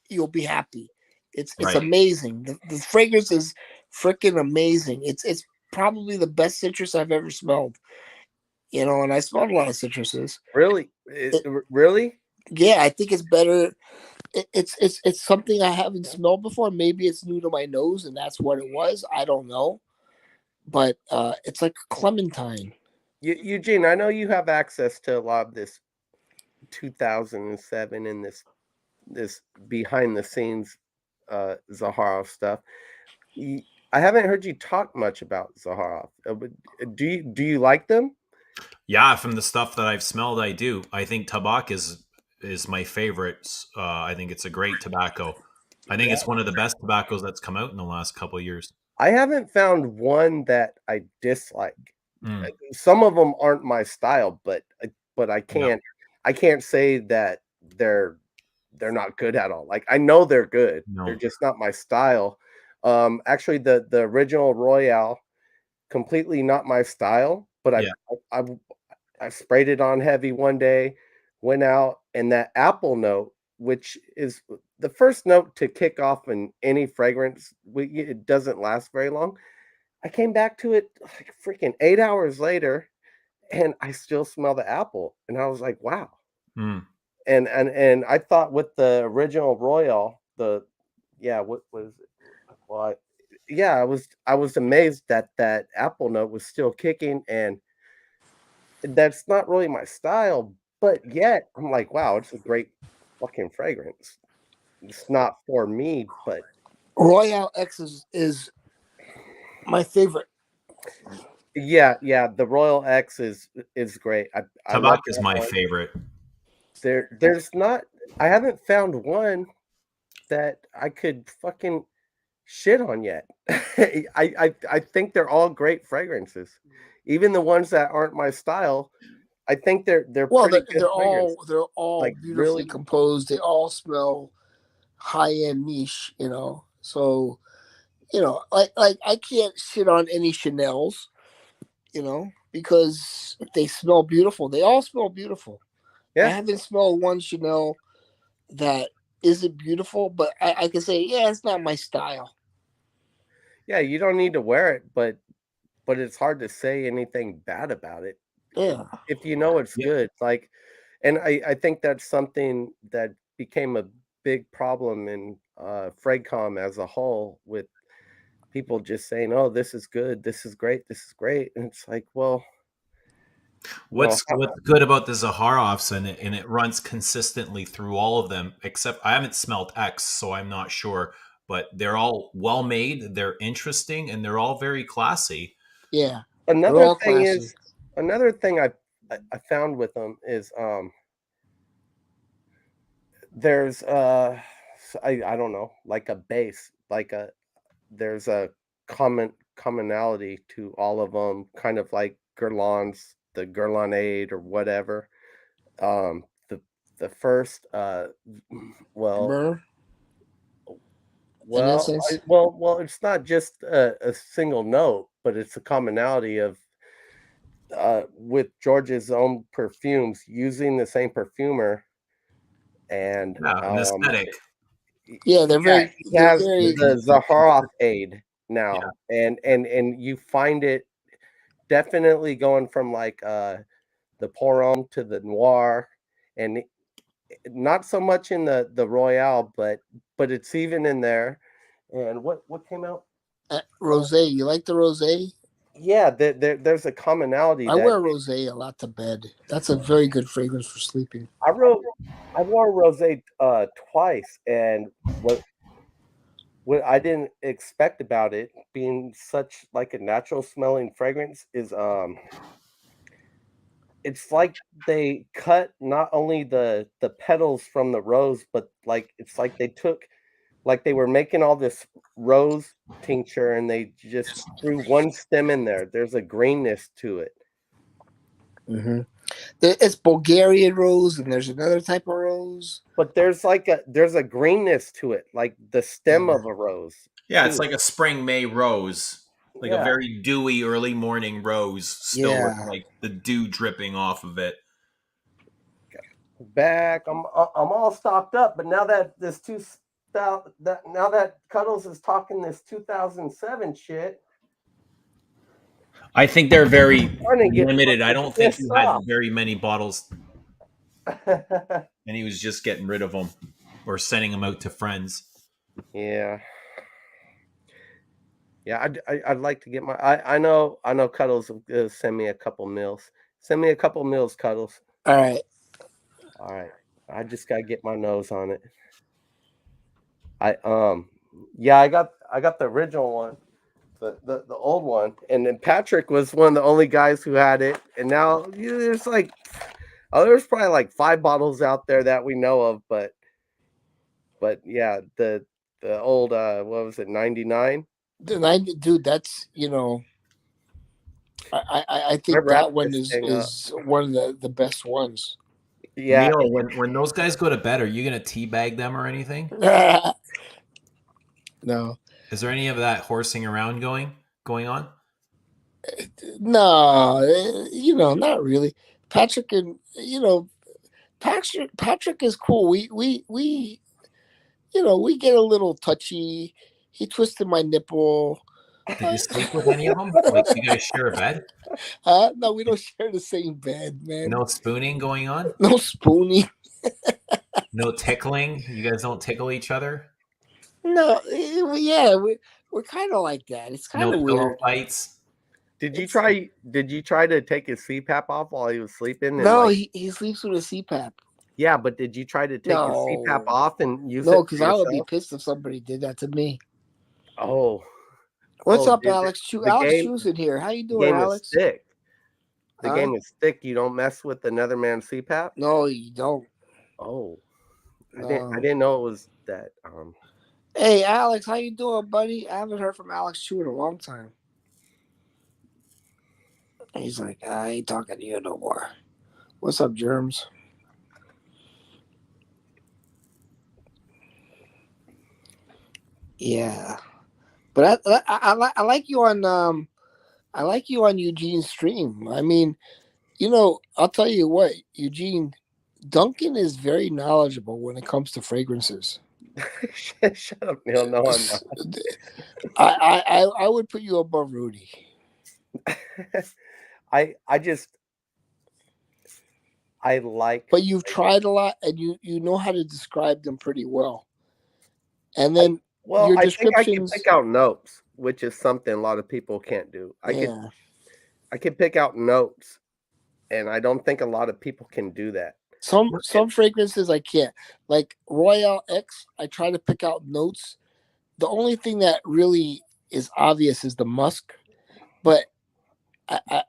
I: you'll be happy. It's amazing. The fragrance is freaking amazing. It's probably the best citrus I've ever smelled. You know, and I smelled a lot of citruses.
F: Really? Really?
I: Yeah, I think it's better. It's something I haven't smelled before. Maybe it's new to my nose, and that's what it was. I don't know, but it's like clementine.
F: Eugene, I know you have access to a lot of this 2007 and this behind the scenes Zaharoff stuff. I haven't heard you talk much about Zaharoff. Do you like them?
A: Yeah, from the stuff that I've smelled, I do. I think Tabak is is my favorite. I think it's a great tobacco. I think it's one of the best tobaccos that's come out in the last couple of years.
F: I haven't found one that I dislike.
A: Mm.
F: Some of them aren't my style, but I
A: Yeah.
F: can't say that they're not good at all. Like I know they're good. They're
A: No.
F: just not my style. Actually the original Royale, completely not my style, but
A: Yeah.
F: I sprayed it on heavy one day, went out, and that apple note, which is the first note to kick off in any fragrance, it doesn't last very long. I came back to it like freaking 8 hours later, and I still smell the apple, and I was like, wow.
A: Mm.
F: And I thought with the original Royal, what was it? Well, I was amazed that that apple note was still kicking, and that's not really my style, but yet I'm like, wow, it's a great fucking fragrance. It's not for me, but
I: Royale X is my favorite.
F: yeah, the Royal X is great. I love
A: Tobacco is
F: that
A: my
F: one.
A: favorite.
F: There's not, I haven't found one that I could fucking shit on yet. I think they're all great fragrances. Even the ones that aren't my style, I think they're
I: Well,
F: pretty good fragrances.
I: they're all
F: Like
I: beautifully
F: really,
I: composed. They all smell high end niche, you know. So, you know, like I can't shit on any Chanel's, you know, because they smell beautiful. They all smell beautiful. I
F: yeah.
I: haven't smelled one Chanel that isn't beautiful, but I can say, yeah, it's not my style.
F: Yeah, you don't need to wear it, but it's hard to say anything bad about it
I: Yeah.
F: if you know it's
A: Yeah.
F: good. Like, and I think that's something that became a big problem in Fragcom as a whole, with people just saying, "Oh, this is good, this is great, this is great," and it's like, well,
A: What's good about the Zaharovs, and it runs consistently through all of them, except I haven't smelled X, so I'm not sure. But they're all well made, they're interesting, and they're all very classy.
I: Yeah. They're
F: another
I: all
F: thing
I: classy.
F: is another thing I found with them is there's I don't know, like a base, like there's a commonality to all of them, kind of like Guerlain's, the Guerlainade or whatever. The first well
I: Myrrh and
F: well
I: incense.
F: it's not just a single note, but it's a commonality of with George's own perfumes, using the same perfumer, and
A: Yeah, an aesthetic.
I: Yeah, they're
F: yeah,
I: very
F: he has
A: very
F: the Zaharoff aid now, and you find it definitely going from like the Porom to the Noir, and not so much in the Royale, but it's even in there. And what came out?
I: Rosé. You like the rosé?
F: Yeah, there's a commonality
I: I
F: that
I: wear rosé a lot to bed. That's a very good fragrance for sleeping.
F: I wore rosé twice, and what I didn't expect about it being such like a natural smelling fragrance is it's like they cut not only the petals from the rose, but like it's like they took, like they were making all this rose tincture and they just threw one stem in there. There's a greenness to it.
I: Mm-hmm. It's Bulgarian rose, and there's another type of rose.
F: But there's a greenness to it, like the stem of a rose.
A: Yeah, it's
F: too.
A: like a spring May rose, like a
F: Yeah.
A: very dewy early morning rose, still with
I: Yeah.
A: like the dew dripping off of it.
F: Back, I'm all stocked up, but now that now that Cuddles is talking this 2007 shit,
A: I think they're very
F: trying to get
A: limited. I don't think
F: pissed
A: you had
F: off.
A: very many bottles, and he was just getting rid of them or sending them out to friends.
F: Yeah. Yeah, I'd like to get my. I know Cuddles will send me a couple meals. Send me a couple meals, Cuddles.
I: All right.
F: All right. I just gotta get my nose on it. Yeah, I got the original one, the old one, and then Patrick was one of the only guys who had it, and now there's like Oh, there's probably like 5 bottles out there that we know of, but yeah, the old what was it, 99?
I: Dude, that's I
F: I
I: think that
F: wrapped
I: one
F: this thing up.
I: is one of the best ones.
F: Yeah,
A: Neil, when those guys go to bed, are you gonna teabag them or anything?
I: No,
A: Is there any of that horsing around going on?
I: no, not really. Patrick and Patrick is cool. We we get a little touchy. He twisted my nipple.
A: Did you sleep with any of them? Like, you guys share a bed?
I: No, we don't share the same bed, man.
A: No spooning going on?
I: No spooning.
A: No tickling? You guys don't tickle each other?
I: No, yeah, we're kind of like that. It's kind
A: No
I: of
A: pillow
I: weird.
A: fights?
F: Did you try to take his CPAP off while he was sleeping? And
I: No,
F: like,
I: he sleeps with a CPAP.
F: yeah, but did you try to take his CPAP
I: No.
F: off and use
I: No,
F: it
I: because
F: for
I: I would be
F: yourself?
I: pissed if somebody did that to me.
F: Oh,
I: What's up,
F: dude,
I: Alex? Alex
F: game
I: Chu's in here. How you
F: the
I: doing,
F: game is
I: Alex?
F: thick. The
I: Huh?
F: game is thick. You don't mess with another man's CPAP.
I: No, you don't.
F: Oh, I
I: No.
F: didn't know it was that.
I: Hey, Alex, how you doing, buddy? I haven't heard from Alex Chu in a long time. He's like, I ain't talking to you no more. What's up, Germs? Yeah, but I like you on Eugene's stream. I mean, I'll tell you what, Eugene, Duncan is very knowledgeable when it comes to fragrances.
F: Shut up, Neil. No, I'm not.
I: I would put you above Rudy.
F: I like.
I: But you've tried a lot, and you know how to describe them pretty well. And then your
F: I think I can
I: descriptions.
F: pick out notes, which is something a lot of people can't do. I could pick out notes, and I don't think a lot of people can do that.
I: Some fragrances I can't. Like Royale X, I try to pick out notes. The only thing that really is obvious is the musk. But I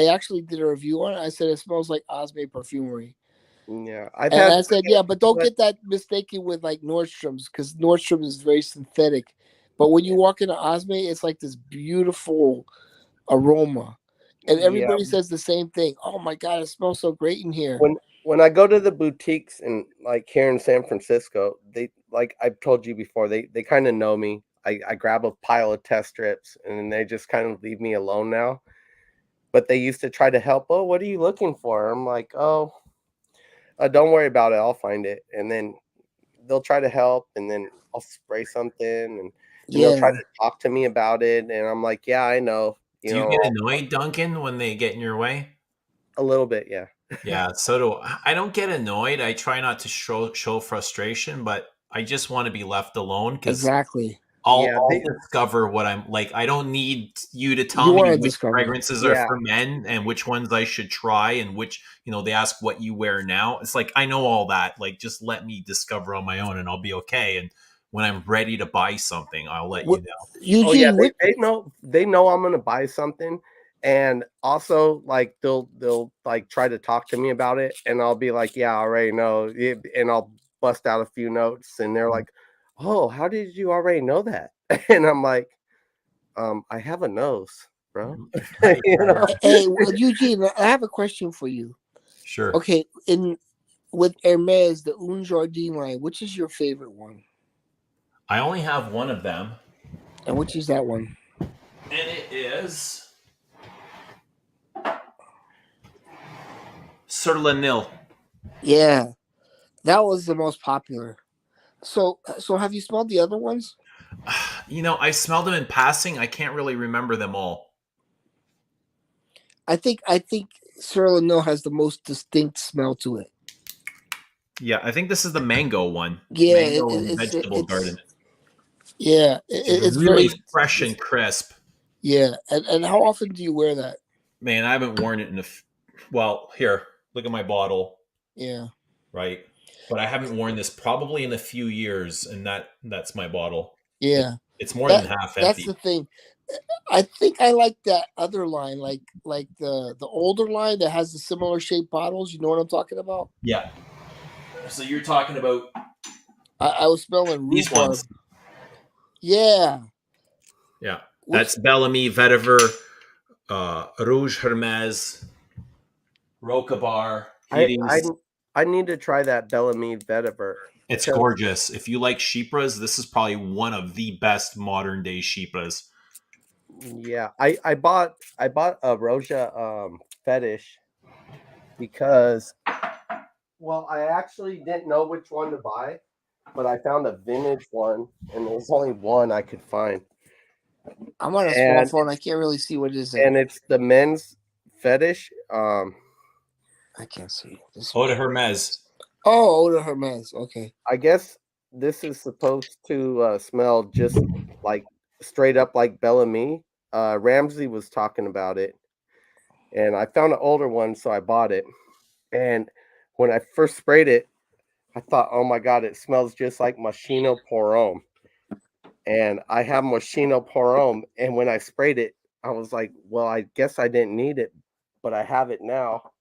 I: actually did a review on it. I said it smells like Osme Perfumery.
F: Yeah,
I: I said, yeah, but don't get that mistaken with like Nordstrom's, because Nordstrom is very synthetic. But when you walk into Osme, it's like this beautiful aroma, and everybody says the same thing. Oh my god, it smells so great in here.
F: When I go to the boutiques and like here in San Francisco, they, like I've told you before, they kind of know me. I grab a pile of test strips and then they just kind of leave me alone now. But they used to try to help. Oh, what are you looking for? I'm like, oh, don't worry about it. I'll find it. And then they'll try to help, and then I'll spray something, and they'll try to talk to me about it. And I'm like, yeah, I know.
A: Do you get annoyed, Duncan, when they get in your way?
F: A little bit, yeah.
A: Yeah, so do I. Don't get annoyed. I try not to show frustration, but I just want to be left alone because I'll discover what I'm like. I don't need you to tell me which fragrances are for men and which ones I should try, and which, they ask what you wear now. It's like, I know all that. Like, just let me discover on my own and I'll be okay. And when I'm ready to buy something, I'll let you know.
F: Eugene, they know I'm going to buy something. And also, like, they'll like try to talk to me about it, and I'll be like, yeah, I already know. And I'll bust out a few notes, and they're like, oh, how did you already know that? And I'm like, I have a nose, bro.
I: Hey, Eugene, I have a question for you.
A: Sure.
I: Okay, with Hermes, the Un Jardin line, which is your favorite one?
A: I only have one of them.
I: And which is that one?
A: And it is Sur le Nil.
I: Yeah, that was the most popular. So have you smelled the other ones?
A: I smelled them in passing. I can't really remember them all.
I: I think Sur le Nil has the most distinct smell to it.
A: Yeah, I think this is the mango one.
I: Yeah,
A: mango and vegetable garden.
I: Yeah, it's
A: really
I: very
A: fresh and crisp.
I: Yeah, and how often do you wear that?
A: Man, I haven't worn it in here, look at my bottle.
I: Yeah.
A: Right. But I haven't worn this probably in a few years, and that's my bottle.
I: Yeah.
A: It's more than half empty.
I: That's the thing. I think I like that other line, like the older line that has the similar shaped bottles. You know what I'm talking about?
A: Yeah. So you're talking about
I: I was smelling
A: these
I: rhubarb.
A: ones.
I: Yeah.
A: Yeah.
I: Which
A: That's Bellamy, Vetiver, Rouge Hermes, Rocabar,
F: I
A: Hades.
F: I need to try that Bellamy vetiver.
A: It's
F: 'Cause,
A: gorgeous. If you like Chypras, this is probably one of the best modern day Chypras.
F: yeah, I bought a Roja fetish because, well, I actually didn't know which one to buy, but I found a vintage one, and there was only one I could find,
I: I'm on a small
F: and
I: phone. I can't really see what it is.
F: it's the men's fetish.
I: I can't see this.
A: Eau de Hermes.
I: Oh, Oda Hermes. Okay.
F: I guess this is supposed to smell just like straight up like Bellamy. Ramsey was talking about it, and I found an older one, so I bought it. And when I first sprayed it, I thought, oh my God, it smells just like Moschino Pour And I have Moschino Pour and when I sprayed it, I was like, well, I guess I didn't need it, but I have it now.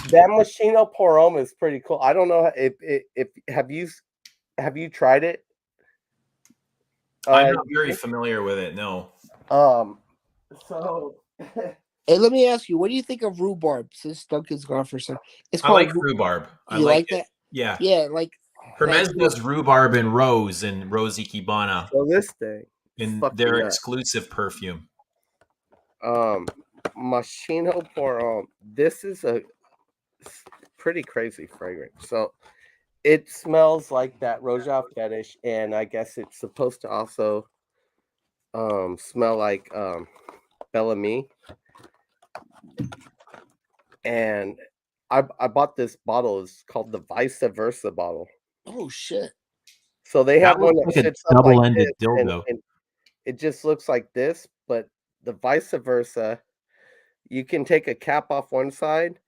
F: That Moschino Pour is pretty cool. I don't know if have you tried it?
A: I'm not very familiar with it. No.
F: So
I: Hey, let me ask you, what do you think of rhubarb? Since Duncan's gone for a second, it's
A: I
I: called.
A: like rhubarb. I
I: You
A: like
I: like
A: it.
I: that?
A: Yeah.
I: Yeah, like
A: Hermes
I: that-
A: does rhubarb and rose and Rose Ikebana
F: so this thing
A: in
F: fucked
A: their
F: me up.
A: exclusive perfume.
F: Moschino Pour this is a pretty crazy fragrance. So it smells like that Roja fetish, and I guess it's supposed to also smell like Bellamy. And I bought this bottle. It's called the Vice Versa bottle.
I: oh shit.
F: So they have
A: That
F: one
A: looks
F: that
A: like a
F: sits up like
A: double-ended
F: this,
A: dildo.
F: and it just looks like this. But the Vice Versa, you can take a cap off one side,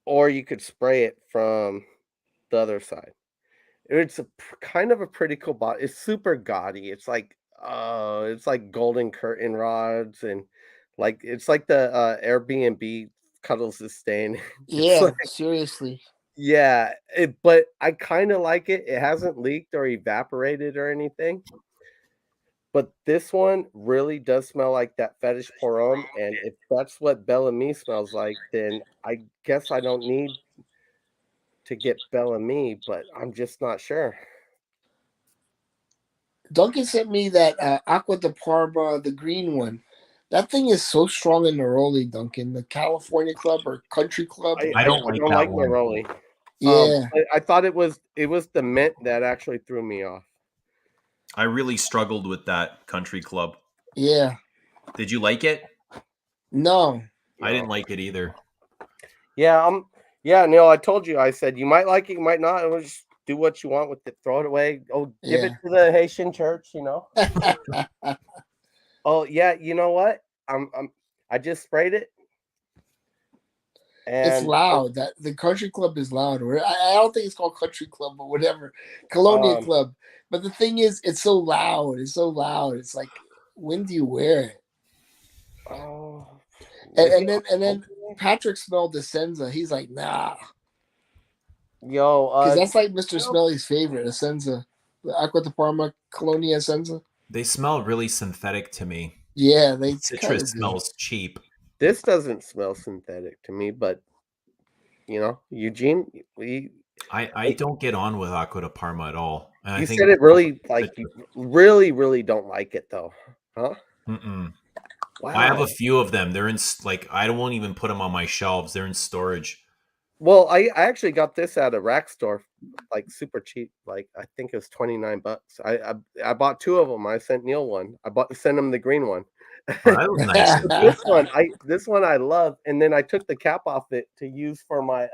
F: or you could spray it from the other side. It's kind of a pretty cool bottle. It's super gaudy. It's like golden curtain rods and like it's like the Airbnb cuddles the stain. It's
I: Yeah,
F: like,
I: seriously.
F: yeah, but I kind of like it. It hasn't leaked or evaporated or anything. But this one really does smell like that fetish Pour and if that's what Bellamy smells like, then I guess I don't need to get Bellamy, but I'm just not sure.
I: Duncan sent me that Aqua de Parma, the green one. That thing is so strong in Neroli, Duncan. The California Club or Country Club.
A: I don't like that one.
F: Neroli.
I: Yeah.
F: I thought it was the mint that actually threw me off.
A: I really struggled with that country club.
I: Yeah.
A: Did you like it?
I: No.
A: I didn't like it either.
F: Yeah, yeah, Neil, I told you. I said you might like it, you might not. It was just do what you want with it. Throw it away. Oh, give it to the Haitian church, you know. Oh yeah, you know what? I just sprayed it. And
I: it's loud. That the Country Club is loud. I don't think it's called Country Club or whatever. Colonial Club. But the thing is, it's so loud. It's so loud. It's like, when do you wear it?
F: Oh.
I: And then Patrick smelled the Senza. He's like, nah.
F: Yo,
I: because that's like Mr. Smelly's favorite, Essenza. The Aqua de Parma Colonia Essenza.
A: They smell really synthetic to me.
I: Yeah, they
A: citrus smells cheap.
F: This doesn't smell synthetic to me, but you know, Eugene,
A: I don't get on with Aqua de Parma at all. And
F: you said it really like you really don't like it though, huh?
A: Mm-mm.
F: Wow.
A: I have a few of them. They're in like I won't even put them on my shelves. They're in storage.
F: Well, I actually got this at a rack store, like super cheap. Like I think it was $29. I bought two of them. I sent Neil one. Sent him the green one.
A: Oh, that was nice.
F: this one I love, and then I took the cap off it to use for my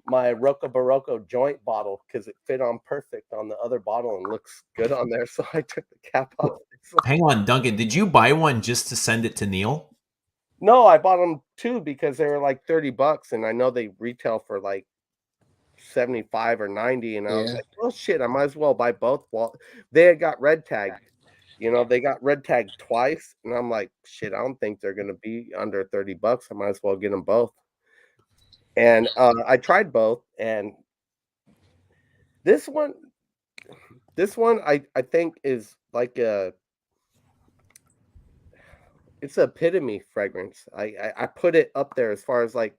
F: my Rocco Barocco joint bottle because it fit on perfect on the other bottle and looks good on there. So I took the cap off.
A: Hang on, Duncan. Did you buy one just to send it to Neil?
F: No, I bought them two because they were like $30, and I know they retail for like 75 or 90. And I was like, well, shit, I might as well buy both. Well, they had got red tag, You know, they got red tagged twice, and I'm like, shit, I don't think they're gonna be under $30. I might as well get them both. And I tried both, and this one, I think is like it's an epitome fragrance. I put it up there as far as like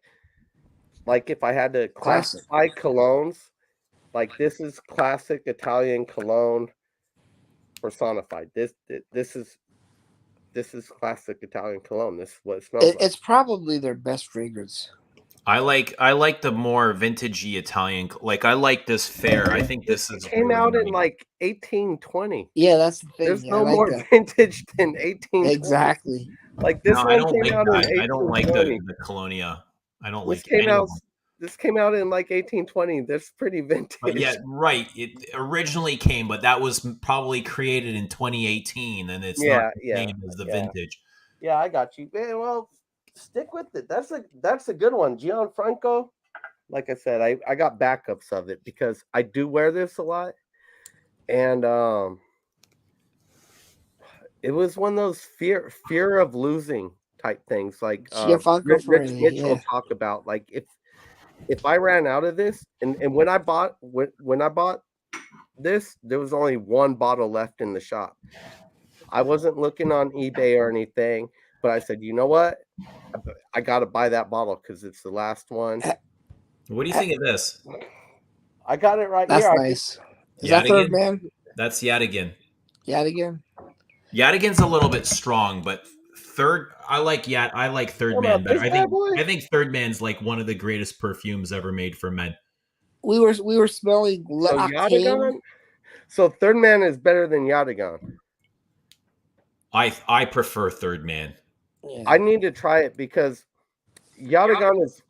F: if I had to
I: Classic.
F: classify colognes, like this is classic Italian cologne personified. This is classic Italian cologne. This is what it smells like.
I: It's probably their best fragrance.
A: I like the more vintagey Italian. Like I like this fair. I think this is
F: Came
A: really
F: out in
A: nice.
F: like 1820.
I: Yeah, that's the thing.
F: There's
I: Yeah,
F: no
I: I like
F: more
I: that.
F: vintage than 1820.
I: Exactly.
F: Like this
A: No,
F: one
A: I don't
F: came
A: like
F: out in
A: that. I don't like
F: 1820.
A: the Colonia. I don't
F: This
A: like
F: came
A: any of
F: out.
A: them.
F: This came out in like 1820. That's pretty vintage.
A: But yeah, right. It originally came, but that was probably created in 2018, and it's not the same as the vintage.
F: Yeah, I got you. Man, well, stick with it. That's a good one, Gianfranco. Like I said, I got backups of it because I do wear this a lot, and it was one of those fear of losing type things. Like
I: Gianfranco
F: Rich
I: Ferrari,
F: Mitchell
I: yeah.
F: talk about, like if I ran out of this, and when I bought this, there was only one bottle left in the shop. I wasn't looking on eBay or anything, but I said, you know what? I got to buy that bottle because it's the last one.
A: What do you think of this?
F: I got it right
I: That's
F: here.
I: nice. Is that Third Man?
A: That's Yadigan.
I: Yadigan?
A: Yadigan's a little bit strong, but I like Third Man better. I think Third Man's like one of the greatest perfumes ever made for men.
I: We were smelling Octane.
F: Yadigan? So Third Man is better than Yadigan.
A: I prefer Third Man.
I: Yeah.
F: I need to try it because Yadigan is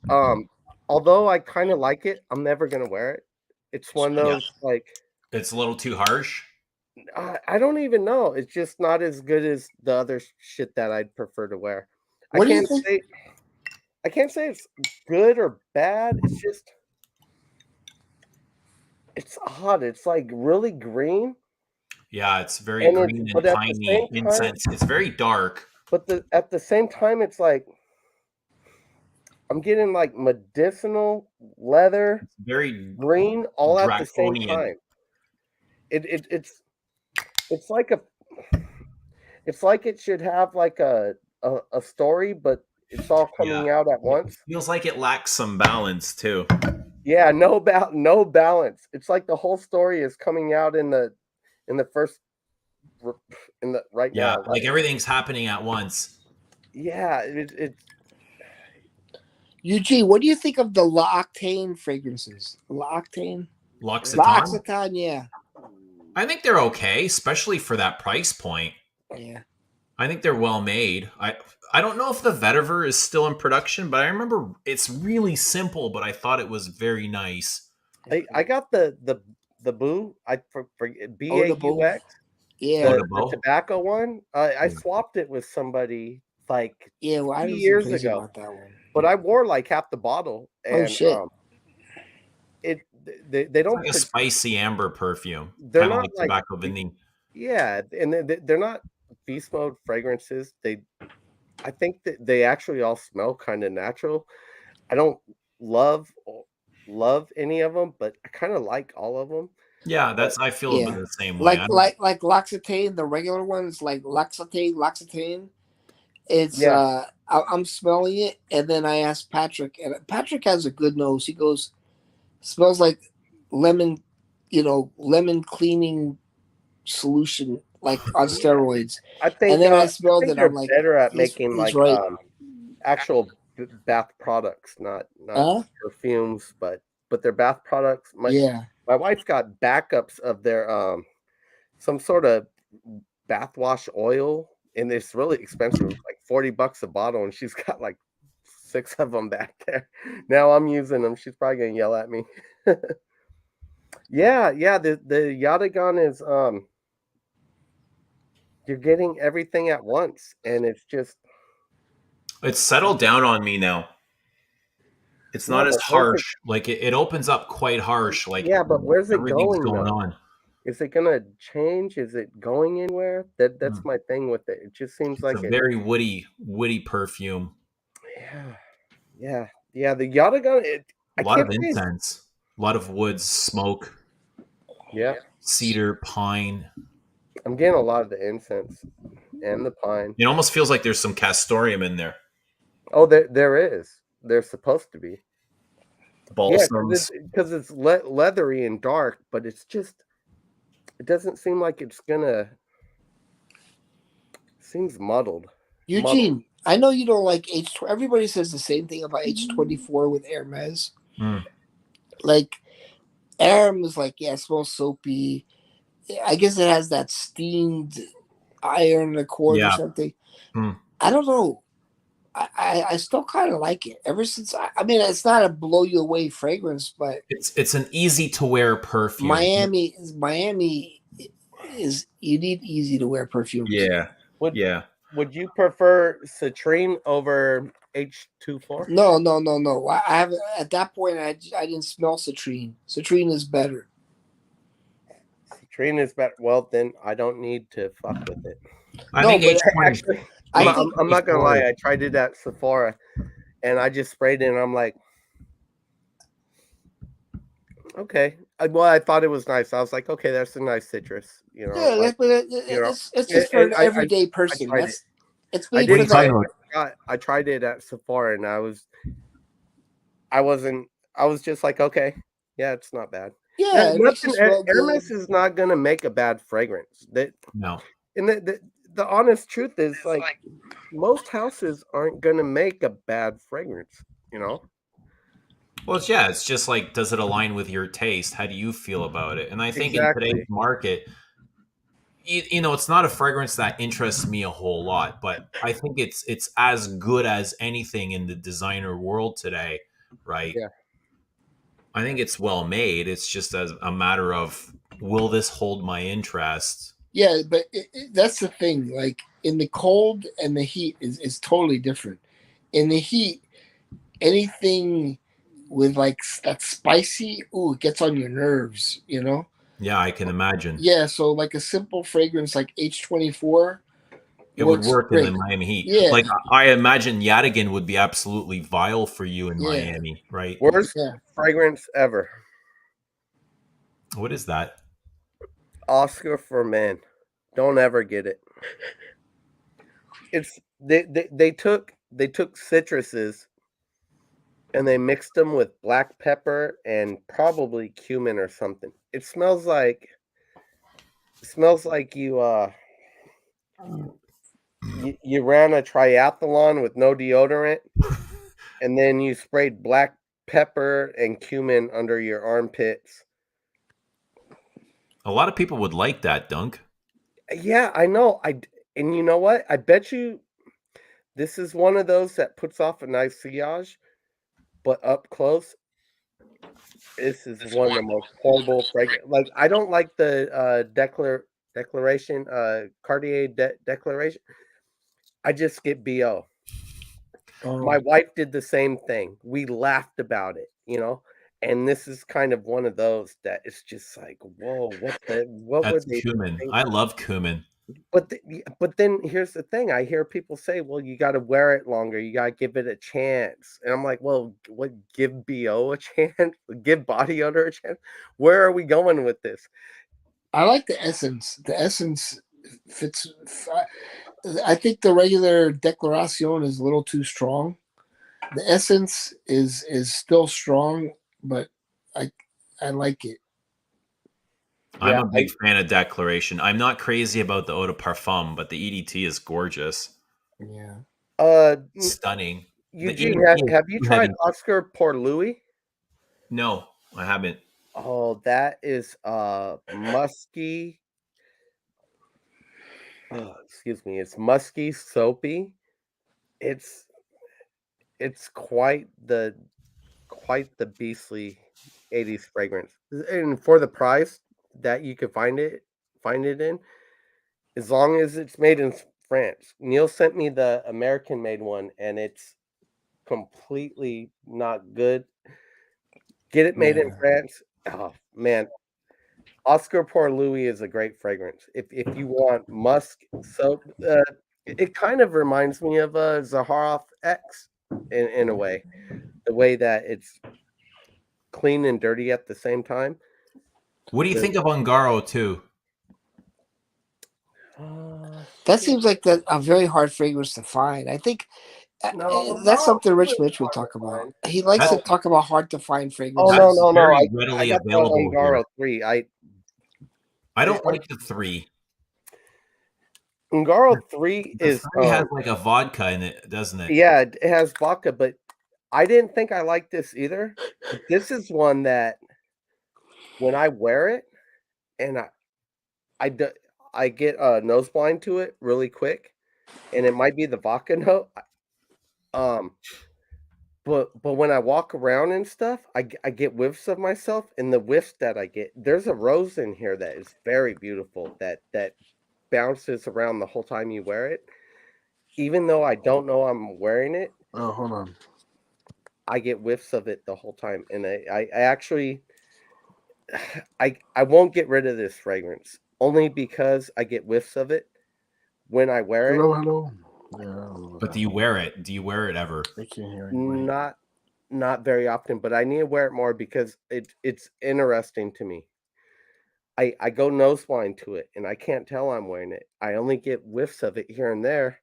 F: although I kind of like it, I'm never gonna wear it. It's one of those like
A: it's a little too harsh.
F: I don't even know. It's just not as good as the other shit that I'd prefer to wear. I can't say it's good or bad. It's just it's odd. It's like really green.
A: Yeah, it's very green and tiny incense. It's very dark.
F: But at the same time, it's like I'm getting like medicinal leather,
A: it's very
F: green, all
A: draconian.
F: at the same time. It's like it should have like a story, but it's all coming out at once.
A: It feels like it lacks some balance too.
F: Yeah, no balance. It's like the whole story is coming out in the right now.
A: Like everything's happening at once.
F: Yeah, it's.
I: Eugene, what do you think of the L'Octane fragrances? L'Octane? L'Occitane, yeah.
A: I think they're okay, especially for that price point.
I: Yeah.
A: I think they're well made. I don't know if the vetiver is still in production, but I remember it's really simple, but I thought it was very nice.
F: I got the Boo. BAUX.
I: Yeah.
F: The tobacco one. I swapped it with somebody like 2
I: I
F: years ago.
I: about that one.
F: But I wore like half the bottle. And,
I: oh shit!
A: It's
F: They don't
A: like a spicy amber perfume.
F: They're not
A: like tobacco vanille.
F: Yeah, and they're not beast mode fragrances. I think that they actually all smell kind of natural. I don't love any of them, but I kind of like all of them.
A: Yeah, I feel the same way.
I: Like L'Occitane, the regular ones, like L'Occitane. It's I'm smelling it, and then I asked Patrick, and Patrick has a good nose. He goes, smells like lemon cleaning solution, like on steroids.
F: I think,
I: and then I smelled it. I'm like,
F: better at making like
I: right.
F: Actual bath products, not perfumes, but they're bath products. My wife's got backups of their some sort of bath wash oil. And it's really expensive, like $40 a bottle, and she's got like 6 of them back there. Now I'm using them. She's probably gonna yell at me. Yeah. The Yadigan is you're getting everything at once, and it's
A: settled down on me now. It's not as harsh. Like it opens up quite harsh. Like
F: but where's it going
A: on?
F: Is it gonna change? Is it going anywhere? That's my thing with it. It just seems
A: It's
F: like
A: a
F: it.
A: very woody perfume.
F: Yeah. The Yada gun.
A: A
F: I
A: lot
F: can't
A: of
F: taste.
A: incense, a lot of woods, smoke,
F: Yeah,
A: cedar, pine.
F: I'm getting a lot of the incense and the pine.
A: It almost feels like there's some castoreum in there.
F: Oh, there is. There's supposed to be. Yeah,
A: Balsams.
F: because it's leathery and dark, but it's just. It doesn't seem like it's gonna. Seems muddled.
I: Eugene, I know you don't like H. Everybody says the same thing about H24 with Hermes.
A: Mm.
I: Like Hermes, like it smells soapy. I guess it has that steamed iron in the cord or something. I don't know. I still kind of like it. Ever since I mean, it's not a blow you away fragrance, but
A: it's an easy to wear perfume.
I: Miami is you need easy to wear perfumes.
A: Yeah.
F: Would you prefer citrine over H24?
I: No. I haven't at that point. I didn't smell citrine. Citrine is better.
F: Citrine is better. Well, then I don't need to fuck with it.
A: I think
F: actually, I'm not gonna lie. I tried it at Sephora, and I just sprayed it, and I'm like, okay. I thought it was nice. I was like, okay, that's a nice citrus. You know,
I: Yeah, it's just for an everyday person. It's made for that.
F: I tried it at Sephora, and I was just like, okay, yeah, it's not bad.
I: Yeah,
F: Hermes is not gonna make a bad fragrance.
A: No.
F: And the honest truth is, like most houses aren't gonna make a bad fragrance. You know.
A: Well, it's just like, does it align with your taste? How do you feel about it? And I think in today's market, you know, it's not a fragrance that interests me a whole lot, but I think it's as good as anything in the designer world today, right?
F: Yeah.
A: I think it's well made. It's just as a matter of, will this hold my interest?
I: Yeah, but that's the thing. Like in the cold and the heat is totally different. In the heat, anything with like that spicy, it gets on your nerves, you know?
A: Yeah, I can imagine.
I: Yeah, so like a simple fragrance like H24,
A: it would work in the Miami heat.
I: Yeah.
A: Like I imagine Yadigan would be absolutely vile for you in Miami, right?
F: Worst fragrance ever.
A: What is that?
F: Oscar for men. Don't ever get it. It's they took citruses and they mixed them with black pepper and probably cumin or something. It smells like you ran a triathlon with no deodorant, and then you sprayed black pepper and cumin under your armpits.
A: A lot of people would like that, Dunk.
F: Yeah, I know. And you know what? I bet you this is one of those that puts off a nice sillage, but up close, this is one of the most horrible fragrance. Like, I don't like the declaration, Cartier declaration. I just get BO. My wife did the same thing. We laughed about it, you know. And this is kind of one of those that it's just like, whoa, what
A: That's
F: were they
A: cumin.
F: thinking?
A: I love cumin.
F: But then here's the thing. I hear people say, well, you got to wear it longer. You got to give it a chance. And I'm like, well, what? Give BO a chance? Give body odor a chance? Where are we going with this?
I: I like the essence. The essence fits. I think the regular Declaration is a little too strong. The essence is still strong, but I like it.
A: I'm a big fan of Declaration. I'm not crazy about the Eau de Parfum, but the EDT is gorgeous.
I: Yeah.
F: Stunning. Eugene, have you tried Oscar Pour Louis?
A: No, I haven't.
F: Oh, that is musky. Excuse me. It's musky, soapy. It's quite the beastly 80s fragrance. And for the price that you could find it in, as long as it's made in France. Neil sent me the American made one, and it's completely not good. Get it made in France. Oh man, Oscar Pour Louis is a great fragrance. If you want musk, so it kind of reminds me of a Zaharoff X in a way, the way that it's clean and dirty at the same time.
A: What do you think of Ungaro too?
I: That seems like a very hard fragrance to find. I think
F: No,
I: that's something Rich
F: it's
I: Rich would
F: hard to
I: talk about.
F: find.
I: He likes to
A: That's
I: talk about hard to find
F: Oh
I: fragrances.
F: no,
A: that's
F: no, no!
A: very
F: I
A: readily
F: got the
A: available
F: Ungaro
A: here.
F: 3.
A: I don't like the 3.
F: Ungaro 3
A: The
F: is
A: 3 has like a vodka in it, doesn't it?
F: yeah, it has vodka, but I didn't think I liked this either. But this is one that when I wear it and I get nose blind to it really quick, and it might be the vodka note. Um, but when I walk around and stuff, I get whiffs of myself, and the whiffs that I get, there's a rose in here that is very beautiful that bounces around the whole time you wear it. Even though I don't know I'm wearing it,
I: Oh, hold on.
F: I get whiffs of it the whole time, and I actually I won't get rid of this fragrance only because I get whiffs of it when I wear it.
I: Hello. Yeah,
A: But do you wear it? Do you wear it ever?
I: I can't hear anybody.
F: Not very often, but I need to wear it more because it's interesting to me. I go nose blind to it, and I can't tell I'm wearing it. I only get whiffs of it here and there,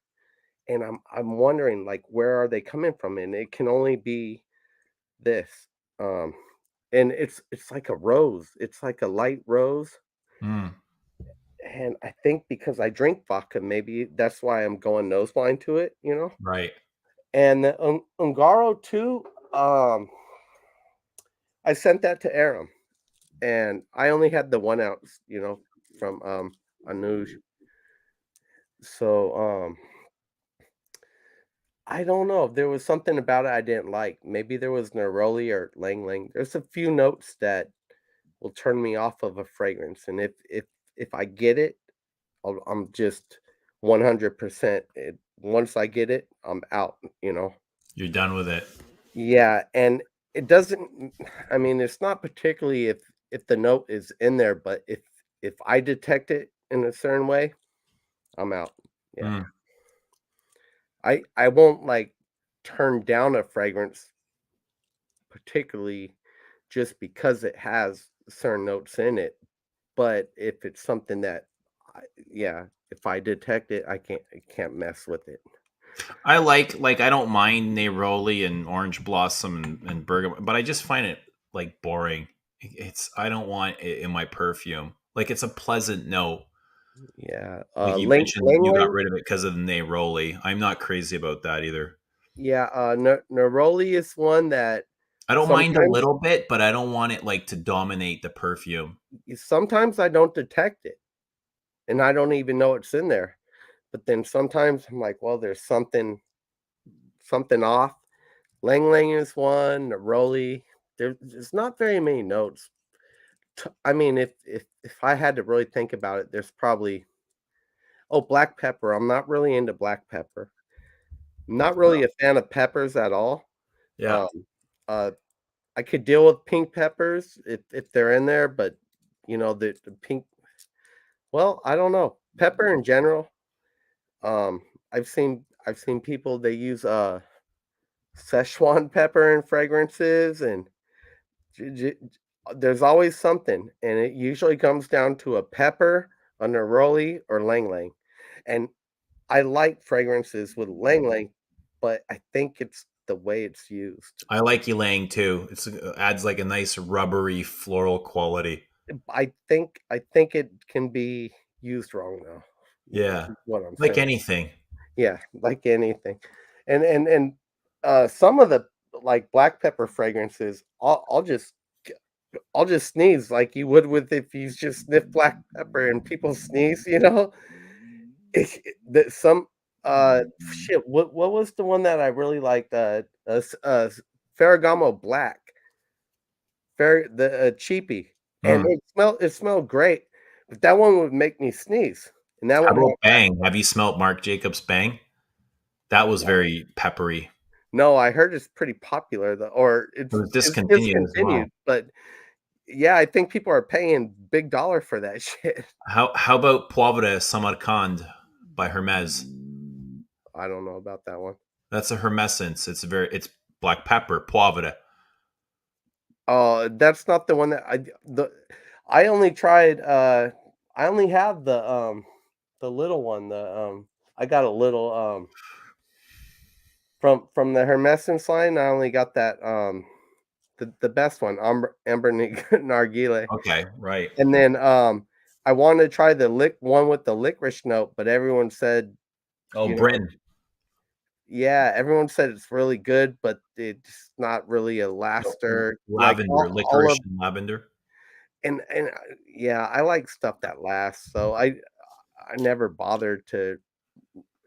F: and I'm wondering like where are they coming from, and it can only be this. And it's like a rose. It's like a light rose.
A: Mm.
F: And I think because I drink vodka, maybe that's why I'm going nose blind to it, you know?
A: Right.
F: And the Ungaro too, I sent that to Aram, and I only had the 1 ounce, you know, from Anuj. So I don't know. There was something about it I didn't like. Maybe there was Neroli or Lang Lang. There's a few notes that will turn me off of a fragrance, and if I get it, I'm just 100%. Once I get it, I'm out. You know.
A: You're done with it.
F: Yeah, and it doesn't. I mean, it's not particularly if the note is in there, but if I detect it in a certain way, I'm out. Yeah, I won't like turn down a fragrance particularly just because it has certain notes in it. But if it's something that, yeah, if I detect it, I can't mess with it.
A: I like I don't mind Neroli and Orange Blossom and Bergamot, but I just find it like boring. It's I don't want it in my perfume. Like it's a pleasant note.
F: Yeah,
A: Like you
F: Ling
A: mentioned,
F: Ling
A: you got
F: Ling.
A: rid of it because of the Neroli. I'm not crazy about that either.
F: Yeah, Neroli is one that
A: I don't mind a
F: sometimes
A: little bit, but I don't want it like to dominate the perfume.
F: sometimes I don't detect it, and I don't even know it's in there. But then sometimes I'm like, well, there's something off. Lang Lang is one. Neroli. There's not very many notes. I mean, if I had to really think about it, there's probably black pepper. I'm not really into black pepper. I'm not really a fan of peppers at all.
A: Yeah.
F: Uh, I could deal with pink peppers if they're in there, but you know the pink. Well, I don't know pepper in general. Um, I've seen people they use Szechuan pepper in fragrances, and there's always something, and it usually comes down to a pepper, a neroli, or lang lang. And I like fragrances with lang lang, but I think it's the way it's used.
A: I like ylang too. It's adds like a nice rubbery floral quality.
F: I think it can be used wrong though.
A: Yeah.
F: Is what I'm
A: Like
F: saying.
A: anything.
F: Yeah, like anything. And some of the like black pepper fragrances, I'll just sneeze like you would with if you just sniff black pepper and people sneeze, you know. That some shit. What was the one that I really liked? Ferragamo Black, the cheapie, and it smelled great, but that one would make me sneeze. And that
A: How
F: one,
A: about Bang? Have you smelled Marc Jacobs Bang? That was very peppery.
F: no, I heard it's pretty popular though, or
A: It was
F: it's
A: discontinued as well.
F: discontinued, but Yeah, I think people are paying big dollar for that shit.
A: How about Poivre Samarkand by Hermes?
F: I don't know about that one.
A: That's a Hermescence. It's black pepper, Poivre.
F: Oh, that's not the one that I only tried I only have the little one, I got a little from the Hermescence line. I only got that the best one, Amber Nargile.
A: Okay, right.
F: And then I wanted to try the one with the licorice note, but everyone said,
A: Oh,
F: you know,
A: Bryn.
F: yeah, everyone said it's really good, but it's not really a laster. Like
A: Lavender,
F: all
A: licorice
F: of
A: and lavender.
F: and yeah, I like stuff that lasts. So I never bothered to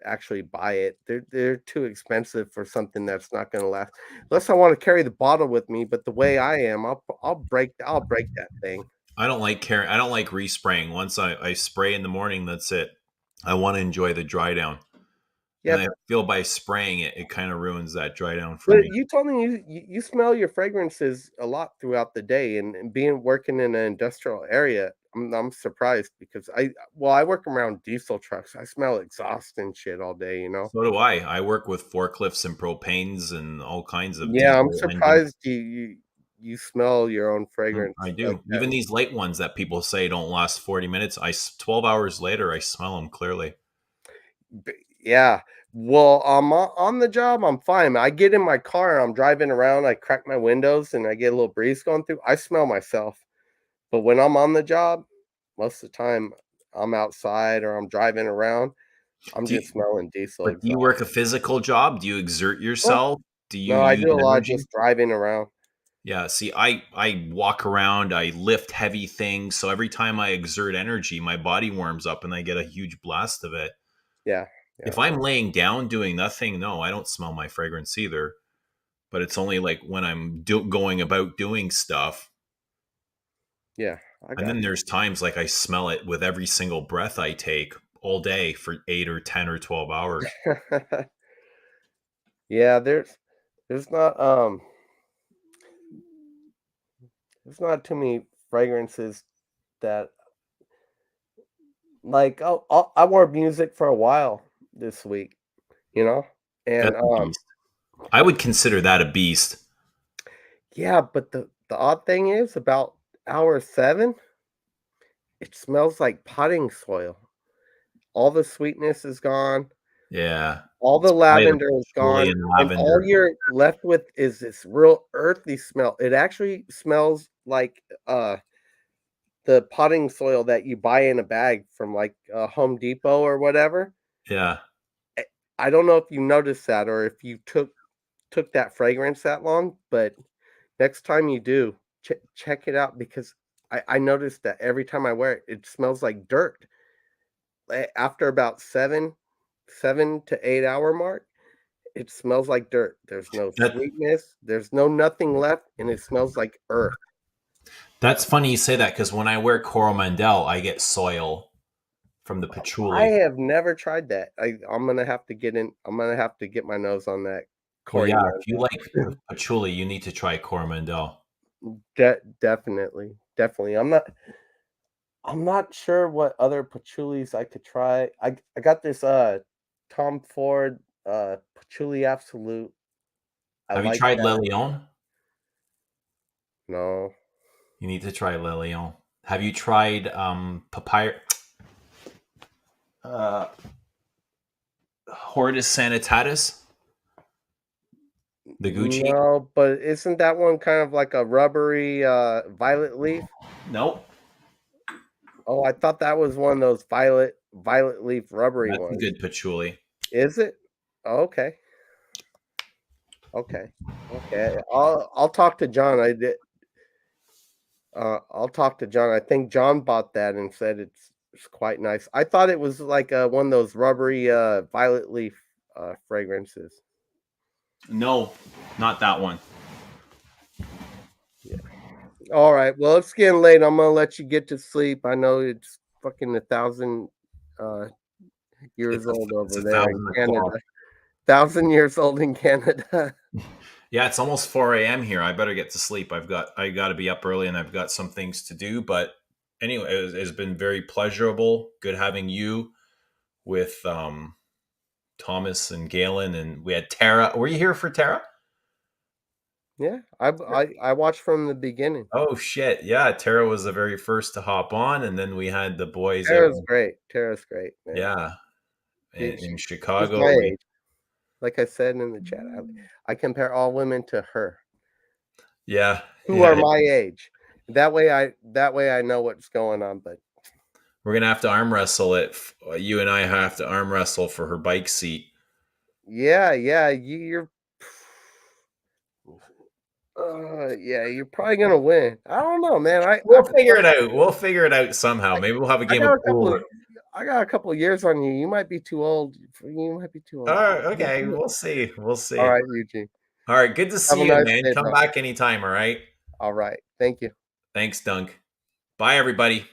F: actually buy it. They're too expensive for something that's not going to last. Unless I want to carry the bottle with me, but the way I am, I'll break that thing.
A: I don't like respraying. Once I spray in the morning, that's it. I want to enjoy the dry down.
F: Yeah,
A: And I feel by spraying it, it kind of ruins that dry down for
F: but
A: me.
F: you told me you smell your fragrances a lot throughout the day, and being working in an industrial area, I'm surprised because I work around diesel trucks. I smell exhaust and shit all day, you know.
A: So do I. I work with forklifts and propanes and all kinds of
F: Yeah, I'm
A: diesel engines.
F: surprised you smell your own fragrance
A: I
F: like
A: do.
F: that.
A: Even these light ones that people say don't last 40 minutes, 12 hours later, I smell them clearly.
F: Yeah. Well, on the job, I'm fine. I get in my car, I'm driving around, I crack my windows, and I get a little breeze going through. I smell myself. But when I'm on the job, most of the time I'm outside or I'm driving around, I'm
A: Do you,
F: just smelling diesel
A: but do you
F: exhaust.
A: work a physical job? Do you exert
F: Huh?
A: yourself? Do you
F: No, I
A: use
F: do a lot of
A: energy?
F: just driving around.
A: Yeah, see, I walk around, I lift heavy things, so every time I exert energy, my body warms up and I get a huge blast of it.
F: Yeah.
A: If I'm laying down doing nothing, no, I don't smell my fragrance either. But it's only like when I'm going about doing stuff.
F: Yeah.
A: And then there's times like I smell it with every single breath I take all day for 8 or 10 or 12 hours.
F: Yeah, there's not there's not too many fragrances that like I wore music for a while this week, you know? And
A: That's a beast. I would consider that a beast.
F: yeah, but the odd thing is about hour 7, it smells like potting soil. All the sweetness is gone.
A: Yeah.
F: All the
A: It's probably the
F: lavender is
A: patchouli
F: gone,
A: and
F: and all
A: lavender.
F: you're left with is this real earthy smell. It actually smells like the potting soil that you buy in a bag from like Home Depot or whatever.
A: Yeah.
F: I don't know if you noticed that or if you took that fragrance that long, but next time you do, check it out because I noticed that every time I wear it, it smells like dirt. After about 7 to 8 hour mark, it smells like dirt. There's no
A: That
F: sweetness. There's nothing left, and it smells like earth.
A: That's funny you say that because when I wear Coromandel, I get soil from the
F: I
A: patchouli.
F: have never tried that. I'm gonna have to get in. I'm gonna have to get my nose on that.
A: Well,
F: Corey
A: yeah,
F: man.
A: if you like patchouli, you need to try Coromandel.
F: Definitely. I'm not sure what other patchoulis I could try. I got this Tom Ford patchouli absolute. I
A: Have you
F: like
A: tried
F: that.
A: Le Lion?
F: No.
A: You need to try Le Lion. Have you tried papyrus? Hortus Sanitatis? The Gucci?
F: No, but isn't that one kind of like a rubbery violet leaf?
A: Nope.
F: Oh, I thought that was one of those violet leaf rubbery
A: That's a
F: ones.
A: good patchouli.
F: Is it? Oh, okay. Okay. I'll talk to John. I'll talk to John. I think John bought that and said it's quite nice. I thought it was like one of those rubbery violet leaf fragrances.
A: No, not that one.
F: Yeah. All right. Well, it's getting late. I'm gonna let you get to sleep. I know it's fucking 1,000 years old over there in Canada. 1,000 years old in Canada.
A: Yeah, it's almost 4 a.m. here. I better get to sleep. I got to be up early, and I've got some things to do. But anyway, it's been very pleasurable. Good having you with Thomas and Galen, and we had Tara. Were you here for Tara?
F: Yeah, I watched from the beginning.
A: Oh shit! Yeah, Tara was the very first to hop on, and then we had the boys out.
F: Tara's great. Tara's great, man.
A: Yeah, in
F: She's
A: Chicago.
F: my age. Like I said in the chat, I compare all women to her,
A: Yeah,
F: who are my age. That way I know what's going on. But
A: we're gonna have to arm wrestle it. You and I have to arm wrestle for her bike seat.
F: yeah, you're you're probably gonna win. I don't know, man.
A: We'll figure it out. We'll figure it out somehow. Maybe we'll have a game of pool.
F: I got a couple of years on you. You might be too old. You might be too old.
A: All right, okay, we'll see. We'll see.
F: All right, Eugene.
A: All right, good to see you,
F: nice
A: man.
F: day,
A: Come
F: bro.
A: back anytime, all right?
F: All right. Thank you.
A: Thanks, Dunk. Bye, everybody.